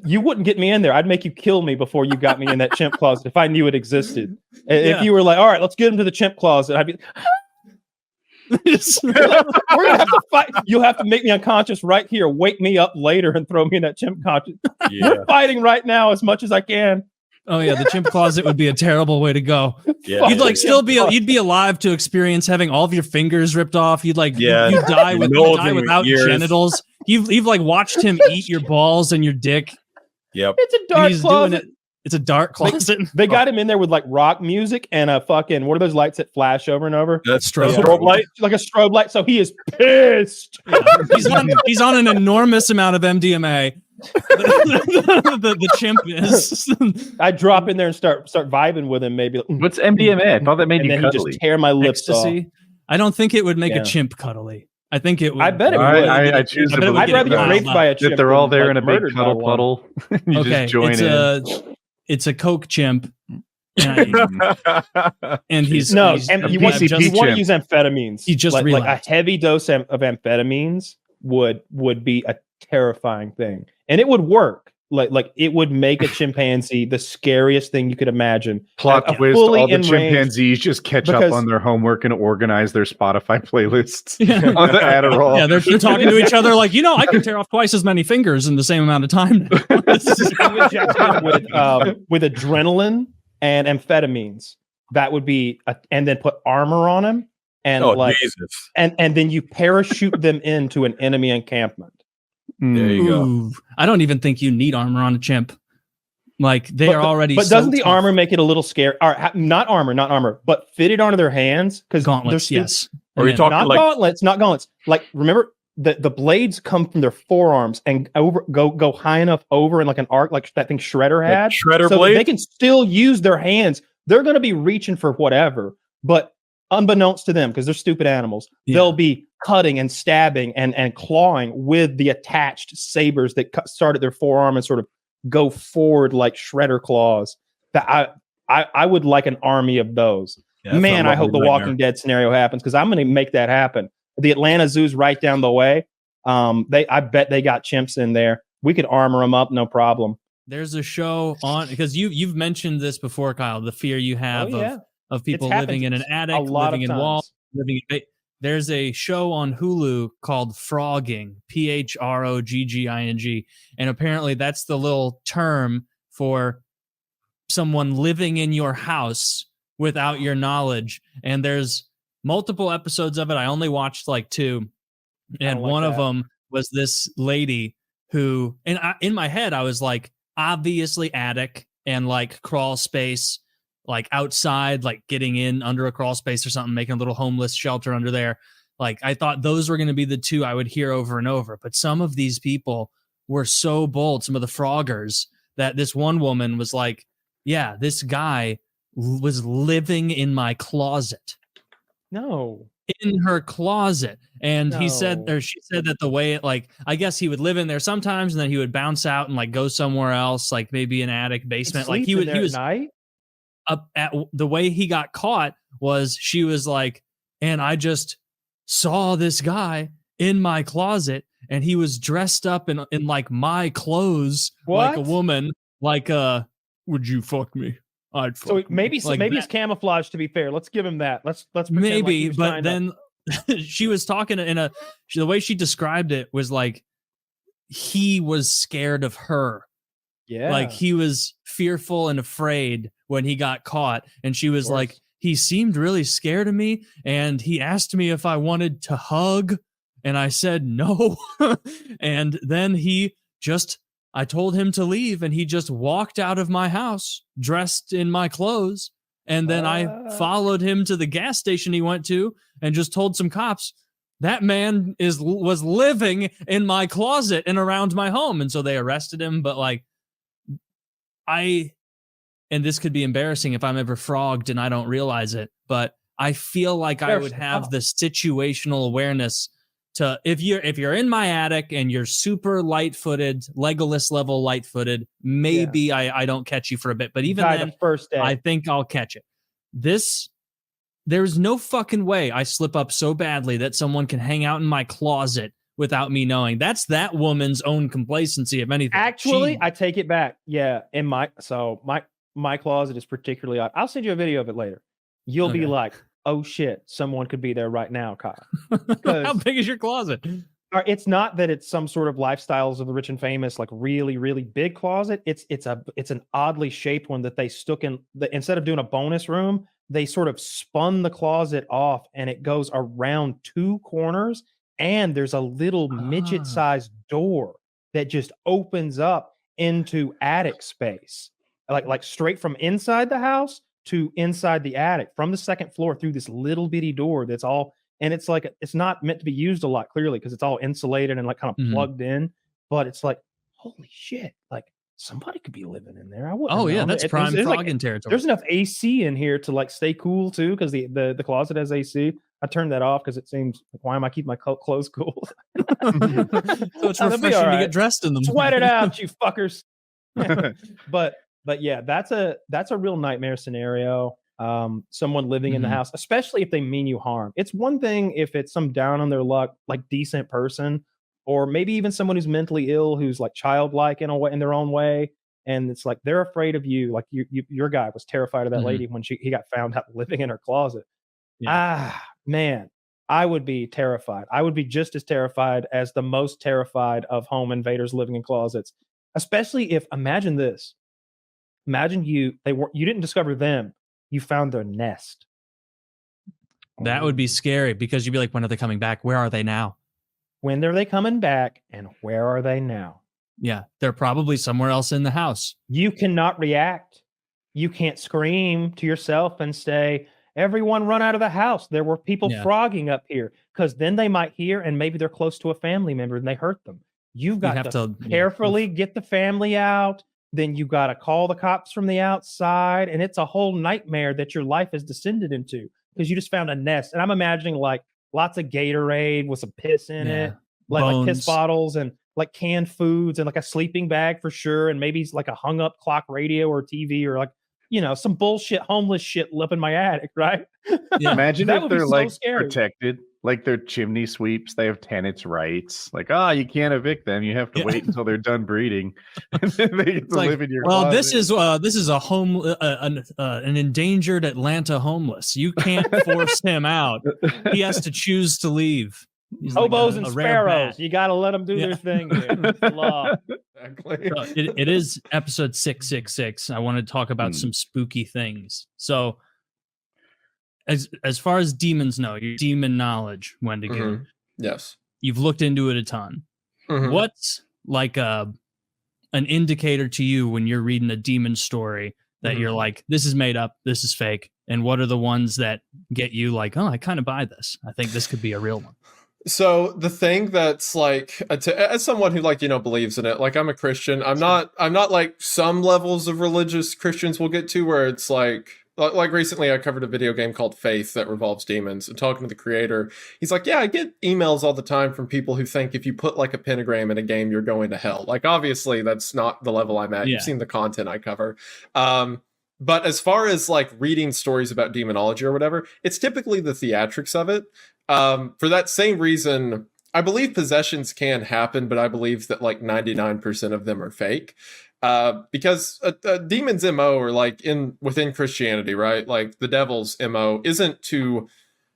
A: You wouldn't get me in there. I'd make you kill me before you got me in that chimp closet if I knew it existed. If you were like, all right, let's get him to the chimp closet, I'd be we're gonna have to fight. You'll have to make me unconscious right here, wake me up later and throw me in that chimp closet. We're fighting right now as much as I can.
C: Oh yeah, the chimp closet would be a terrible way to go.
A: Yeah.
C: You'd be alive to experience having all of your fingers ripped off. You'd die without genitals. You've like watched him eat your balls and your dick.
R: Yep.
A: It's a dark closet.
C: It's a dark closet.
A: They got him in there with like rock music and a fucking, what are those lights that flash over and over?
R: That's strobe light.
A: Like a strobe light. So he is pissed.
C: Yeah. He's on an enormous amount of MDMA. the chimp is.
A: I drop in there and start vibing with him. Maybe
P: what's MDMA? I thought that made you cuddly.
A: He just tear my lips
C: Ecstasy.
A: off.
C: I don't think it would make a chimp cuddly. I think it would.
A: I bet it would.
P: I choose to believe
A: I'd rather get raped by a chimp.
P: That they're all there
A: than,
P: in a
A: like,
P: big cuddle puddle. You just join in.
C: It's a Coke chimp. And he's
A: you want
C: chimp.
A: to use amphetamines.
C: He just
A: like
C: realized.
A: a heavy dose of amphetamines would be a terrifying thing, and it would work. Like it would make a chimpanzee the scariest thing you could imagine.
M: Plot twist: all the chimpanzees just catch up on their homework and organize their Spotify playlists on the Adderall.
C: Yeah, they're talking to each other like, I can tear off twice as many fingers in the same amount of time.
A: with adrenaline and amphetamines, that would be, and then put armor on him, and
R: Jesus.
A: and then you parachute them into an enemy encampment.
R: There you go.
C: I don't even think you need armor on a chimp. Like they are already.
A: But
C: so
A: doesn't the
C: tough.
A: armor make it a little scary? Not armor, but fitted onto their hands because
C: gauntlets? Yes.
R: Are you talking
A: not gauntlets? Not gauntlets. Like remember the blades come from their forearms and go high enough over in like an arc, like that thing Shredder had.
R: Shredder
A: so
R: blade.
A: They can still use their hands. They're going to be reaching for whatever, but unbeknownst to them, because they're stupid animals, they'll be cutting and stabbing and clawing with the attached sabers that start at their forearm and sort of go forward like Shredder claws. That I would like an army of those.
R: Yeah,
A: man, I hope the Walking Dead scenario happens because I'm going to make that happen. The Atlanta Zoo's right down the way. I bet they got chimps in there. We could armor them up, no problem.
C: There's a show on because you've mentioned this before, Kyle. The fear you have of people living in an attic, living in walls, living in. There's a show on Hulu called Frogging, PHROGGING, and apparently that's the little term for someone living in your house without your knowledge. And there's multiple episodes of it. I only watched like 2, and one of them was this lady who, and in my head, I was like, obviously attic and like crawl space, like outside, like getting in under a crawl space or something, making a little homeless shelter under there. Like I thought those were going to be the 2 I would hear over and over. But some of these people were so bold, some of the froggers, that this one woman was like, yeah, this guy was living in my closet.
A: No.
C: In her closet. And he said, or she said that the way it, like, I guess he would live in there sometimes and then he would bounce out and like go somewhere else, like maybe an attic, basement. Like he was
A: night?
C: Up at the way he got caught was she was like, and I just saw this guy in my closet and he was dressed up in like my clothes, like a woman, like would you fuck me? I'd fuck
A: so maybe
C: me. Like
A: maybe
C: that.
A: It's camouflage, to be fair. Let's give him that. Let's
C: maybe, like but then she was talking the way she described it was like he was scared of her.
A: Yeah.
C: Like he was fearful and afraid when he got caught. And she was like, he seemed really scared of me. And he asked me if I wanted to hug. And I said no. And then I told him to leave. And he just walked out of my house dressed in my clothes. And then I followed him to the gas station he went to and just told some cops, that man was living in my closet and around my home. And so they arrested him. But like, and this could be embarrassing if I'm ever frogged and I don't realize it, but I feel like I would have the situational awareness to, if you're in my attic and you're super light-footed, Legolas level light-footed, maybe I don't catch you for a bit, but even then,
A: the first day.
C: I think I'll catch it. There's no fucking way I slip up so badly that someone can hang out in my closet without me knowing. That's that woman's own complacency, if anything.
A: Actually, I take it back. Yeah, my closet is particularly odd. I'll send you a video of it later. You'll be like, oh shit, someone could be there right now, Kyle.
C: How big is your closet?
A: It's not that it's some sort of lifestyles of the rich and famous, like really, really big closet. It's an oddly shaped one that they stuck in. Instead of doing a bonus room, they sort of spun the closet off, and it goes around two corners. And there's a little midget-sized door that just opens up into attic space, like straight from inside the house to inside the attic, from the second floor through this little bitty door that's all, and it's like, it's not meant to be used a lot, clearly, because it's all insulated and like kind of plugged in, but it's like, holy shit, like somebody could be living in there. I wouldn't know.
C: Yeah, that's prime frogging territory.
A: There's enough AC in here to like stay cool too, because the closet has AC. I turned that off because it seems like, why am I keeping my clothes cool?
C: So it's refreshing to get dressed in them.
A: Sweat it out, you fuckers. but yeah, that's a real nightmare scenario. Someone living in the house, especially if they mean you harm. It's one thing if it's some down on their luck, like decent person, or maybe even someone who's mentally ill, who's like childlike in a way, in their own way, and it's like they're afraid of you. Like your guy was terrified of that lady when he got found out living in her closet. Man, I would be terrified. I would be just as terrified as the most terrified of home invaders living in closets. Especially if, imagine this. Imagine you didn't discover them. You found their nest.
C: That would be scary, because you'd be like, when are they coming back? Where are they now?
A: When are they coming back? And where are they now?
C: Yeah, they're probably somewhere else in the house.
A: You cannot react. You can't scream to yourself and say, everyone run out of the house. There were people frogging up here, because then they might hear, and maybe they're close to a family member and they hurt them. You've got to carefully get the family out. Then you got to call the cops from the outside. And it's a whole nightmare that your life has descended into, because you just found a nest. And I'm imagining like lots of Gatorade with some piss in it, like piss bottles and like canned foods and like a sleeping bag for sure. And maybe like a hung up clock radio or TV, or like, some bullshit homeless shit up in my attic, right?
M: Yeah. Imagine if they're
A: so
M: like
A: scary.
M: protected, like their chimney sweeps, they have tenants' rights. Like, you can't evict them. You have to wait until they're done breeding, and then they get to live in your closet.
C: This is a an endangered Atlanta homeless. You can't force him out. He has to choose to leave. He's
A: Hobos
C: like
A: and sparrows. You got to let them do their thing. Dude. It's the law.
M: Exactly.
C: So it is episode 666. I want to talk about some spooky things. So, as far as demons know, your demon knowledge, Wendigoon.
F: Yes,
C: you've looked into it a ton. What's like an indicator to you when you're reading a demon story that you're like, this is made up, this is fake, and what are the ones that get you like, I kind of buy this. I think this could be a real one.
F: So the thing that's like, as someone who believes in it, like I'm a Christian, I'm not like some levels of religious Christians will get to where it's like recently I covered a video game called Faith that revolves demons, and talking to the creator, he's like, I get emails all the time from people who think if you put like a pentagram in a game, you're going to hell. Like, obviously that's not the level I'm at. You've seen the content I cover. But as far as like reading stories about demonology or whatever, it's typically the theatrics of it. For that same reason, I believe possessions can happen, but I believe that like 99% of them are fake. Because a demon's MO, or like within Christianity, right? Like the devil's MO isn't to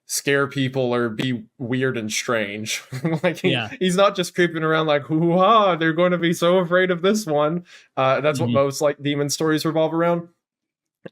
F: scare people or be weird and strange. Like he's not just creeping around like, hoo-ha, they're going to be so afraid of this one. That's what most like demon stories revolve around.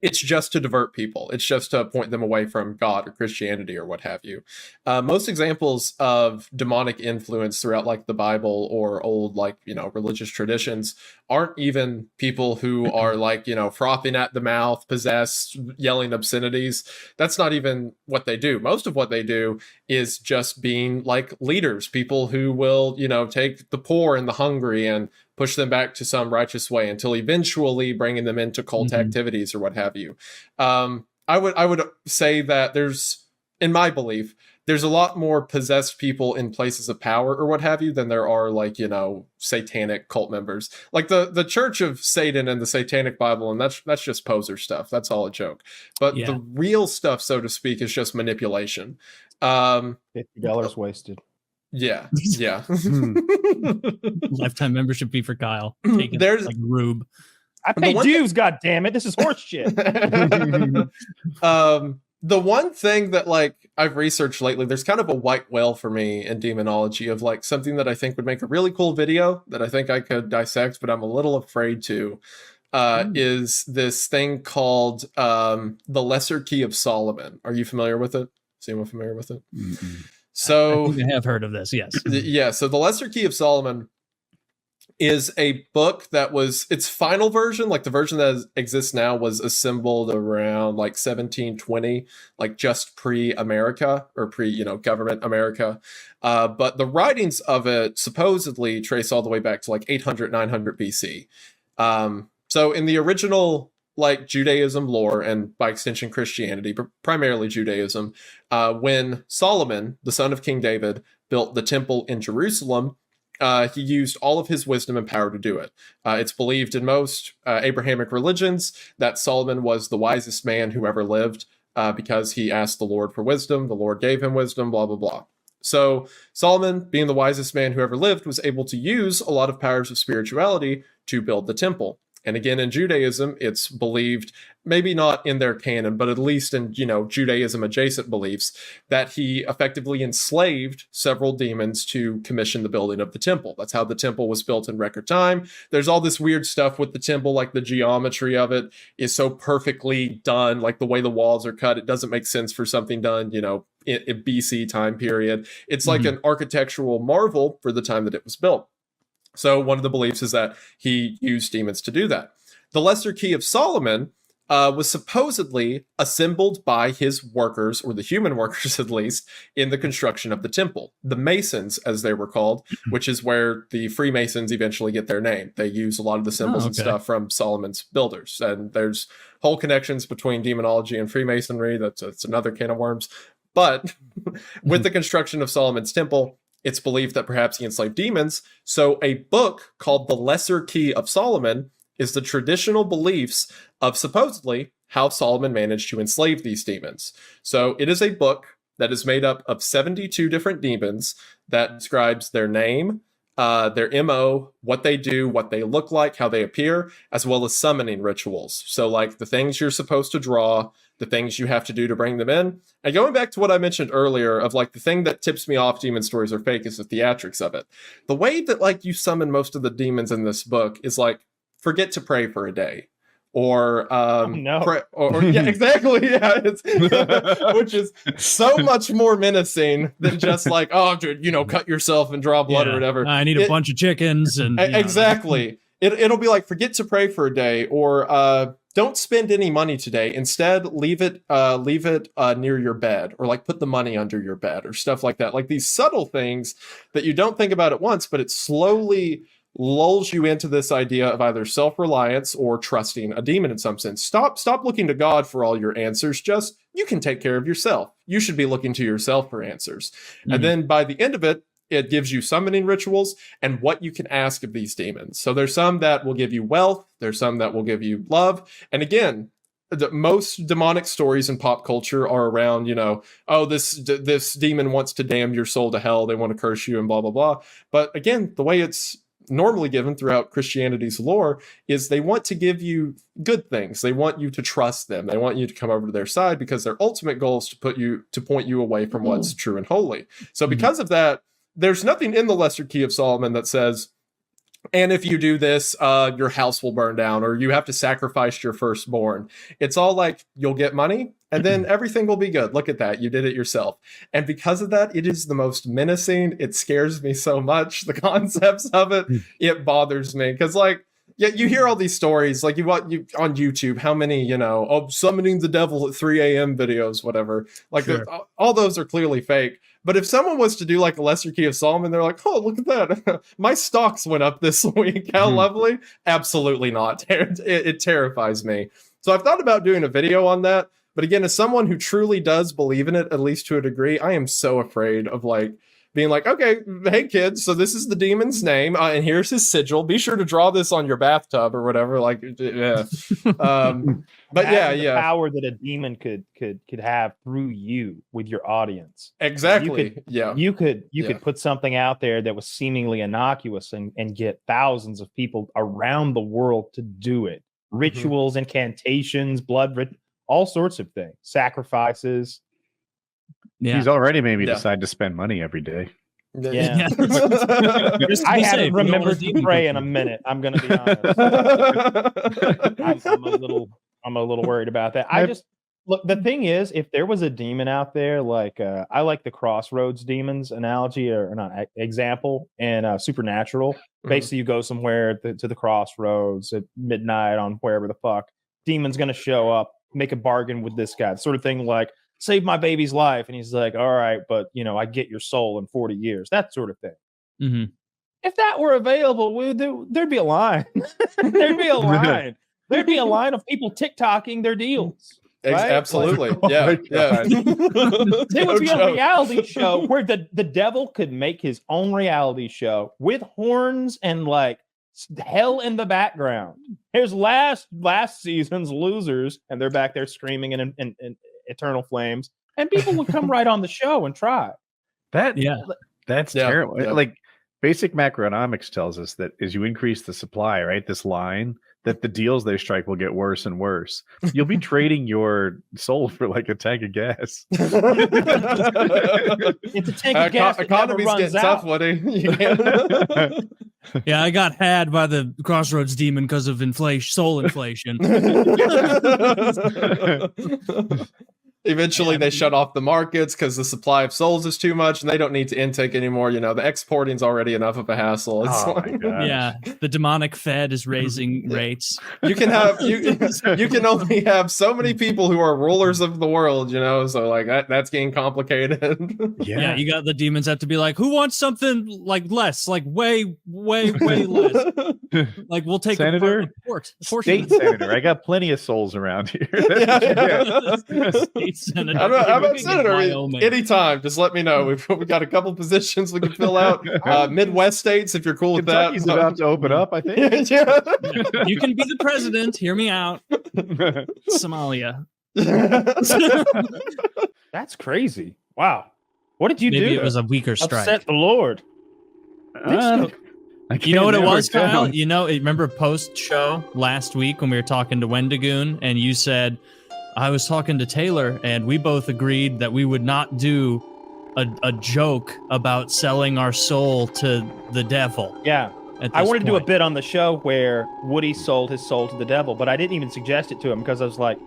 F: It's just to divert people. It's just to point them away from God or Christianity or what have you. Most examples of demonic influence throughout like the Bible or old like, religious traditions aren't even people who are like, frothing at the mouth, possessed, yelling obscenities. That's not even what they do. Most of what they do is just being like leaders, people who will, take the poor and the hungry and push them back to some righteous way until eventually bringing them into cult activities or what have you. I would say that in my belief, there's a lot more possessed people in places of power or what have you than there are like, satanic cult members. Like the Church of Satan and the Satanic Bible, and that's just poser stuff. That's all a joke. But the real stuff, so to speak, is just manipulation.
A: $50 wasted.
F: Yeah.
C: Lifetime membership fee for Kyle. There's like Rube.
A: I paid dues, god damn it. This is horse shit.
F: The one thing that like I've researched lately, there's kind of a white whale for me in demonology of like something that I think would make a really cool video that I think I could dissect, but I'm a little afraid to. Is this thing called the Lesser Key of Solomon. Are you familiar with it? Is anyone familiar with it? So
C: I think I have heard of this, yes.
F: So the Lesser Key of Solomon is a book that was its final version, like the version that exists now was assembled around like 1720, like just pre-America or government America. But the writings of it supposedly trace all the way back to like 800, 900 BC. So in the original like Judaism lore and by extension Christianity, but primarily Judaism, when Solomon, the son of King David, built the temple in Jerusalem, he used all of his wisdom and power to do it. It's believed in most Abrahamic religions that Solomon was the wisest man who ever lived because he asked the Lord for wisdom. The Lord gave him wisdom, blah, blah, blah. So Solomon, being the wisest man who ever lived, was able to use a lot of powers of spirituality to build the temple. And again, in Judaism, it's believed, maybe not in their canon, but at least in, Judaism adjacent beliefs, that he effectively enslaved several demons to commission the building of the temple. That's how the temple was built in record time. There's all this weird stuff with the temple, like the geometry of it is so perfectly done, like the way the walls are cut. It doesn't make sense for something done, in BC time period. It's like an architectural marvel for the time that it was built. So one of the beliefs is that he used demons to do that. The Lesser Key of Solomon was supposedly assembled by his workers, or the human workers at least, in the construction of the temple. The Masons, as they were called, which is where the Freemasons eventually get their name. They use a lot of the symbols and stuff from Solomon's builders. And there's whole connections between demonology and Freemasonry. That's another can of worms. But with the construction of Solomon's temple, it's believed that perhaps he enslaved demons. So a book called The Lesser Key of Solomon is the traditional beliefs of supposedly how Solomon managed to enslave these demons. So it is a book that is made up of 72 different demons that describes their name, their MO, what they do, what they look like, how they appear, as well as summoning rituals. So like the things you're supposed to draw, the things you have to do to bring them in. And going back to what I mentioned earlier of like the thing that tips me off demon stories are fake is the theatrics of it. The way that like you summon most of the demons in this book is like, forget to pray for a day. Or yeah, exactly. Yeah, which is so much more menacing than just like, oh, dude, cut yourself and draw blood or whatever.
C: I need a bunch of chickens and
F: exactly. It'll be like, forget to pray for a day, or don't spend any money today. Instead, leave it near your bed, or like put the money under your bed, or stuff like that. Like these subtle things that you don't think about at once, but it slowly lulls you into this idea of either self-reliance or trusting a demon in some sense. Stop looking to God for all your answers. Just, you can take care of yourself. You should be looking to yourself for answers. And then by the end of it, it gives you summoning rituals and what you can ask of these demons. So there's some that will give you wealth. There's some that will give you love. And again, the most demonic stories in pop culture are around, this demon wants to damn your soul to hell. They want to curse you and blah, blah, blah. But again, the way it's normally given throughout Christianity's lore is they want to give you good things. They want you to trust them. They want you to come over to their side because their ultimate goal is to point you away from what's true and holy. So because of that, there's nothing in the Lesser Key of Solomon that says, and if you do this, your house will burn down, or you have to sacrifice your firstborn. It's all like, you'll get money, and then everything will be good. Look at that. You did it yourself. And because of that, it is the most menacing. It scares me so much. The concepts of it, it bothers me. Because, like, yeah, you hear all these stories, like you on YouTube, how many, summoning the devil at 3 a.m. videos, whatever. Like, all those are clearly fake. But if someone was to do like a Lesser Key of Solomon, they're like, oh, look at that. My stocks went up this week. How lovely. Absolutely not. It terrifies me. So I've thought about doing a video on that. But again, as someone who truly does believe in it, at least to a degree, I am so afraid of like being like, okay, hey kids, so this is the demon's name, and here's his sigil. Be sure to draw this on your bathtub or whatever. Like, yeah. But
A: the power that a demon could have through you with your audience.
F: Exactly.
A: You could put something out there that was seemingly innocuous and get thousands of people around the world to do it. Rituals, incantations, all sorts of things, sacrifices.
M: Yeah. He's already made me decide to spend money every day.
A: Yeah. I haven't remembered to pray in a minute. I'm going to be honest. I'm a little worried about that. Look, the thing is, if there was a demon out there, like I like the Crossroads demons analogy or not example and Supernatural. Basically, you go somewhere to the crossroads at midnight on wherever the fuck. Demon's going to show up, make a bargain with this guy. Sort of thing like, save my baby's life. And he's like, all right, but I get your soul in 40 years. That sort of thing. If that were available, there'd be a line. There'd be a line. There'd be a line of people TikToking their deals. Right?
F: Absolutely. Yeah.
A: There would be a reality show where the devil could make his own reality show with horns and like hell in the background. Here's last season's losers, and they're back there screaming in eternal flames, and people would come right on the show and try.
M: That's terrible.
F: Yeah.
M: Like basic macroeconomics tells us that as you increase the supply, right, this line, that the deals they strike will get worse and worse. You'll be trading your soul for like a tank of gas.
A: It's a tank of gas.
F: Economy's getting tough, Woody.
C: Yeah, I got had by the Crossroads demon because of soul inflation.
F: Eventually, they shut off the markets because the supply of souls is too much, and they don't need to intake anymore. The exporting's already enough of a hassle. It's
C: the demonic Fed is raising rates.
F: You can have you can only have so many people who are rulers of the world. So like that's getting complicated.
C: Yeah, you got the demons have to be like, who wants something like less, like way less. Like we'll take
M: Senator,
C: a portion.
M: State senator. I got plenty of souls around here.
C: Senator.
F: I'm a senator anytime. Just let me know. We've got a couple positions we can fill out. Midwest states, if you're cool with that.
M: Kentucky's about to open up, I think.
C: You can be the president. Hear me out. Somalia.
A: That's crazy. Wow. What did you do?
C: Maybe it was a weaker strike.
A: Upset the Lord.
C: You know what it was, Kyle? Remember post-show last week when we were talking to Wendigoon and you said, I was talking to Taylor and we both agreed that we would not do a joke about selling our soul to the devil.
A: Yeah. I wanted to do a bit on the show where Woody sold his soul to the devil, but I didn't even suggest it to him because I was like,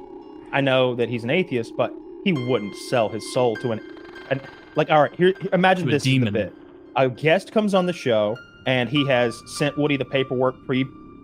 A: I know that he's an atheist, but he wouldn't sell his soul to all right, here, imagine this is the bit. A guest comes on the show and he has sent Woody the paperwork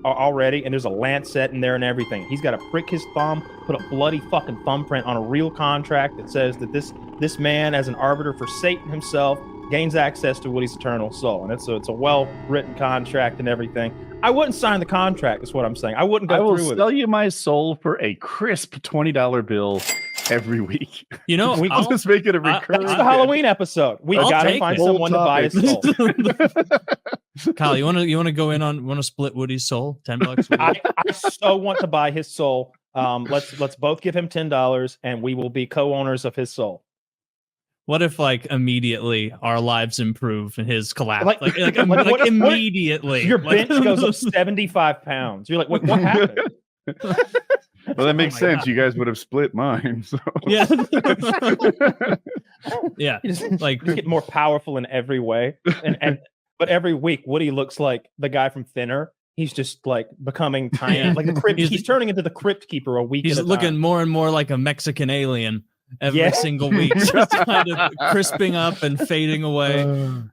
A: already, and there's a Lancet in there and everything. He's got to prick his thumb, put a bloody fucking thumbprint on a real contract that says that this man, as an arbiter for Satan himself, gains access to Woody's eternal soul. And it's a well-written contract and everything. I wouldn't sign the contract, is what I'm saying. I wouldn't go through with it. I will
M: sell you my soul for a crisp $20 bill every week.
A: I'll
M: just make it a recurring.
A: That's the Halloween episode. We got to find someone to buy his soul.
C: Kyle, you want to go in on split Woody's soul? $10.
A: I so want to buy his soul. Let's both give him $10, and we will be co-owners of his soul.
C: What if like immediately our lives improve and his collapse?
A: Like
C: Immediately.
A: Your bench goes up 75 pounds. You're like, what happened?
M: Well, that makes sense. You guys would have split mine. So.
C: Yeah. Yeah.
A: You just get more powerful in every way. But every week, Woody looks like the guy from Thinner. He's just like becoming tiny. Like the crypt. He's turning into the crypt keeper a week.
C: He's looking more and more like a Mexican alien every single week, just kind of crisping up and fading away,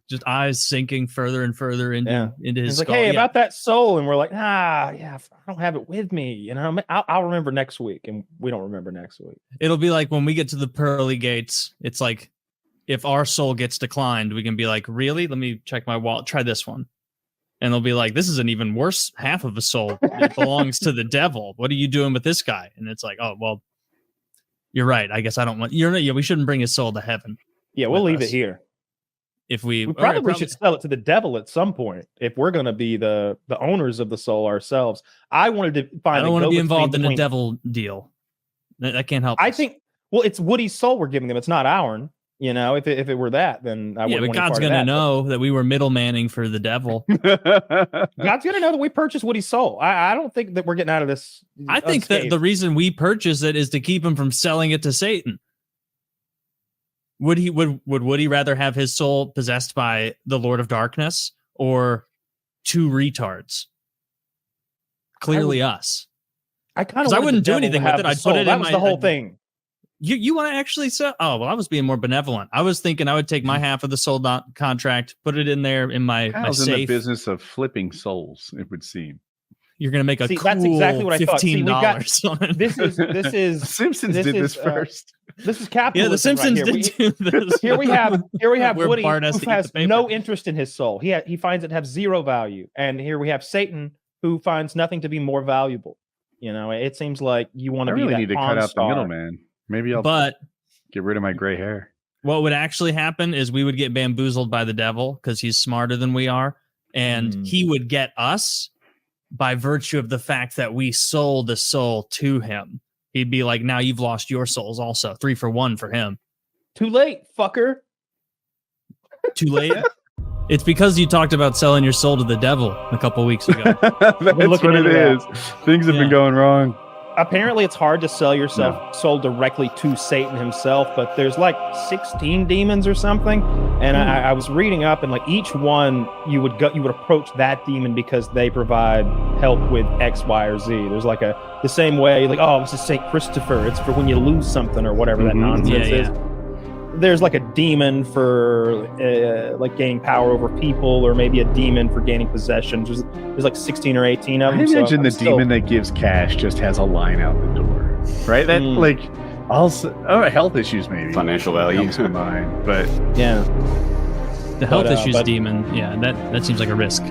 C: just eyes sinking further and further into his
A: like,
C: skull.
A: hey, about that soul, and we're like, I don't have it with me. You know, I'll remember next week, and we don't remember next week.
C: It'll be like when we get to the pearly gates. It's like if our soul gets declined, we can be like, really? Let me check my wallet. Try this one. And they'll be like, this is an even worse half of a soul. It belongs to the devil. What are you doing with this guy? And it's like, oh, well, you're right. I guess I don't want we shouldn't bring his soul to heaven.
A: Yeah, we'll leave it here.
C: If we
A: probably should sell it to the devil at some point if we're going to be the owners of the soul ourselves. I wanted to find.
C: I don't want to be involved in a devil deal. That can't help.
A: I think. Well, it's Woody's soul we're giving them. It's not ours. You know, if it were that, then I wouldn't.
C: But God's going to know that we were middlemaning for the devil.
A: God's going to know that we purchased Woody's soul. I don't think that we're getting out of this.
C: I think that the reason we purchase it is to keep him from selling it to Satan. Would Woody rather have his soul possessed by the Lord of Darkness or two retards? Clearly, us.
A: I kind of.
C: I wouldn't do anything with it. I'd put it
A: that
C: in
A: was
C: my
A: the whole thing.
C: You want to actually sell? Oh, well, I was being more benevolent. I was thinking I would take my half of the soul contract, put it in there in my safe.
M: In the business of flipping souls, it would seem.
C: You're going to make a cool
A: that's exactly what I thought.
C: $15.
A: This is
M: The Simpsons did this first.
A: This is capitalism.
C: Yeah, the Simpsons did do this.
A: Here we have Woody,
C: Bart
A: who has no interest in his soul. He finds it to have zero value, and here we have Satan, who finds nothing to be more valuable. You know, it seems like you want to be.
M: I really
A: that
M: need to cut out the middleman. Maybe I'll get rid of my gray hair.
C: What would actually happen is we would get bamboozled by the devil because he's smarter than we are, and he would get us by virtue of the fact that we sold the soul to him. He'd be like, now you've lost your souls also. 3 for 1 for him.
A: Too late, fucker.
C: Too late? It's because you talked about selling your soul to the devil a couple weeks ago.
M: That's what it is. Things have been going wrong.
A: Apparently, it's hard to sell yourself soul directly to Satan himself, but there's like 16 demons or something. And I was reading up, and like each one, you would approach that demon because they provide help with X, Y, or Z. There's like the same way, like, oh, this is Saint Christopher. It's for when you lose something or whatever that nonsense is. There's like a demon for like gaining power over people, or maybe a demon for gaining possession. There's like 16 or 18 of them.
M: I imagine the demon that gives cash just has a line out the door, right? That like also health issues, maybe
E: financial value
M: comes to mind, but
C: the health issues demon, that seems like a risk.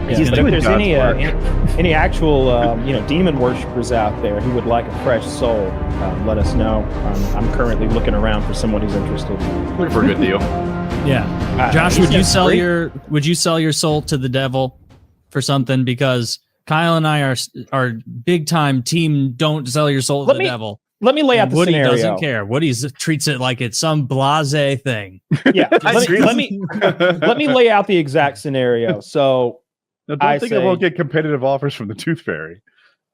A: Yeah, but if there's any actual demon worshippers out there who would like a fresh soul, let us know. I'm currently looking around for someone who's interested.
E: Looking for a good deal.
C: Yeah, Josh, would you sell your soul to the devil for something? Because Kyle and I are big time team. Don't sell your soul to the devil.
A: Let me lay out the
C: Woody
A: scenario.
C: Doesn't care. Woody treats it like it's some blasé thing.
A: Yeah, let me lay out the exact scenario. So.
M: No, I won't get competitive offers from the Tooth Fairy.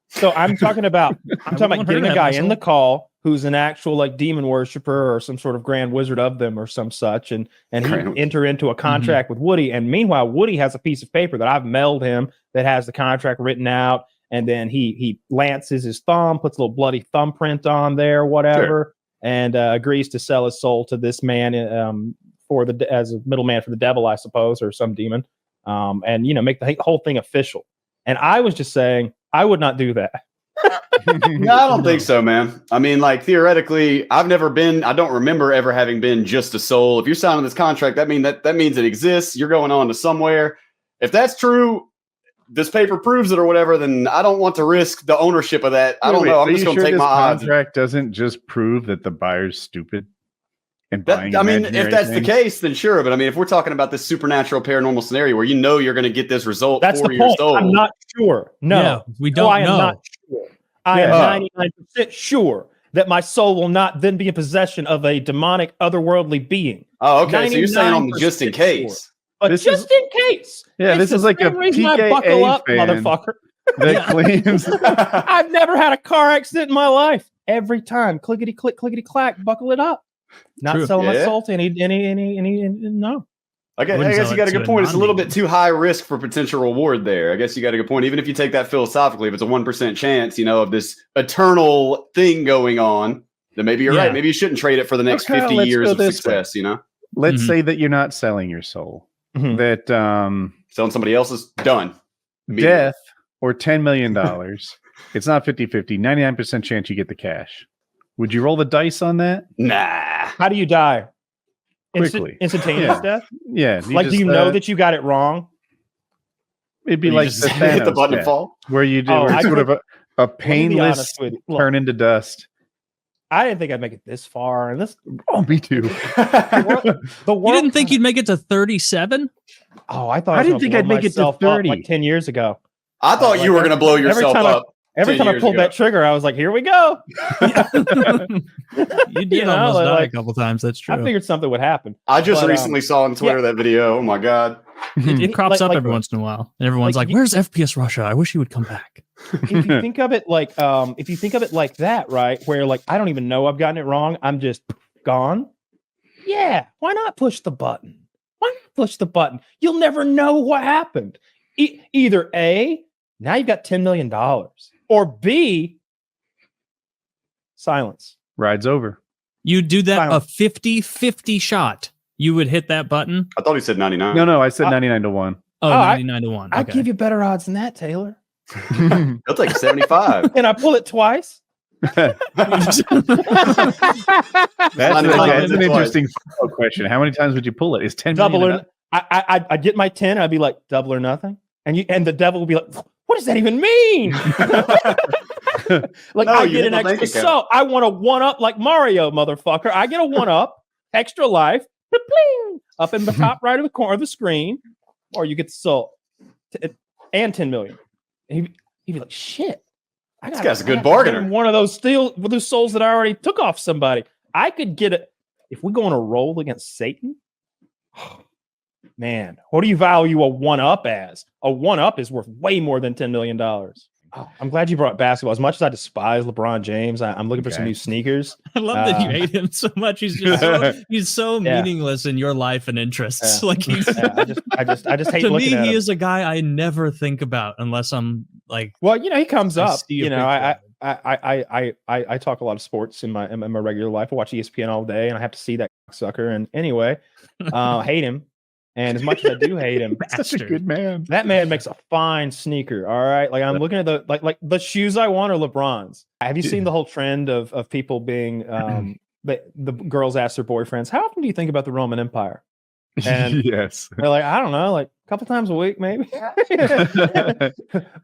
A: So I'm talking about getting a guy in the call who's an actual like demon worshiper or some sort of grand wizard of them or some such, and he enter into a contract with Woody. And meanwhile, Woody has a piece of paper that I've mailed him that has the contract written out, and then he lances his thumb, puts a little bloody thumbprint on there, whatever, and agrees to sell his soul to this man as a middleman for the devil, I suppose, or some demon. And make the whole thing official. And I was just saying, I would not do that.
E: No, I don't think so, man. I mean, like theoretically, I don't remember ever having been just a soul. If you're signing this contract, that means it exists. You're going on to somewhere. If that's true, this paper proves it or whatever, then I don't want to risk the ownership of that. I don't know. I'm just going to take my odds.
M: Contract doesn't just prove that the buyer's stupid. If
E: that's the case, then sure. But I mean, if we're talking about this supernatural paranormal scenario where you're going to get this result for your soul.
A: I'm not sure. No,
C: we don't know.
A: I am not sure. I am 99% sure that my soul will not then be in possession of a demonic, otherworldly being.
E: Oh, okay. So you're saying on the just in case.
A: But
M: This
A: just in case.
M: Yeah, this is like a
A: same reason I buckle
M: PKA
A: up,
M: fan
A: motherfucker.
M: that claims
A: I've never had a car accident in my life. Every time, clickety click, clickety clack, buckle it up. Not
M: True.
A: selling my
E: Yeah.
A: soul to any no.
E: I guess you got a good point. It's a little bit too high risk for potential reward there. I guess you got a good point. Even if you take that philosophically, if it's a 1% chance, of this eternal thing going on, then maybe you're right. Maybe you shouldn't trade it for the next 50
M: let's
E: years
M: go
E: of
M: this
E: success,
M: Let's say that you're not selling your soul. That
E: selling somebody else's done.
M: Death or $10 million. It's not 50-50. 99% chance you get the cash. Would you roll the dice on that?
E: Nah.
A: How do you die?
M: Quickly.
A: Instantaneous
M: Yeah.
A: death?
M: Yeah.
A: Do you know that you got it wrong?
M: It'd be
E: You
M: like
E: just
M: the
E: hit the
M: Thanos
E: button and
M: death,
E: fall?
M: where you do
A: Oh,
M: where it's
A: I
M: sort
A: could-
M: of a
A: be
M: painless
A: honest with you. Look.
M: turn into dust.
A: I didn't think I'd make it this far. And this
M: Oh, me too.
A: the world
C: You didn't think you'd make it to 37?
A: Oh, I thought
M: I
A: was
M: didn't
A: gonna
M: think
A: blow
M: I'd make it to
A: myself up
M: 30.
A: like 10 years ago.
E: I thought you were going to blow yourself up.
A: Every
E: 10
A: time I
E: years
A: pulled
E: ago.
A: that trigger, I was like, "Here we go."
C: You did
A: know,
C: almost die a
A: like,
C: couple times. That's true.
A: I figured something would happen.
E: I just
A: But,
E: recently saw on Twitter that video. Oh my God.
C: It crops
A: Like-
C: up every once in a while, and everyone's like, "Where's FPS-Russia? I wish he would come back."
A: If you think of it like, that, right? Where like I don't even know I've gotten it wrong. I'm just gone. Yeah. Why not push the button? Why not push the button? You'll never know what happened. Either A, now you've got $10 million, or B, silence.
M: Ride's over.
C: You do that a 50-50 shot. You would hit that button.
E: I thought he said 99.
M: No, I said 99 to 1.
C: Oh,
A: Oh,
C: 99 to 1.
A: I'd
C: Okay.
A: give you better odds than that, Taylor.
E: He'll take 75.
A: And I pull it twice.
M: That's an interesting question. How many times would you pull it? Is 10
A: Double
M: million
A: or I get my 10. I'd be like double or nothing, and the devil will be like, "What does that even mean?" Like
E: No,
A: I
E: you
A: get
E: hit
A: an
E: the bank
A: extra
E: account.
A: soul. I want a 1-up like Mario, motherfucker. I get a 1-up, extra life, bling, up in the top right of the corner of the screen, or you get the soul and 10 million. And he'd be like, "Shit,
E: This guy's a good
A: I gotta get
E: bargainer."
A: One of those those souls that I already took off somebody. I could get it if we go on a roll against Satan. Man, what do you value a 1-up as? A 1-up is worth way more than $10 million. Oh, I'm glad you brought basketball. As much as I despise LeBron James, I'm looking for some new sneakers.
C: I love that you hate him so much. He's just he's so
A: Yeah.
C: meaningless in your life and interests.
A: Yeah.
C: Like he's,
A: I just hate
C: to me,
A: looking at
C: he
A: him.
C: is a guy I never think about unless I'm like.
A: Well, he comes
C: I
A: up.
C: see a
A: I talk a lot of sports in my regular life. I watch ESPN all day, and I have to see that sucker. And anyway, hate him. And as much as I do hate him,
M: Such a good man.
A: that man makes a fine sneaker. All right, like I'm looking at the like the shoes I want are LeBron's. Have you seen the whole trend of people being the girls ask their boyfriends, "How often do you think about the Roman Empire?" And
M: Yes.
A: they're like, "I don't know, like a couple times a week, maybe."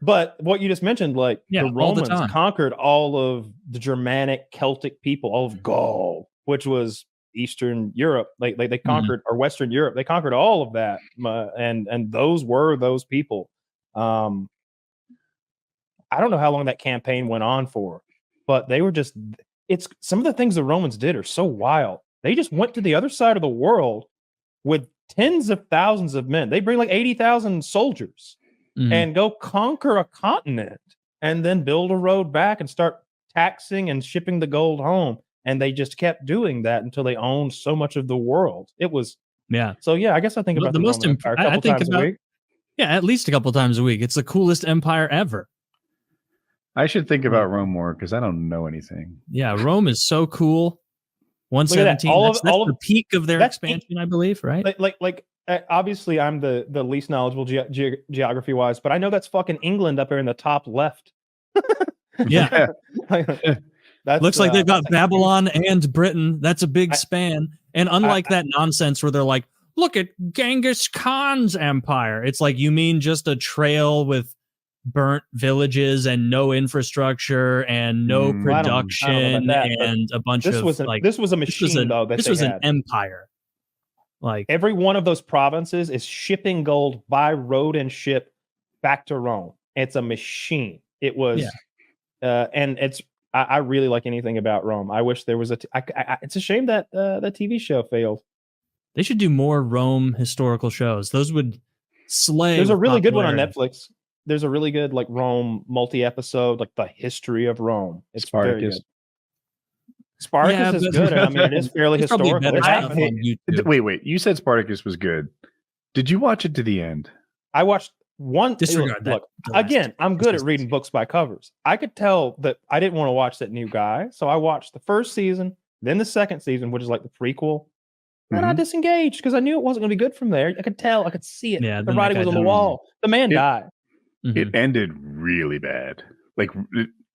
A: But what you just mentioned, like
C: Yeah,
A: the
C: all the
A: Romans
C: time.
A: conquered all of the Germanic Celtic people, all of Gaul, which was Eastern Europe. They conquered or Western Europe. They conquered all of that, and those were those people. I don't know how long that campaign went on for, but they were just. It's some of the things the Romans did are so wild. They just went to the other side of the world with tens of thousands of men. They bring like 80,000 soldiers and go conquer a continent and then build a road back and start taxing and shipping the gold home. And they just kept doing that until they owned so much of the world. It was So yeah, I guess I think about the most Empire a couple times a week.
C: Yeah, at least a couple times a week. It's the coolest empire ever.
M: I should think about Rome more because I don't know anything.
C: Yeah, Rome is so cool.
A: Look at that.
C: 117. That's the peak of their expansion, I believe, right?
A: Like obviously I'm the least knowledgeable geography wise, but I know that's fucking England up there in the top left.
C: Yeah.
A: That's,
C: Looks like they've got Babylon and Britain. That's a big span. And unlike that nonsense where they're like, look at Genghis Khan's empire. It's like, you mean just a trail with burnt villages and no infrastructure and no production and a bunch
A: this
C: of
A: was this was a machine though.
C: This was an empire. Like
A: every one of those provinces is shipping gold by road and ship back to Rome. It's a machine. It was, and it's. I really like anything about Rome. I wish there was it's a shame that that TV show failed.
C: They should do more Rome historical shows. Those would slay.
A: There's a
C: with
A: really good one on
C: popularity.
A: Netflix. There's a really good like Rome multi-episode, like the history of Rome. It's very good. Spartacus
C: Yeah,
A: is
C: but-
A: good. I mean, it is fairly
C: There's probably
A: historical.
C: better
A: It
C: stuff
A: happened-
C: on YouTube.
M: Wait. You said Spartacus was good. Did you watch it to the end?
A: I watched one.
C: Disregard that.
A: Look, again, I'm good at reading books by covers. I could tell that I didn't want to watch that new guy, so I watched the first season, then the second season, which is like the prequel. And I disengaged because I knew it wasn't going to be good from there. I could tell, I could see it.
C: Yeah,
A: the
C: then that
A: writing
C: guy
A: was on the
C: died.
A: wall. The man died.
M: It ended really bad. Like,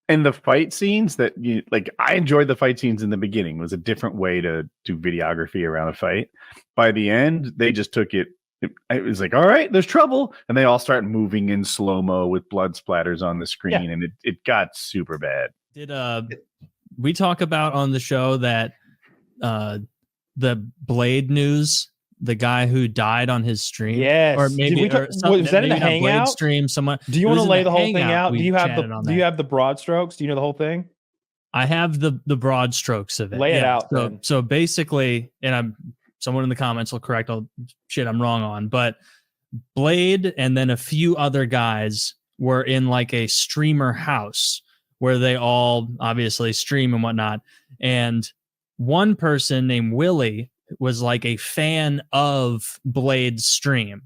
M: and the fight scenes that you like, I enjoyed the fight scenes in the beginning. It was a different way to do videography around a fight. By the end, they just took it. It was like, all right, there's trouble, and they all start moving in slow mo with blood splatters on the screen, and it got super bad.
C: Did we talk about on the show that the Blade news, the guy who died on his stream?
A: Yes.
C: Or maybe
A: Did we
C: or something,
A: was that in
C: maybe
A: the
C: not Blade
A: hangout?
C: stream? Someone.
A: Do you
C: it
A: want
C: was
A: to
C: in
A: lay the whole thing
C: hangout
A: out?
C: we
A: Do you have
C: chatted on
A: do
C: that.
A: you have the broad strokes? Do you know the whole thing?
C: I have the broad strokes of it.
A: Lay it out,
C: So,
A: then.
C: so basically, and I'm someone in the comments will correct all shit I'm wrong on, but Blade and then a few other guys were in like a streamer house where they all obviously stream and whatnot. And one person named Willie was like a fan of Blade's stream,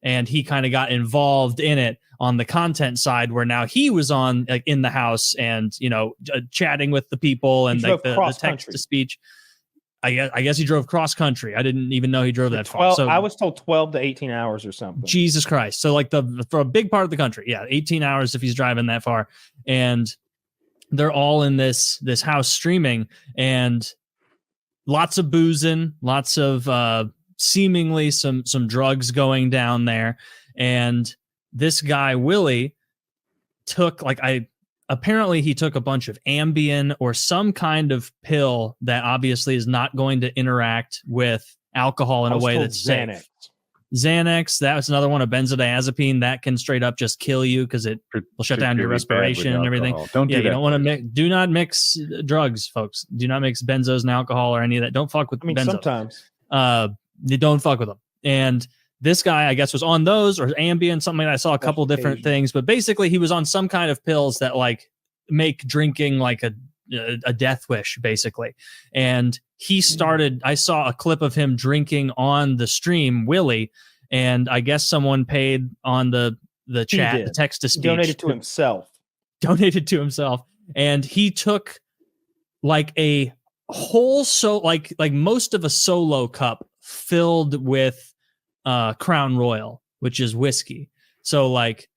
C: and he kind of got involved in it on the content side, where now he was on like in the house and chatting with the people and
A: He
C: like
A: drove
C: the
A: cross
C: text
A: country.
C: to speech. I guess he drove cross country. I didn't even know he drove that far.
A: 12,
C: So
A: I was told 12 to 18 hours or something.
C: Jesus Christ. So like for a big part of the country, 18 hours if he's driving that far. And they're all in this house streaming, and lots of boozing, lots of seemingly some drugs going down there. And this guy, Willie, took apparently he took a bunch of Ambien or some kind of pill that obviously is not going to interact with alcohol in
A: I
C: a
A: was
C: way
A: told
C: that's
A: Xanax.
C: safe. Xanax, that was another one, a benzodiazepine that can straight up just kill you because it will shut down your
M: Particularly bad with
C: respiration and everything.
M: alcohol. Don't do
C: you
M: that,
C: don't want to mix. Do not mix drugs, folks. Do not mix benzos and alcohol or any of that. Don't fuck with benzos.
A: Sometimes.
C: You don't fuck with them. And this guy, I guess, was on those or Ambien, something like that. I saw a couple different things, but basically he was on some kind of pills that like make drinking like a death wish, basically. And he started, I saw a clip of him drinking on the stream, Willie, and I guess someone paid on the chat,
A: did.
C: the text to speech.
A: Donated to himself.
C: Donated to himself. And he took like a whole like most of a solo cup filled with Crown Royal, which is whiskey. So like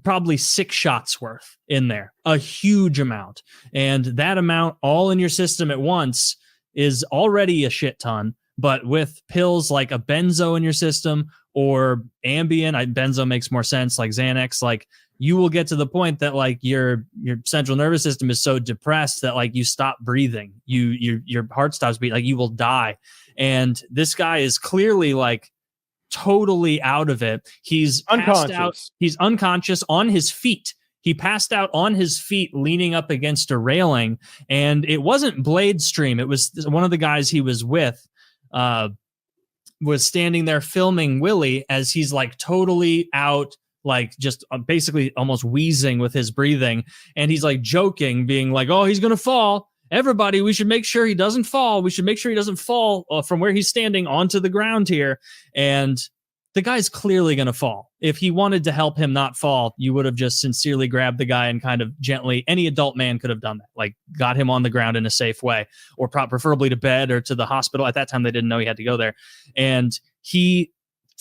C: probably 6 shots worth in there, a huge amount. And that amount all in your system at once is already a shit ton. But with pills like a benzo in your system or Ambien, benzo makes more sense, like Xanax, like you will get to the point that like your central nervous system is so depressed that like you stop breathing, your heart stops beating, like you will die. And this guy is clearly like totally out of it. He's
A: unconscious.
C: Out. He's unconscious on his feet. He passed out on his feet, leaning up against a railing. And it wasn't Blade's stream. It was one of the guys he was with, was standing there filming Willie as he's like totally out, like just basically almost wheezing with his breathing. And he's like joking, being like, oh, he's going to fall. Everybody, we should make sure he doesn't fall. We should make sure he doesn't fall from where he's standing onto the ground here. And the guy's clearly going to fall. If he wanted to help him not fall, you would have just sincerely grabbed the guy and kind of gently, any adult man could have done that, like got him on the ground in a safe way, or preferably to bed or to the hospital. At that time, they didn't know he had to go there. And he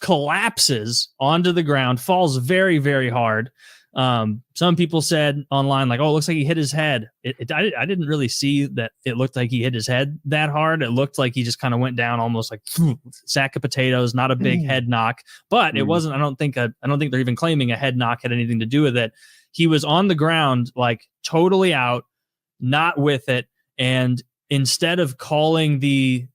C: collapses onto the ground, falls very, very hard. Some people said online, like, oh, it looks like he hit his head. I didn't really see that it looked like he hit his head that hard. It looked like he just kind of went down almost like sack of potatoes, not a big head knock, but it wasn't, I don't think they're even claiming a head knock had anything to do with it. He was on the ground, like totally out, not with it. And instead of calling the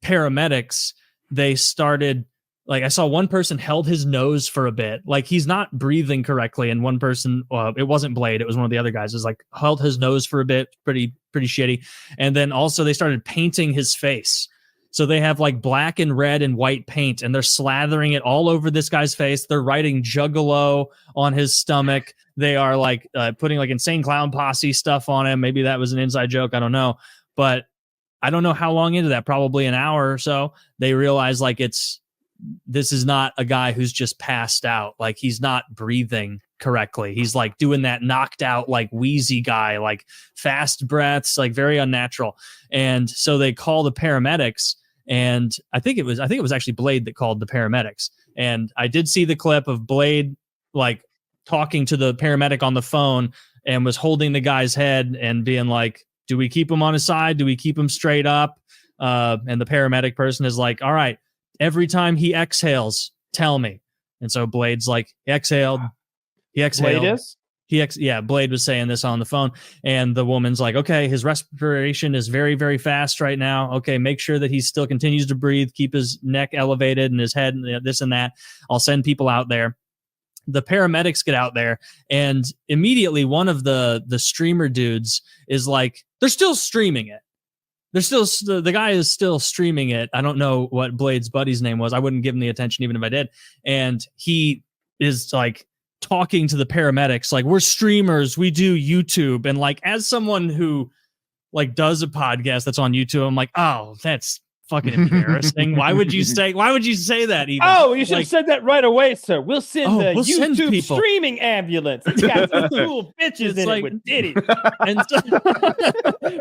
C: paramedics, they started like I saw one person held his nose for a bit, like he's not breathing correctly, and one person, it wasn't Blade, it was one of the other guys, is like held his nose for a bit, pretty shitty. And then also they started painting his face. So they have like black and red and white paint, and they're slathering it all over this guy's face. They're writing Juggalo on his stomach. They are like putting like Insane Clown Posse stuff on him. Maybe that was an inside joke, I don't know. But I don't know how long into that, probably an hour or so, they realize like this is not a guy who's just passed out. Like he's not breathing correctly. He's like doing that knocked out, like wheezy guy, like fast breaths, like very unnatural. And so they call the paramedics, and I think it was actually Blade that called the paramedics. And I did see the clip of Blade like talking to the paramedic on the phone and was holding the guy's head and being like, do we keep him on his side? Do we keep him straight up? And the paramedic person is like, all right, every time he exhales, tell me. And so Blade's like, he exhaled.
A: Blade is?
C: Blade was saying this on the phone. And the woman's like, okay, his respiration is very, very fast right now. Okay, make sure that he still continues to breathe, keep his neck elevated and his head, and this and that. I'll send people out there. The paramedics get out there, and immediately one of the streamer dudes is like, they're still streaming it. The guy is still streaming it. I don't know what Blade's buddy's name was. I wouldn't give him the attention even if I did. And he is like talking to the paramedics, like, we're streamers, we do YouTube. And like, as someone who like does a podcast that's on YouTube, I'm like, oh, that's fucking embarrassing. Why would you say that even?
A: Oh, you should have said that right away, sir. We'll send
C: we'll send
A: YouTube
C: people.
A: streaming ambulance. It's got some cool bitches in
C: like,
A: it with Diddy.
C: And so,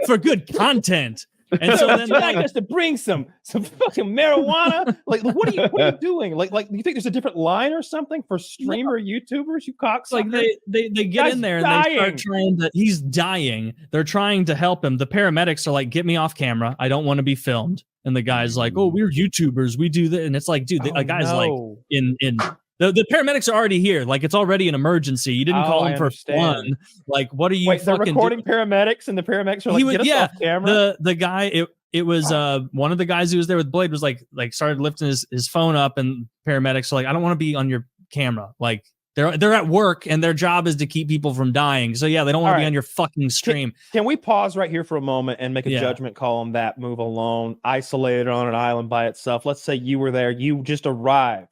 C: for good content. And so then
A: like just to bring some fucking marijuana. Like what are you doing? Like you think there's a different line or something for streamer YouTubers? You cocksucker.
C: Like they get in there and they start trying to. He's dying. They're trying to help him. The paramedics are like, "Get me off camera. I don't want to be filmed." And the guy's like, "Oh, we're YouTubers. We do that." And it's like, dude, a guy's like in. The paramedics are already here. Like it's already an emergency. You didn't call them for fun. Like, what are you?
A: Wait, they're recording paramedics, and the paramedics are like, "Get us off camera."
C: The guy, it was one of the guys who was there with Blade was like started lifting his phone up, and paramedics are like, "I don't want to be on your camera." Like they're at work, and their job is to keep people from dying. So yeah, they don't want to be on your fucking stream.
A: Can we pause right here for a moment and make a judgment call on that move alone, isolated on an island by itself? Let's say you were there, you just arrived.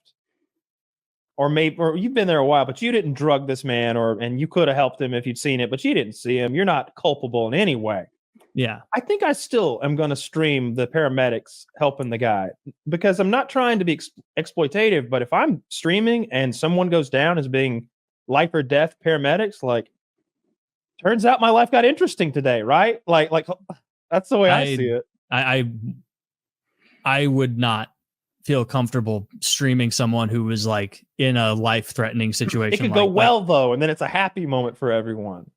A: Or you've been there a while, but you didn't drug this man, and you could have helped him if you'd seen it, but you didn't see him. You're not culpable in any way.
C: Yeah.
A: I think I still am going to stream the paramedics helping the guy, because I'm not trying to be exploitative, but if I'm streaming and someone goes down as being life or death paramedics, like, turns out my life got interesting today, right? Like that's the way I see it.
C: I would not feel comfortable streaming someone who was like in a life-threatening situation.
A: It could go well though, and then it's a happy moment for everyone.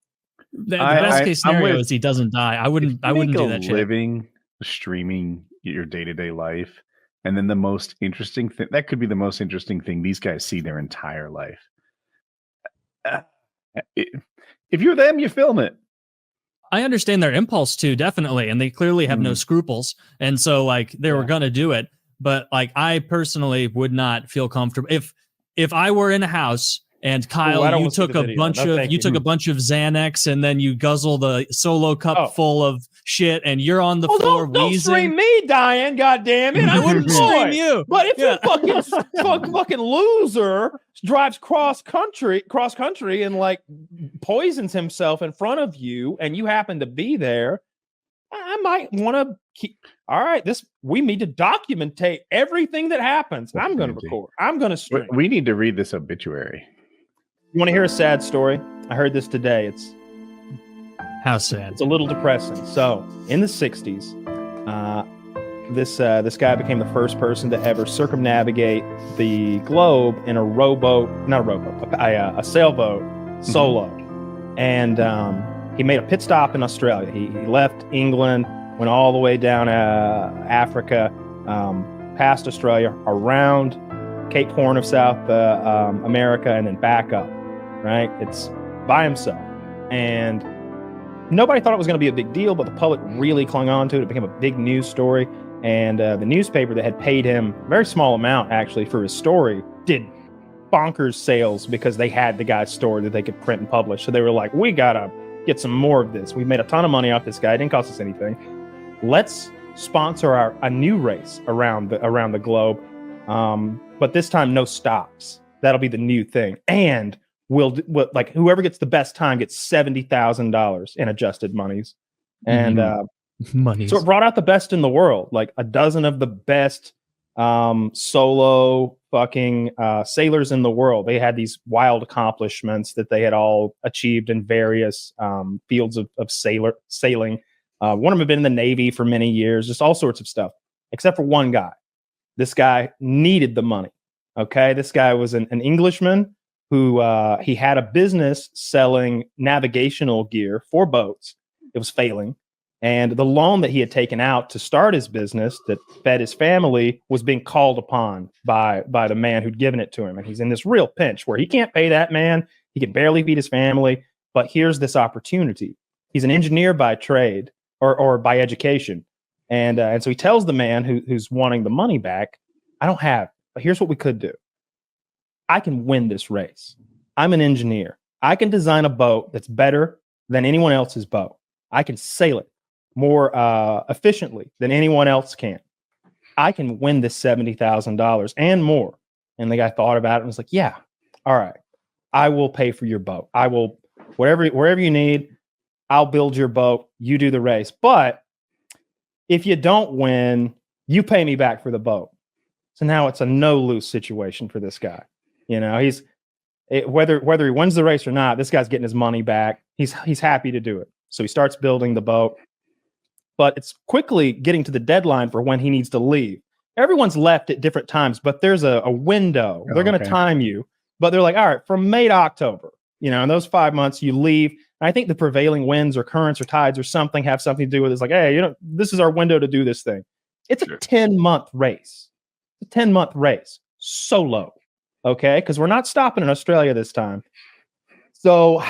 C: The best case scenario is he doesn't die. I wouldn't do that shit.
M: Living, streaming your day-to-day life, and then the most interesting thing, that could be the most interesting thing these guys see their entire life. If you're them, you film it.
C: I understand their impulse too, definitely, and they clearly have no scruples, and so like they were gonna do it. But like, I personally would not feel comfortable if I were in a house and Kyle, you took a bunch of Xanax and then you guzzle the solo cup full of shit and you're on the floor
A: don't
C: wheezing.
A: Stream me dying, goddamn it!
C: I wouldn't stream you.
A: But if you fucking loser drives cross country and like poisons himself in front of you, and you happen to be there, I might want to keep. All right, we need to documentate everything that happens. I'm going to record. I'm going to stream.
M: We need to read this obituary.
A: You want to hear a sad story? I heard this today. It's
C: how sad.
A: It's a little depressing. So, in the 60s, this guy became the first person to ever circumnavigate the globe in a sailboat solo. And he made a pit stop in Australia. He left England, went all the way down Africa, past Australia, around Cape Horn of South America, and then back up, right? It's by himself. And nobody thought it was going to be a big deal, but the public really clung on to it. It became a big news story. And the newspaper that had paid him a very small amount actually for his story did bonkers sales because they had the guy's story that they could print and publish. So they were like, we gotta get some more of this. We made a ton of money off this guy. It didn't cost us anything. Let's sponsor a new race around the globe. But this time, no stops. That'll be the new thing. And we'll like whoever gets the best time gets $70,000 in adjusted monies. And
C: money.
A: So it brought out the best in the world, like a dozen of the best solo fucking sailors in the world. They had these wild accomplishments that they had all achieved in various fields of sailing. One of them had been in the Navy for many years, just all sorts of stuff, except for one guy. This guy needed the money. Okay. This guy was an Englishman who he had a business selling navigational gear for boats. It was failing. And the loan that he had taken out to start his business that fed his family was being called upon by the man who'd given it to him. And he's in this real pinch where he can't pay that man. He can barely feed his family. But here's this opportunity. He's an engineer by trade or by education. And so he tells the man who's wanting the money back, I don't have, but here's what we could do. I can win this race. I'm an engineer. I can design a boat that's better than anyone else's boat. I can sail it more efficiently than anyone else can. I can win this $70,000 and more. And the guy thought about it and was like, yeah, all right, I will pay for your boat. I will, wherever you need, I'll build your boat. You do the race. But if you don't win, you pay me back for the boat. So now it's a no-lose situation for this guy. You know, whether he wins the race or not, this guy's getting his money back. He's happy to do it. So he starts building the boat. But it's quickly getting to the deadline for when he needs to leave. Everyone's left at different times, but there's a window. They're going to time you. But they're like, all right, from May to October, you know, in those 5 months, you leave. And I think the prevailing winds or currents or tides or something have something to do with it. It's like, hey, you know, this is our window to do this thing. It's a 10-month race. It's a 10-month race. Solo. Okay? Because we're not stopping in Australia this time. So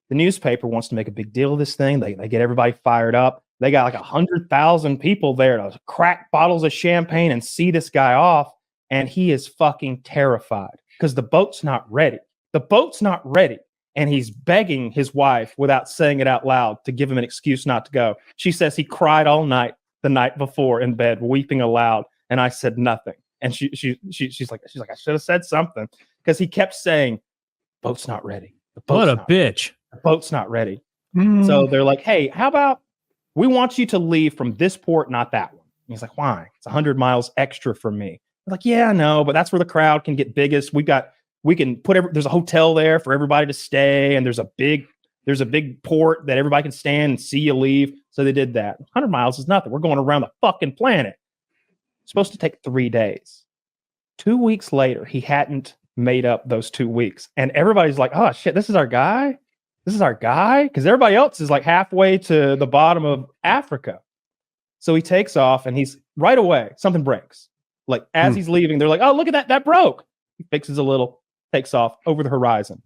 A: the newspaper wants to make a big deal of this thing. They get everybody fired up. They got like 100,000 people there to crack bottles of champagne and see this guy off. And he is fucking terrified because the boat's not ready. The boat's not ready. And he's begging his wife without saying it out loud to give him an excuse not to go. She says he cried all night the night before in bed, weeping aloud. And I said nothing. And she's like, I should have said something because he kept saying, boat's not ready.
C: What a bitch.
A: The boat's not ready. So they're like, hey, how about we want you to leave from this port, not that one. And he's like, why? It's 100 miles extra from me. I'm like, yeah, I know, but that's where the crowd can get biggest. We can put there's a hotel there for everybody to stay. And there's a big port that everybody can stand and see you leave. So they did that. 100 miles is nothing. We're going around the fucking planet. It's supposed to take 3 days. 2 weeks later, he hadn't made up those 2 weeks. And everybody's like, oh shit, this is our guy. This is our guy. Because everybody else is like halfway to the bottom of Africa. So he takes off and he's right away. Something breaks. Like as he's leaving, they're like, oh, look at that. That broke. He fixes a little, takes off over the horizon.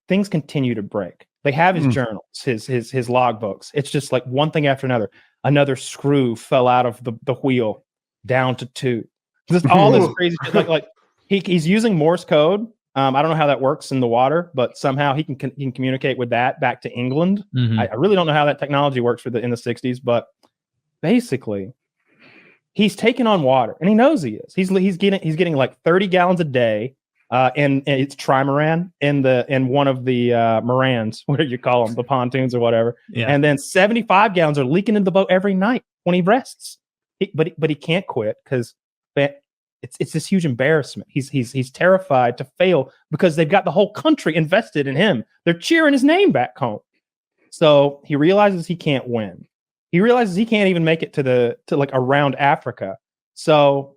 A: Things continue to break. They have his journals, his logbooks. It's just like one thing after another. Another screw fell out of the wheel down to 2. Just all this crazy shit. Like he's using Morse code. I don't know how that works in the water, but somehow he can communicate with that back to England. I really don't know how that technology works in the 60s, but basically he's taking on water and he knows he is. He's getting like 30 gallons a day. And it's trimaran in one of the Morans, what do you call them, the pontoons or whatever. Yeah. And then 75 gallons are leaking into the boat every night when he rests. But he can't quit because it's this huge embarrassment. He's terrified to fail because they've got the whole country invested in him. They're cheering his name back home. So he realizes he can't win. He realizes he can't even make it to like around Africa. So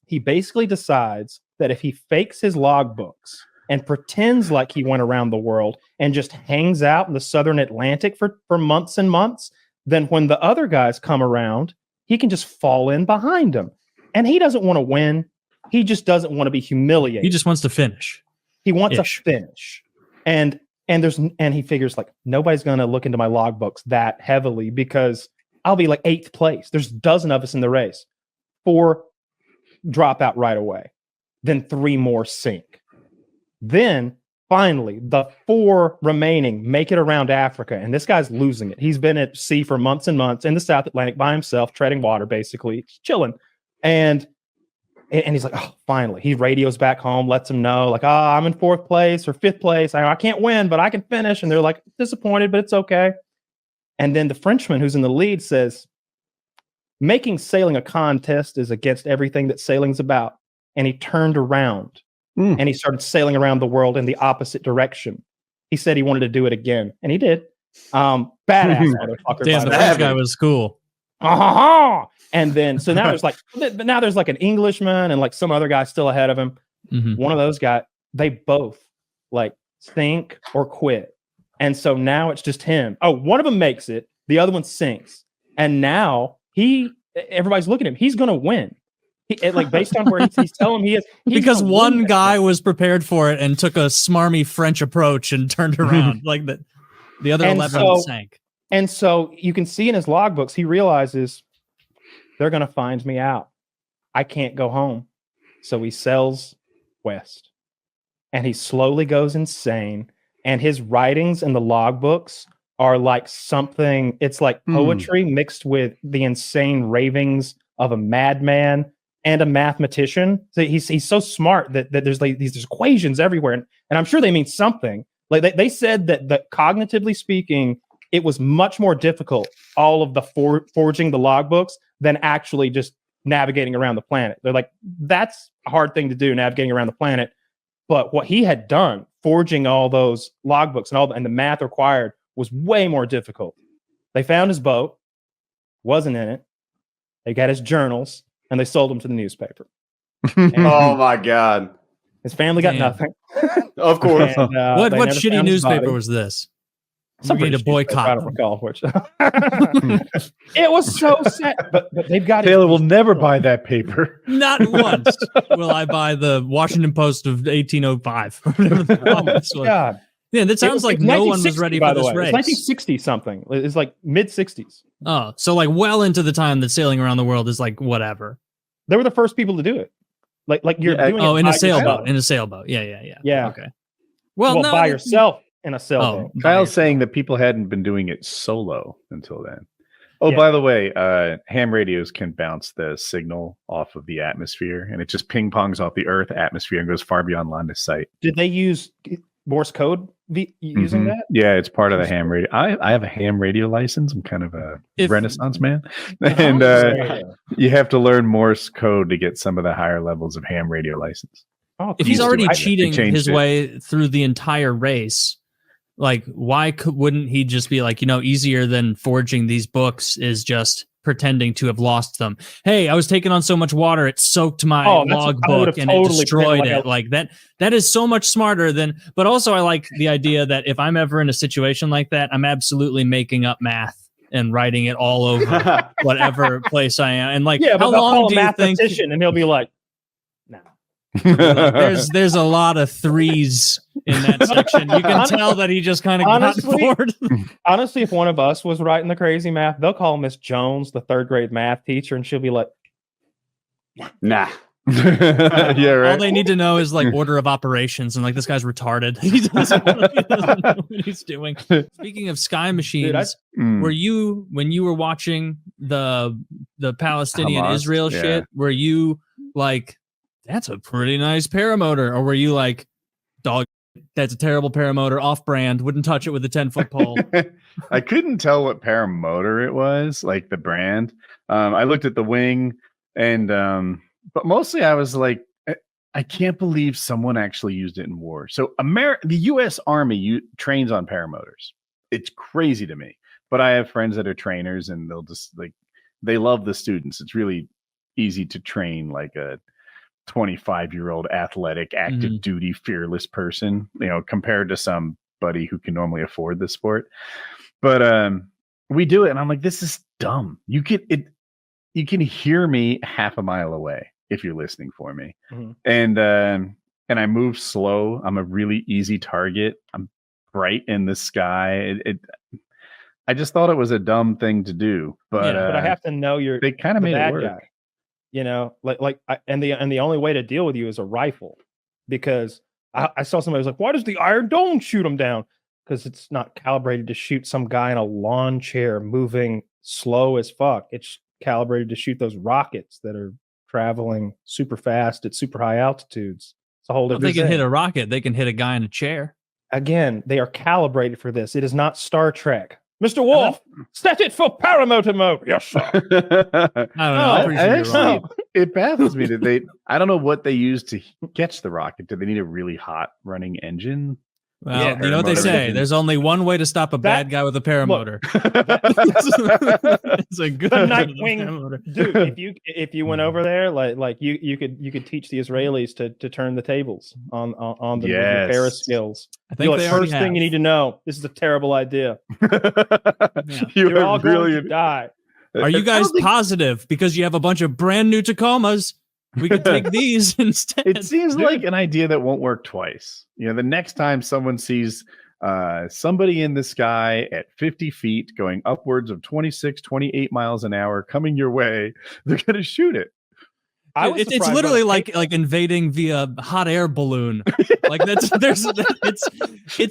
A: he basically decides that if he fakes his logbooks and pretends like he went around the world and just hangs out in the southern Atlantic for months and months, then when the other guys come around, he can just fall in behind them. And he doesn't want to win. He just doesn't want to be humiliated.
C: He just wants to finish.
A: He wants a finish. And he figures like nobody's going to look into my logbooks that heavily because I'll be like 8th place. There's a dozen of us in the race. 4 drop out right away. Then 3 more sink. Then finally, the 4 remaining make it around Africa, and this guy's losing it. He's been at sea for months and months in the South Atlantic by himself, treading water, basically, chilling. And he's like, oh, finally. He radios back home, lets them know, like, I'm in 4th place or 5th place. I can't win, but I can finish. And they're like, disappointed, but it's okay. And then the Frenchman who's in the lead says, making sailing a contest is against everything that sailing's about. And he turned around and he started sailing around the world in the opposite direction. He said he wanted to do it again, and he did. Badass motherfucker.
C: Damn, the French guy was cool.
A: And then, so now there's like an Englishman and like some other guy still ahead of him. One of those guys, they both like sink or quit. And so now it's just him. Oh, one of them makes it. The other one sinks. And now everybody's looking at him. He's going to win. Like based on where he's telling him
C: because one guy was prepared for it and took a smarmy French approach and turned around. Like the other 11 sank.
A: And so you can see in his logbooks, he realizes they're going to find me out. I can't go home. So he sails west and he slowly goes insane. And his writings in the logbooks are like something, it's like poetry mixed with the insane ravings of a madman and a mathematician. So he's so smart that there's like these equations everywhere. And I'm sure they mean something. Like they said that cognitively speaking, it was much more difficult, all of the forging the logbooks, than actually just navigating around the planet. They're like, that's a hard thing to do, navigating around the planet. But what he had done, forging all those logbooks and the math required, was way more difficult. They found his boat, wasn't in it. They got his journals, and they sold them to the newspaper.
E: Oh my God.
A: His family got nothing.
E: Of course.
C: And, what shitty newspaper was this?
A: Some
C: need to boycott.
A: I don't recall which. It was so sad, but they've got
M: Taylor will never buy that paper.
C: Not once will I buy the Washington Post of 1805.
A: Oh my God.
C: Yeah, that sounds like no one was ready for this race.
A: It's 1960 something. It's like mid 60s.
C: Oh, so like well into the time that sailing around the world is like whatever.
A: They were the first people to do it. Like you're doing it
C: in a sailboat. In a sailboat. Yeah. Okay.
A: Well, no, by yourself in a sailboat.
M: Kyle's saying that people hadn't been doing it solo until then. Oh, by the way, ham radios can bounce the signal off of the atmosphere, and it just ping pongs off the Earth atmosphere and goes far beyond line of sight.
A: Did they use Morse code using that?
M: Yeah, it's part of the ham radio. I have a ham radio license. I'm kind of a Renaissance man, and you have to learn Morse code to get some of the higher levels of ham radio license.
C: If he's already cheating his way through the entire race, like why wouldn't he just be like, easier than forging these books is just pretending to have lost them. Hey, I was taking on so much water, it soaked my logbook and it destroyed it. Like that is so much smarter than, but also I like the idea that if I'm ever in a situation like that, I'm absolutely making up math and writing it all over whatever place I am. And like, how long do you think?
A: And he'll be like,
C: there's a lot of threes in that section. You can tell that he just kind of got bored.
A: Honestly, if one of us was writing the crazy math, they'll call Miss Jones, the 3rd grade math teacher, and she'll be like,
E: nah.
M: Yeah, right.
C: All they need to know is like order of operations, and like this guy's retarded. He doesn't know what he's doing. Speaking of sky machines, were you, when you were watching the Palestinian Israel shit, were you like, that's a pretty nice paramotor, or were you like, dog, that's a terrible paramotor, off-brand, wouldn't touch it with a 10-foot pole?
M: I couldn't tell what paramotor it was, like the brand. I looked at the wing, and but mostly I was like, I can't believe someone actually used it in war. So the U.S. Army trains on paramotors. It's crazy to me. But I have friends that are trainers, and they'll just they love the students. It's really easy to train like a 25-year-old athletic, active duty, fearless person, compared to somebody who can normally afford the sport. But we do it, and I'm like, this is dumb. You can hear me half a mile away if you're listening for me. And I move slow. I'm a really easy target. I'm bright in the sky. I just thought it was a dumb thing to do, but
A: I have to know
M: they kind of made it work.
A: guy. You know, and the only way to deal with you is a rifle, because I saw somebody was like, "Why does the Iron Dome shoot him down?" Because it's not calibrated to shoot some guy in a lawn chair moving slow as fuck. It's calibrated to shoot those rockets that are traveling super fast at super high altitudes. It's a whole different
C: They can
A: thing.
C: hit a rocket. They can hit a guy in a chair.
A: Again, they are calibrated for this. It is not Star Trek. Mr. Wolf, set it for paramotor mode. Yes, sir.
C: I don't know. I'm pretty sure you're wrong.
M: It baffles me that I don't know what they use to catch the rocket. Do they need a really hot running engine?
C: Well, you know what they say. There's only one way to stop a bad guy with a paramotor. It's a good
A: Nightwing, dude. If you went over there, like you could teach the Israelis to turn the tables on the repair skills.
C: I think they
A: first thing you need to know. This is a terrible idea. You're all going to die.
C: Are you guys positive? Because you have a bunch of brand new Tacomas. We could take these instead.
M: It seems like an idea that won't work twice. You know, the next time someone sees somebody in the sky at 50 feet going upwards of 26, 28 miles an hour coming your way, they're going to shoot it.
C: It's literally like invading via hot air balloon. Like it's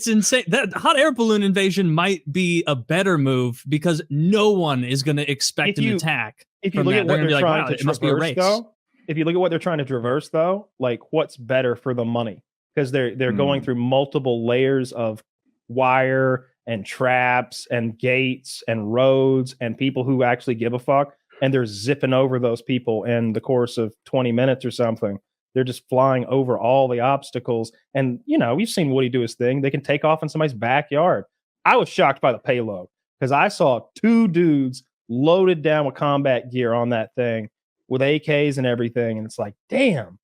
C: insane. That hot air balloon invasion might be a better move because no one is going to expect an attack.
A: If you look at what they're trying to
C: it must be a race.
A: though, if you look at what they're trying to traverse, though, like what's better for the money? Because they're going through multiple layers of wire and traps and gates and roads and people who actually give a fuck, and they're zipping over those people in the course of 20 minutes or something. They're just flying over all the obstacles, and you know, we've seen Woody do his thing. They can take off in somebody's backyard. I was shocked by the payload because I saw 2 dudes loaded down with combat gear on that thing, with AKs and everything. And it's like, damn,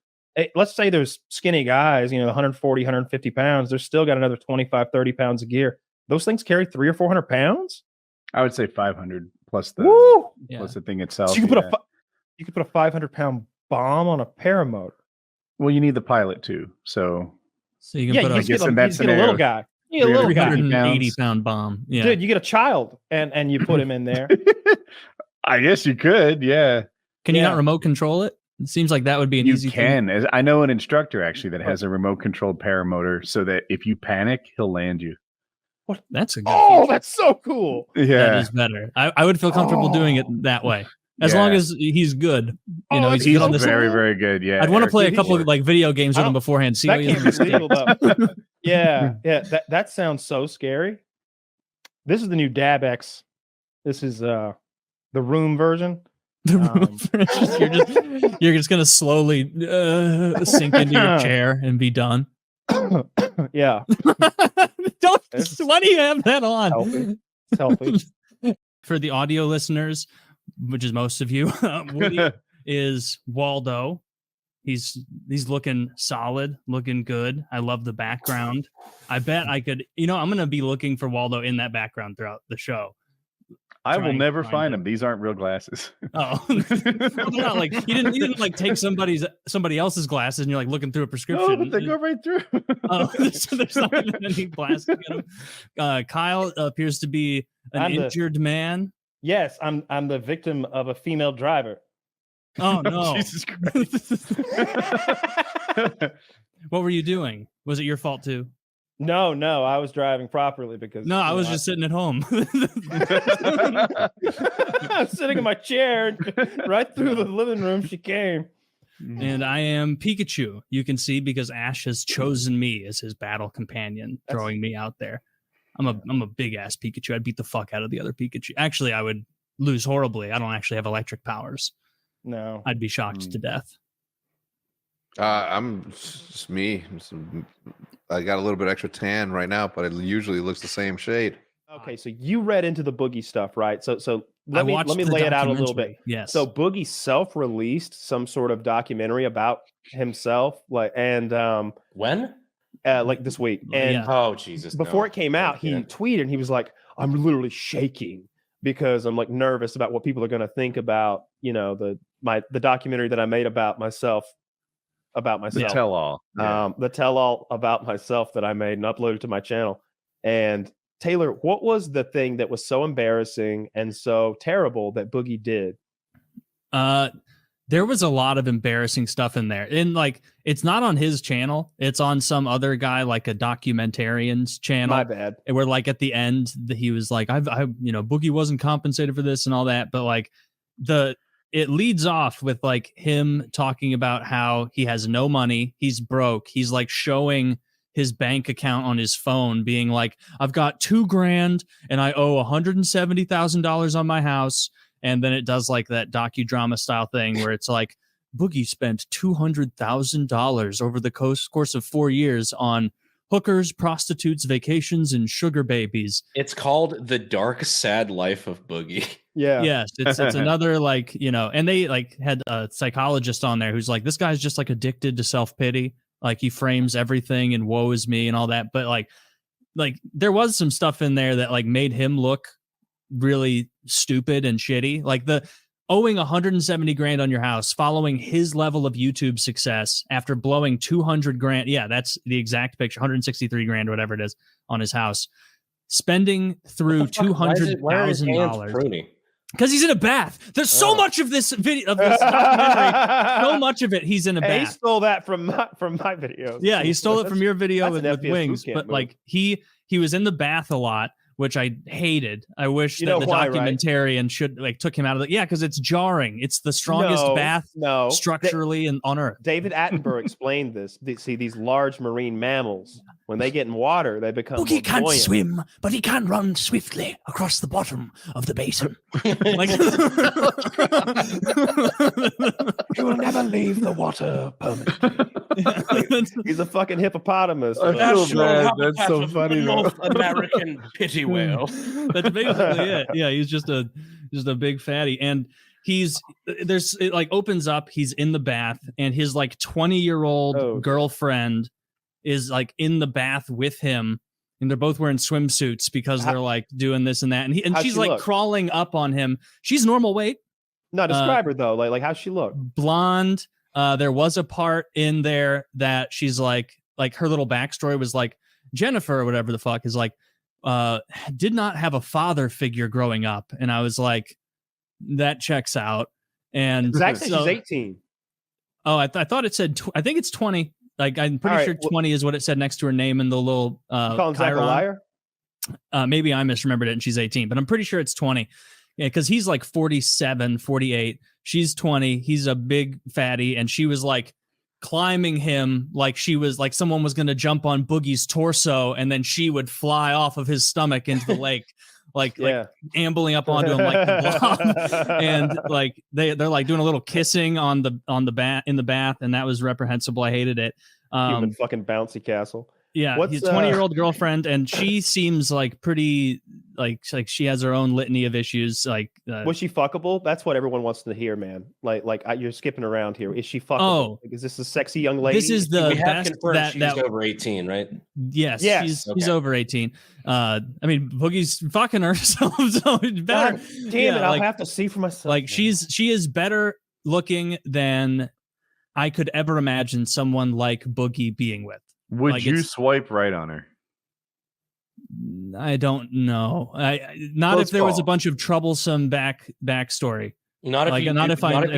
A: let's say there's skinny guys, 140, 150 pounds. They're still got another 25, 30 pounds of gear. Those things carry 300 or 400 pounds.
M: I would say 500 plus the thing itself.
A: So you could put a 500-pound bomb on a paramotor.
M: Well, you need the pilot too. So
C: you can put
A: get a little guy. You get a little guy.
C: 380-pound bomb. Yeah.
A: Dude, you get a child and you put him in there.
M: I guess you could, yeah.
C: Can you not remote control it? It seems like that would be an easy
M: thing.
C: Thing.
M: I know an instructor actually that has a remote controlled paramotor so that if you panic, he'll land you.
A: What?
C: That's a good
A: feature. That's so cool.
M: Yeah.
C: That is better. I would feel comfortable doing it that way. As long as he's good. He's good on this.
M: Very, very good. Yeah.
C: I'd want to play a couple of video games with him beforehand. See
A: that can't be legal, though. Yeah. That sounds so scary. This is the new DABX. This is the room version.
C: You're just gonna slowly sink into your chair and be done.
A: Yeah.
C: Why do you have that on?
A: It's healthy.
C: For the audio listeners, which is most of you, Woody is Waldo. He's looking solid, looking good. I love the background. I bet I could. I'm gonna be looking for Waldo in that background throughout the show.
M: I will never find them. These aren't real glasses.
C: Oh, they're not like you didn't like take somebody else's glasses and you're like looking through a prescription.
M: No, but they go right through.
C: There's not even any plastic in them. Kyle appears to be an injured man.
A: Yes, I'm the victim of a female driver.
C: Oh no!
M: Jesus Christ!
C: What were you doing? Was it your fault too?
A: No, I was driving properly because.
C: No, I was just sitting at home.
A: I was sitting in my chair right through the living room. She came.
C: And I am Pikachu. You can see because Ash has chosen me as his battle companion, throwing me out there. I'm a big ass Pikachu. I'd beat the fuck out of the other Pikachu. Actually, I would lose horribly. I don't actually have electric powers.
A: No,
C: I'd be shocked to death.
S: I'm just me. I got a little bit extra tan right now, but it usually looks the same shade.
A: Okay, so you read into the Boogie stuff, right? So let me lay it out a little bit.
C: Yes.
A: So Boogie self-released some sort of documentary about himself, when? Like this week. And
D: oh Jesus!
A: Before it came out, he tweeted and he was like, "I'm literally shaking because I'm like nervous about what people are going to think about the documentary that I made about myself."
M: The tell-all.
A: The tell-all about myself that I made and uploaded to my channel. And Taylor, what was the thing that was so embarrassing and so terrible that Boogie did?
C: There was a lot of embarrassing stuff in there. And like, it's not on his channel. It's on some other guy, like a documentarian's channel.
A: My bad.
C: And where like at the end, he was like, Boogie wasn't compensated for this and all that. But like it leads off with like him talking about how he has no money. He's broke. He's like showing his bank account on his phone being like, I've got $2,000 and I owe $170,000 on my house. And then it does like that docudrama style thing where it's like Boogie spent $200,000 over the course of 4 years on hookers, prostitutes, vacations, and sugar babies.
D: It's called The Dark, Sad Life of Boogie.
A: Yeah.
C: Yes. It's another like, and they like had a psychologist on there who's like, this guy's just like addicted to self-pity. Like he frames everything and woe is me and all that. But like there was some stuff in there that like made him look really stupid and shitty. Like the owing $170,000 on your house, following his level of YouTube success after blowing $200,000. Yeah, that's the exact picture. $163,000, whatever it is, on his house. Spending through $200,000 because he's in a bath. There's so much of this video of this documentary. So much of it, he's in a bath.
A: He stole that from my video.
C: Yeah, he stole it from your video with
A: FPS
C: Wings. But
A: move.
C: like he was in the bath a lot, which I hated. I wish that the documentarian should like took him out of the because it's jarring. It's the strongest bath structurally on Earth.
A: David Attenborough explained this. See, these large marine mammals, when they get in water, they become
T: Boogie can't
A: buoyant.
T: swim, but he can run swiftly across the bottom of the basin.
C: Like
T: he will never leave the water permanently.
A: He's a fucking hippopotamus.
M: I feel bad. That's so funny.
D: North American pity whale.
C: That's basically it. Yeah, he's just a big fatty, and it like opens up. He's in the bath, and his like 20-year-old girlfriend is like in the bath with him, and they're both wearing swimsuits because they're like doing this and that, and she's like crawling up on him. She's normal weight.
A: No, describe her though. Like how's she look?
C: Blonde. There was a part in there that she's like her little backstory was like Jennifer or whatever the fuck is like did not have a father figure growing up, and I was like, that checks out. And
A: Zach said she's 18.
C: Oh, I thought it said I think it's 20. Like I'm pretty sure 20 is what it said next to her name in the little
A: calling Zach a liar?
C: Maybe I misremembered it and she's 18, but I'm pretty sure it's 20. Yeah, because he's like 47, 48. She's 20. He's a big fatty, and she was like climbing him like she was like someone was going to jump on Boogie's torso, and then she would fly off of his stomach into the lake, like ambling up onto him like the blob. And like they're like doing a little kissing on the bath in the bath, and that was reprehensible. I hated it.
A: Human fucking bouncy castle.
C: Yeah, his 20-year-old girlfriend, and she seems like pretty like she has her own litany of issues. Like,
A: was she fuckable? That's what everyone wants to hear, man. You're skipping around here. Is she fuckable?
C: Oh,
A: like, is this a sexy young lady?
C: This is the best.
D: She's over 18, right?
C: Yes,
A: yes,
C: she's over 18. I mean, Boogie's fucking her, so it's better.
A: God damn it! I'll have to see for myself.
C: Like, she is better looking than I could ever imagine someone like Boogie being with.
M: Would
C: like
M: you swipe right on her?
C: I don't know. Not if there was a bunch of troublesome backstory.
D: Not if you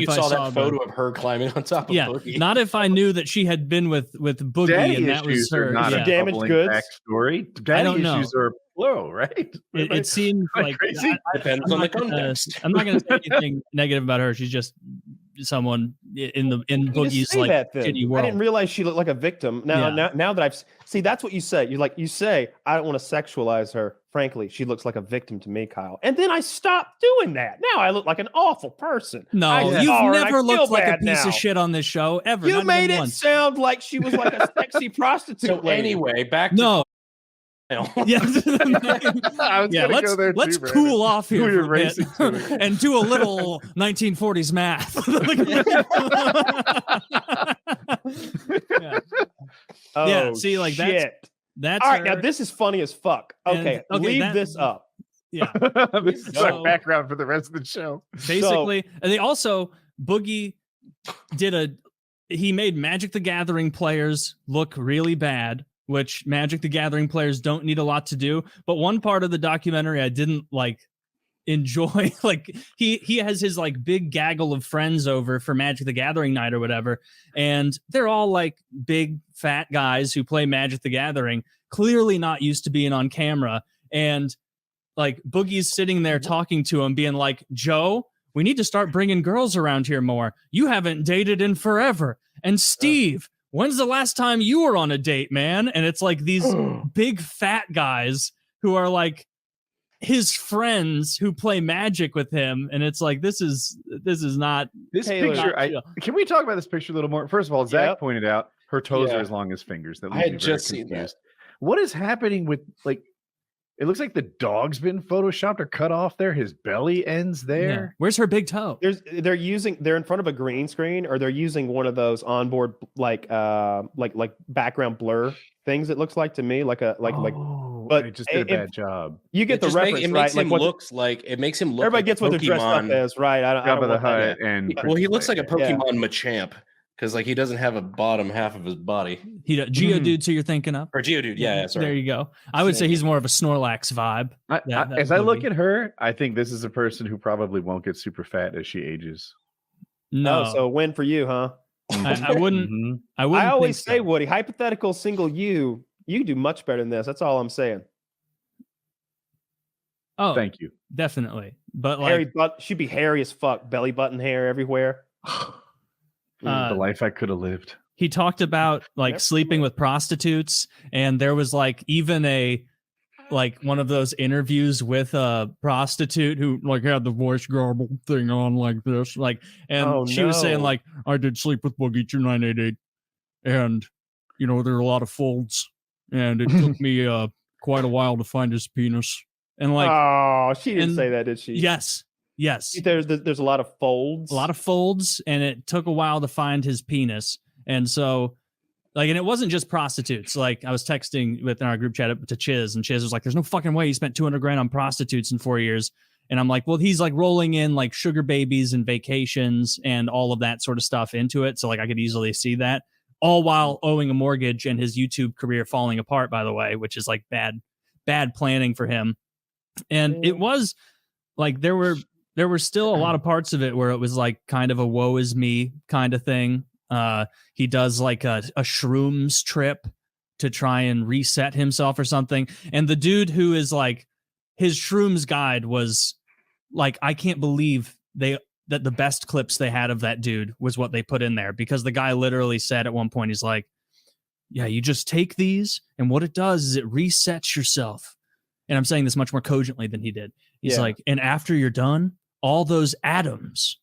D: saw that photo of her climbing on top of Boogie.
C: Not if I knew that she had been with Boogie
M: Daddy
C: and that was her.
M: Not a
A: damaged goods
M: backstory. Daddy
C: I don't know.
M: issues are plural, right?
C: It seemed like
M: crazy.
D: Depends on the context.
C: I'm not going to say anything negative about her. She's just someone in Boogie's like shitty world.
A: I didn't realize she looked like a victim. Now that I've that's what you say. You say I don't want to sexualize her. Frankly, she looks like a victim to me, Kyle. And then I stopped doing that. Now I look like an awful person.
C: No, you've never looked like a piece of shit on this show ever.
A: You made it sound like she was like a sexy prostitute.
D: So anyway, back to
C: no. Yeah, let's cool off here for a bit and do a little 1940s math. See, like that's
A: all right.
C: her.
A: Now this is funny as fuck. Okay, leave this up.
C: Yeah,
M: this is our background for the rest of the show.
C: Basically, and they also Boogie did he made Magic the Gathering players look really bad. which Magic the Gathering players don't need a lot to do. But one part of the documentary I didn't like enjoy. Like he has his like big gaggle of friends over for Magic the Gathering night or whatever, and they're all like big fat guys who play Magic the Gathering, clearly not used to being on camera. And like Boogie's sitting there talking to him, being like, Joe, we need to start bringing girls around here more. You haven't dated in forever. And Steve, when's the last time you were on a date, man? And it's like these big fat guys who are like his friends who play Magic with him. And it's like, this is not
M: this
C: Taylor,
M: picture. Can we talk about this picture a little more? First of all, Zach pointed out her toes are as long as fingers. That
D: I had just seen that.
M: What is happening with like? It looks like the dog's been photoshopped or cut off there. His belly ends there.
C: Yeah. Where's her big toe?
A: They're in front of a green screen, or they're using one of those onboard like background blur things. It looks like to me like. But
M: it just did a bad job.
A: You get the reference,
D: it makes
A: right?
D: Him it makes him look.
A: Everybody
D: like
A: gets what they're dressed up as, right? I don't
M: the
A: want
M: Hut
A: that.
M: and
D: well, he looks like a Pokemon Machamp because like he doesn't have a bottom half of his body.
C: Geodude, so you're thinking of?
D: Or Geodude, yeah, sorry.
C: There you go. I would say he's more of a Snorlax vibe.
M: As I look at her, I think this is a person who probably won't get super fat as she ages.
C: No,
A: so a win for you, huh?
C: I wouldn't. I
A: always say, Woody, hypothetical single you do much better than this. That's all I'm saying.
C: Oh,
M: thank you.
C: Definitely. But
A: hairy she'd be hairy as fuck, belly button hair everywhere.
M: The life I could have lived.
C: He talked about like sleeping with prostitutes, and there was like even one of those interviews with a prostitute who like had the voice garble thing on like this, like, and she was saying like, I did sleep with Boogie 2988, and you know there are a lot of folds, and it took me quite a while to find his penis, and like,
A: oh, she didn't say that, did she?
C: Yes.
A: There's a lot of folds, and it took a while to find his penis. And so, like, and it wasn't just prostitutes. Like, I was texting within our group chat to Chiz, and Chiz was like, there's no fucking way he spent $200,000 on prostitutes in 4 years. And I'm like, well, he's like rolling in like sugar babies and vacations and all of that sort of stuff into it. So like, I could easily see that, all while owing a mortgage and his YouTube career falling apart, by the way, which is like bad planning for him. And it was like, there were still a lot of parts of it where it was like kind of a woe is me kind of thing. He does like a shrooms trip to try and reset himself or something. And the dude who is like, his shrooms guide was like, I can't believe that the best clips they had of that dude was what they put in there, because the guy literally said at one point, he's like, yeah, you just take these, and what it does is it resets yourself. And I'm saying this much more cogently than he did. He's like, and after you're done, all those atoms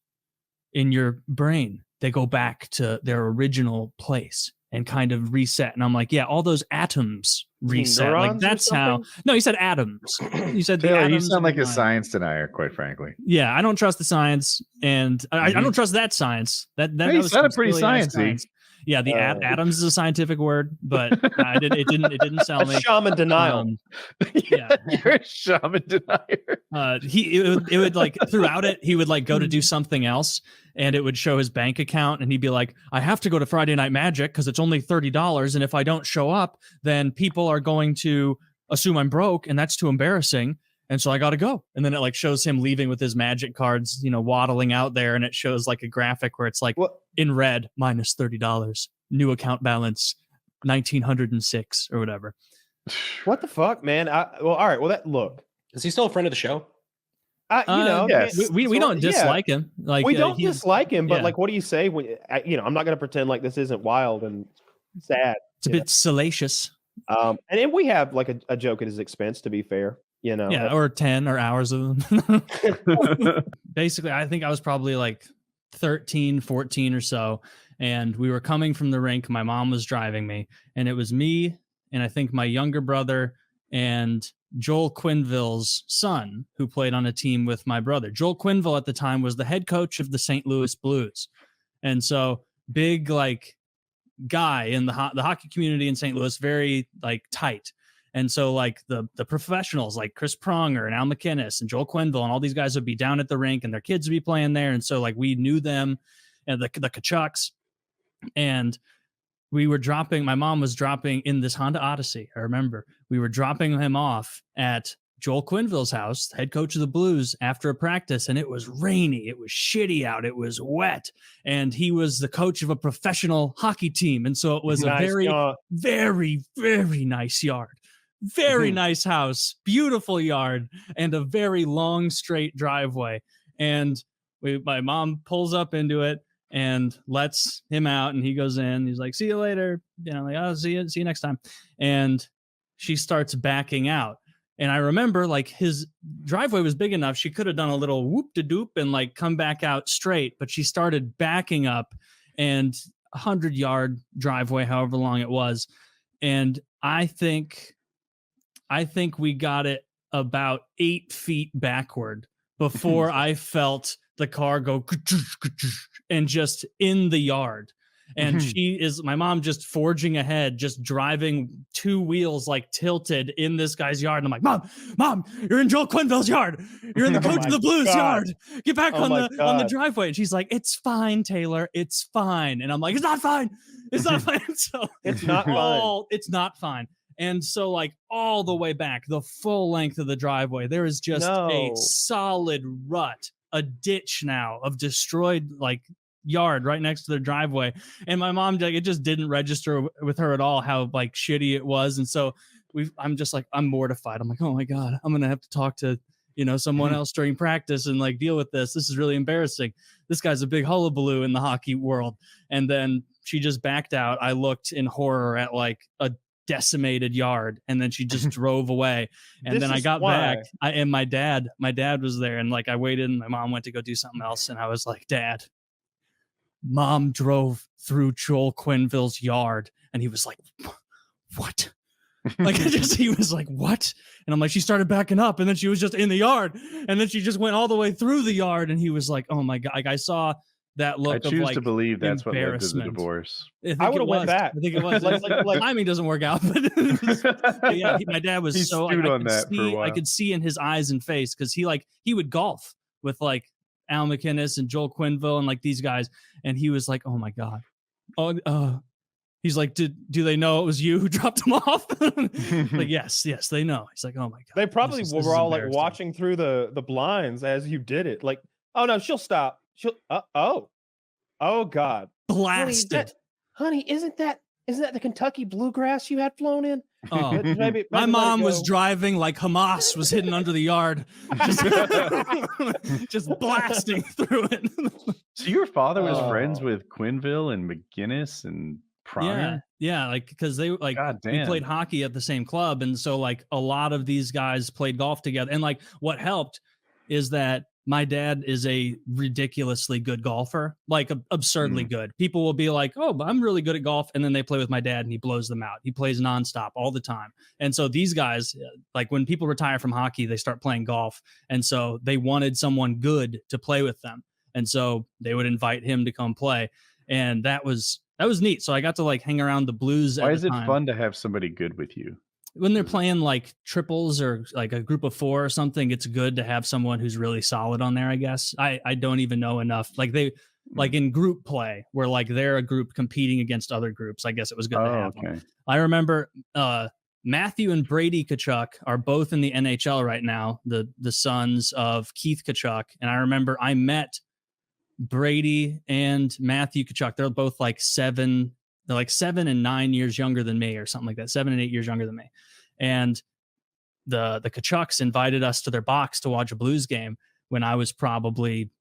A: in your brain, they go back to their original place and kind of reset. And I'm like, yeah, all those atoms reset. Like that's how. No, he said atoms. You said the atoms.
M: You sound like a science denier, quite frankly.
C: Yeah, I don't trust the science, and I don't trust that science. That was
M: sounded pretty
C: really nice
M: sciencey.
C: science. Yeah, the atoms is a scientific word, but it didn't sound like
A: shaman denial.
C: Yeah,
M: you're a shaman denier.
C: It would like throughout it, he would like go to do something else, and it would show his bank account, and he'd be like, I have to go to Friday Night Magic because it's only $30, and if I don't show up, then people are going to assume I'm broke, and that's too embarrassing. And so I got to go. And then it like shows him leaving with his magic cards, you know, waddling out there. And it shows like a graphic where it's like in red, minus $30, new account balance, 1,906 or whatever.
A: What the fuck, man? All right. Well, look.
D: Is he still a friend of the show?
C: Yes. We don't dislike him. Like
A: we don't dislike him, but like, what do you say when, I'm not going to pretend like this isn't wild and sad.
C: It's a bit salacious.
A: And then we have like a joke at his expense, to be fair. You know,
C: or 10 or hours of them. Basically, I think I was probably like 13, 14 or so. And we were coming from the rink. My mom was driving me, and it was me and I think my younger brother and Joel Quinville's son, who played on a team with my brother. Joel Quinville at the time was the head coach of the St. Louis Blues. And so big, like, guy in the hockey community in St. Louis, very like tight. And so like the professionals like Chris Pronger and Al McInnes and Joel Quinville and all these guys would be down at the rink, and their kids would be playing there. And so like we knew them and the Kachucks. And my mom was dropping in this Honda Odyssey. I remember we were dropping him off at Joel Quenneville's house, head coach of the Blues, after a practice, and it was rainy. It was shitty out. It was wet. And he was the coach of a professional hockey team. And so it was a very, very, very nice yard. Very nice house, beautiful yard, and a very long, straight driveway. And my mom pulls up into it and lets him out, and he goes in. He's like, "See you later." Like, "Oh, see you next time." And she starts backing out. And I remember like his driveway was big enough. She could have done a little whoop de doop and like come back out straight, but she started backing up, and 100-yard driveway, however long it was. And I think we got it about 8 feet backward before I felt the car go and just in the yard. And my mom just forging ahead, just driving 2 wheels like tilted in this guy's yard. And I'm like, Mom, you're in Joel Quenneville's yard. You're in the coach of the Blues yard. Get back on the driveway. And she's like, "It's fine, Taylor. It's fine." And I'm like, "It's not fine. It's not fine." So
A: it's not fine.
C: It's not fine. And so like all the way back, the full length of the driveway, there is just a solid rut, a ditch now of destroyed like yard right next to their driveway. And my mom, like, it just didn't register with her at all how like shitty it was. And so I'm just like, I'm mortified. I'm like, "Oh my God, I'm gonna have to talk to someone else during practice and like deal with this. This is really embarrassing. This guy's a big hullabaloo in the hockey world." And then she just backed out. I looked in horror at like a decimated yard, and then she just drove away. And then I got back, and my dad was there, and like I waited, and my mom went to go do something else, and I was like, "Dad, Mom drove through Joel Quenneville's yard." And he was like, "What?" Like he was like, "What?" And I'm like, "She started backing up, and then she was just in the yard, and then she just went all the way through the yard." And he was like, "Oh my God." Like I saw that look.
M: I choose
C: of like
M: to believe that's what led to the
C: embarrassment.
M: divorce.
C: I
A: would have went back.
C: I think it was like timing doesn't work out. But yeah, my dad was
M: He
C: so
M: stewed
C: I
M: on
C: could
M: that for a
C: see, I
M: while.
C: could see in his eyes and face, because he would golf with like Al McInnes and Joel Quenneville and like these guys, and he was like, "Oh my God." He's like, do they know it was you who dropped him off? Like, yes, they know. He's like, "Oh my God."
A: They probably
C: this
A: were
C: is
A: all like
C: embarrassing.
A: watching through the blinds as you did it. Like, "Oh no, she'll stop. She'll oh God.
C: Blasted.
A: Honey, isn't that the Kentucky bluegrass you had flown in?"
C: Oh,
A: maybe
C: my
A: let it
C: mom
A: go.
C: was driving like Hamas was hidden under the yard, just blasting through it.
M: So your father was friends with Quenneville and McGinnis and Pryor?
C: Yeah, like because they like
M: God
C: we
M: damn.
C: played hockey at the same club, and so like a lot of these guys played golf together. And like what helped is that my dad is a ridiculously good golfer, like absurdly good. People will be like, "Oh, but I'm really good at golf," and then they play with my dad, and he blows them out. He plays nonstop all the time. And so these guys, like when people retire from hockey, they start playing golf, and so they wanted someone good to play with them, and so they would invite him to come play, and that was neat. So I got to like hang around the Blues.
M: Why is it fun to have somebody good with you?
C: When they're playing like triples or like a group of 4 or something, it's good to have someone who's really solid on there, I guess. I don't even know enough. Like like in group play where like they're a group competing against other groups. I guess it was good to have them. I remember Matthew and Brady Tkachuk are both in the NHL right now, the sons of Keith Tkachuk. And I remember I met Brady and Matthew Tkachuk. They're both like 7 and 9 years younger than me or something like that. 7 and 8 years younger than me. And the Tkachuks invited us to their box to watch a Blues game when I was probably,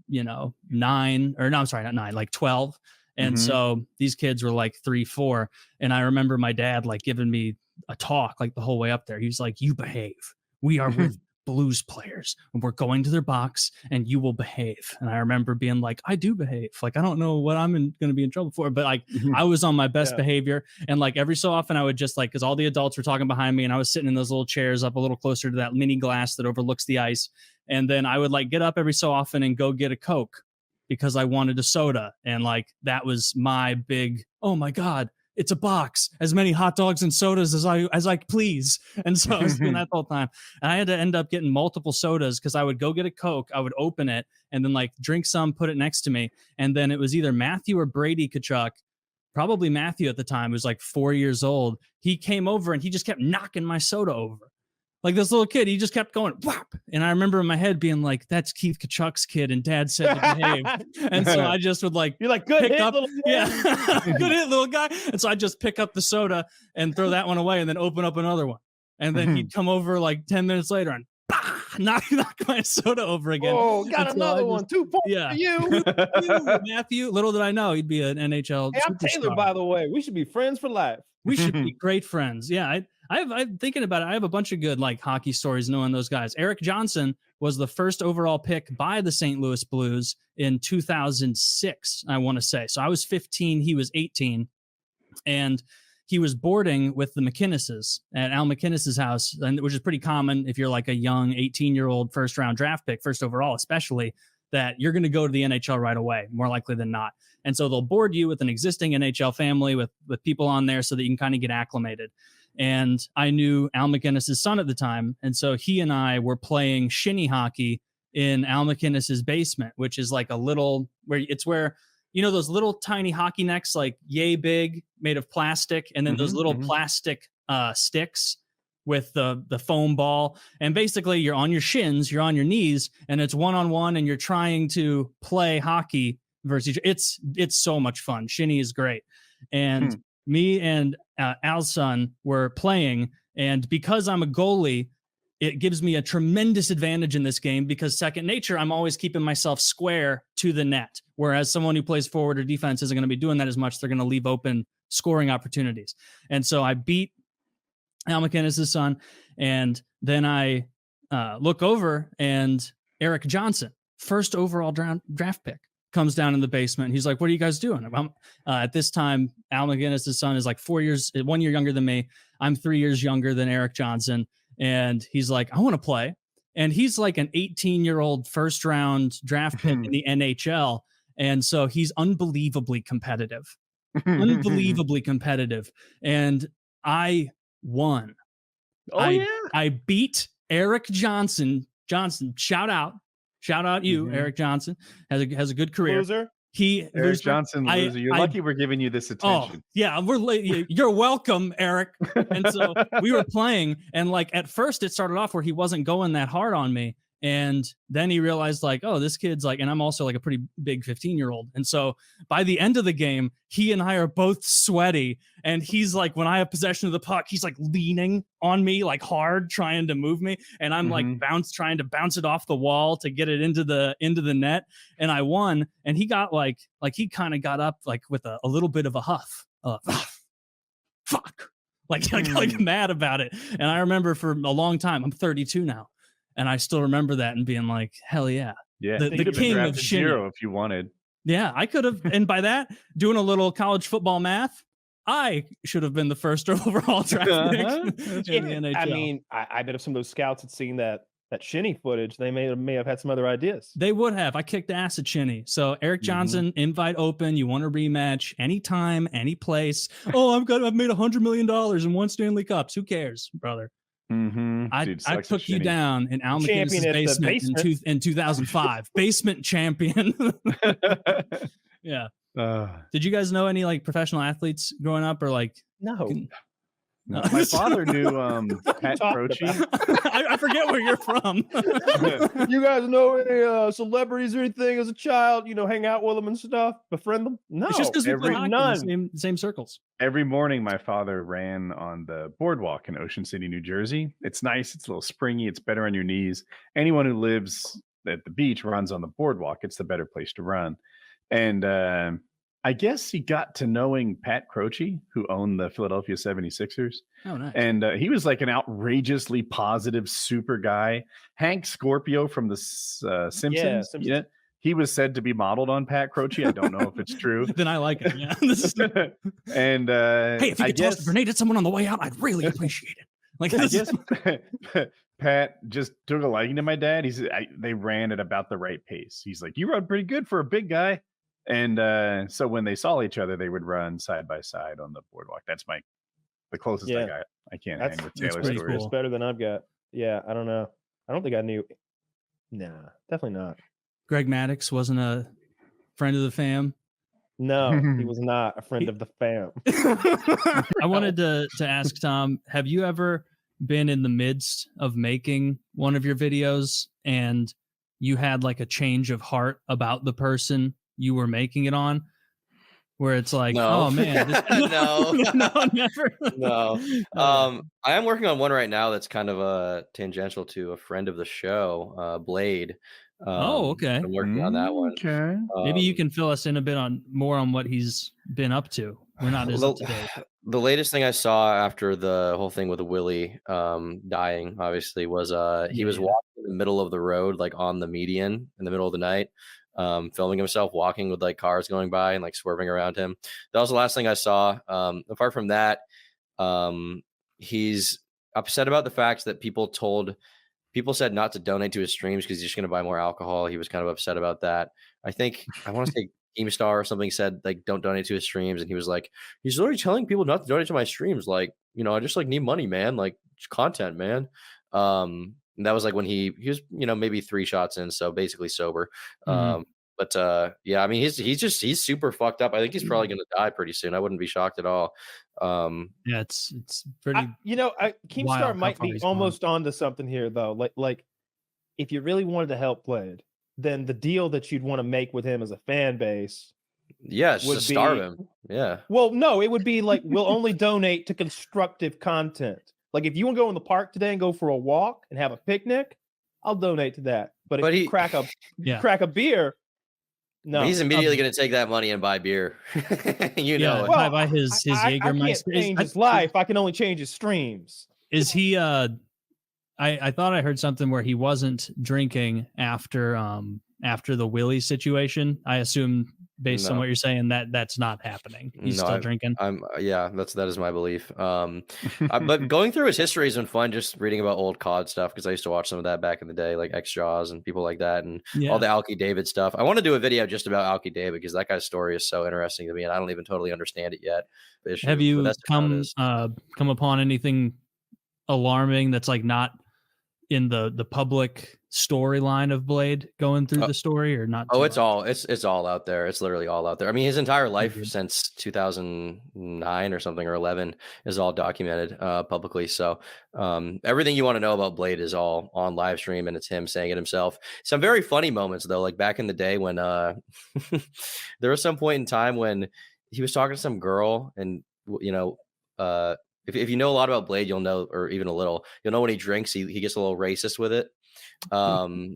C: 9 or no, I'm sorry, not 9, like 12. And so these kids were like 3, 4. And I remember my dad like giving me a talk like the whole way up there. He was like, "You behave. We are with Blues players and we're going to their box and you will behave." And I remember being like, "I do behave. Like, I don't know what I'm going to be in trouble for," but like I was on my best behavior. And like every so often I would just like, cause all the adults were talking behind me and I was sitting in those little chairs up a little closer to that mini glass that overlooks the ice. And then I would like get up every so often and go get a Coke because I wanted a soda. And like, that was my big, "Oh my God, it's a box, as many hot dogs and sodas as I please." And so I was doing that the whole time. And I had to end up getting multiple sodas because I would go get a Coke, I would open it and then like drink some, put it next to me. And then it was either Matthew or Brady Tkachuk probably Matthew at the time, who was like 4 years old. He came over and he just kept knocking my soda over. Like this little kid, he just kept going, whap. And I remember in my head being like, that's Keith Kachuk's kid, and Dad said to behave. And so I just would like,
A: you're like, good
C: pick
A: hit,
C: up,
A: little
C: yeah, good hit, little guy. And so I just pick up the soda and throw that one away, and then open up another one. And then he'd come over like 10 minutes later and knock my soda over again.
A: Oh, got another one. 2 points for you.
C: Matthew. Little did I know he'd be an NHL.
A: Hey, I'm Taylor,
C: superstar.
A: by the way. We should be friends for life.
C: We should be great friends. Yeah, I'm thinking about it. I have a bunch of good like hockey stories knowing those guys. Eric Johnson was the first overall pick by the St. Louis Blues in 2006, I want to say. So I was 15, he was 18, and he was boarding with the McInnes's at Al McInnes's house, and which is pretty common if you're like a young 18-year-old first-round draft pick, first overall especially, that you're going to go to the NHL right away, more likely than not. And so they'll board you with an existing NHL family with people on there so that you can kind of get acclimated. And I knew Al McInnes's son at the time, and so he and I were playing shinny hockey in Al McInnes's basement, which is like a little where you know those little tiny hockey necks, like yay big, made of plastic, and then those little plastic sticks with the foam ball. And basically you're on your shins, you're on your knees, and it's one-on-one, and you're trying to play hockey versus it's so much fun. Shinny is great. And me and Al's son were playing, and because I'm a goalie, it gives me a tremendous advantage in this game because second nature, I'm always keeping myself square to the net. Whereas someone who plays forward or defense isn't going to be doing that as much. They're going to leave open scoring opportunities. And so I beat Al McInnes's son. And then I look over, and Eric Johnson, first overall draft pick, comes down in the basement. He's like, what are you guys doing? At this time, Al McInnes's son is like 1 year younger than me. I'm 3 years younger than Eric Johnson. And he's like, I want to play. And he's like an 18-year-old first round draft pick in the NHL. And so he's unbelievably competitive, unbelievably competitive. And I won. I beat Eric Johnson. Shout out you, Eric Johnson. Has a good career.
A: Loser.
M: Eric Johnson, loser. You're lucky we're giving you this attention.
C: Oh, yeah, you're welcome, Eric. And so we were playing, and like at first it started off where he wasn't going that hard on me. And then he realized like, oh, this kid's like, and I'm also like a pretty big 15-year-old. And so by the end of the game, he and I are both sweaty. And he's like, when I have possession of the puck, he's like leaning on me like hard, trying to move me. And I'm like trying to bounce it off the wall to get it into the net. And I won. And he got like he kind of got up like with a little bit of a huff. Fuck. Like mad about it. And I remember for a long time, I'm 32 now. And I still remember that and being like, hell yeah.
M: Yeah.
C: The king of shinny.
M: Zero if you wanted.
C: Yeah, I could have. And by that, doing a little college football math, I should have been the first overall draft pick in the NHL.
A: I mean, I bet if some of those scouts had seen that shinny footage, they may have had some other ideas.
C: They would have. I kicked ass at shinny. So Eric Johnson, invite open. You want a rematch anytime, any place. Oh, I've made $100 million and won Stanley Cups. Who cares, brother? I took you down in Al McInnes's basement in 2005. Basement champion. Yeah. Did you guys know any like professional athletes growing up, or like
A: no?
M: No, my father knew Pat Croce.
C: I forget where you're from.
A: You guys know any celebrities or anything as a child? You know, hang out with them and stuff, befriend them? No,
C: it's just because we play hockey in the same circles.
M: Every morning, my father ran on the boardwalk in Ocean City, New Jersey. It's nice. It's a little springy. It's better on your knees. Anyone who lives at the beach runs on the boardwalk. It's the better place to run. And I guess he got to knowing Pat Croce, who owned the Philadelphia 76ers.
C: Oh, nice.
M: And he was like an outrageously positive, super guy. Hank Scorpio from the Simpsons. Yeah, he was said to be modeled on Pat Croce. I don't know if it's true.
C: Then I like it. Yeah.
M: And
C: hey, if you could toss a grenade at someone on the way out, I'd really appreciate it. Like,
M: I guess Pat just took a liking to my dad. He said they ran at about the right pace. He's like, you run pretty good for a big guy. And so when they saw each other, they would run side by side on the boardwalk. That's the closest I got. I can't hang with Taylor stories.
A: Cool. It's better than I've got. Yeah, I don't know. I don't think I knew. Nah, definitely not.
C: Greg Maddux wasn't a friend of the fam.
A: No, he was not a friend of the fam.
C: I wanted to ask Tom, have you ever been in the midst of making one of your videos and you had like a change of heart about the person you were making it on? Where it's like,
U: No.
C: oh man,
U: No.
C: no, never.
U: No. I am working on one right now that's kind of tangential to a friend of the show, Blade.
C: Oh, okay.
U: I'm working on that one.
M: Okay.
C: Maybe you can fill us in a bit on what he's been up to. We're not as up to date.
U: The latest thing I saw after the whole thing with Willie dying, obviously, was he was walking in the middle of the road, like on the median in the middle of the night, filming himself walking with like cars going by and like swerving around him. That was the last thing I saw. Apart from that, he's upset about the fact that people said not to donate to his streams because he's just going to buy more alcohol. He was kind of upset about that. I want to say GameStar or something said like don't donate to his streams, and he was like, he's literally telling people not to donate to my streams. Like, I just like need money, man. Like content, man. And that was like when he was maybe 3 shots in, so basically sober. But yeah, I mean he's super fucked up. I think he's probably going to die pretty soon. I wouldn't be shocked at all.
C: Yeah, it's pretty.
A: Keemstar might be almost onto something here though. Like if you really wanted to help Blade, then the deal that you'd want to make with him as a fan base,
U: just to starve him. Yeah.
A: Well, no, it would be like we'll only donate to constructive content. Like if you want to go in the park today and go for a walk and have a picnic, I'll donate to that. But if you crack a beer. No,
U: he's immediately going to take that money and buy beer. Well,
C: buy his Jägermeister.
A: I can't change his life. I can only change his streams.
C: Is he? I thought I heard something where he wasn't drinking after the Willie situation. I assume based on what you're saying that's not happening. He's still drinking.
U: That is my belief. But going through his history has been fun. Just reading about old COD stuff because I used to watch some of that back in the day, like X-Jaws and people like that, and all the Alki David stuff. I want to do a video just about Alki David because that guy's story is so interesting to me, and I don't even totally understand it yet.
C: Have you come upon anything alarming that's like not in the public storyline of Blade going through the story, or not?
U: It's all out there. It's literally all out there. I mean, his entire life since 2009 or something, or 11 is all documented publicly. So everything you want to know about Blade is all on live stream, and it's him saying it himself. Some very funny moments though, like back in the day when there was some point in time when he was talking to some girl, and if you know a lot about Blade, you'll know, or even a little, you'll know when he drinks, he gets a little racist with it. And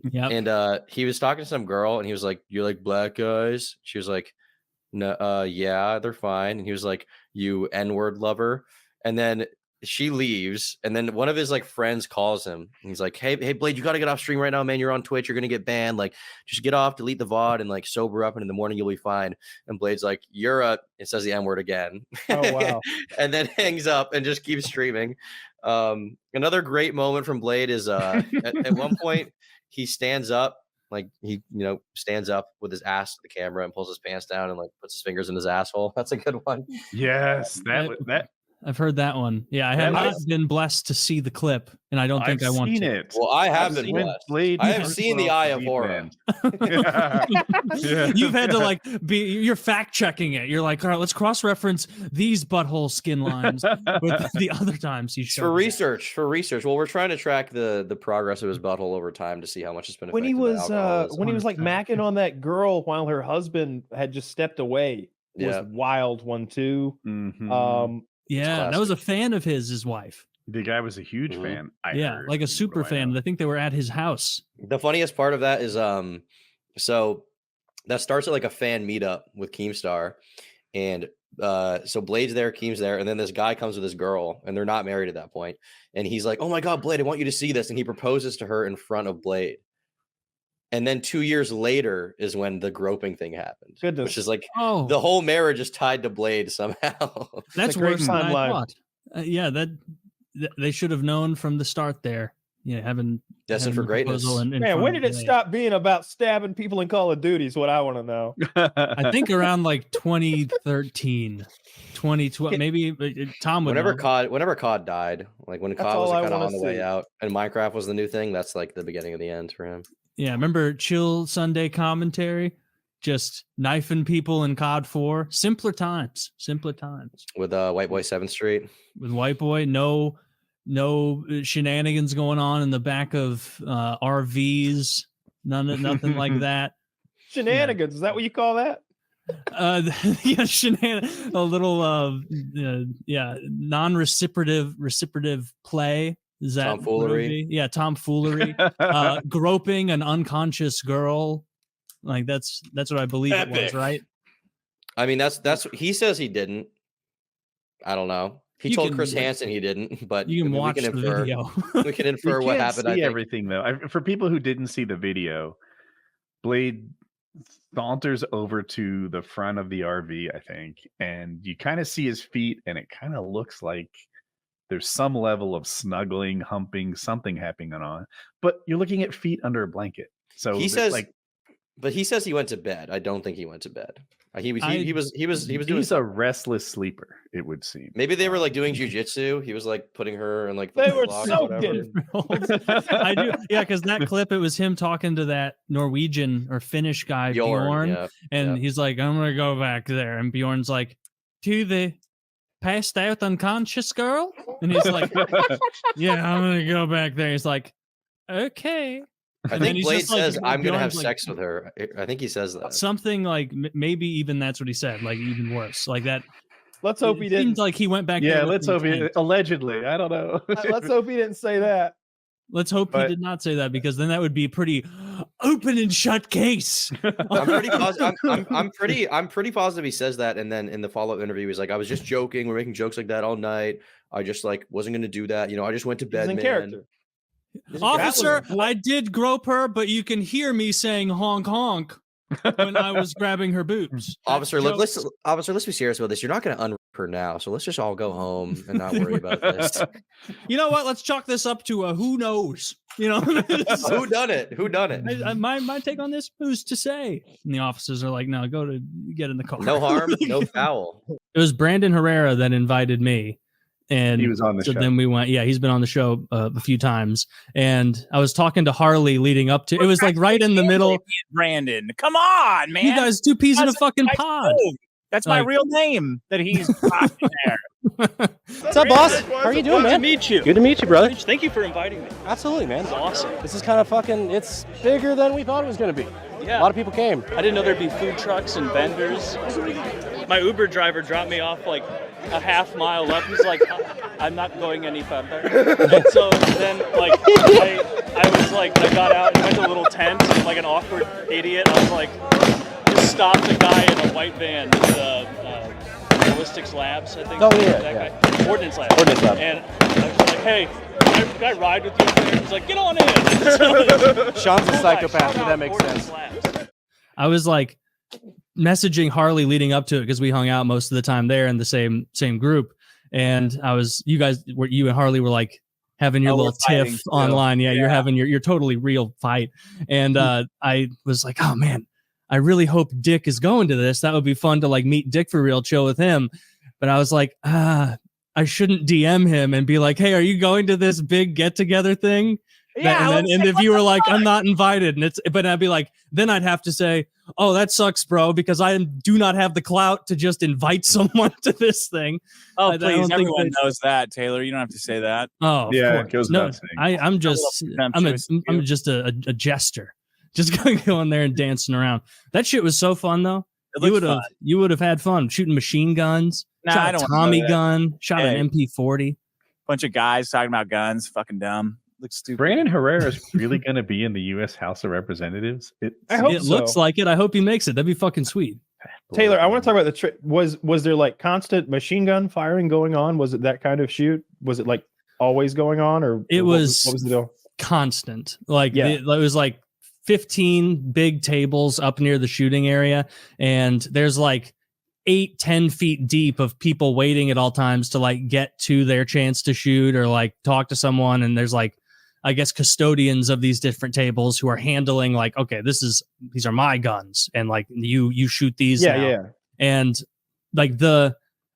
U: he was talking to some girl, and he was like, "You like black guys?" She was like, "No, yeah, they're fine." And he was like, "You N-word lover." And then she leaves, and then one of his like friends calls him, and he's like, hey Blade, you got to get off stream right now, man. You're on Twitch, you're gonna get banned. Like, just get off, delete the VOD, and like sober up, and in the morning you'll be fine. And Blade's like, it says the N-word again.
A: Oh wow.
U: And then hangs up and just keeps streaming. Another great moment from Blade is at one point he stands up, like he stands up with his ass to the camera and pulls his pants down and like puts his fingers in his asshole. That's a good one.
M: Yes, that
C: I've heard that one. Yeah, I have not been blessed to see the clip, and I don't think I want to.
M: It.
U: Well, I have been blessed. I have seen the Eye of Horror.
C: You've had to like you're fact checking it. You're like, all right, let's cross reference these butthole skin lines with the other times he's
U: for research. Well, we're trying to track the progress of his butthole over time to see how much it's been.
A: When he was like macking on that girl while her husband had just stepped away, was a wild one too.
M: Mm-hmm.
C: Yeah, that was a fan of his wife.
M: The guy was a huge fan. I heard,
C: like a super fan. I think they were at his house.
U: The funniest part of that is so that starts at like a fan meetup with Keemstar, and so Blade's there, Keem's there, and then this guy comes with this girl, and they're not married at that point, and he's like, "Oh my god, Blade, I want you to see this," and he proposes to her in front of Blade. And then 2 years later is when the groping thing happened.
A: Goodness.
U: Which is like the whole marriage is tied to Blade somehow.
C: That's worse than I thought. That they should have known from the start there. Yeah, having
U: destined for greatness.
A: Man, when did it stop being about stabbing people in Call of Duty is what I want to know.
C: I think around like 2013, 2012, maybe Tom would
U: whenever COD died, like when COD was kind of on the way out and Minecraft was the new thing, that's like the beginning of the end for him.
C: Yeah, remember Chill Sunday Commentary? just knifing people in COD 4. Simpler times.
U: With White Boy 7th Street.
C: With White Boy, no shenanigans going on in the back of RVs. Nothing like that.
A: Shenanigans, is that what you call that?
C: A little non-reciprocative play. Is that
U: tomfoolery?
C: Yeah, tomfoolery. Groping an unconscious girl. Like that's what I believe it was, right?
U: I mean, that's he says he didn't. I don't know. He told Chris Hansen he didn't, but
C: you can watch
U: the
C: video.
U: We can infer what happened.
M: See everything though. For people who didn't see the video, Blade saunters over to the front of the RV, I think, and you kind of see his feet, and it kind of looks like there's some level of snuggling, humping, something happening on. But you're looking at feet under a blanket. So
U: he says, but he says he went to bed. I don't think he went to bed. He was doing.
M: He's a restless sleeper, it would seem.
U: Maybe they were like doing jujitsu. He was like putting her in like
A: they were so good.
C: I do, yeah, because that clip, it was him talking to that Norwegian or Finnish guy Bjorn, and he's like, "I'm gonna go back there," and Bjorn's like, "To the passed out unconscious girl," and he's like, "Yeah, I'm gonna go back there." He's like, "Okay."
U: I think Blade says, "I'm going to have sex with her." I think he says that.
C: Something like maybe even that's what he said. Like even worse, like that.
A: Let's hope he didn't.
C: Seems like he went back.
M: Yeah, let's hope he allegedly. I don't know.
A: Let's hope he didn't say that.
C: Let's hope he did not say that, because then that would be pretty open and shut case.
U: I'm pretty positive. I'm pretty positive he says that, and then in the follow-up interview, he's like, "I was just joking. We're making jokes like that all night. I just like wasn't going to do that. You know, I just went to bed."
A: He's in character.
C: Officer, I did grope her, but you can hear me saying honk honk when I was grabbing her boobs.
U: Officer, let's be serious about this. You're not going to unrape her now, so let's just all go home and not worry about this.
C: You know what? Let's chalk this up to a who knows. You know,
U: who done it? Who done it?
C: My take on this, who's to say? And the officers are like, "No, get in the car.
U: No harm, no foul."
C: It was Brandon Herrera that invited me. And
M: he was on the show.
C: Then we went. Yeah, he's been on the show a few times. And I was talking to Harley leading up to. It was like right in the middle.
J: Brandon, come on, man!
C: You guys, 2 peas in a fucking pod.
J: That's my real name that he's popping there.
V: What's up, boss? How are you doing, man?
J: Good to meet you.
V: Good to meet you, brother.
J: Thank you for inviting me.
V: Absolutely, man.
J: It's awesome.
V: This is kind of fucking. It's bigger than we thought it was going to be.
J: Yeah.
V: A lot of people came.
J: I didn't know there'd be food trucks and vendors. My Uber driver dropped me off like a half mile up. He's like, "I'm not going any further." And so then, like, I was like, I got out and went to a little tent, like an awkward idiot. I was like, just stopped a guy in a white van with Ballistics Labs, I think.
V: Oh, yeah.
J: That guy. Ordnance Lab.
V: Ordnance Lab.
J: And I was like, "Hey, can I ride with you up there?" He's like, "Get on in."
V: Sean's a psychopath, so that makes sense.
C: I was like messaging Harley leading up to it because we hung out most of the time there in the same group, and you and Harley were like having your little tiff online. Yeah, you're having your totally real fight, and I was like, "Oh man, I really hope Dick is going to this. That would be fun to like meet Dick for real, chill with him." But I was like, I shouldn't DM him and be like, "Hey, are you going to this big get together thing?"
J: Yeah,
C: and if you were like, "I'm not invited," but I'd be like, then I'd have to say, "Oh, that sucks, bro," because I do not have the clout to just invite someone to this thing.
J: Oh, please, everyone knows that, Taylor. You don't have to say that.
C: Oh,
M: yeah, it goes without saying.
C: I'm just a jester, just going there and dancing around. That shit was so fun though. You would have had fun shooting machine guns.
J: Nah,
C: shot
J: I
C: a
J: don't
C: Tommy gun. Shot an MP40.
J: Bunch of guys talking about guns. Fucking dumb. Looks stupid.
M: Brandon Herrera is really going to be in the U.S. House of Representatives.
A: I hope
C: it looks like it. I hope he makes it. That'd be fucking sweet.
A: Taylor, I want to talk about the trip. Was there like constant machine gun firing going on? Was it that kind of shoot? Was it like always going on, or
C: it was?
A: What was the deal?
C: Constant. Like it was like 15 big tables up near the shooting area, and there's like 8-10 feet deep of people waiting at all times to like get to their chance to shoot or like talk to someone, and there's like, I guess, custodians of these different tables who are handling like, okay, these are my guns, and like you shoot these.
A: Yeah.
C: And like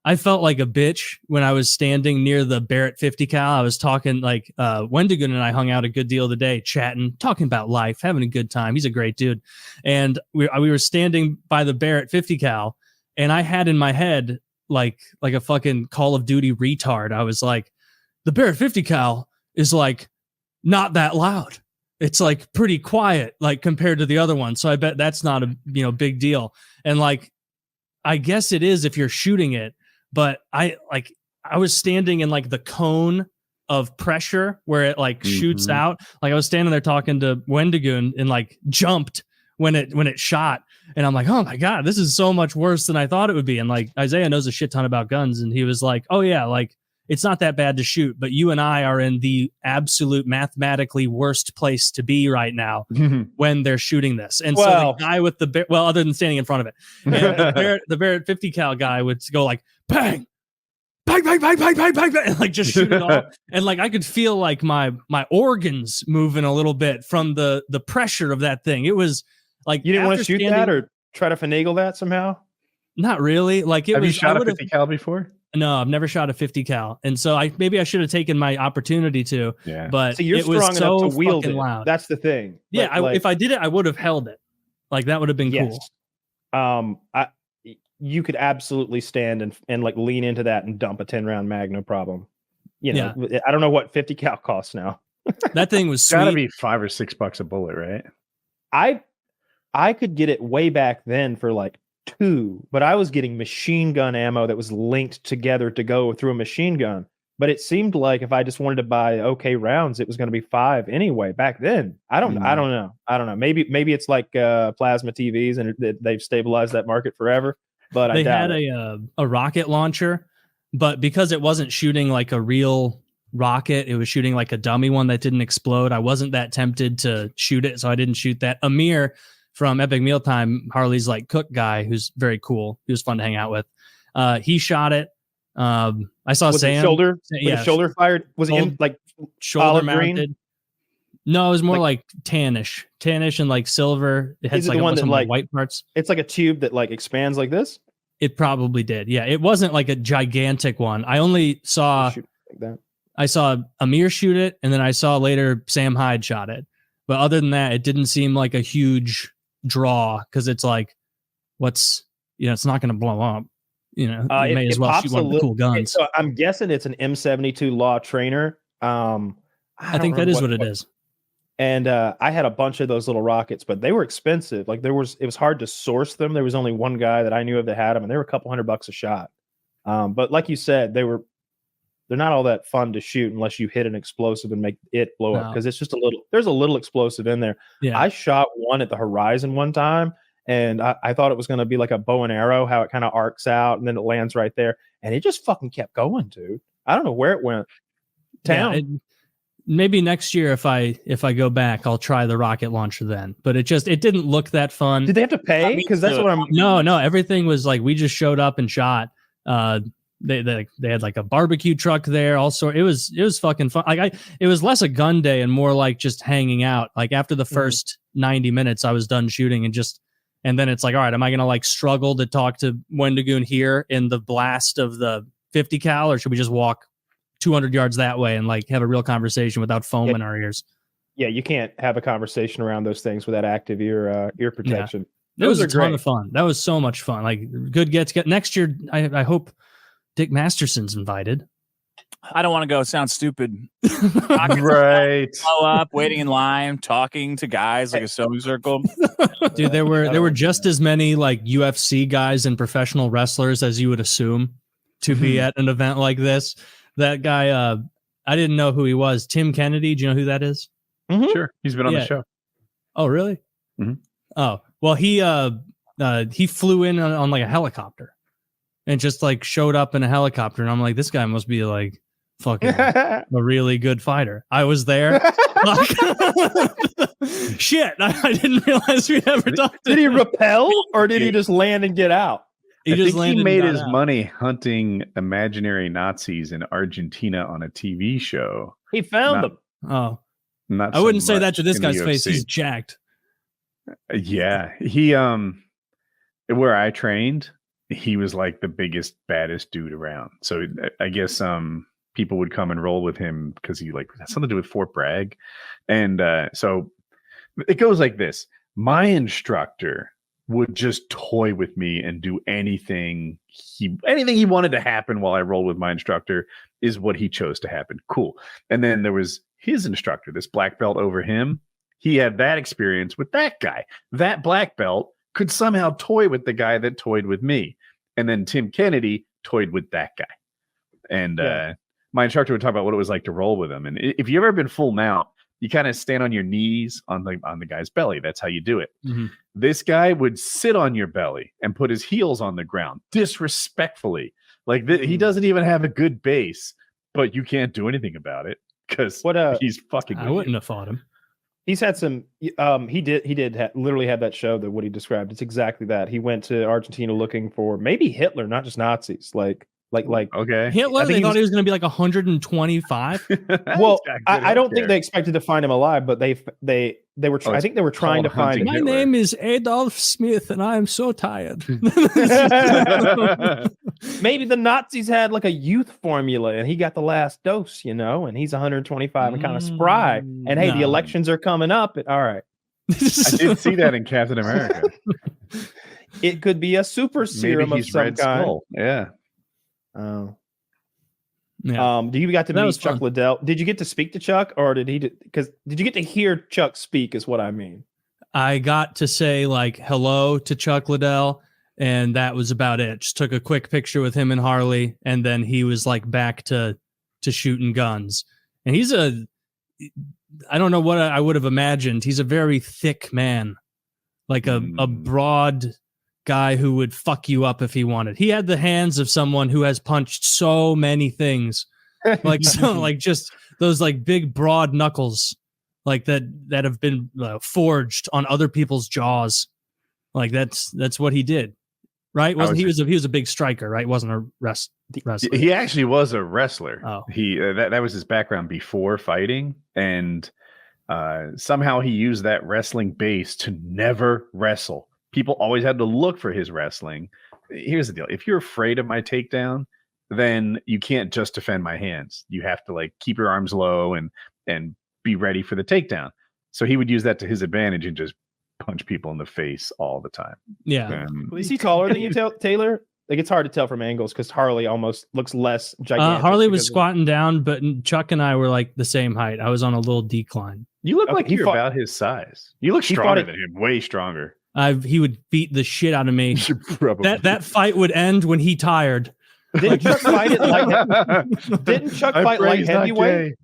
C: I felt like a bitch when I was standing near the Barrett 50 cal. I was talking like Wendigoon and I hung out a good deal today, chatting, talking about life, having a good time. He's a great dude. And we were standing by the Barrett 50 cal, and I had in my head like a fucking Call of Duty retard. I was like, the Barrett 50 cal is like not that loud. It's like pretty quiet, like compared to the other one. So I bet that's not a big deal. And like, I guess it is if you're shooting it. But I was standing in like the cone of pressure where it like shoots out. Like I was standing there talking to Wendigoon and like jumped when it shot. And I'm like, oh my God, this is so much worse than I thought it would be. And like Isaiah knows a shit ton about guns. And he was like, oh yeah, like it's not that bad to shoot, but you and I are in the absolute mathematically worst place to be right now when they're shooting this. And so the guy with the other than standing in front of it, and the Barrett 50 cal guy would go like, bang, bang, bang, bang, bang, bang, bang, bang, and like just shoot it off. And like I could feel like my organs moving a little bit from the pressure of that thing. It was like,
A: you didn't want to shoot that or try to finagle that somehow?
C: Not really. Like
M: Have you shot a 50 cal before?
C: No, I've never shot a 50 cal. And so maybe I should have taken my opportunity to, but
A: so you're
C: it was
A: strong
C: so
A: enough to wield
C: fucking
A: it.
C: loud.
A: That's the thing.
C: Yeah. If I did it, I would have held it. Like that would have been cool.
A: You could absolutely stand and like lean into that and dump a 10-round mag, no problem. You know, I don't know what 50 cal costs now.
C: That thing was
M: gotta be $5 or $6 a bullet, right?
A: I could get it way back then for like $2, but I was getting machine gun ammo that was linked together to go through a machine gun. But it seemed like if I just wanted to buy okay rounds, it was going to be $5 anyway. Back then, I don't know. Maybe it's like plasma TVs and they've stabilized that market forever. But
C: they had a rocket launcher, but because it wasn't shooting like a real rocket, it was shooting like a dummy one that didn't explode. I wasn't that tempted to shoot it, so I didn't shoot that. Amir from Epic Mealtime, Harley's like cook guy, who's very cool. He was fun to hang out with. He shot it. I saw
A: was
C: Sam.
A: It shoulder? Yeah, shoulder fired. Was it in like
C: shoulder mounted?
A: Green?
C: No, it was more like tannish and like silver. It had like one that like white parts.
A: It's like a tube that like expands like this.
C: It probably did. Yeah, it wasn't like a gigantic one. I only saw
A: like that.
C: I saw Amir shoot it, and then I saw later Sam Hyde shot it. But other than that, it didn't seem like a huge draw because it's like, it's not going to blow up. You may as well shoot one of the cool guns.
A: So I'm guessing it's an M72 Law trainer.
C: I think that is what it is.
A: And I had a bunch of those little rockets, but they were expensive. Like it was hard to source them. There was only one guy that I knew of that had them, and they were a couple $100 a shot. But like you said, they're not all that fun to shoot unless you hit an explosive and make it blow up, because it's just there's a little explosive in there.
C: Yeah.
A: I shot one at the horizon one time, and I thought it was going to be like a bow and arrow, how it kind of arcs out and then it lands right there, and it just fucking kept going, dude. I don't know where it went.
C: Maybe next year if I go back, I'll try the rocket launcher then. But it didn't look that fun.
A: Did they have to pay? Because that's what I'm.
C: No, everything was like we just showed up and shot. They had like a barbecue truck there. Also, it was fucking fun. Like it was less a gun day and more like just hanging out. Like after the first 90 minutes, I was done shooting and then it's like, all right, am I gonna like struggle to talk to Wendigoon here in the blast of the 50 cal, or should we just walk 200 yards that way and like have a real conversation without foam in our ears?
A: Yeah, you can't have a conversation around those things without active ear protection.
C: Yeah. It was a ton of fun. That was so much fun. Like good get next year. I hope Dick Masterson's invited.
B: I don't want to go. Sound stupid.
M: Right.
B: Blow up, waiting in line, talking to guys like a sewing circle.
C: Dude, there were just as many like UFC guys and professional wrestlers as you would assume to be at an event like this. That guy, I didn't know who he was. Tim Kennedy. Do you know who that is?
A: Mm-hmm.
M: Sure. He's been on the show.
C: Oh, really?
M: Mm-hmm.
C: Oh, well, he flew in on like a helicopter and just like showed up in a helicopter. And I'm like, this guy must be like fucking a really good fighter. I was there. Shit. I didn't realize we'd ever talked to him.
A: Did he rappel or did he just land and get out?
M: He made his money hunting imaginary Nazis in Argentina on a TV show.
A: He found them.
C: Oh,
M: not.
C: I wouldn't say that to this guy's face. He's jacked.
M: Yeah, he where I trained, he was like the biggest, baddest dude around. So I guess people would come and roll with him because he like had something to do with Fort Bragg. And so it goes like this. My instructor would just toy with me and do anything he wanted to happen while I rolled with my instructor is what he chose to happen. Cool. And then there was his instructor, this black belt over him. He had that experience with that guy. That black belt could somehow toy with the guy that toyed with me. And then Tim Kennedy toyed with that guy. And my instructor would talk about what it was like to roll with him. And if you've ever been full mount, you kind of stand on your knees on the guy's belly. That's how you do it.
C: Mm-hmm.
M: This guy would sit on your belly and put his heels on the ground disrespectfully. Like he doesn't even have a good base, but you can't do anything about it because he's fucking.
C: I wouldn't have fought him.
A: He's had some. He did literally have that show that what he described. It's exactly that. He went to Argentina looking for maybe Hitler, not just Nazis. Like
M: okay,
C: Hitler. They thought he was going to be like 125.
A: Well, I don't think they expected to find him alive, but they were. I think they were trying to find him.
C: My name is Adolf Smith, and I am so tired.
A: Maybe the Nazis had like a youth formula, and he got the last dose, and he's 125 and kind of spry. And hey, the elections are coming up. All right,
M: I did see that in Captain America.
A: It could be a super serum of some
M: Red
A: kind.
M: Skull. Yeah.
A: Oh.
C: Yeah.
A: Do you got to meet Chuck
C: fun.
A: Liddell? Did you get to speak to Chuck, or did you get to hear Chuck speak? Is what I mean.
C: I got to say like hello to Chuck Liddell, and that was about it. Just took a quick picture with him and Harley, and then he was like back to shooting guns. And I don't know what I would have imagined. He's a very thick man, like a broad guy who would fuck you up if he wanted. He had the hands of someone who has punched so many things, like just those like big broad knuckles, like that have been forged on other people's jaws. Like that's what he did, right? He was a big striker, right? Wasn't a wrestler.
M: He actually was a wrestler.
C: Oh,
M: he that was his background before fighting, and somehow he used that wrestling base to never wrestle. People always had to look for his wrestling. Here's the deal. If you're afraid of my takedown, then you can't just defend my hands. You have to like keep your arms low and be ready for the takedown. So he would use that to his advantage and just punch people in the face all the time.
C: Yeah.
A: Is he taller than you, Taylor? Like it's hard to tell from angles because Harley almost looks less gigantic.
C: Harley was squatting down, but Chuck and I were like the same height. I was on a little decline.
M: You look like you're about his size. You look stronger than him, way stronger.
C: He would beat the shit out of me. That fight would end when he tired.
A: Didn't Chuck fight it light heavyweight?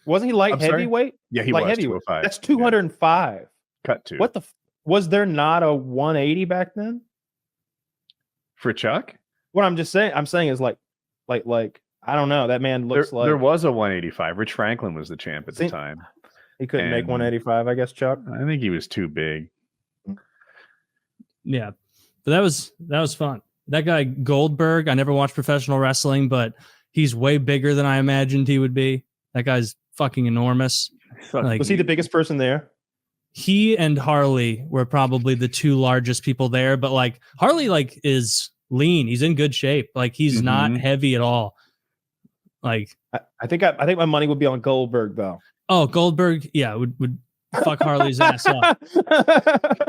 A: Wasn't he light heavyweight?
M: Yeah, he
A: light
M: was
A: heavyweight.
M: 205.
A: That's 205.
M: Cut to.
A: What was there not a 180 back then?
M: For Chuck?
A: What I'm saying is like I don't know. That man looks like
M: there was a 185. Rich Franklin was the champ at the time.
A: He couldn't make 185, I guess, Chuck.
M: I think he was too big.
C: Yeah, but that was fun. That guy Goldberg, I never watched professional wrestling, but he's way bigger than I imagined he would be. That guy's fucking enormous. Like,
A: was he the biggest person there?
C: He and Harley were probably the two largest people there, but like Harley like is lean. He's in good shape. Like he's not heavy at all. Like
A: I think my money would be on Goldberg though.
C: Oh, Goldberg, yeah, would fuck Harley's ass up.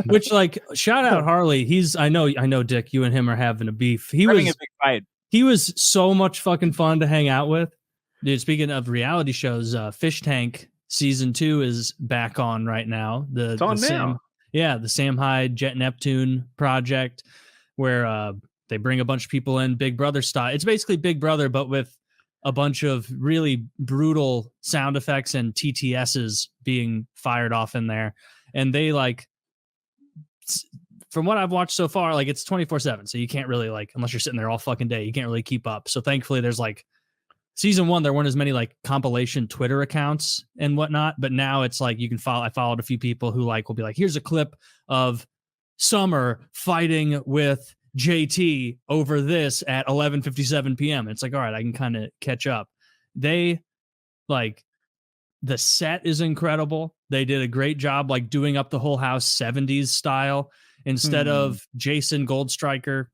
C: Which, like, shout out Harley. I know, Dick, you and him are having a beef.
B: Having a big fight.
C: He was so much fucking fun to hang out with. Dude, speaking of reality shows, Fish Tank season 2 is back on right now.
M: It's on now.
C: The Sam Hyde Jet Neptune project, where they bring a bunch of people in, Big Brother style. It's basically Big Brother, but with a bunch of really brutal sound effects and TTSs being fired off in there. And they like, from what I've watched so far, like it's 24/7. So you can't really like, unless you're sitting there all fucking day, you can't really keep up. So thankfully there's like season 1, there weren't as many like compilation Twitter accounts and whatnot, but now it's like you can follow. I followed a few people who like will be like, here's a clip of Summer fighting with JT over this at 11:57 p.m. It's like, all right, I can kind of catch up. They like the set is incredible. They did a great job like doing up the whole house 70s style instead of Jason Goldstriker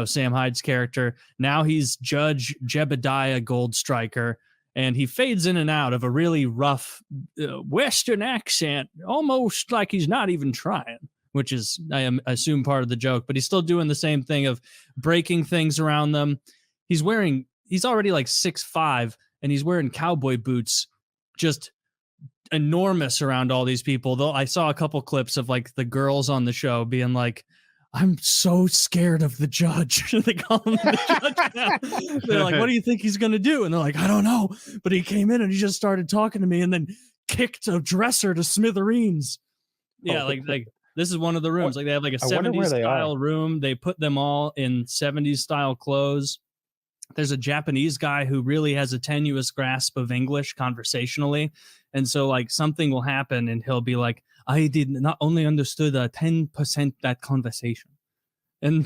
C: Sam Hyde's character. Now he's Judge Jebediah Goldstriker, and he fades in and out of a really rough Western accent, almost like he's not even trying, which is, I assume, part of the joke, but he's still doing the same thing of breaking things around them. He's already like 6'5", and he's wearing cowboy boots, just enormous around all these people. Though I saw a couple clips of like the girls on the show being like, I'm so scared of the judge. They call him the judge now. They're like, what do you think he's going to do? And they're like, I don't know. But he came in and he just started talking to me and then kicked a dresser to smithereens. Yeah, like this is one of the rooms. Like they have like a 70s style room. They put them all in 70s style clothes. There's a Japanese guy who really has a tenuous grasp of English conversationally. And so like something will happen and he'll be like, I did not only understood 10% that conversation. And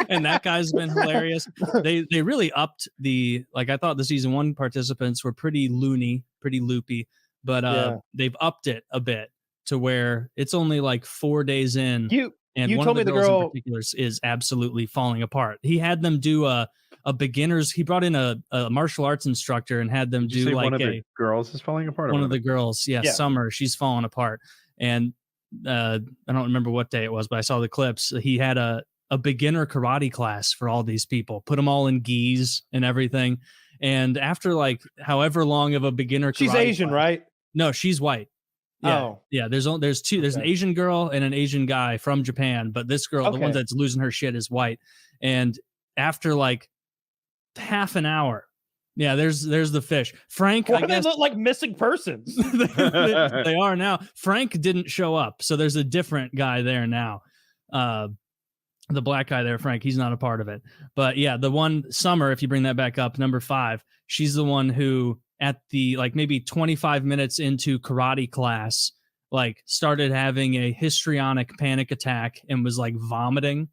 C: and that guy's been hilarious. They really upped I thought the season 1 participants were pretty loony, pretty loopy, but they've upped it a bit to where it's only like 4 days in. And one of the girls in particular is absolutely falling apart. He had them do a beginner's. He brought in a martial arts instructor and had them do like
M: one of the girls is falling apart.
C: One of the girls, Summer, she's falling apart. And I don't remember what day it was, but I saw the clips. He had a beginner karate class for all these people, put them all in gis and everything. And after like however long of a beginner,
A: she's Asian,
C: class, right? No, she's white. Yeah, there's two. There's an Asian girl and an Asian guy from Japan, but this girl, the one that's losing her shit, is white. And after like half an hour, there's the fish. Frank,
A: I guess they look like missing persons.
C: they are now. Frank didn't show up, so there's a different guy there now. The black guy there, Frank, he's not a part of it. But yeah, the one Summer, if you bring that back up, number 5, she's the one who, at the like maybe 25 minutes into karate class, like started having a histrionic panic attack and was like vomiting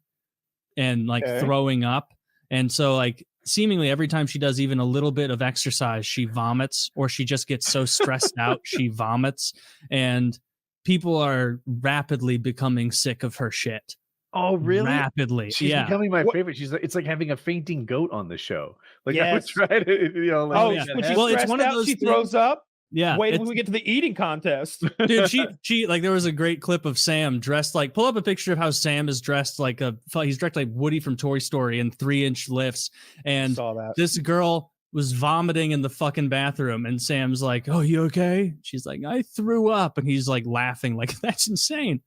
C: and like throwing up. And so like seemingly every time she does even a little bit of exercise, she vomits, or she just gets so stressed out, she vomits. And people are rapidly becoming sick of her shit.
A: Oh, really?
C: Rapidly.
M: She's becoming my favorite. It's like having a fainting goat on the show. Like I would try to,
A: when she's it's one of those she throws up.
C: Yeah.
A: Wait till we get to the eating contest.
C: Dude, she like there was a great clip of Sam dressed like, pull up a picture of how Sam is dressed like he's dressed like Woody from Toy Story in 3-inch lifts. And this girl was vomiting in the fucking bathroom, and Sam's like, "Oh, you okay?" She's like, "I threw up," and he's like laughing, like, "That's insane.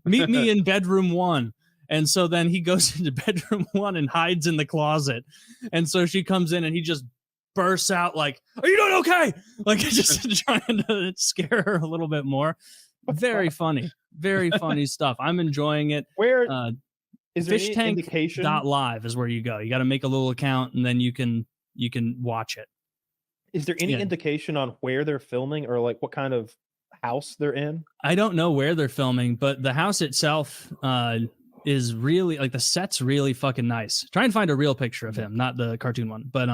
C: Meet me in bedroom 1." And so then he goes into bedroom 1 and hides in the closet. And so she comes in and he just bursts out like, "Are you doing okay?" Like just trying to scare her a little bit more. Very funny stuff. I'm enjoying it.
A: Where is there any indication?
C: FISHTANK.LIVE is where you go. You got to make a little account and then you can watch it.
A: Is there any indication on where they're filming or like what kind of house they're in?
C: I don't know where they're filming, but the house itself is really like the set's really fucking nice. Try and find a real picture of him, not the cartoon one. But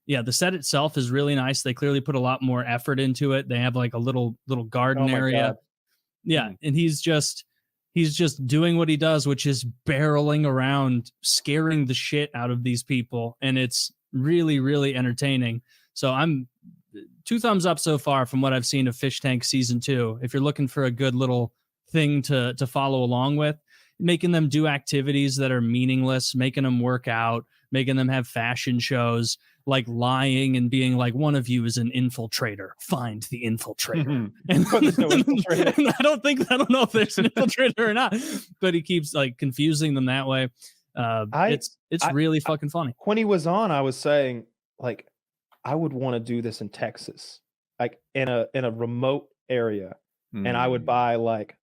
C: the set itself is really nice. They clearly put a lot more effort into it. They have like a little garden area. God. Yeah, and he's just doing what he does, which is barreling around, scaring the shit out of these people, and it's really, really entertaining. So I'm 2 thumbs up so far from what I've seen of Fish Tank season 2. If you're looking for a good little thing to follow along with, making them do activities that are meaningless, making them work out, making them have fashion shows, like lying and being like, "One of you is an infiltrator. Find the infiltrator." And I don't know if there's an infiltrator or not, but he keeps like confusing them that way. It's really fucking funny.
A: When he was on, I was saying like, I would want to do this in Texas, like in a remote area, and I would buy like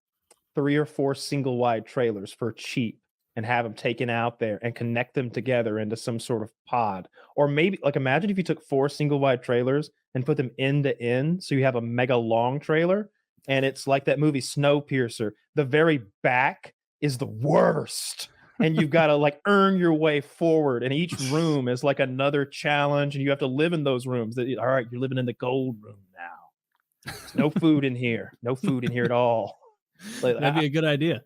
A: 3 or 4 single wide trailers for cheap and have them taken out there and connect them together into some sort of pod. Or maybe like imagine if you took 4 single wide trailers and put them end to end, so you have a mega long trailer, and it's like that movie Snowpiercer. The very back is the worst, and you've got to like earn your way forward, and each room is like another challenge, and you have to live in those rooms. All right, you're living in the gold room now. There's no food in here. No food in here at all.
C: That'd be a good idea.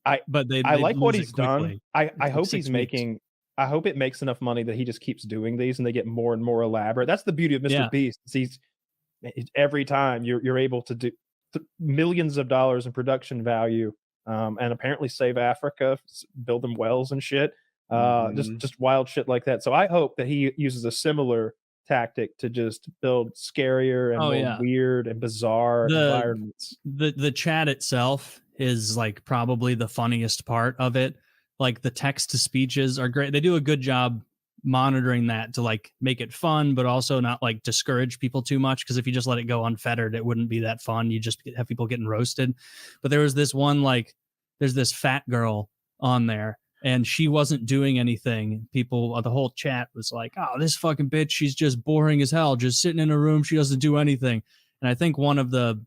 A: I like what he's done. I hope
C: 6
A: he's
C: weeks.
A: making. I hope it makes enough money that he just keeps doing these and they get more and more elaborate. That's the beauty of Mr. Beast. He's every time you're able to do millions of dollars in production value, and apparently save Africa, build them wells and shit. Just wild shit like that. So I hope that he uses a similar tactic to just build scarier and more weird and bizarre environments.
C: The chat itself is like probably the funniest part of it. Like the text to speeches are great. They do a good job monitoring that to like make it fun, but also not like discourage people too much. Because if you just let it go unfettered, it wouldn't be that fun. You just have people getting roasted. But there was this one, like, there's this fat girl on there and she wasn't doing anything. People, the whole chat was like, oh, this fucking bitch, she's just boring as hell, just sitting in a room. She doesn't do anything. And I think one of the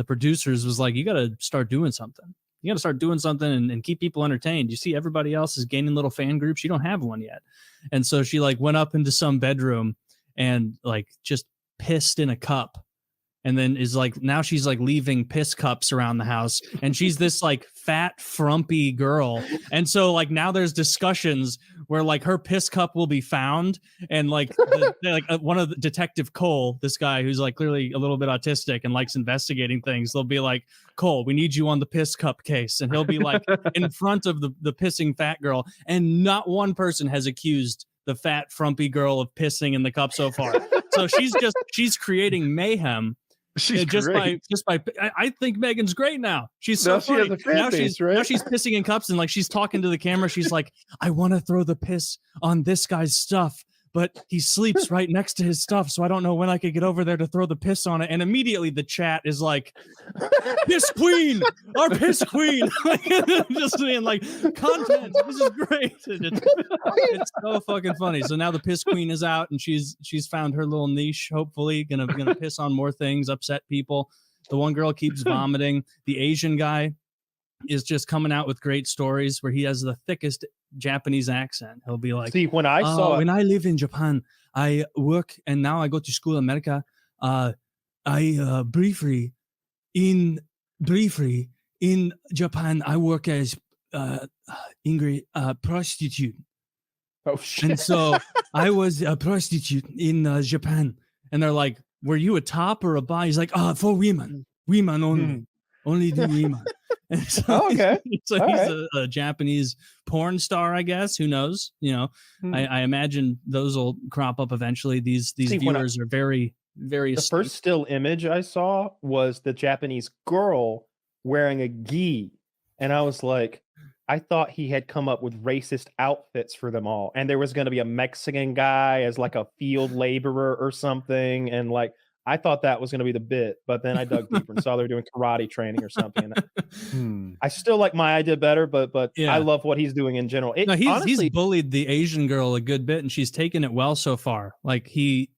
C: producers was like, you got to start doing something. You got to start doing something and keep people entertained. You see everybody else is gaining little fan groups. You don't have one yet. And so she like went up into some bedroom and like just pissed in a cup. And then is like, now she's like leaving piss cups around the house. And she's this like fat, frumpy girl. And so like now there's discussions where like her piss cup will be found. And like, one of the Detective Cole, this guy who's like clearly a little bit autistic and likes investigating things. They'll be like, Cole, we need you on the piss cup case. And he'll be like in front of the pissing fat girl. And not one person has accused the fat, frumpy girl of pissing in the cup so far. So she's creating mayhem.
M: She's
C: just
M: great.
C: by I think Megan's great now. She's so funny.
M: She has a fan base, right?
C: Now she's pissing in cups and like she's talking to the camera. She's like, I want to throw the piss on this guy's stuff, but he sleeps right next to his stuff, so I don't know when I could get over there to throw the piss on it. And immediately the chat is like, piss queen, our piss queen. Just saying like content. This is great. It's so fucking funny. So now the piss queen is out and she's found her little niche. Hopefully, gonna piss on more things, upset people. The one girl keeps vomiting. The Asian guy is just coming out with great stories where he has the thickest Japanese accent. He'll be like,
A: see, when I
C: live in Japan, I work and now I go to school in America. I briefly in Japan, I work as prostitute.
A: Oh shit.
C: And so I was a prostitute in Japan. And they're like, were you a top or a buy? He's like, for women only. Only the women. So
A: okay.
C: So he's a Japanese porn star, I guess. Who knows? You know, I imagine those will crop up eventually. These viewers are very, very.
A: The first still image I saw was the Japanese girl wearing a gi, and I was like, I thought he had come up with racist outfits for them all, and there was going to be a Mexican guy as like a field laborer or something, and like. I thought that was going to be the bit, but then I dug deeper and saw they were doing karate training or something. And I still like my idea better, but I love what he's doing in general.
C: He's bullied the Asian girl a good bit, and she's taken it well so far. Like he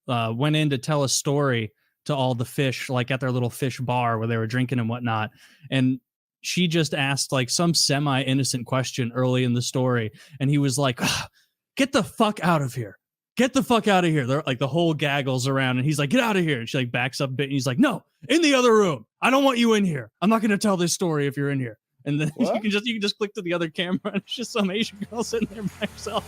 C: went in to tell a story to all the fish, like at their little fish bar where they were drinking and whatnot. And she just asked like some semi-innocent question early in the story, and he was like, "Get the fuck out of here." Get the fuck out of here. They're like the whole gaggles around and he's like, get out of here. And she like backs up a bit and he's like, no, in the other room. I don't want you in here. I'm not going to tell this story if you're in here. And then you can just click to the other camera and it's just some Asian girl sitting there by herself.